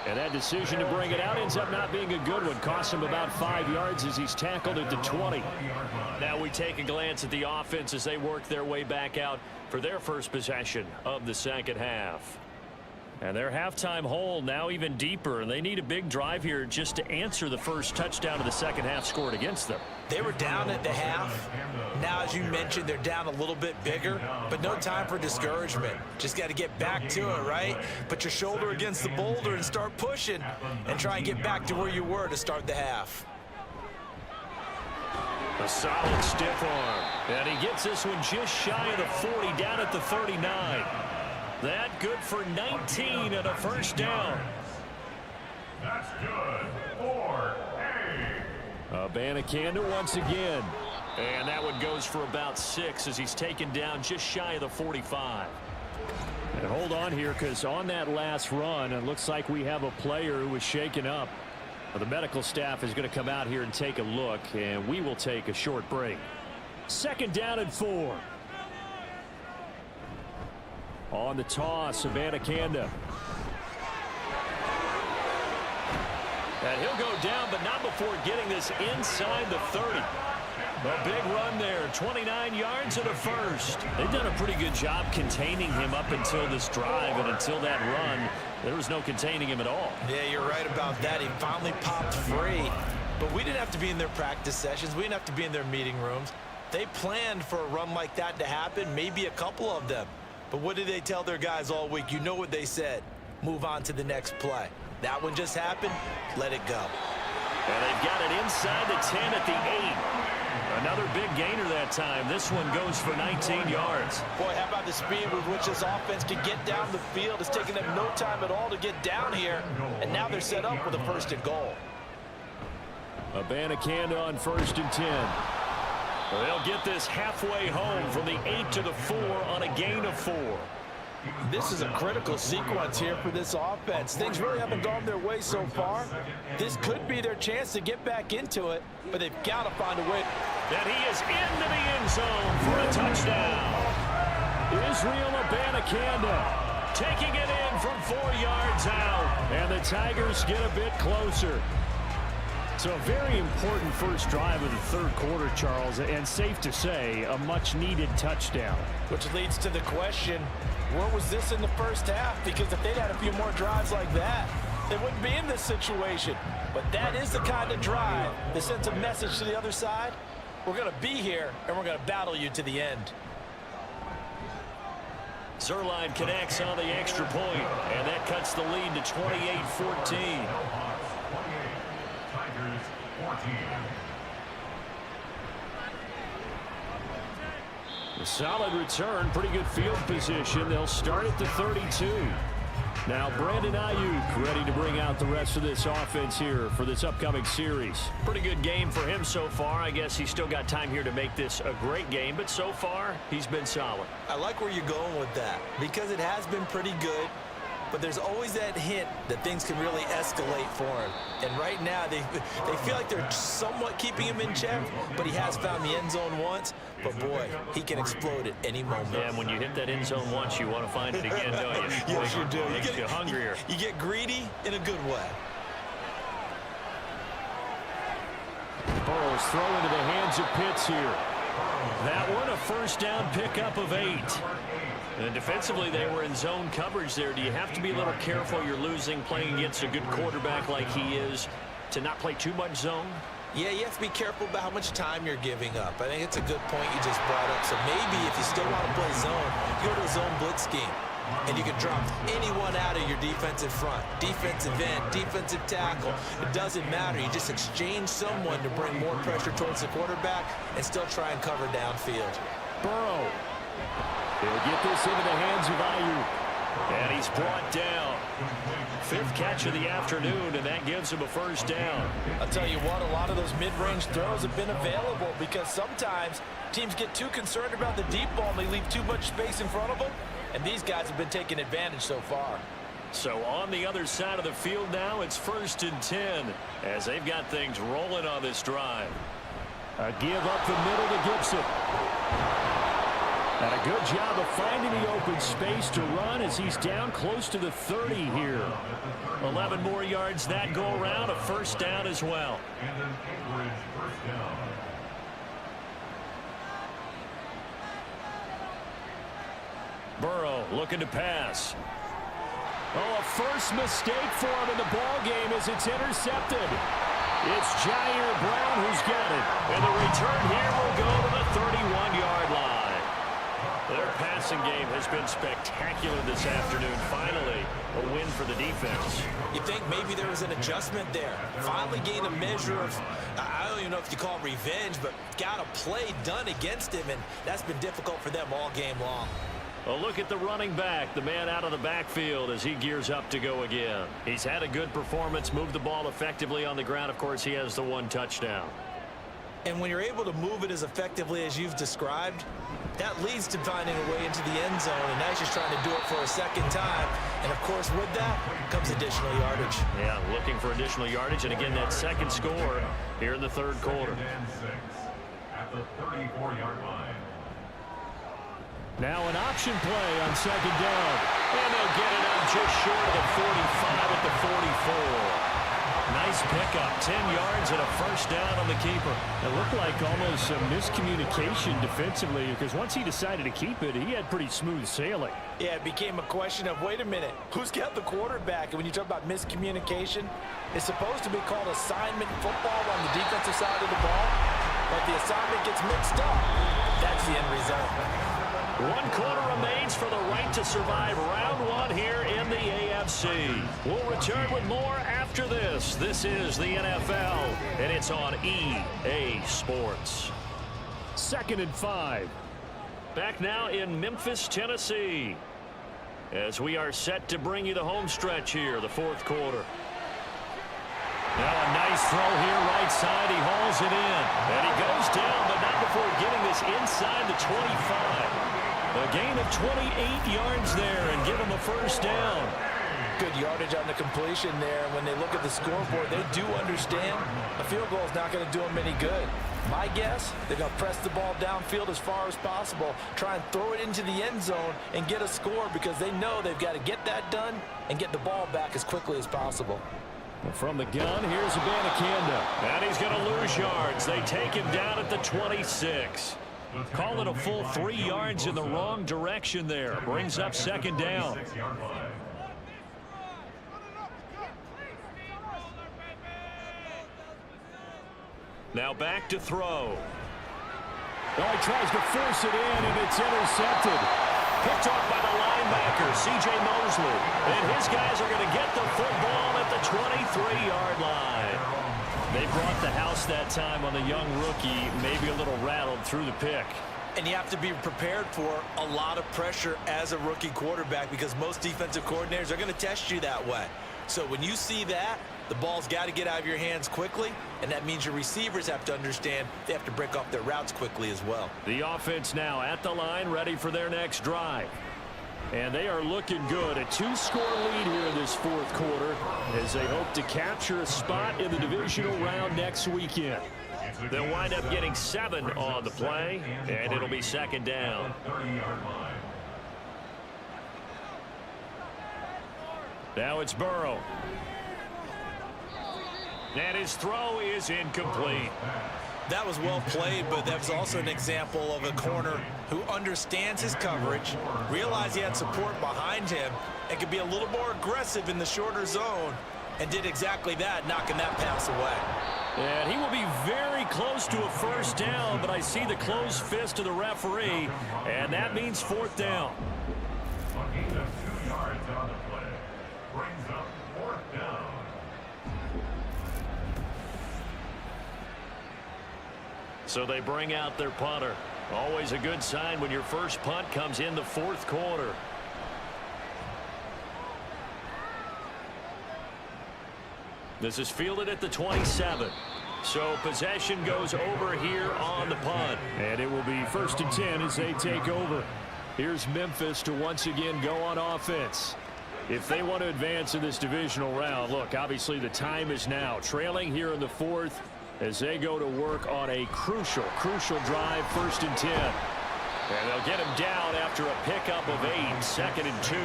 And that decision to bring it out ends up not being a good one. Cost him about 5 yards as he's tackled at the 20. Now we take a glance at the offense as they work their way back out for their first possession of the second half. And their halftime hole now even deeper, and they need a big drive here just to answer the first touchdown of the second half scored against them. They were down at the half. Now, as you mentioned, they're down a little bit bigger, but no time for discouragement. Just got to get back to it, right? Put your shoulder against the boulder and start pushing and try and get back to where you were to start the half. A solid stiff arm, and he gets this one just shy of the 40, down at the 39. That good for 19 and a first down. That's good for Abanikanda once again. And that one goes for about 6 as he's taken down just shy of the 45. And hold on here, because on that last run, it looks like we have a player who was shaken up. The medical staff is going to come out here and take a look, and we will take a short break. Second down and 4. On the toss, Abanikanda. And he'll go down, but not before getting this inside the 30. A big run there, 29 yards and a first. They've done a pretty good job containing him up until this drive, and until that run, there was no containing him at all. Yeah, you're right about that. He finally popped free. But we didn't have to be in their practice sessions. We didn't have to be in their meeting rooms. They planned for a run like that to happen, maybe a couple of them. But what did they tell their guys all week? You know what they said. Move on to the next play. That one just happened. Let it go. And they've got it inside the 10 at the 8. Another big gainer that time. This one goes for 19 yards. Boy, how about the speed with which this offense can get down the field? It's taken them no time at all to get down here. And now they're set up with a first and goal. Abanikanda on first and 10. They'll get this halfway home from the 8 to the 4 on a gain of 4. This is a critical sequence here for this offense. Things really haven't gone their way so far. This could be their chance to get back into it, but they've got to find a way. And he is into the end zone for a touchdown. Israel Abanikanda taking it in from 4 yards out. And the Tigers get a bit closer. So a very important first drive of the third quarter, Charles, and safe to say, a much-needed touchdown. Which leads to the question, where was this in the first half? Because if they'd had a few more drives like that, they wouldn't be in this situation. But that is the kind of drive that sends a message to the other side. We're going to be here, and we're going to battle you to the end. Zerline connects on the extra point, and that cuts the lead to 28-14. A solid return, pretty good field position. They'll start at the 32. Now Brandon Ayuk ready to bring out the rest of this offense here for this upcoming series. Pretty good game for him so far. I guess he's still got time here to make this a great game, but so far he's been solid. I like where you're going with that, because it has been pretty good. But there's always that hint that things can really escalate for him. And right now, they feel like they're somewhat keeping him in check, but he has found the end zone once. But, boy, he can explode at any moment. Yeah, and when you hit that end zone once, you want to find it again, don't you? Yes, you do. Makes you hungrier. You get greedy in a good way. Burrows throw into the hands of Pitts here. That one, a first down pickup of 8. And defensively, they were in zone coverage there. Do you have to be a little careful? You're losing, playing against a good quarterback like he is, to not play too much zone? Yeah, you have to be careful about how much time you're giving up. I think it's a good point you just brought up. So maybe if you still want to play zone, you go to a zone blitz scheme. And you can drop anyone out of your defensive front, defensive end, defensive tackle. It doesn't matter. You just exchange someone to bring more pressure towards the quarterback and still try and cover downfield. Burrow He'll get this into the hands of Ayuk. And he's brought down. 5th catch of the afternoon, and that gives him a first down. I'll tell you what, a lot of those mid-range throws have been available because sometimes teams get too concerned about the deep ball and they leave too much space in front of them, and these guys have been taking advantage so far. So on the other side of the field now, it's 1st and 10 as they've got things rolling on this drive. A give up the middle to Gibson. And a good job of finding the open space to run as he's down close to the 30 here. 11 more yards that go around, a first down as well. And an Anchorage first down. Burrow looking to pass. Oh, a first mistake for him in the ball game as it's intercepted. It's Jair Brown who's got it. And the return here will go to the 31-yard line. Their passing game has been spectacular this afternoon. Finally, a win for the defense. You think maybe there was an adjustment there. Finally gained a measure of, I don't even know if you call it revenge, but got a play done against him, and that's been difficult for them all game long. A look at the running back, the man out of the backfield as he gears up to go again. He's had a good performance, moved the ball effectively on the ground. Of course, he has the 1 touchdown. And when you're able to move it as effectively as you've described, that leads to finding a way into the end zone, and now he's just trying to do it for a second time. And, of course, with that comes additional yardage. Yeah, looking for additional yardage, and again, that second score here in the 3rd quarter. 2nd and 6 at the 34-yard line. Now an option play on 2nd down. And they'll get it up just short of the 45 at the 44. Nice pickup, 10 yards and a first down on the keeper. It looked like almost some miscommunication defensively because once he decided to keep it, he had pretty smooth sailing. Yeah, it became a question of, wait a minute, who's got the quarterback? And when you talk about miscommunication, it's supposed to be called assignment football on the defensive side of the ball, but the assignment gets mixed up. That's the end result. 1 quarter remains for the right to survive round 1 here in the AFC. We'll return with more after this. This is the NFL, and it's on EA Sports. 2nd and 5. Back now in Memphis, Tennessee, as we are set to bring you the home stretch here, the 4th quarter. Now a nice throw here, right side. He hauls it in, and he goes down, but not before getting this inside the 25. A gain of 28 yards there and give him a first down. Good yardage on the completion there. When they look at the scoreboard, they do understand a field goal is not going to do them any good. My guess, they're going to press the ball downfield as far as possible, try and throw it into the end zone and get a score because they know they've got to get that done and get the ball back as quickly as possible. From the gun, here's Abanikanda. And he's going to lose yards. They take him down at the 26. Call it a full 3 yards in the wrong direction there. Brings up 2nd down. Now back to throw. Oh, he tries to force it in, and it's intercepted. Picked off by the linebacker, C.J. Mosley. And his guys are going to get the football at the 23-yard line. They brought the house that time on the young rookie, maybe a little rattled through the pick. And you have to be prepared for a lot of pressure as a rookie quarterback because most defensive coordinators are going to test you that way. So when you see that, the ball's got to get out of your hands quickly, and that means your receivers have to understand they have to break off their routes quickly as well. The offense now at the line, ready for their next drive. And they are looking good. A 2-score lead here in this 4th quarter as they hope to capture a spot in the divisional round next weekend. They'll wind up getting 7 on the play, and it'll be 2nd down. Now it's Burrow. And his throw is incomplete. That was well played, but that was also an example of a corner who understands his coverage, realized he had support behind him, and could be a little more aggressive in the shorter zone, and did exactly that, knocking that pass away. And he will be very close to a first down, but I see the closed fist of the referee, and that means 4th down. A gain of 2 yards on the play brings up 4th down. So they bring out their punter. Always a good sign when your first punt comes in the fourth quarter. This is fielded at the 27. So possession goes over here on the punt. And it will be 1st and 10 as they take over. Here's Memphis to once again go on offense. If they want to advance in this divisional round, look, obviously the time is now. Trailing here in the fourth as they go to work on a crucial drive, 1st and 10. And they'll get him down after a pickup of 8, 2nd and 2.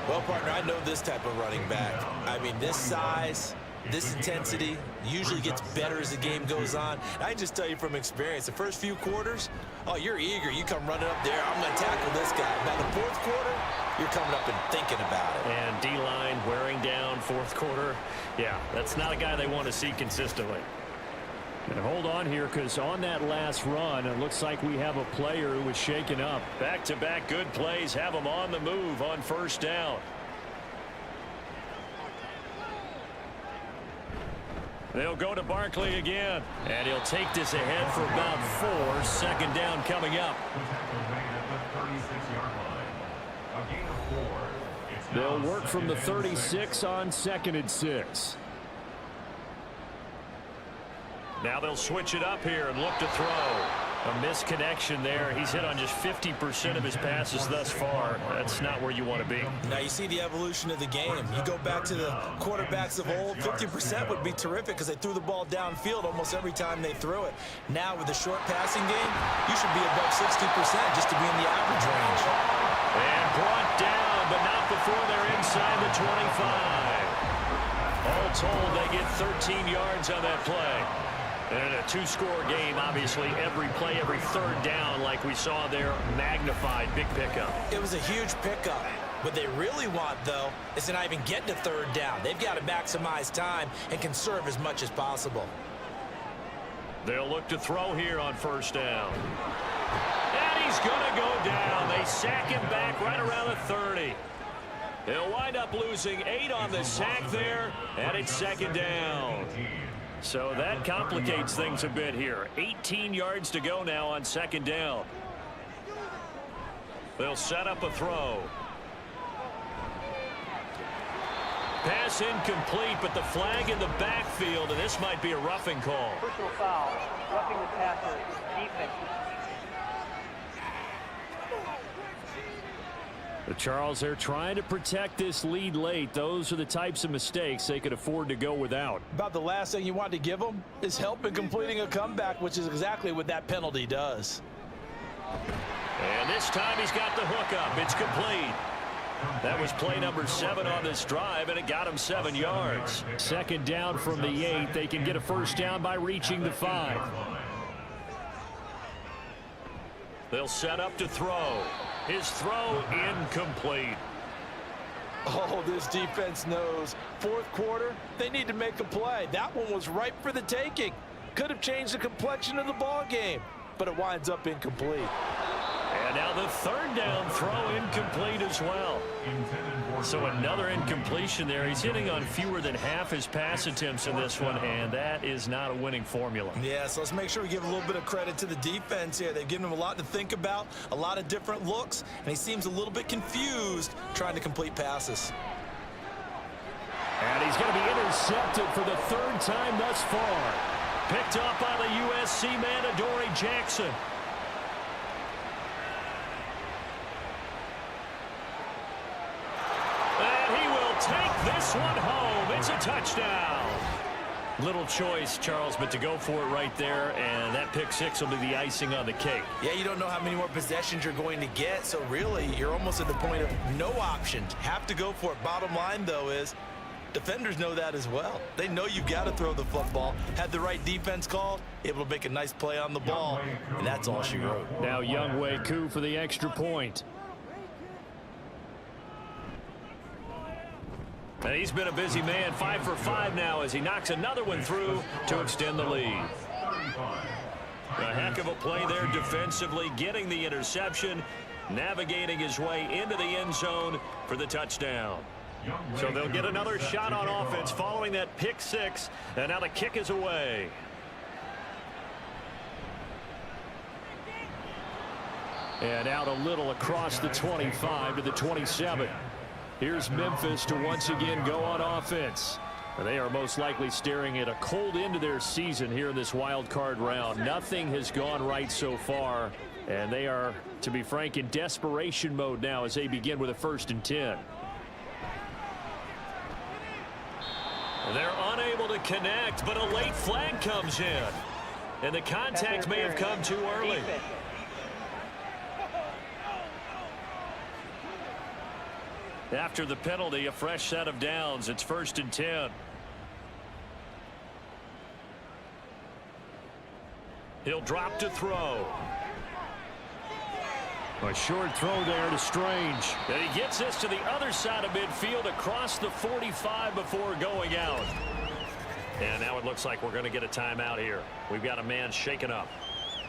Well, partner, I know this type of running back. I mean, this size, this intensity usually gets better as the game goes on. And I just tell you from experience, the first few quarters, oh, you're eager. You come running up there, I'm going to tackle this guy. By the fourth quarter, you're coming up and thinking about it. And D-line wearing down fourth quarter. Yeah, that's not a guy they want to see consistently. And hold on here, because on that last run, it looks like we have a player who was shaken up. Back-to-back good plays have him on the move on 1st down. They'll go to Barkley again, and he'll take this ahead for about 4. 2nd down coming up. They'll work from the 36 on 2nd and 6. Now they'll switch it up here and look to throw. A misconnection there. He's hit on just 50% of his passes thus far. That's not where you want to be. Now you see the evolution of the game. You go back to the quarterbacks of old, 50% would be terrific because they threw the ball downfield almost every time they threw it. Now with the short passing game, you should be above 60% just to be in the average range. And brought down, but not before they're inside the 25. All told, they get 13 yards on that play. And a 2-score game, obviously, every play, every 3rd down, like we saw there, magnified, big pickup. It was a huge pickup. What they really want, though, is to not even get to 3rd down. They've got to maximize time and conserve as much as possible. They'll look to throw here on 1st down. And he's going to go down. They sack him back right around the 30. He'll wind up losing 8 on the sack there, and it's 2nd down. So that complicates things a bit here. 18 yards to go now on 2nd down. They'll set up a throw. Pass incomplete, but the flag in the backfield, and this might be a roughing call. Personal foul, roughing the passer, defense. But Charles, they're trying to protect this lead late. Those are the types of mistakes they could afford to go without. About the last thing you want to give them is help in completing a comeback, which is exactly what that penalty does. And this time he's got the hook up. It's complete. That was play number 7 on this drive, and it got him 7 yards. 2nd down from the 8. They can get a 1st down by reaching the 5. They'll set up to throw. His throw incomplete. Oh, this defense knows. 4th quarter, they need to make a play. That one was ripe for the taking. Could have changed the complexion of the ball game, but it winds up incomplete. And now the 3rd down throw incomplete as well. So another incompletion there. He's hitting on fewer than half his pass attempts in this one, and that is not a winning formula. Yeah, so let's make sure we give a little bit of credit to the defense here. They've given him a lot to think about, a lot of different looks, and he seems a little bit confused trying to complete passes. And he's going to be intercepted for the 3rd time thus far. Picked up by the USC man, Adoree Jackson. Take this one home. It's a touchdown. Little choice, Charles, but to go for it right there, and that pick 6 will be the icing on the cake. Yeah, you don't know how many more possessions you're going to get, so really you're almost at the point of no options. Have to go for it. Bottom line, though, is defenders know that as well. They know you've got to throw the football. Had the right defense called, able to make a nice play on the ball, and that's all she wrote. Now Younghoe Koo for the extra point. And he's been a busy man, 5 for 5 now as he knocks another one through to extend the lead. A heck of a play there defensively, getting the interception, navigating his way into the end zone for the touchdown. So they'll get another shot on offense following that pick 6, and now the kick is away. And out a little across the 25 to the 27. Here's Memphis to once again go on offense. They are most likely staring at a cold end to their season here in this wild card round. Nothing has gone right so far, and they are, to be frank, in desperation mode now as they begin with a 1st and 10. They're unable to connect, but a late flag comes in. And the contact may have come too early. After the penalty, a fresh set of downs. It's 1st and 10. He'll drop to throw. A short throw there to Strange. And he gets this to the other side of midfield across the 45 before going out. And now it looks like we're going to get a timeout here. We've got a man shaken up.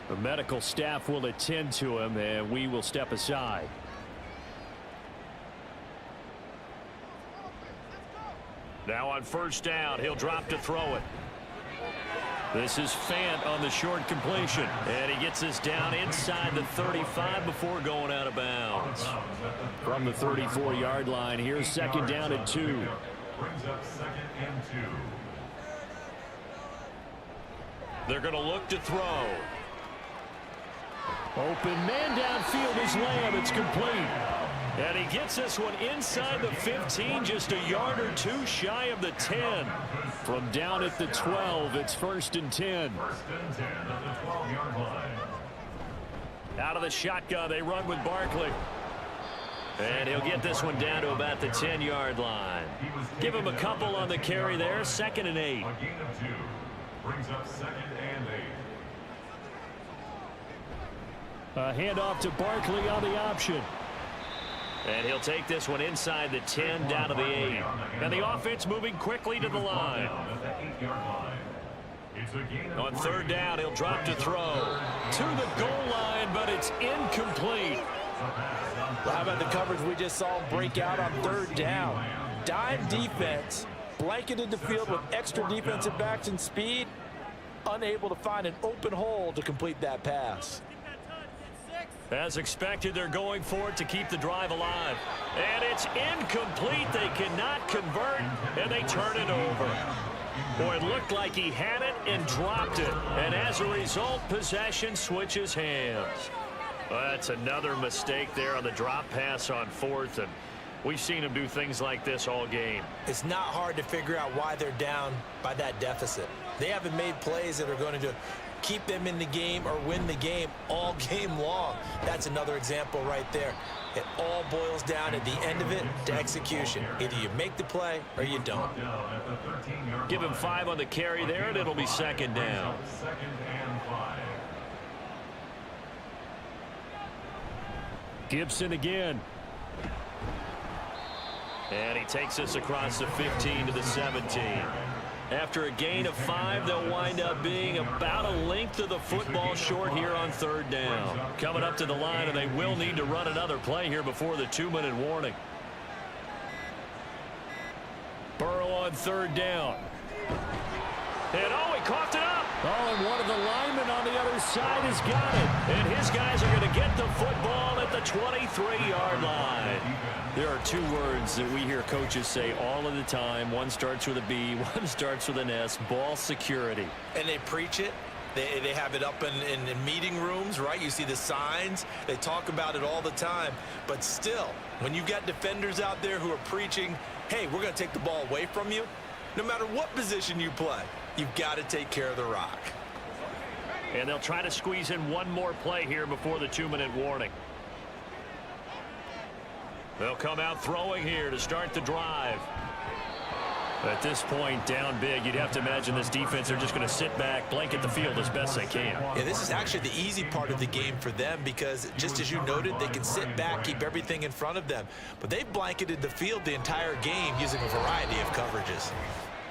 The medical staff will attend to him, and we will step aside. Now on 1st down, he'll drop to throw it. This is Fant on the short completion. And he gets this down inside the 35 before going out of bounds. From the 34-yard line, here's 2nd down and 2. Brings up 2nd and 2. They're going to look to throw. Open man downfield is Lamb. It's complete. And he gets this one inside the 15, just a yard or two shy of the 10. From down at the 12, it's 1st and 10. 1st and 10 at the 12-yard line. Out of the shotgun, they run with Barkley. And he'll get this one down to about the 10-yard line. Give him a couple on the carry there. 2nd and 8. A gain of 2. Brings up 2nd and 8. A handoff to Barkley on the option. And he'll take this one inside the 10 down to the 8. And the offense moving quickly to the line. On 3rd down, he'll drop to throw. To the goal line, but it's incomplete. How about the coverage we just saw break out on 3rd down? Dime defense, blanketed the field with extra defensive backs and speed, unable to find an open hole to complete that pass. As expected, they're going for it to keep the drive alive. And it's incomplete. They cannot convert, and they turn it over. Boy, it looked like he had it and dropped it. And as a result, possession switches hands. Well, that's another mistake there on the drop pass on 4th. And we've seen him do things like this all game. It's not hard to figure out why they're down by that deficit. They haven't made plays that are going to keep them in the game or win the game all game long. That's another example right there. It all boils down at the end of it to execution. Either you make the play or you don't. Give him 5 on the carry there, and it'll be 2nd down. 2nd and 5. Gibson again. And he takes this across the 15 to the 17. After a gain of 5, they'll wind up being about a length of the football short here on 3rd down. Coming up to the line, and they will need to run another play here before the 2-minute warning. Burrow on 3rd down. And he coughed it up. Oh, and one of the linemen on the other side has got it. And his guys are going to get the football at the 23-yard line. There are 2 words that we hear coaches say all of the time. One starts with a B, one starts with an S. Ball security. And they preach it. They have it up in meeting rooms, right? You see the signs. They talk about it all the time. But still, when you've got defenders out there who are preaching, hey, we're going to take the ball away from you, no matter what position you play, you've got to take care of the rock. And they'll try to squeeze in one more play here before the 2-minute warning. They'll come out throwing here to start the drive. At this point, down big, you'd have to imagine this defense are just going to sit back, blanket the field as best they can. Yeah, this is actually the easy part of the game for them because, just as you noted, they can sit back, keep everything in front of them. But they've blanketed the field the entire game using a variety of coverages.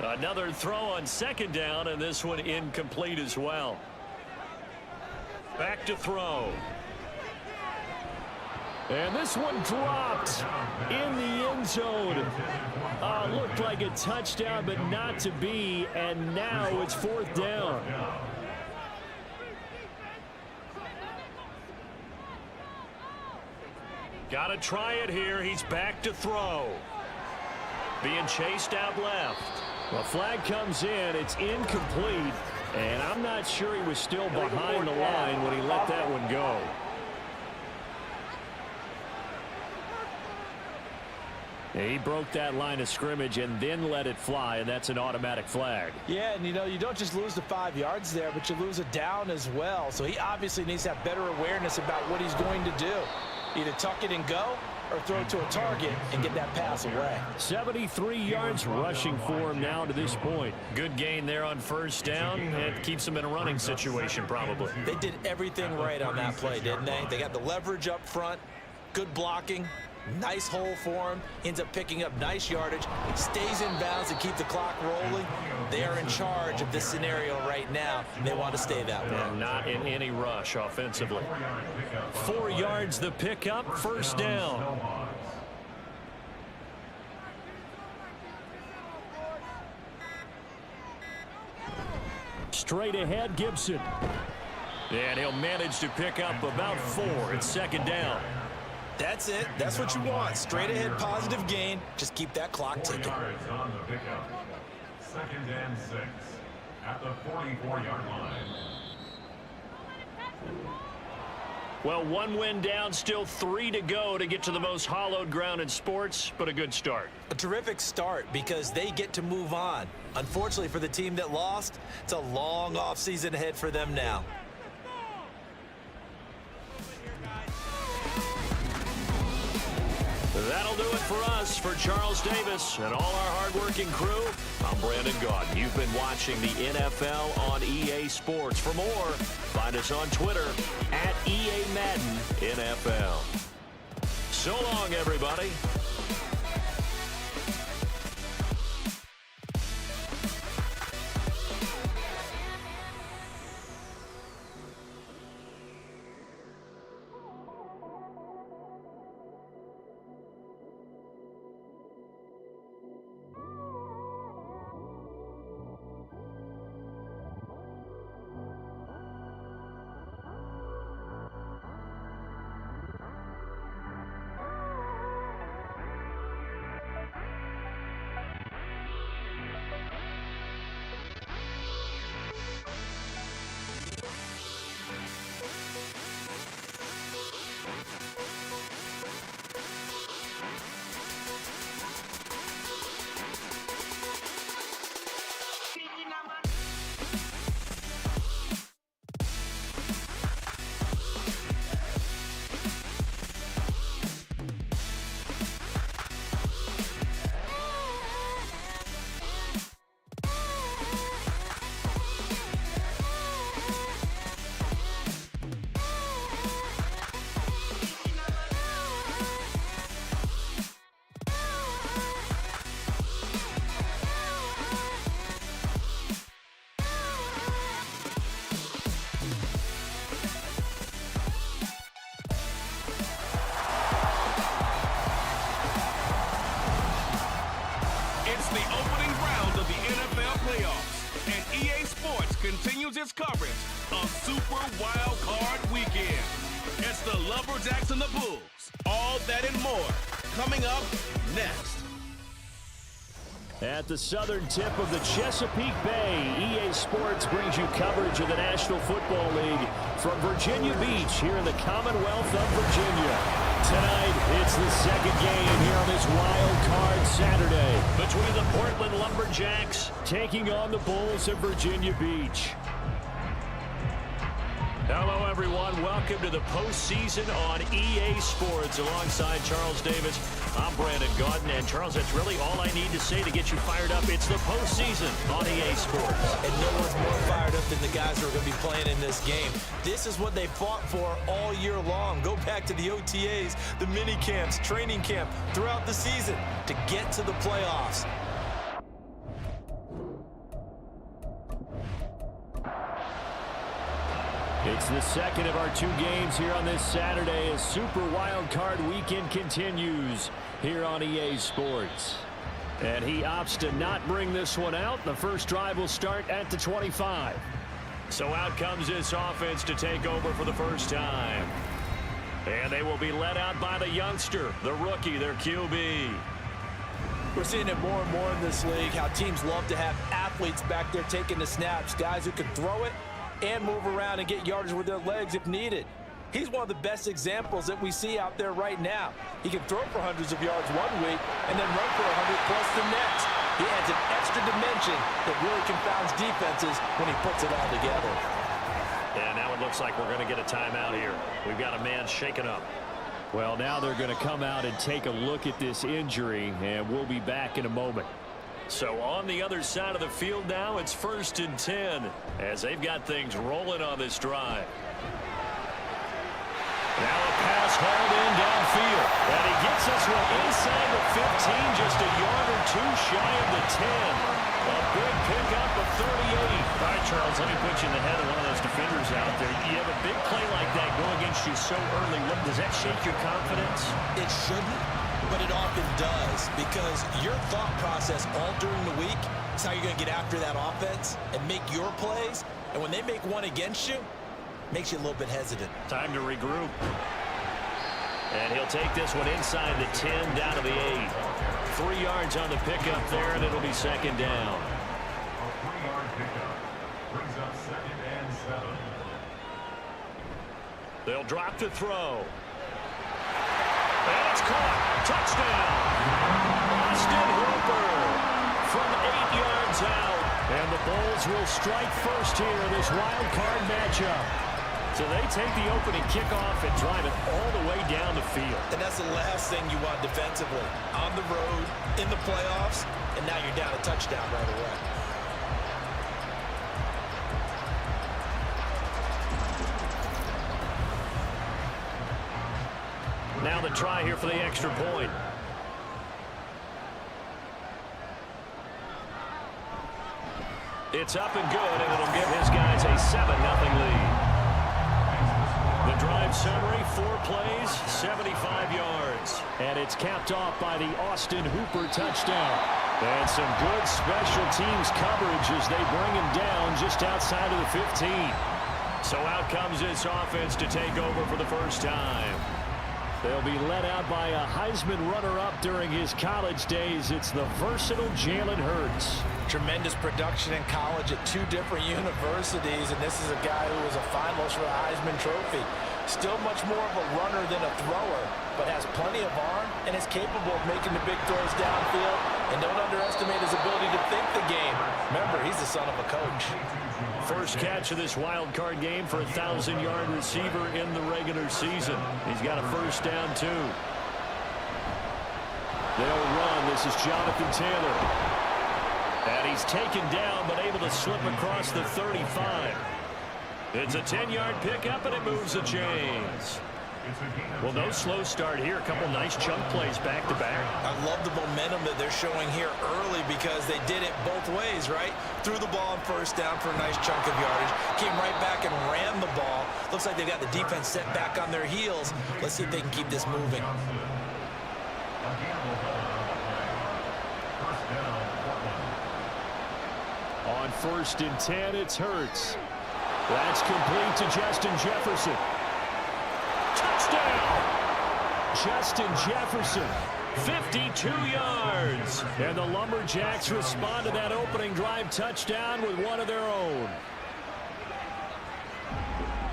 Another throw on 2nd down, and this one incomplete as well. Back to throw. And this one dropped in the end zone. Looked like a touchdown, but not to be. And now it's 4th down. Got to try it here. He's back to throw. Being chased out left. Well, flag comes in. It's incomplete. And I'm not sure he was still behind the line when he let that one go. He broke that line of scrimmage and then let it fly, and that's an automatic flag. Yeah, and you don't just lose the 5 yards there, but you lose a down as well. So he obviously needs to have better awareness about what he's going to do. Either tuck it and go or throw it to a target and get that pass away. 73 yards rushing for him now to this point. Good gain there on first down. It keeps him in a running situation probably. They did everything right on that play, didn't they? They got the leverage up front, good blocking, nice hole for him, ends up picking up nice yardage, stays in bounds to keep the clock rolling. They are in charge of this scenario right now. They want to stay that way. And not in any rush offensively. 4 yards the pickup, first down. Straight ahead, Gibson. And he'll manage to pick up about 4. It's second down. That's it. That's what you want. Straight ahead, positive gain. Just keep that clock ticking. On the pickup. 2nd and 6 at the 44-yard line. Well, 1 win down, still 3 to go to get to the most hallowed ground in sports, but a good start. A terrific start because they get to move on. Unfortunately for the team that lost, it's a long offseason ahead for them now. That'll do it for us. For Charles Davis and all our hardworking crew, I'm Brandon Gaudin. You've been watching the NFL on EA Sports. For more, find us on Twitter at EA Madden NFL. So long, everybody. continues its coverage of Super Wild Card Weekend. It's the Lumberjacks and the Bulls. All that and more coming up next. At the southern tip of the Chesapeake Bay, EA Sports brings you coverage of the National Football League from Virginia Beach here in the Commonwealth of Virginia. Tonight, it's the second game here on this Wild Card Saturday between the Portland Lumberjacks taking on the Bulls of Virginia Beach. Hello, everyone. Welcome to the postseason on EA Sports. Alongside Charles Davis, I'm Brandon Gaudin. And, Charles, that's really all I need to say to get you fired up. It's the postseason on EA Sports. And no one's more fired up than the guys who are going to be playing in this game. This is what they fought for all year long. Go back to the OTAs, the mini camps, training camp throughout the season to get to the playoffs. It's the second of our two games here on this Saturday as Super Wild Card Weekend continues here on EA Sports. And he opts to not bring this one out. The first drive will start at the 25. So out comes this offense to take over for the first time. And they will be led out by the youngster, the rookie, their QB. We're seeing it more and more in this league, how teams love to have athletes back there taking the snaps, guys who can throw it and move around and get yardage with their legs if needed. He's one of the best examples that we see out there right now. He can throw for hundreds of yards one week and then run for 100 plus the next. He adds an extra dimension that really confounds defenses when he puts it all together. And now it looks like we're going to get a timeout here. We've got a man shaken up. Well, now they're going to come out and take a look at this injury, and we'll be back in a moment. So on the other side of the field now, it's 1st and 10 as they've got things rolling on this drive. Now a pass hauled in downfield. And he gets this one inside the 15, just a yard or two shy of the 10. A big pickup of 38. All right, Charles, let me put you in the head of one of those defenders out there. You have a big play like that go against you so early. Does that shake your confidence? It shouldn't, but it often does, because your thought process all during the week is how you're going to get after that offense and make your plays. And when they make one against you, makes you a little bit hesitant. Time to regroup. And he'll take this one inside the 10, down to the 8. 3 yards on the pickup there, and it'll be 2nd down. A 3-yard pickup brings up 2nd and 7. They'll drop to throw. And it's caught. Touchdown. Austin Hooper from 8 yards out. And the Bulls will strike first here in this wild card matchup. So they take the opening kickoff and drive it all the way down the field. And that's the last thing you want defensively. On the road, in the playoffs, and now you're down a touchdown right away. Now the try here for the extra point. It's up and good, and it'll give his guys a 7-0 lead. The drive summary, 4 plays, 75 yards. And it's capped off by the Austin Hooper touchdown. And some good special teams coverage as they bring him down just outside of the 15. So out comes this offense to take over for the first time. They'll be led out by a Heisman runner-up during his college days. It's the versatile Jalen Hurts. Tremendous production in college at 2 different universities, and this is a guy who was a finalist for the Heisman Trophy. Still much more of a runner than a thrower, but has plenty of arm and is capable of making the big throws downfield. And don't underestimate his ability to think the game. Remember, he's the son of a coach. First catch of this wild card game for a 1,000-yard receiver in the regular season. He's got a first down, too. They'll run. This is Jonathan Taylor. And he's taken down, but able to slip across the 35. It's a 10-yard pickup, and it moves the chains. Well, no slow start here. A couple nice chunk plays back-to-back. I love the momentum that they're showing here early because they did it both ways, right? Threw the ball on first down for a nice chunk of yardage. Came right back and ran the ball. Looks like they've got the defense set back on their heels. Let's see if they can keep this moving. On 1st and 10, it's Hurts. That's complete to Justin Jefferson. Touchdown! Justin Jefferson, 52 yards. And the Lumberjacks respond to that opening drive touchdown with one of their own.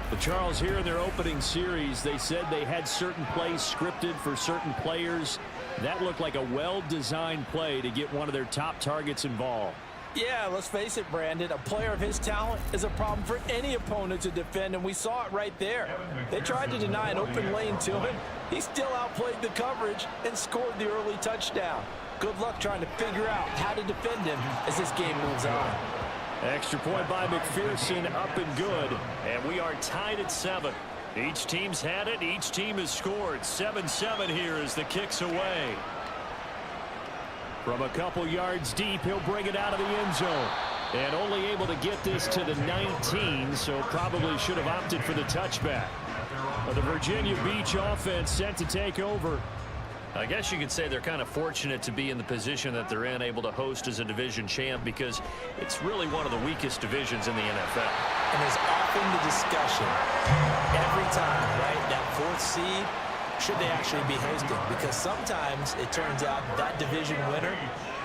But Charles, here in their opening series, they said they had certain plays scripted for certain players. That looked like a well-designed play to get one of their top targets involved. Yeah, let's face it, Brandon. A player of his talent is a problem for any opponent to defend, and we saw it right there. They tried to deny an open lane to him. He still outplayed the coverage and scored the early touchdown. Good luck trying to figure out how to defend him as this game moves on. Extra point by McPherson, up and good. And we are tied at 7. Each team's had it. Each team has scored. 7-7 here as the kick's away. From a couple yards deep, he'll bring it out of the end zone. And only able to get this to the 19, so probably should have opted for the touchback. The Virginia Beach offense set to take over. I guess you could say they're kind of fortunate to be in the position that they're in, able to host as a division champ, because it's really one of the weakest divisions in the NFL. And there's often the discussion every time, right? That 4th seed, should they actually be hasting? Because sometimes it turns out that division winner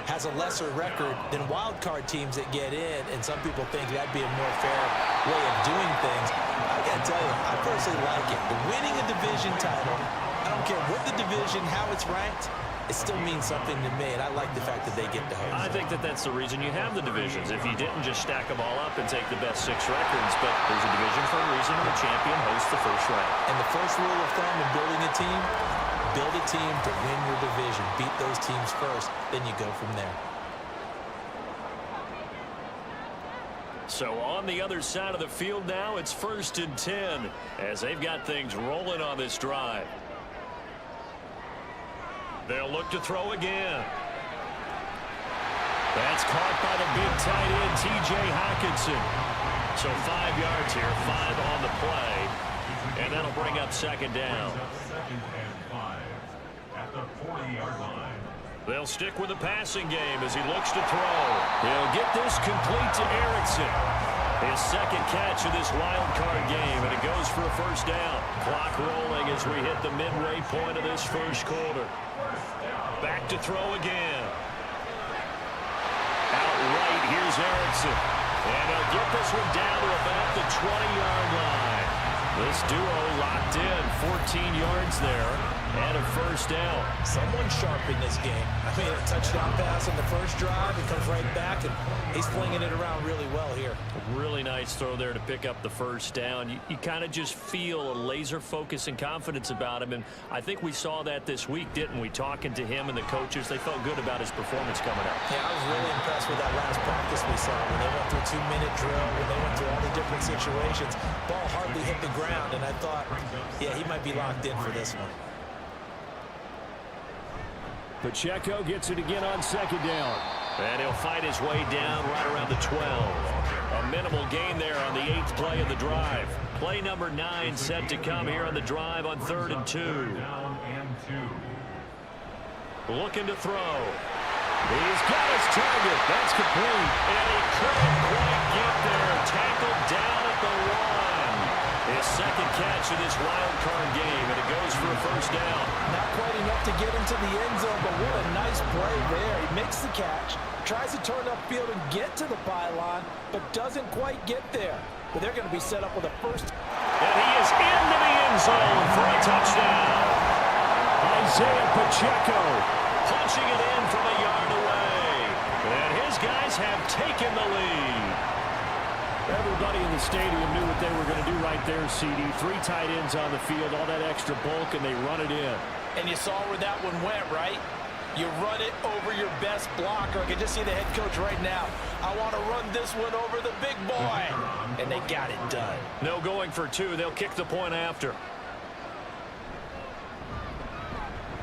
has a lesser record than wild card teams that get in, and some people think that'd be a more fair way of doing things. I gotta tell you, I personally like it. The winning a division title, I don't care what the division, how it's ranked, it still means something to me, and I like the fact that they get to host. I think that that's the reason you have the divisions. If you didn't just stack them all up and take the best 6 records, but there's a division for a reason, and the champion hosts the first round. And the first rule of thumb in building a team, build a team to win your division. Beat those teams first, then you go from there. So on the other side of the field now, it's 1st and 10 as they've got things rolling on this drive. They'll look to throw again. That's caught by the big tight end, T.J. Hockenson. So 5 yards here, 5 on the play. And that'll bring up 2nd down. 2nd and 5 at the 40-yard line. They'll stick with the passing game as he looks to throw. He'll get this complete to Erickson. His 2nd catch of this wild card game, and it goes for a 1st down. Clock rolling as we hit the midway point of this 1st quarter. Back to throw again. Out right, here's Erickson. And he'll get this one down to about the 20-yard line. This duo locked in, 14 yards there, and a 1st down. Someone sharp in this game. I mean, a touchdown pass on the first drive. He comes right back, and he's flinging it around really well here. Really nice throw there to pick up the 1st down. You kind of just feel a laser focus and confidence about him, and I think we saw that this week, didn't we? Talking to him and the coaches, they felt good about his performance coming up. Yeah, I was really impressed with that last practice we saw when they went through 2-minute drill, when they went through all the different situations. Ball hardly hit the ground, and I thought, yeah, he might be locked in for this one. Pacheco gets it again on 2nd down. And he'll fight his way down right around the 12. A minimal gain there on the 8th play of the drive. Play number 9 set to come here on the drive on 3rd and 2. Looking to throw. He's got his target. That's complete. And he couldn't quite get there. Tackled down at the 1. His 2nd catch of this wild card game, and it goes for a 1st down. Not quite enough to get into the end zone, but what a nice play there. He makes the catch, tries to turn upfield and get to the pylon, but doesn't quite get there. But they're going to be set up with a 1st. And he is into the end zone for a touchdown. Isaiah Pacheco Punching it in from a yard away. And his guys have taken the lead. Everybody in the stadium knew what they were going to do right there, CD. 3 tight ends on the field, all that extra bulk, and they run it in. And you saw where that one went, right? You run it over your best blocker. I can just see the head coach right now. I want to run this one over the big boy. And they got it done. No going for 2. They'll kick the point after.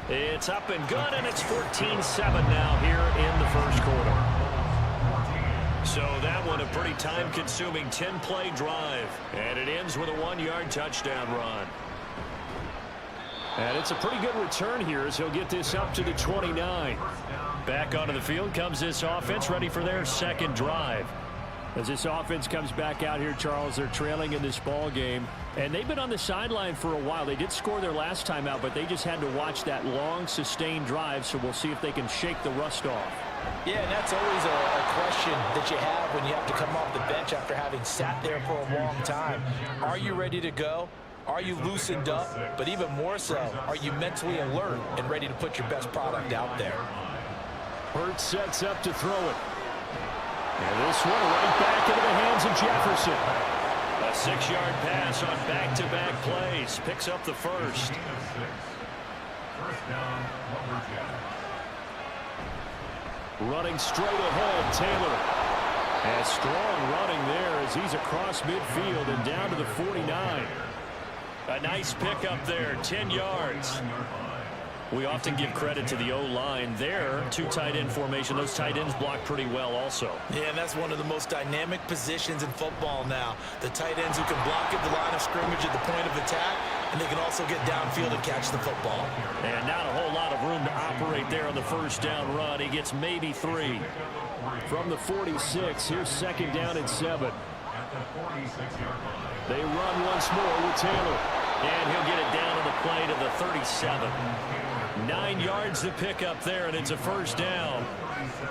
It's up and good, and it's 14-7 now here in the 1st quarter. So that one a pretty time-consuming 10-play drive. And it ends with a 1-yard touchdown run. And it's a pretty good return here as he'll get this up to the 29. Back onto the field comes this offense, ready for their 2nd drive. As this offense comes back out here, Charles, they're trailing in this ball game. And they've been on the sideline for a while. They did score their last time out, but they just had to watch that long, sustained drive, so we'll see if they can shake the rust off. Yeah, and that's always a question that you have when you have to come off the bench after having sat there for a long time. Are you ready to go? Are you loosened up? But even more so, are you mentally alert and ready to put your best product out there? Hurts sets up to throw it. And this one right back into the hands of Jefferson. A 6-yard pass on back-to-back plays. Picks up the 1st. 1st down, Lumberjack. Running straight ahead, Taylor. And strong running there as he's across midfield and down to the 49. A nice pickup there, 10 yards. We often give credit to the O-line there. 2 tight end formation. Those tight ends block pretty well also. Yeah, and that's one of the most dynamic positions in football now. The tight ends who can block at the line of scrimmage at the point of attack, and they can also get downfield and catch the football. And not a whole lot of room to operate there on the 1st down run. He gets maybe 3. From the 46, here's 2nd down and 7. They run once more with Taylor. And he'll get it down to the play to the 37. 9 yards to pick up there, and it's a first down.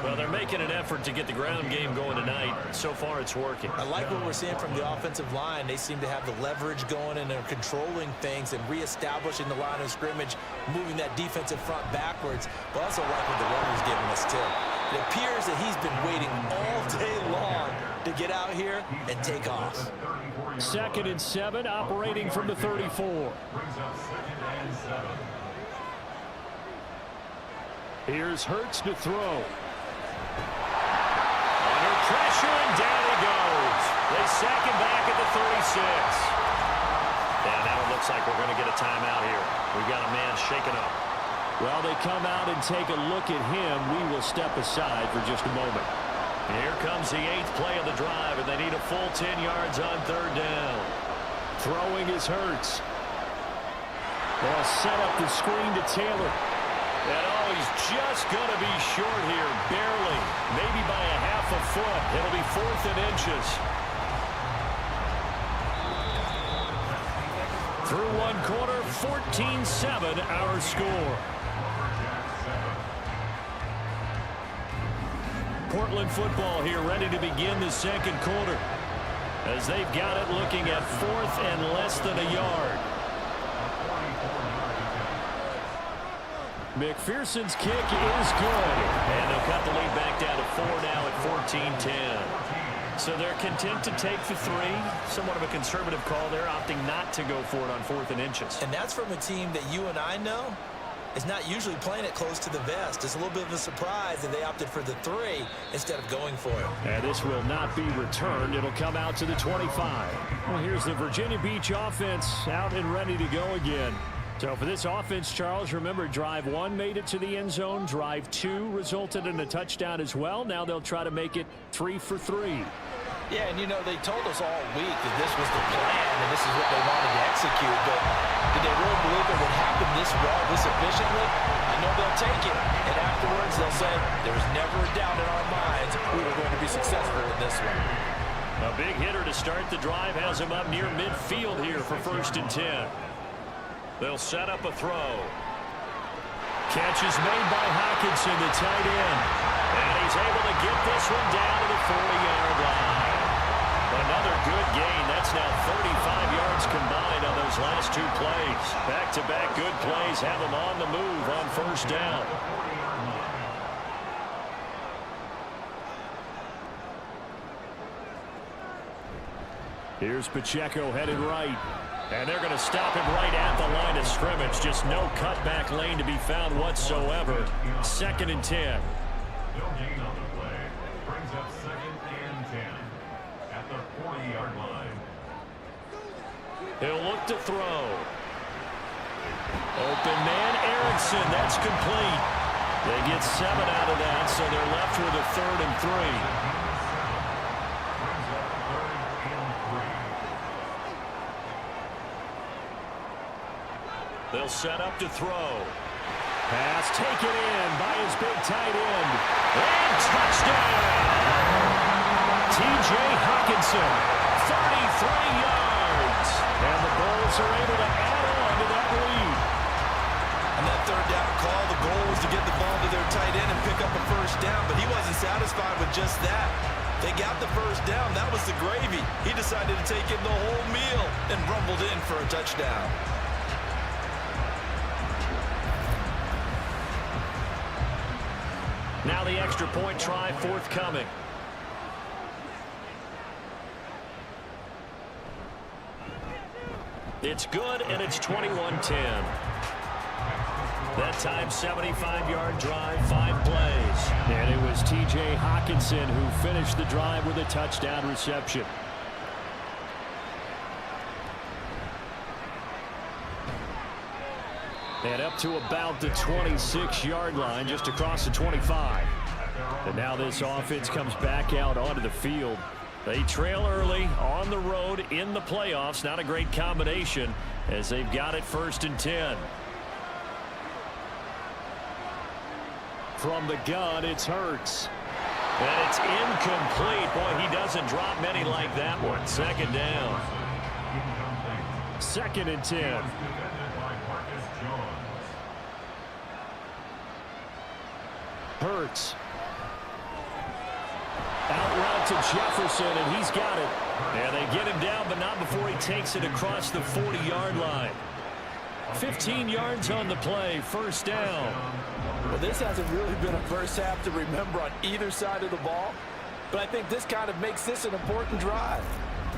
Well, they're making an effort to get the ground game going tonight. So far, it's working. I like what we're seeing from the offensive line. They seem to have the leverage going, and they're controlling things and reestablishing the line of scrimmage, moving that defensive front backwards. But also like what the runner's giving us, too. It appears that he's been waiting all day long to get out here and take off. 2nd and 7, operating from the 34. Brings up 2nd and 7. Here's Hurts to throw. Under pressure, and down he goes. They sack him back at the 36. And now it looks like we're going to get a timeout here. We've got a man shaken up. Well, they come out and take a look at him. We will step aside for just a moment. Here comes the 8th play of the drive, and they need a full 10 yards on 3rd down. Throwing is Hurts. They'll set up the screen to Taylor. And he's just going to be short here, barely, maybe by a half a foot. It'll be 4th and inches. Through 1 quarter, 14-7 our score. Portland football here, ready to begin the 2nd quarter, as they've got it looking at 4th and less than a yard. McPherson's kick is good. And they'll cut the lead back down to 4 now at 14-10. So they're content to take the 3. Somewhat of a conservative call there, opting not to go for it on 4th and inches. And that's from a team that you and I know is not usually playing it close to the vest. It's a little bit of a surprise that they opted for the 3 instead of going for it. And this will not be returned. It'll come out to the 25. Well, here's the Virginia Beach offense out and ready to go again. So for this offense, Charles, remember, drive 1 made it to the end zone. Drive 2 resulted in a touchdown as well. Now they'll try to make it 3 for 3. Yeah, and you know, they told us all week that this was the plan and this is what they wanted to execute, but did they really believe it would happen this well, this efficiently? I know they'll take it, and afterwards they'll say, there was never a doubt in our minds we were going to be successful in this one. A big hitter to start the drive has him up near midfield here for 1st and 10. They'll set up a throw. Catch is made by Hockenson, the tight end. And he's able to get this one down to the 40-yard line. Another good gain. That's now 35 yards combined on those last 2 plays. Back-to-back good plays have them on the move on 1st down. Here's Pacheco headed right. And they're going to stop him right at the line of scrimmage. Just no cutback lane to be found whatsoever. 2nd and 10. No gain on the play. Brings up 2nd and 10 at the 40-yard line. He'll look to throw. Open man, Erickson. That's complete. They get 7 out of that, so they're left with a 3rd and 3. They'll set up to throw. Pass taken in by his big tight end. And touchdown! T.J. Hockenson, 33 yards. And the Bulls are able to add on to that lead. On that 3rd down call, the goal was to get the ball to their tight end and pick up a 1st down, but he wasn't satisfied with just that. They got the 1st down. That was the gravy. He decided to take in the whole meal and rumbled in for a touchdown. Now the extra point try forthcoming. It's good, and it's 21-10. That time, 75-yard drive, 5 plays. And it was T.J. Hockenson who finished the drive with a touchdown reception. And up to about the 26-yard line, just across the 25. And now this offense comes back out onto the field. They trail early on the road in the playoffs. Not a great combination as they've got it 1st and 10. From the gun, it's Hurts. And it's incomplete. Boy, he doesn't drop many like that one. 2nd down. 2nd and 10. Hurts. Out route to Jefferson, and he's got it. And they get him down, but not before he takes it across the 40-yard line. 15 yards on the play, 1st down. Well, this hasn't really been a first half to remember on either side of the ball, but I think this kind of makes this an important drive.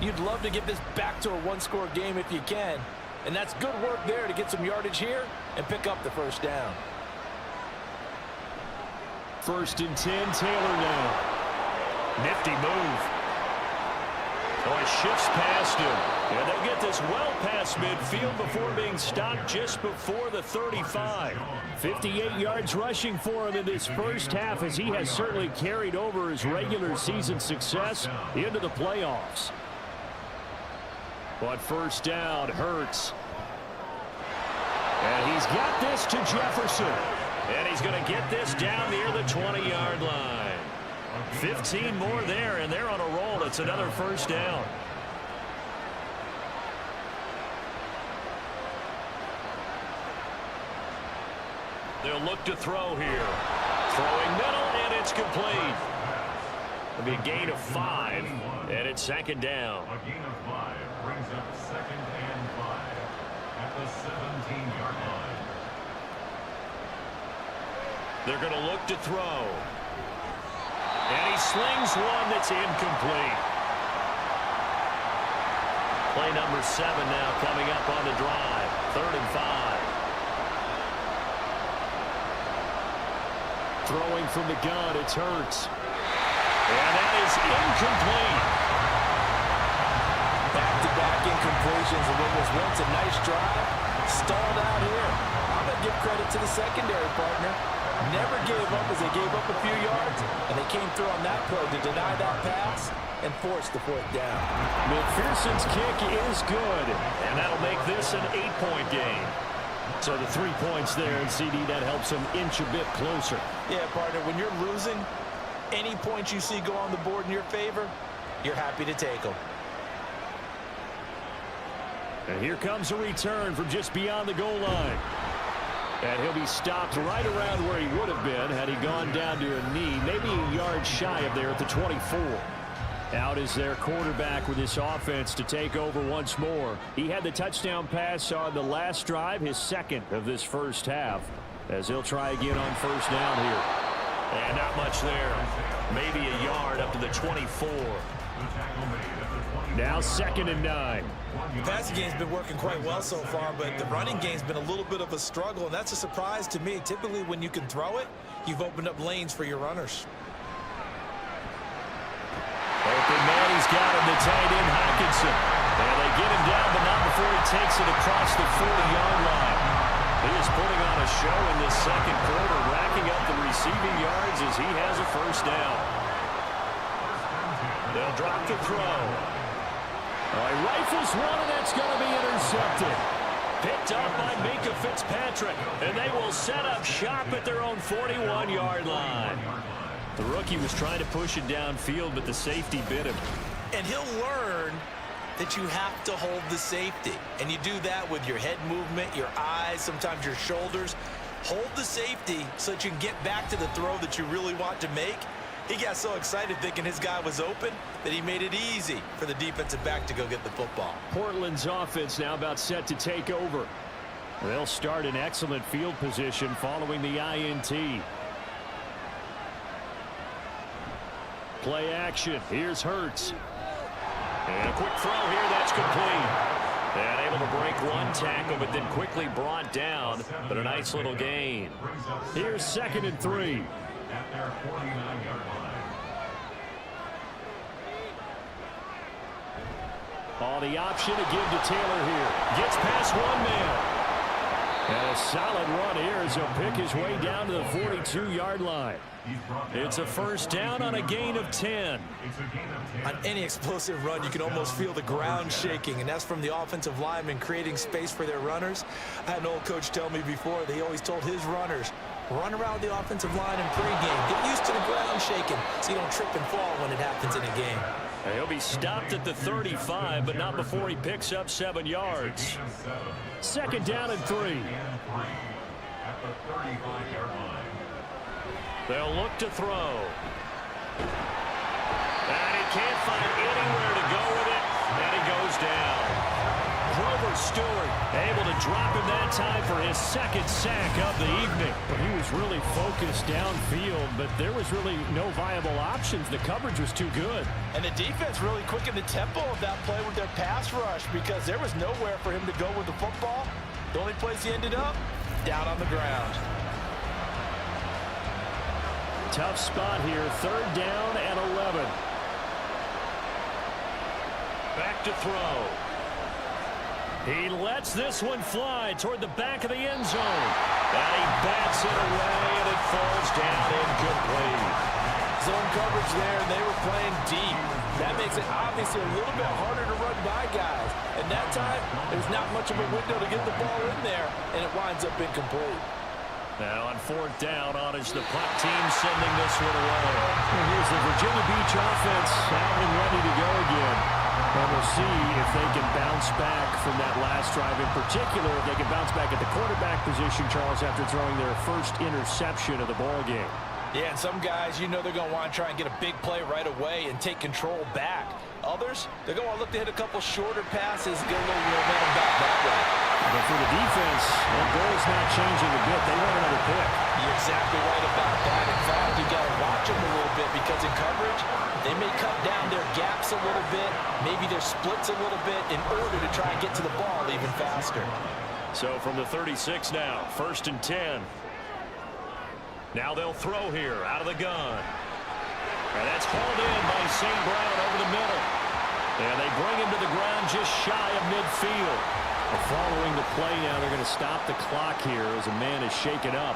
You'd love to get this back to a one-score game if you can, and that's good work there to get some yardage here and pick up the 1st down. 1st and 10, Taylor now. Nifty move. Oh, he shifts past him. And they'll get this well past midfield before being stopped just before the 35. 58 yards rushing for him in this first half, as he has certainly carried over his regular season success into the playoffs. But 1st down, Hurts. And he's got this to Jefferson. And he's going to get this down near the 20-yard line. 15 more there, and they're on a roll. It's another 1st down. They'll look to throw here. Throwing middle, and it's complete. It'll be a gain of 5, and it's 2nd down. A gain of 5 brings up 2nd and 5 at the 17-yard line. They're going to look to throw. And he slings one that's incomplete. Play number 7 now coming up on the drive. 3rd and 5. Throwing from the gun, it's Hurts. And that is incomplete. Back-to-back incompletions of what was once a nice drive. Stalled out here. I'm going to give credit to the secondary partner. Never gave up as they gave up a few yards, and they came through on that play to deny that pass and force the 4th down. McPherson's kick is good, and that'll make this an 8-point game. So the 3 points there, and CD, that helps them inch a bit closer. Yeah, partner, when you're losing, any points you see go on the board in your favor, you're happy to take them. And here comes a return from just beyond the goal line. And he'll be stopped right around where he would have been had he gone down to a knee, maybe a yard shy of there at the 24. Out is their quarterback with this offense to take over once more. He had the touchdown pass on the last drive, his 2nd of this first half, as he'll try again on 1st down here. And not much there. Maybe a yard up to the 24. Now 2nd and 9. The passing game's been working quite well so far, but the running game's been a little bit of a struggle, and that's a surprise to me. Typically, when you can throw it, you've opened up lanes for your runners. Open man, he's got him, the tight end, Hockenson. And they get him down, but not before he takes it across the 40-yard line. He is putting on a show in this 2nd quarter, racking up the receiving yards as he has a 1st down. They'll drop the throw. He rifles one, and that's going to be intercepted. Picked up by Minka Fitzpatrick, and they will set up shop at their own 41-yard line. The rookie was trying to push it downfield, but the safety bit him. And he'll learn that you have to hold the safety. And you do that with your head movement, your eyes, sometimes your shoulders. Hold the safety so that you can get back to the throw that you really want to make. He got so excited thinking his guy was open that he made it easy for the defensive back to go get the football. Portland's offense now about set to take over. They'll start in excellent field position following the INT. Play action. Here's Hurts. And a quick throw here. That's complete. And able to break one tackle, but then quickly brought down. But a nice little gain. Here's 2nd and 3. At their 49-yard line. Oh, the option to give to Taylor here. Gets past one man. And a solid run here as he'll pick his way down to the 42-yard line. It's a 1st down on a gain of 10. On any explosive run, you can almost feel the ground shaking, and that's from the offensive linemen creating space for their runners. I had an old coach tell me before, they always told his runners, run around the offensive line in pregame. Get used to the ground shaking so you don't trip and fall when it happens in a game. And he'll be stopped at the 35, but not before he picks up 7 yards. Second down and 3. At the 35-yard line. They'll look to throw. And he can't find anywhere to go with it, and he goes down. Grover Stewart able to drop him that time for his second sack of the evening. He was really focused downfield, but there was really no viable options. The coverage was too good. And the defense really quickened the tempo of that play with their pass rush because there was nowhere for him to go with the football. The only place he ended up, down on the ground. Tough spot here. Third down and 11. Back to throw. He lets this one fly toward the back of the end zone. And he bats it away, and it falls down incomplete. Zone coverage there, and they were playing deep. That makes it obviously a little bit harder to run by guys. And that time, there's not much of a window to get the ball in there, and it winds up incomplete. Now on fourth down, on is the punt team sending this one away. And here's the Virginia Beach offense out and ready to go again. And we'll see if they can bounce back from that last drive. In particular, if they can bounce back at the quarterback position, Charles, after throwing their first interception of the ball game. Yeah, and some guys, you know they're going to want to try and get a big play right away and take control back. Others, they're going to look to hit a couple shorter passes, get a little momentum back that way. But for the defense, their goal's not changing a bit. They want another pick. You're exactly right about that. In fact, you got to watch them a little bit because in coverage, they may cut down their gaps a little bit, maybe their splits a little bit in order to try and get to the ball even faster. So from the 36 now, 1st and 10. Now they'll throw here out of the gun. And that's hauled in by St. Brown over the middle. And they bring him to the ground just shy of midfield. Following the play now, they're going to stop the clock here as a man is shaken up.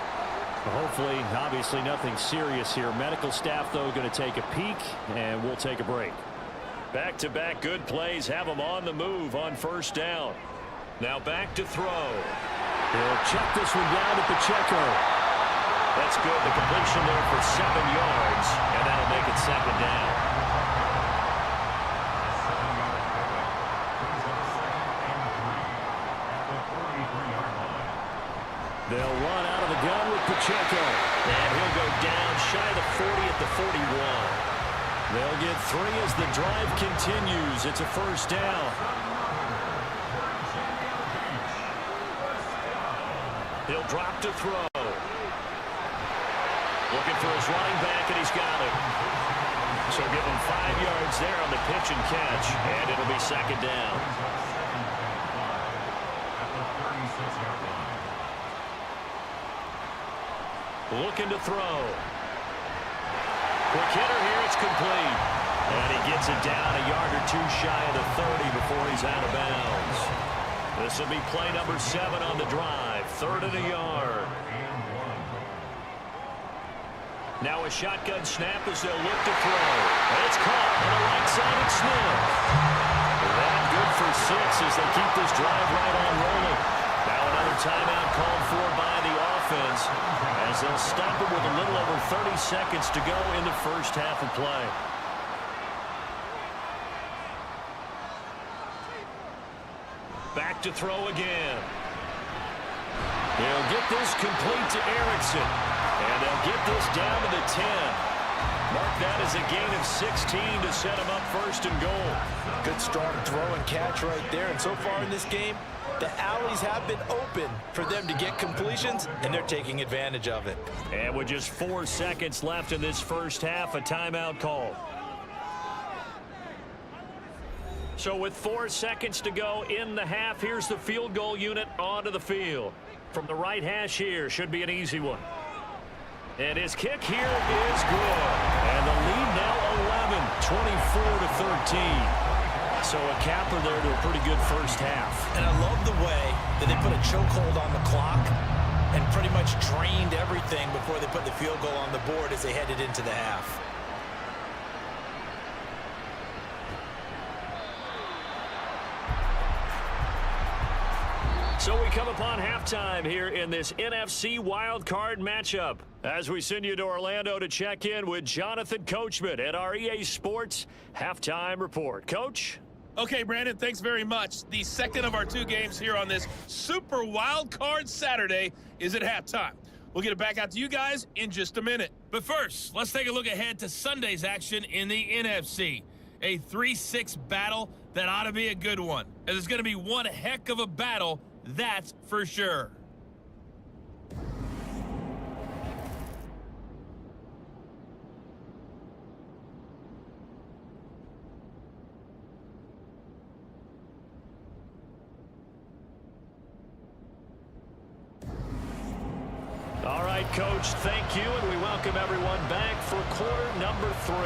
Hopefully, obviously nothing serious here. Medical staff, though, going to take a peek, and we'll take a break. Back-to-back good plays have them on the move on first down. Now back to throw. He'll check this one down to Pacheco. That's good. The completion there for 7 yards, and that'll make it second down. They'll run out of the gun with Pacheco. And he'll go down shy of the 40 at the 41. They'll get 3 as the drive continues. It's a first down. He'll drop to throw. Looking for his running back, and he's got it. So give him 5 yards there on the pitch and catch, and it'll be second down. Looking to throw. Quick hitter here, it's complete. And he gets it down a yard or 2 shy of the 30 before he's out of bounds. This will be play number 7 on the drive. 3rd and a yard. Now a shotgun snap as they'll look to throw. And it's caught on the right side of Smith. That good for 6 as they keep this drive right on rolling. Now another timeout called for by the offense as they'll stop it with a little over 30 seconds to go in the first half of play. Back to throw again. They'll get this complete to Erickson. And they'll get this down to the 10. Mark that as a gain of 16 to set them up 1st and goal. Good strong throw and catch right there. And so far in this game, the alleys have been open for them to get completions, and they're taking advantage of it. And with just 4 seconds left in this first half, a timeout call. So with 4 seconds to go in the half, here's the field goal unit onto the field. From the right hash here, should be an easy one. And his kick here is good. And the lead now 11, 24-13. So a capper there to a pretty good first half. And I love the way that they put a chokehold on the clock and pretty much drained everything before they put the field goal on the board as they headed into the half. So we come upon halftime here in this NFC wildcard matchup as we send you to Orlando to check in with Jonathan Coachman at our EA Sports Halftime Report. Coach? Okay, Brandon, thanks very much. The second of our two games here on this Super Wildcard Saturday is at halftime. We'll get it back out to you guys in just a minute. But first, let's take a look ahead to Sunday's action in the NFC. A 3-6 battle that ought to be a good one, as it's going to be one heck of a battle, that's for sure. All right, Coach, thank you, and we welcome everyone back for quarter number 3.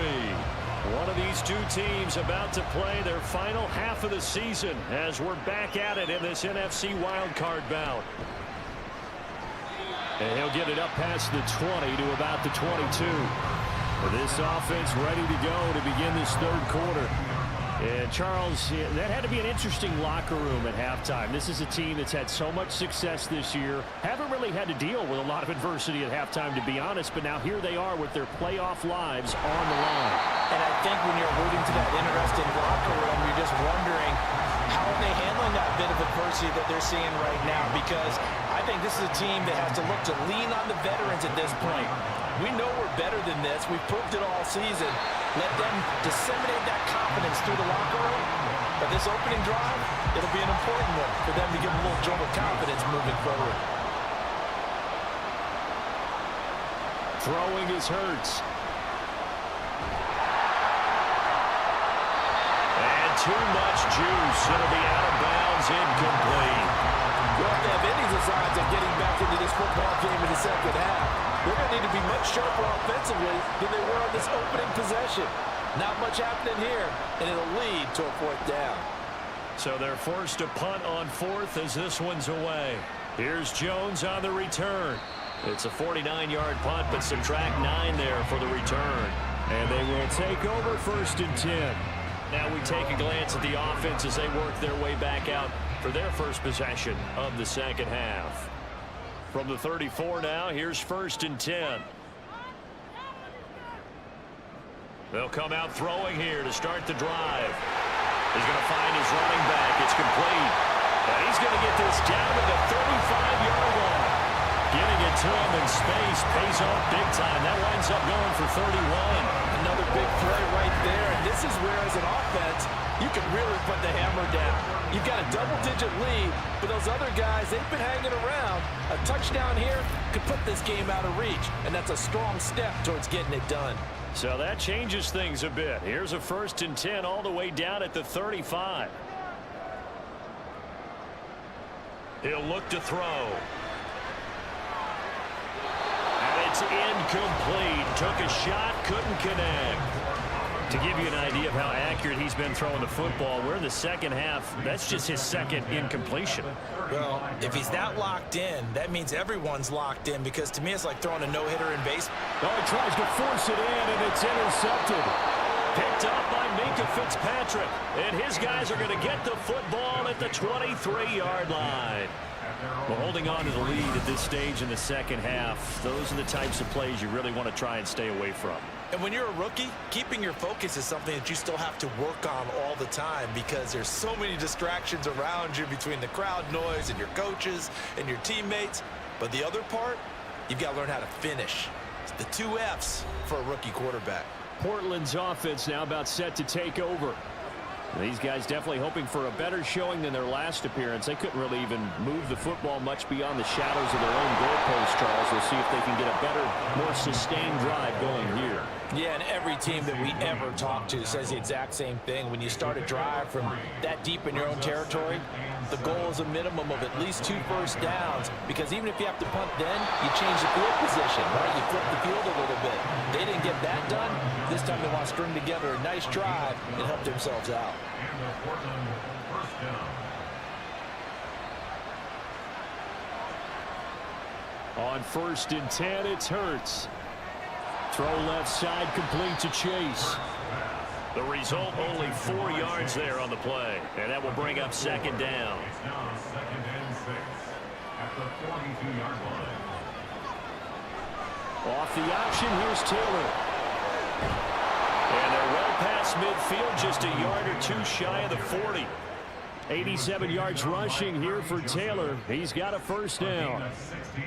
One of these two teams about to play their final half of the season as we're back at it in this NFC wildcard bout. And he'll get it up past the 20 to about the 22. This offense ready to go to begin this third quarter. And Charles, that had to be an interesting locker room at halftime. This is a team that's had so much success this year. Haven't really had to deal with a lot of adversity at halftime, to be honest. But now here they are with their playoff lives on the line. And I think when you're alluding to that interesting locker room, you're just wondering how are they handling that bit of adversity that they're seeing right now? Because I think this is a team that has to look to lean on the veterans at this point. We know we're better than this. We've proved it all season. Let them disseminate that confidence through the locker room. But this opening drive, it'll be an important one for them to give a little jolt of confidence moving forward. Throwing is Hurts. And too much juice. It'll be out of bounds, incomplete. Well, if they have any designs of getting back into this football game in the second half, they're going to need to be much sharper offensively than they were on this opening possession. Not much happening here, and it'll lead to a fourth down. So they're forced to punt on fourth as this one's away. Here's Jones on the return. It's a 49-yard punt, but subtract 9 there for the return. And they will take over 1st and 10. Now we take a glance at the offense as they work their way back out for their first possession of the second half. From the 34 now, here's 1st and 10. They'll come out throwing here to start the drive. He's going to find his running back. It's complete. And he's going to get this down to the 35-yard line. Getting it to him in space pays off big time. That winds up going for 31. Another big play right there. And this is where, as an offense, you can really put the hammer down. You've got a double-digit lead, but those other guys, they've been hanging around. A touchdown here could put this game out of reach, and that's a strong step towards getting it done. So that changes things a bit. Here's a 1st and 10 all the way down at the 35. He'll look to throw. And it's incomplete. Took a shot, couldn't connect. To give you an idea of how accurate he's been throwing the football, we're in the second half. That's just his second incompletion. Well, if he's that locked in, that means everyone's locked in, because to me it's like throwing a no-hitter in baseball. Oh, he tries to force it in, and it's intercepted. Picked up by Minka Fitzpatrick. And his guys are going to get the football at the 23-yard line. Well, holding on to the lead at this stage in the second half, those are the types of plays you really want to try and stay away from. And when you're a rookie, keeping your focus is something that you still have to work on all the time, because there's so many distractions around you between the crowd noise and your coaches and your teammates. But the other part, you've got to learn how to finish. It's the 2 F's for a rookie quarterback. Portland's offense now about set to take over. These guys definitely hoping for a better showing than their last appearance. They couldn't really even move the football much beyond the shadows of their own goalpost, Charles. We'll see if they can get a better, more sustained drive going here. Yeah, and every team that we ever talk to says the exact same thing. When you start a drive from that deep in your own territory, the goal is a minimum of at least 2 first downs, because even if you have to punt then, you change the field position, right? You flip the field a little bit. They didn't get that done. This time they want to string together a nice drive and help themselves out. On 1st and 10, it's Hurts. Throw left side, complete to Chase. The result, only 4 yards there on the play. And that will bring up 2nd down. at the 42-yard line. Off the option, here's Taylor. And they're well past midfield, just a yard or two shy of the 40. 87 yards rushing here for Taylor. He's got a first down.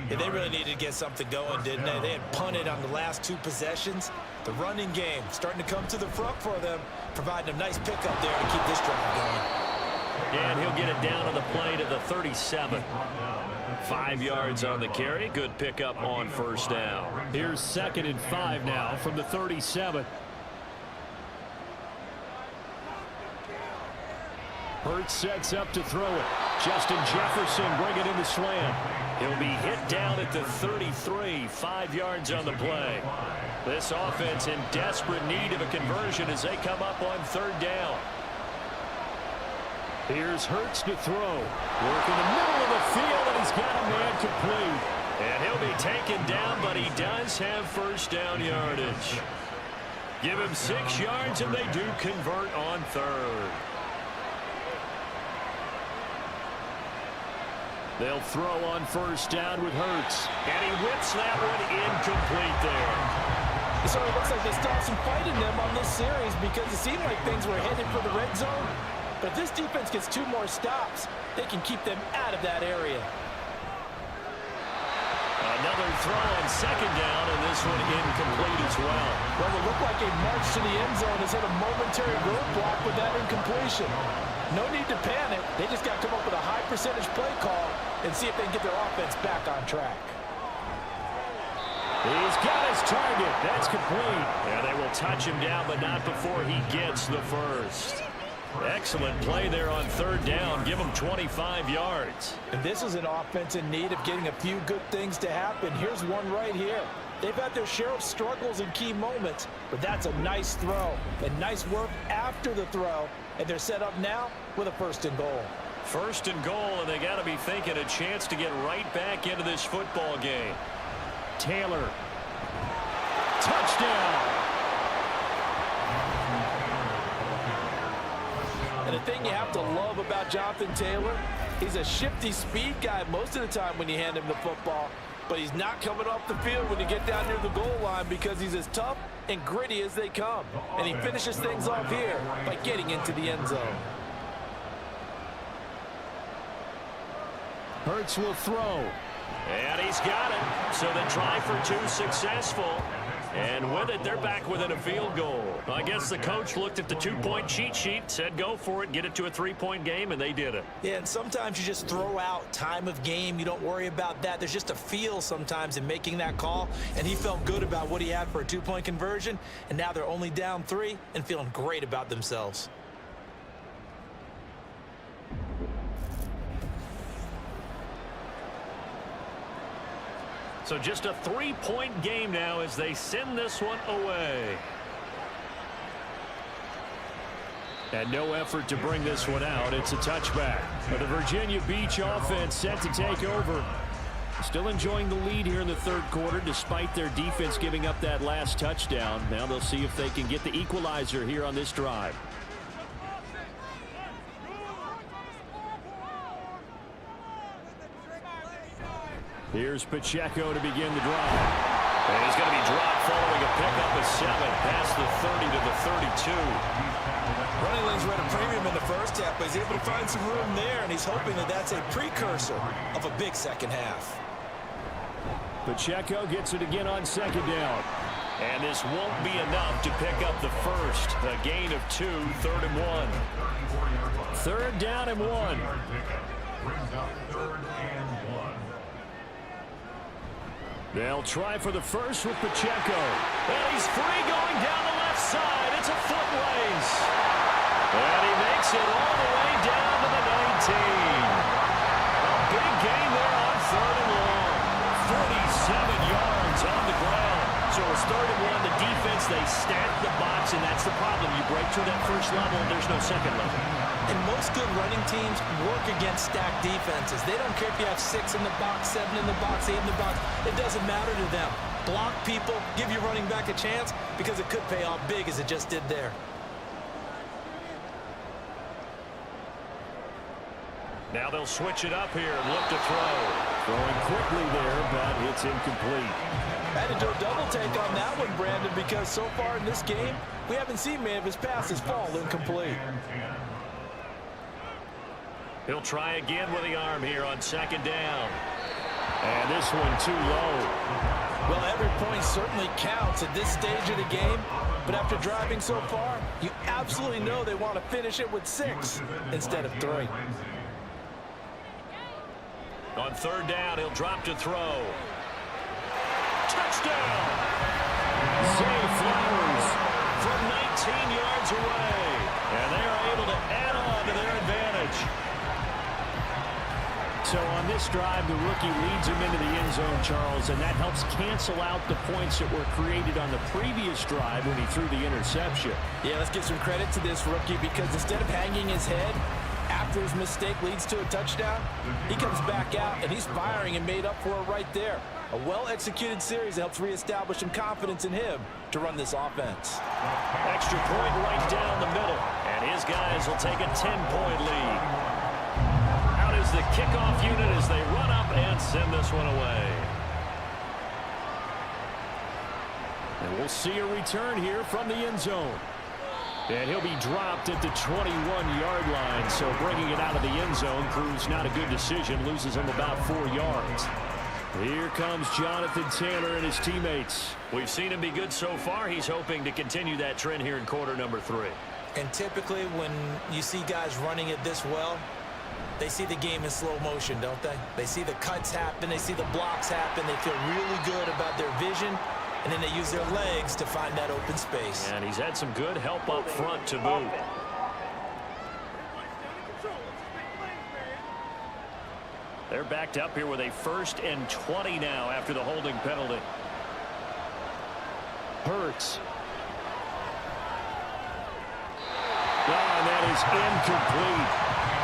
Yeah, they really needed to get something going, didn't they? They had punted on the last two possessions. The running game starting to come to the front for them, providing a nice pickup there to keep this drive going. And he'll get it down on the play to the 37. 5 yards on the carry. Good pickup on first down. Here's 2nd and 5 now from the 37. Hurts sets up to throw it. Justin Jefferson bring it in the slant. He'll be hit down at the 33. 5 yards on the play. This offense in desperate need of a conversion as they come up on 3rd down. Here's Hurts to throw. Work in the middle of the field, and he's got a man complete. And he'll be taken down, but he does have first down yardage. Give him 6 yards, and they do convert on 3rd. They'll throw on first down with Hurts. And he whips that one incomplete there. So it looks like they still have some fight in them on this series because it seemed like things were headed for the red zone. But if this defense gets 2 more stops, they can keep them out of that area. Another throw on 2nd down, and this one incomplete as well. Well, it looked like a march to the end zone has hit a momentary roadblock with that incompletion. No need to panic. They just got to come up with a high percentage play call and see if they can get their offense back on track. He's got his target. That's complete. And they will touch him down, but not before he gets the first. Excellent play there on 3rd down. Give him 25 yards. And this is an offense in need of getting a few good things to happen. Here's one right here. They've had their share of struggles in key moments, but that's a nice throw and nice work after the throw. And they're set up now with a 1st and goal. 1st and goal, and they got to be thinking a chance to get right back into this football game. Taylor. Touchdown. And the thing you have to love about Jonathan Taylor, he's a shifty speed guy most of the time when you hand him the football. But he's not coming off the field when you get down near the goal line because he's as tough and gritty as they come. And he finishes things off here by getting into the end zone. Hurts will throw. And he's got it. So the try for 2 successful. And with it, they're back within a field goal. I guess the coach looked at the 2-point cheat sheet, said go for it, get it to a 3-point game, and they did it. Yeah, and sometimes you just throw out time of game. You don't worry about that. There's just a feel sometimes in making that call, and he felt good about what he had for a 2-point conversion, and now they're only down 3 and feeling great about themselves. So just a 3-point game now as they send this one away. And no effort to bring this one out. It's a touchback. But the Virginia Beach offense set to take over. Still enjoying the lead here in the 3rd quarter despite their defense giving up that last touchdown. Now they'll see if they can get the equalizer here on this drive. Here's Pacheco to begin the drive. And he's going to be dropped following a pickup of 7 past the 30 to the 32. Running lanes were at a premium in the first half, but he's able to find some room there, and he's hoping that that's a precursor of a big second half. Pacheco gets it again on 2nd down. And this won't be enough to pick up the first. A gain of 2, 3rd and 1. 3rd down and 1. Brings up 3rd and 1. They'll try for the first with Pacheco. And he's free going down the left side. It's a foot race. And he makes it all the way down to the 19. A big gain there on 3rd and long. 47 yards on the ground. So it's 3rd and 1. The defense, they stack the box, and that's the problem. You break through that first level, and there's no second level. And most good running teams work against stacked defenses. They don't care if you have 6 in the box, 7 in the box, 8 in the box. It doesn't matter to them. Block people, give your running back a chance because it could pay off big as it just did there. Now they'll switch it up here and look to throw. Throwing quickly there, but it's incomplete. Had to do a double take on that one, Brandon, because so far in this game, we haven't seen many of his passes fall incomplete. He'll try again with the arm here on second down. And this one too low. Well, every point certainly counts at this stage of the game, but after driving so far, you absolutely know they want to finish it with 6 instead of 3. On third down, he'll drop to throw. Touchdown! Zay Flowers from 19 yards away. And they are able to add on to their advantage. So on this drive, the rookie leads him into the end zone, Charles, and that helps cancel out the points that were created on the previous drive when he threw the interception. Yeah, let's give some credit to this rookie because instead of hanging his head after his mistake leads to a touchdown, he comes back out and he's firing and made up for it right there. A well-executed series helps reestablish some confidence in him to run this offense. Extra point right down the middle, and his guys will take a 10-point lead. Out is the kickoff unit as they run up and send this one away. And we'll see a return here from the end zone. And he'll be dropped at the 21-yard line, so bringing it out of the end zone proves not a good decision, loses him about 4 yards. Here comes Jonathan Taylor and his teammates. We've seen him be good so far. He's hoping to continue that trend here in quarter number 3. And typically when you see guys running it this well, they see the game in slow motion, don't they? They see the cuts happen, they see the blocks happen, they feel really good about their vision, and then they use their legs to find that open space. And he's had some good help up front to boot. They're backed up here with a 1st and 20 now after the holding penalty. Hurts. And that is incomplete.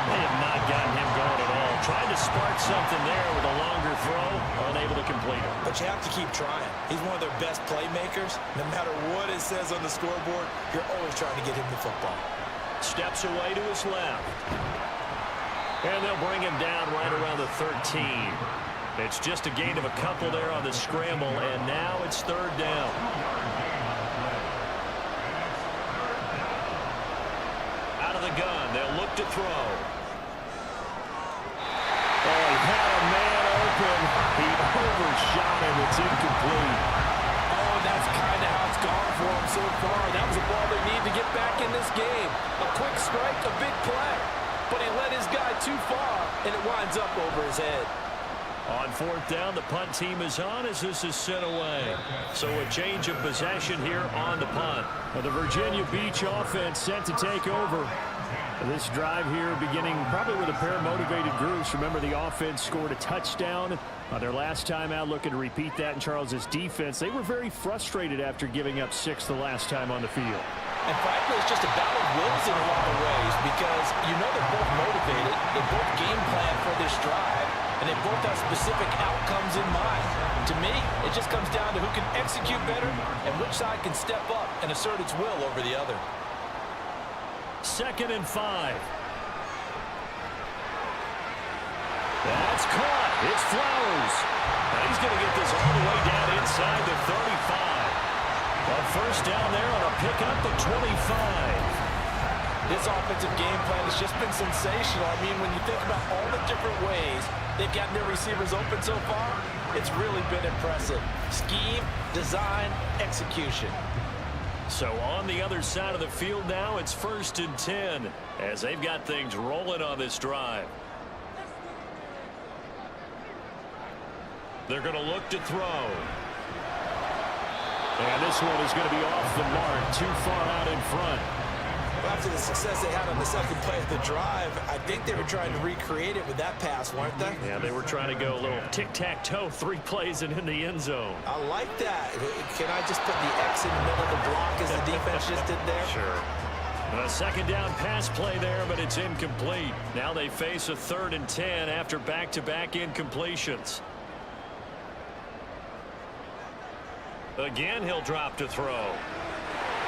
They have not gotten him going at all. Tried to spark something there with a longer throw, unable to complete it. But you have to keep trying. He's one of their best playmakers. No matter what it says on the scoreboard, you're always trying to get him the football. Steps away to his left. And they'll bring him down right around the 13. It's just a gain of a couple there on the scramble, and now it's 3rd down. Out of the gun, they'll look to throw. Oh, he had a man open. He overshot him. It's incomplete. Oh, that's kind of how it's gone for him so far. That was a ball they need to get back in this game. A quick strike, a big play. But he led his guy too far, and it winds up over his head. On 4th down, the punt team is on as this is sent away. So a change of possession here on the punt. The Virginia Beach offense set to take over. This drive here beginning probably with a pair of motivated groups. Remember, the offense scored a touchdown their last time out. Looking to repeat that in Charles's defense. They were very frustrated after giving up 6 the last time on the field. And frankly, it's just a battle of wills in a lot of ways because you know they're both motivated. They both game plan for this drive, and they both have specific outcomes in mind. To me, it just comes down to who can execute better and which side can step up and assert its will over the other. 2nd and 5. That's caught. It's Flowers. And he's going to get this all the way down inside the 35. On 1st down there on a pickup at 25. This offensive game plan has just been sensational. I mean, when you think about all the different ways they've gotten their receivers open so far, it's really been impressive. Scheme, design, execution. So on the other side of the field now, it's 1st and 10 as they've got things rolling on this drive. They're going to look to throw. And this one is going to be off the mark, too far out in front. Well, after the success they had on the second play of the drive, I think they were trying to recreate it with that pass, weren't they? Yeah, they were trying to go a little tic-tac-toe, 3 plays and in the end zone. I like that. Can I just put the X in the middle of the block as the defense just did there? Sure. A 2nd down pass play there, but it's incomplete. Now they face a 3rd and 10 after back-to-back incompletions. Again, he'll drop to throw.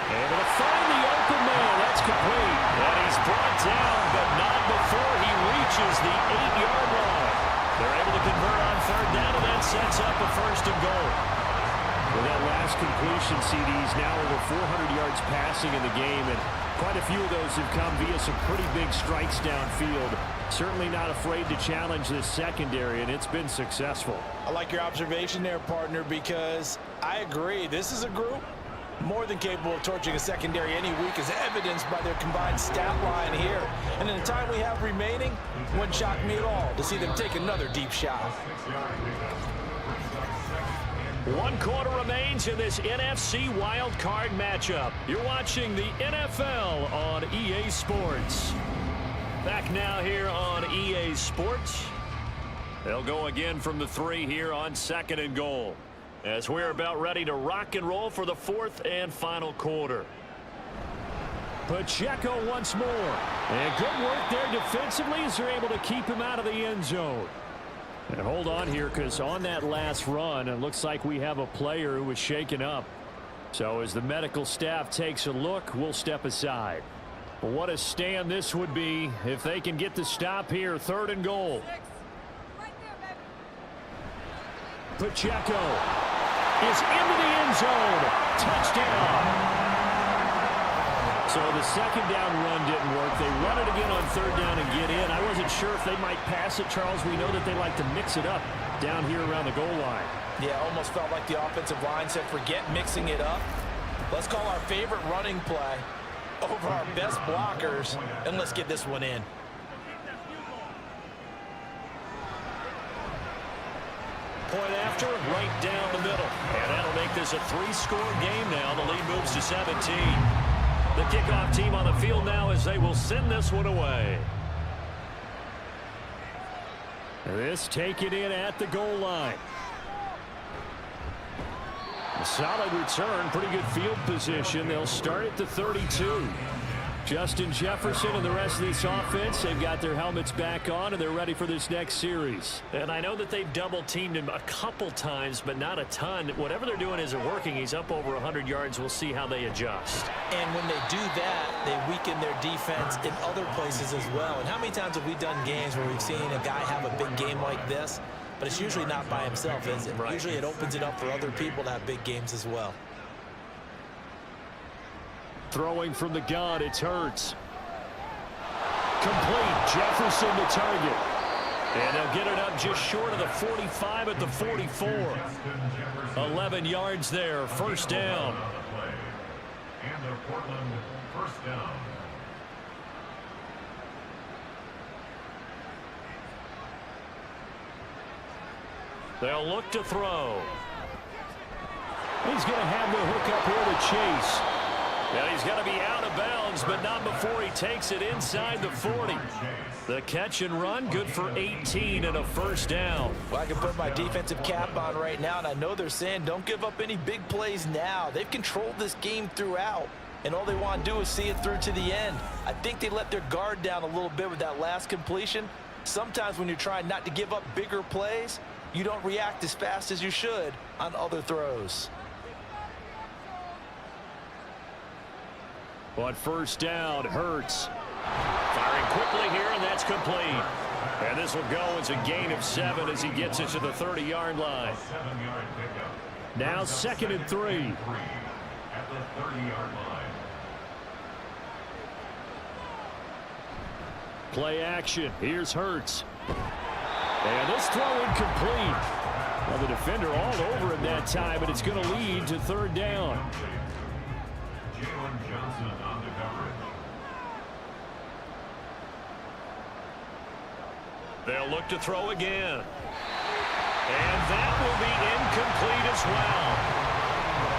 Able to find the open man. That's complete. And he's brought down, but not before he reaches the 8-yard line. They're able to convert on third down, and that sets up a first and goal. With that last completion, CD's now over 400 yards passing in the game, and quite a few of those have come via some pretty big strikes downfield. Certainly not afraid to challenge this secondary, and it's been successful. I like your observation there, partner, because I agree. This is a group more than capable of torching a secondary any week, as evidenced by their combined stat line here. And in the time we have remaining, wouldn't shock me at all to see them take another deep shot. 1 quarter remains in this NFC Wild Card matchup. You're watching the NFL on EA Sports. Back now here on EA Sports. They'll go again from the 3 here on 2nd and goal, as we're about ready to rock and roll for the 4th and final quarter. Pacheco once more. And good work there defensively as they're able to keep him out of the end zone. And hold on here, because on that last run, it looks like we have a player who was shaken up. So as the medical staff takes a look, we'll step aside. But what a stand this would be if they can get the stop here. 3rd and goal. Pacheco is into the end zone. Touchdown. So the second down run didn't work. They run it again on 3rd down and get in. I wasn't sure if they might pass it, Charles. We know that they like to mix it up down here around the goal line. Yeah, almost felt like the offensive line said, forget mixing it up. Let's call our favorite running play over our best blockers, and let's get this one in. Point after, right down the middle. And that'll make this a 3-score game now. The lead moves to 17. The kickoff team on the field now as they will send this one away. This taken in at the goal line. A solid return, pretty good field position. They'll start at the 32. Justin Jefferson and the rest of this offense, they've got their helmets back on, and they're ready for this next series. And I know that they've double-teamed him a couple times, but not a ton. Whatever they're doing isn't working. He's up over 100 yards. We'll see how they adjust. And when they do that, they weaken their defense in other places as well. And how many times have we done games where we've seen a guy have a big game like this, but it's usually not by himself, is it? Right. Usually it opens it up for other people to have big games as well. Throwing from the gun, it's Hurts. Complete. Jefferson the target. And they'll get it up just short of the 45 at the 44. 11 yards there. First down. And the Portland first down. They'll look to throw. He's going to have the hook up here to Chase. And he's going to be out of bounds, but not before he takes it inside the 40. The catch and run, good for 18 and a first down. Well, I can put my defensive cap on right now, and I know they're saying don't give up any big plays now. They've controlled this game throughout, and all they want to do is see it through to the end. I think they let their guard down a little bit with that last completion. Sometimes when you're trying not to give up bigger plays, you don't react as fast as you should on other throws. On first down, Hurts. Firing quickly here, and that's complete. And this will go as a gain of 7 as he gets it to the 30-yard line. 7-yard pickup. Now 2nd and 3. At the 30-yard line. Play action. Here's Hurts. And this throw incomplete. Well, the defender all over him that time, but it's going to lead to 3rd down. Jalen Johnson on the coverage. They'll look to throw again. And that will be incomplete as well.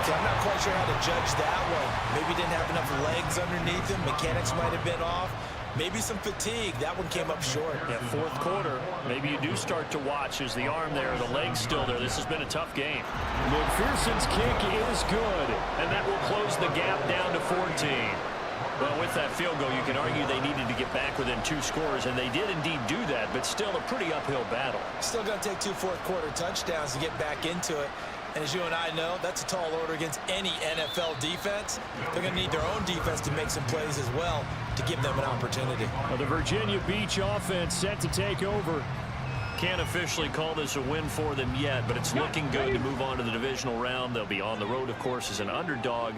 See, I'm not quite sure how to judge that one. Maybe didn't have enough legs underneath him. Mechanics might have been off. Maybe some fatigue. That one came up short. Yeah, 4th quarter, maybe you do start to watch as the arm there, the leg's still there. This has been a tough game. McPherson's kick is good. And that will close the gap down to 14. Well, with that field goal, you can argue they needed to get back within 2 scores, and they did indeed do that, but still a pretty uphill battle. Still going to take 2 fourth-quarter touchdowns to get back into it. And as you and I know, that's a tall order against any NFL defense. They're going to need their own defense to make some plays as well to give them an opportunity. Well, the Virginia Beach offense set to take over. Can't officially call this a win for them yet, but it's looking good to move on to the divisional round. They'll be on the road, of course, as an underdog.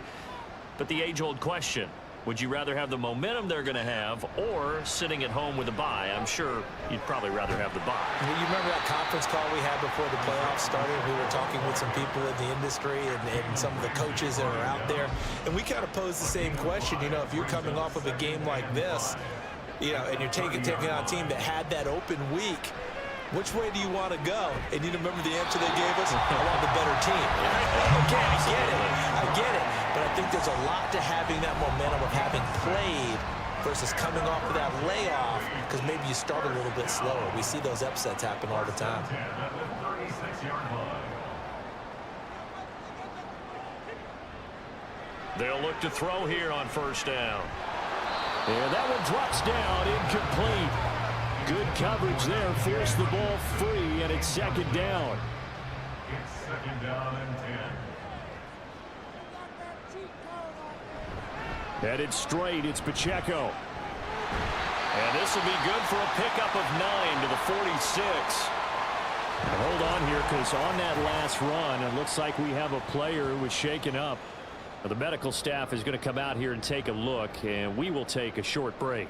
But the age-old question, would you rather have the momentum they're going to have or sitting at home with a bye? I'm sure you'd probably rather have the bye. Well, you remember that conference call we had before the playoffs started? We were talking with some people in the industry and some of the coaches that are out there. And we kind of posed the same question. You know, if you're coming off of a game like this, you know, and you're taking on a team that had that open week, which way do you want to go? And you remember the answer they gave us? I want the better team. Okay, I get it. But I think there's a lot to having that momentum of having played versus coming off of that layoff because maybe you start a little bit slower. We see those upsets happen all the time. They'll look to throw here on first down. And that one drops down, incomplete. Good coverage there, forced the ball free, and it's second down. It's second down and 10. Headed straight, it's Pacheco. And this will be good for a pickup of 9 to the 46. And hold on here, because on that last run, it looks like we have a player who was shaken up. The medical staff is going to come out here and take a look, and we will take a short break.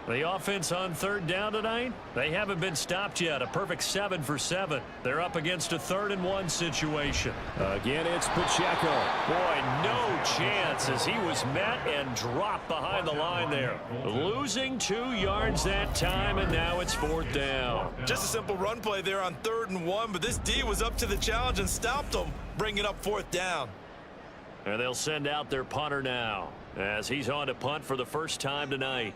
The offense on third down tonight, they haven't been stopped yet. A perfect 7 for 7. They're up against a 3rd-and-1 situation. Again, it's Pacheco. Boy, no chance as he was met and dropped behind the line there. Losing 2 yards that time, and now it's 4th down. Just a simple run play there on 3rd-and-1, but this D was up to the challenge and stopped him, bringing up 4th down. And they'll send out their punter now as he's on to punt for the first time tonight.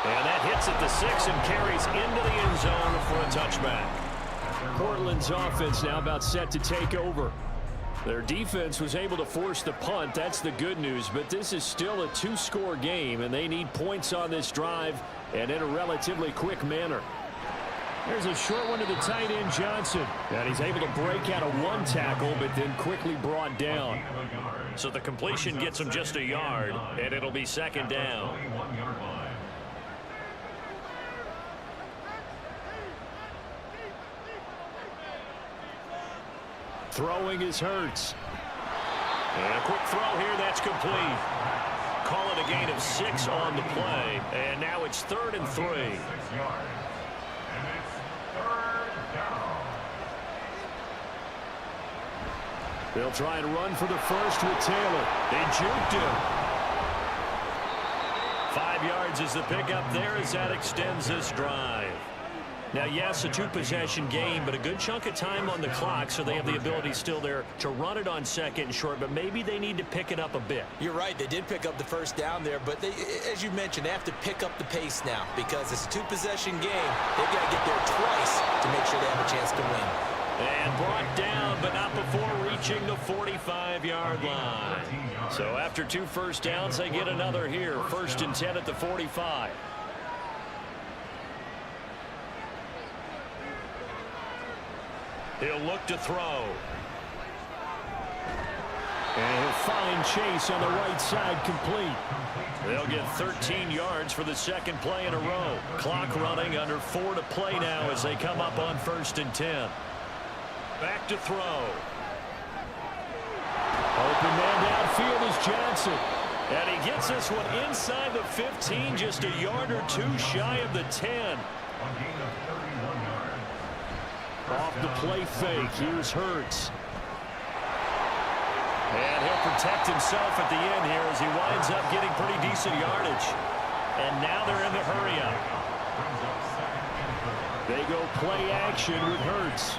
And that hits at the 6 and carries into the end zone for a touchback. Portland's offense now about set to take over. Their defense was able to force the punt. That's the good news, but this is still a 2-score game, and they need points on this drive and in a relatively quick manner. There's a short one to the tight end, Johnson. And he's able to break out of 1 tackle, but then quickly brought down. So the completion gets him just a yard, and it'll be second down. Throwing is Hurts. And a quick throw here, that's complete. Call it a gain of 6 on the play, and now it's 3rd and 3. They'll try and run for the first with Taylor. They juked him. 5 yards is the pickup there as that extends this drive. Now, yes, a 2-possession game, but a good chunk of time on the clock, so they have the ability still there to run it on 2nd and short, but maybe they need to pick it up a bit. You're right. They did pick up the first down there, but they, as you mentioned, they have to pick up the pace now because it's a 2-possession game. They've got to get there twice to make sure they have a chance to win. And brought down, but not before reaching the 45-yard line. So after 2 first downs, they get another here. 1st and 10 at the 45. He'll look to throw. And he'll find Chase on the right side, complete. They'll get 13 yards for the 2nd play in a row. Clock running, under 4 to play now as they come up on 1st and 10. Back to throw. Open man downfield is Johnson. And he gets this one inside the 15, just a yard or 2 shy of the 10. Off the play fake, here's Hurts. And he'll protect himself at the end here as he winds up getting pretty decent yardage. And now they're in the hurry-up. They go play action with Hurts.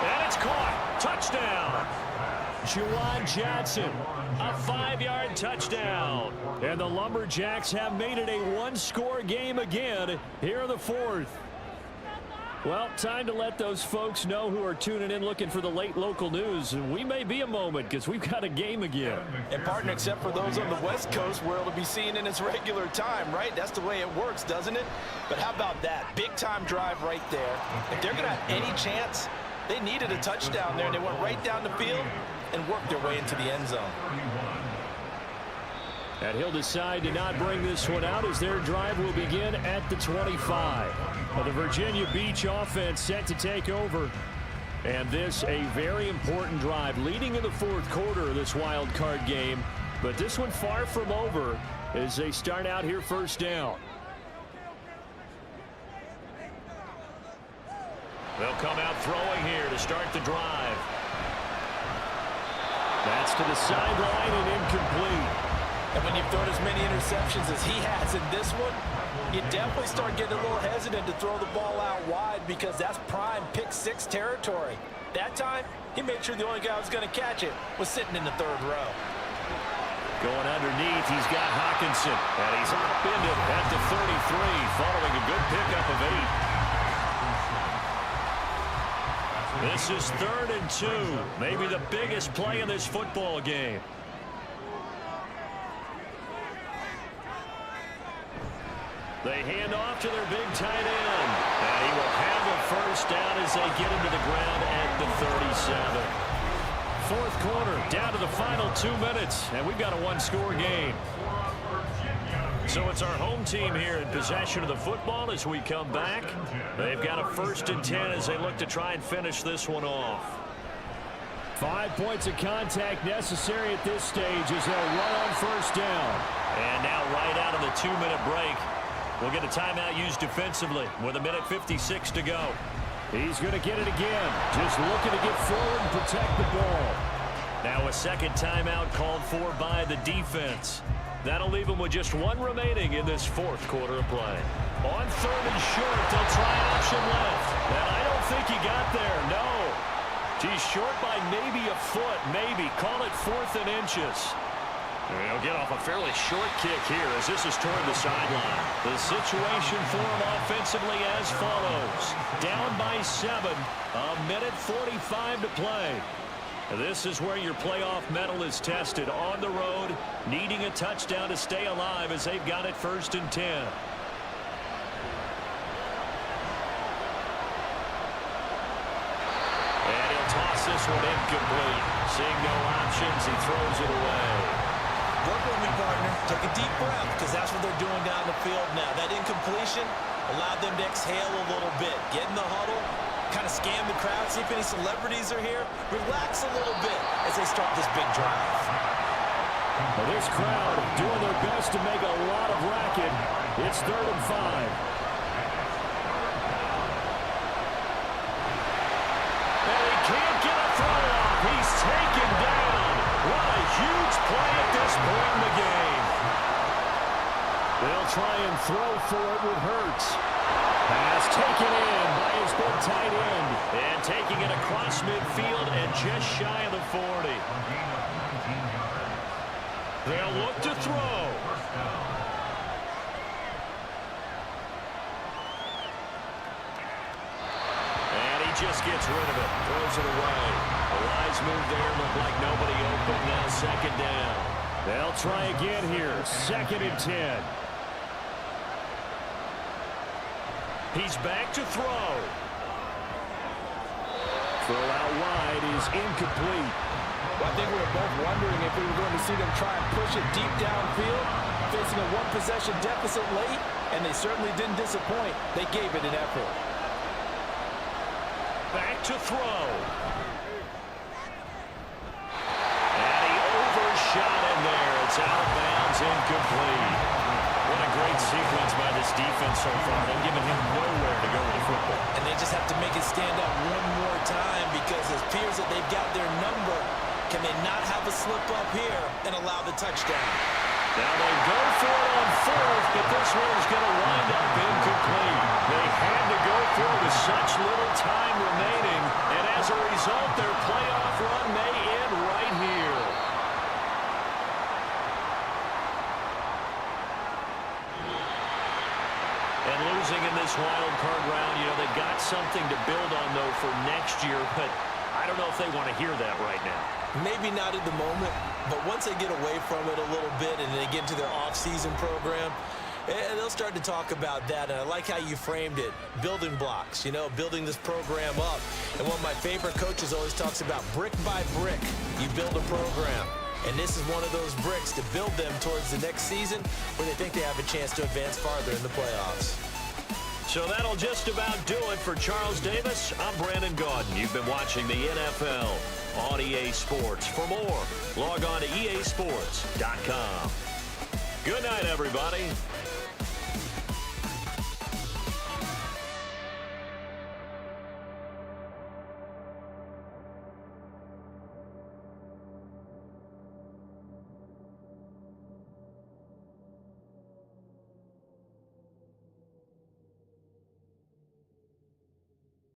And it's caught. Touchdown. Juwan Johnson. A 5-yard touchdown. And the Lumberjacks have made it a 1-score game again here in the 4th. Well, time to let those folks know who are tuning in looking for the late local news. We may be a moment because we've got a game again. And, partner, except for those on the West Coast where it'll be seen in its regular time, right? That's the way it works, doesn't it? But how about that? Big-time drive right there. If they're going to have any chance, they needed a touchdown there, and they went right down the field and worked their way into the end zone. And he'll decide to not bring this one out as their drive will begin at the 25. Well, the Virginia Beach offense set to take over. And this a very important drive leading in the fourth quarter of this wild card game. But this one far from over as they start out here first down. They'll come out throwing here to start the drive. That's to the sideline and incomplete. And when you've thrown as many interceptions as he has in this one, you definitely start getting a little hesitant to throw the ball out wide because that's prime pick six territory. That time, he made sure the only guy who was going to catch it was sitting in the third row. Going underneath, he's got Hawkinson. And he's upended at the 33, following a good pickup of 8. This is 3rd and 2. Maybe the biggest play in this football game. They hand off to their big tight end. And he will have a first down as they get him to the ground at the 37. Fourth quarter, down to the final 2 minutes. And we've got a one-score game. So it's our home team here in possession of the football as we come back. They've got a 1st and 10 as they look to try and finish this one off. 5 points of contact necessary at this stage as they'll run on first down. And now right out of the 2-minute break, we'll get a timeout used defensively with 1:56 to go. He's going to get it again. Just looking to get forward and protect the ball. Now a second timeout called for by the defense. That'll leave him with just 1 remaining in this fourth quarter of play. On 3rd and short, they'll try option left. And I don't think he got there, no. He's short by maybe a foot, maybe. Call it 4th and inches. He'll get off a fairly short kick here as this is toward the sideline. The situation for him offensively as follows. Down by 7, 1:45 to play. This is where your playoff medal is tested on the road, needing a touchdown to stay alive as they've got it 1st and 10. And he'll toss this one incomplete. Seeing no options, he throws it away. Work with me, partner. Take a deep breath because that's what they're doing down the field now. That incompletion allowed them to exhale a little bit. Get in the huddle. Kind of scan the crowd, see if any celebrities are here. Relax a little bit as they start this big drive. Well, this crowd doing their best to make a lot of racket. It's 3rd and 5. And he can't get a throw off. He's taken down. What a huge play at this point in the game. They'll try and throw for it with Hurts. Pass taken in by his big tight end. And taking it across midfield and just shy of the 40. They'll look to throw. And he just gets rid of it. Throws it away. A wise move there. Looked like nobody open. Now 2nd down. They'll try again here. 2nd and 10. He's back to throw. Throw out wide is incomplete. Well, I think we were both wondering if we were going to see them try and push it deep downfield, facing a 1-possession deficit late, and they certainly didn't disappoint. They gave it an effort. Back to throw. And he overshot in there. It's out of bounds, incomplete. What a great sequence by this defense so far. They've given him nowhere to go with the football. And they just have to make it stand up one more time because it appears that they've got their number. Can they not have a slip up here and allow the touchdown? Now they go for it on 4th, but this one is going to wind up incomplete. They had to go for it with such little time remaining, and as a result, their playoff run may end right here. And losing in this wild card round, you know, they've got something to build on, though, for next year, but I don't know if they want to hear that right now. Maybe not at the moment, but once they get away from it a little bit and they get into their off-season program, they'll start to talk about that. And I like how you framed it, building blocks, you know, building this program up. And one of my favorite coaches always talks about brick by brick, you build a program. And this is one of those bricks to build them towards the next season where they think they have a chance to advance farther in the playoffs. So that'll just about do it for Charles Davis. I'm Brandon Gaudin. You've been watching the NFL on EA Sports. For more, log on to easports.com. Good night, everybody.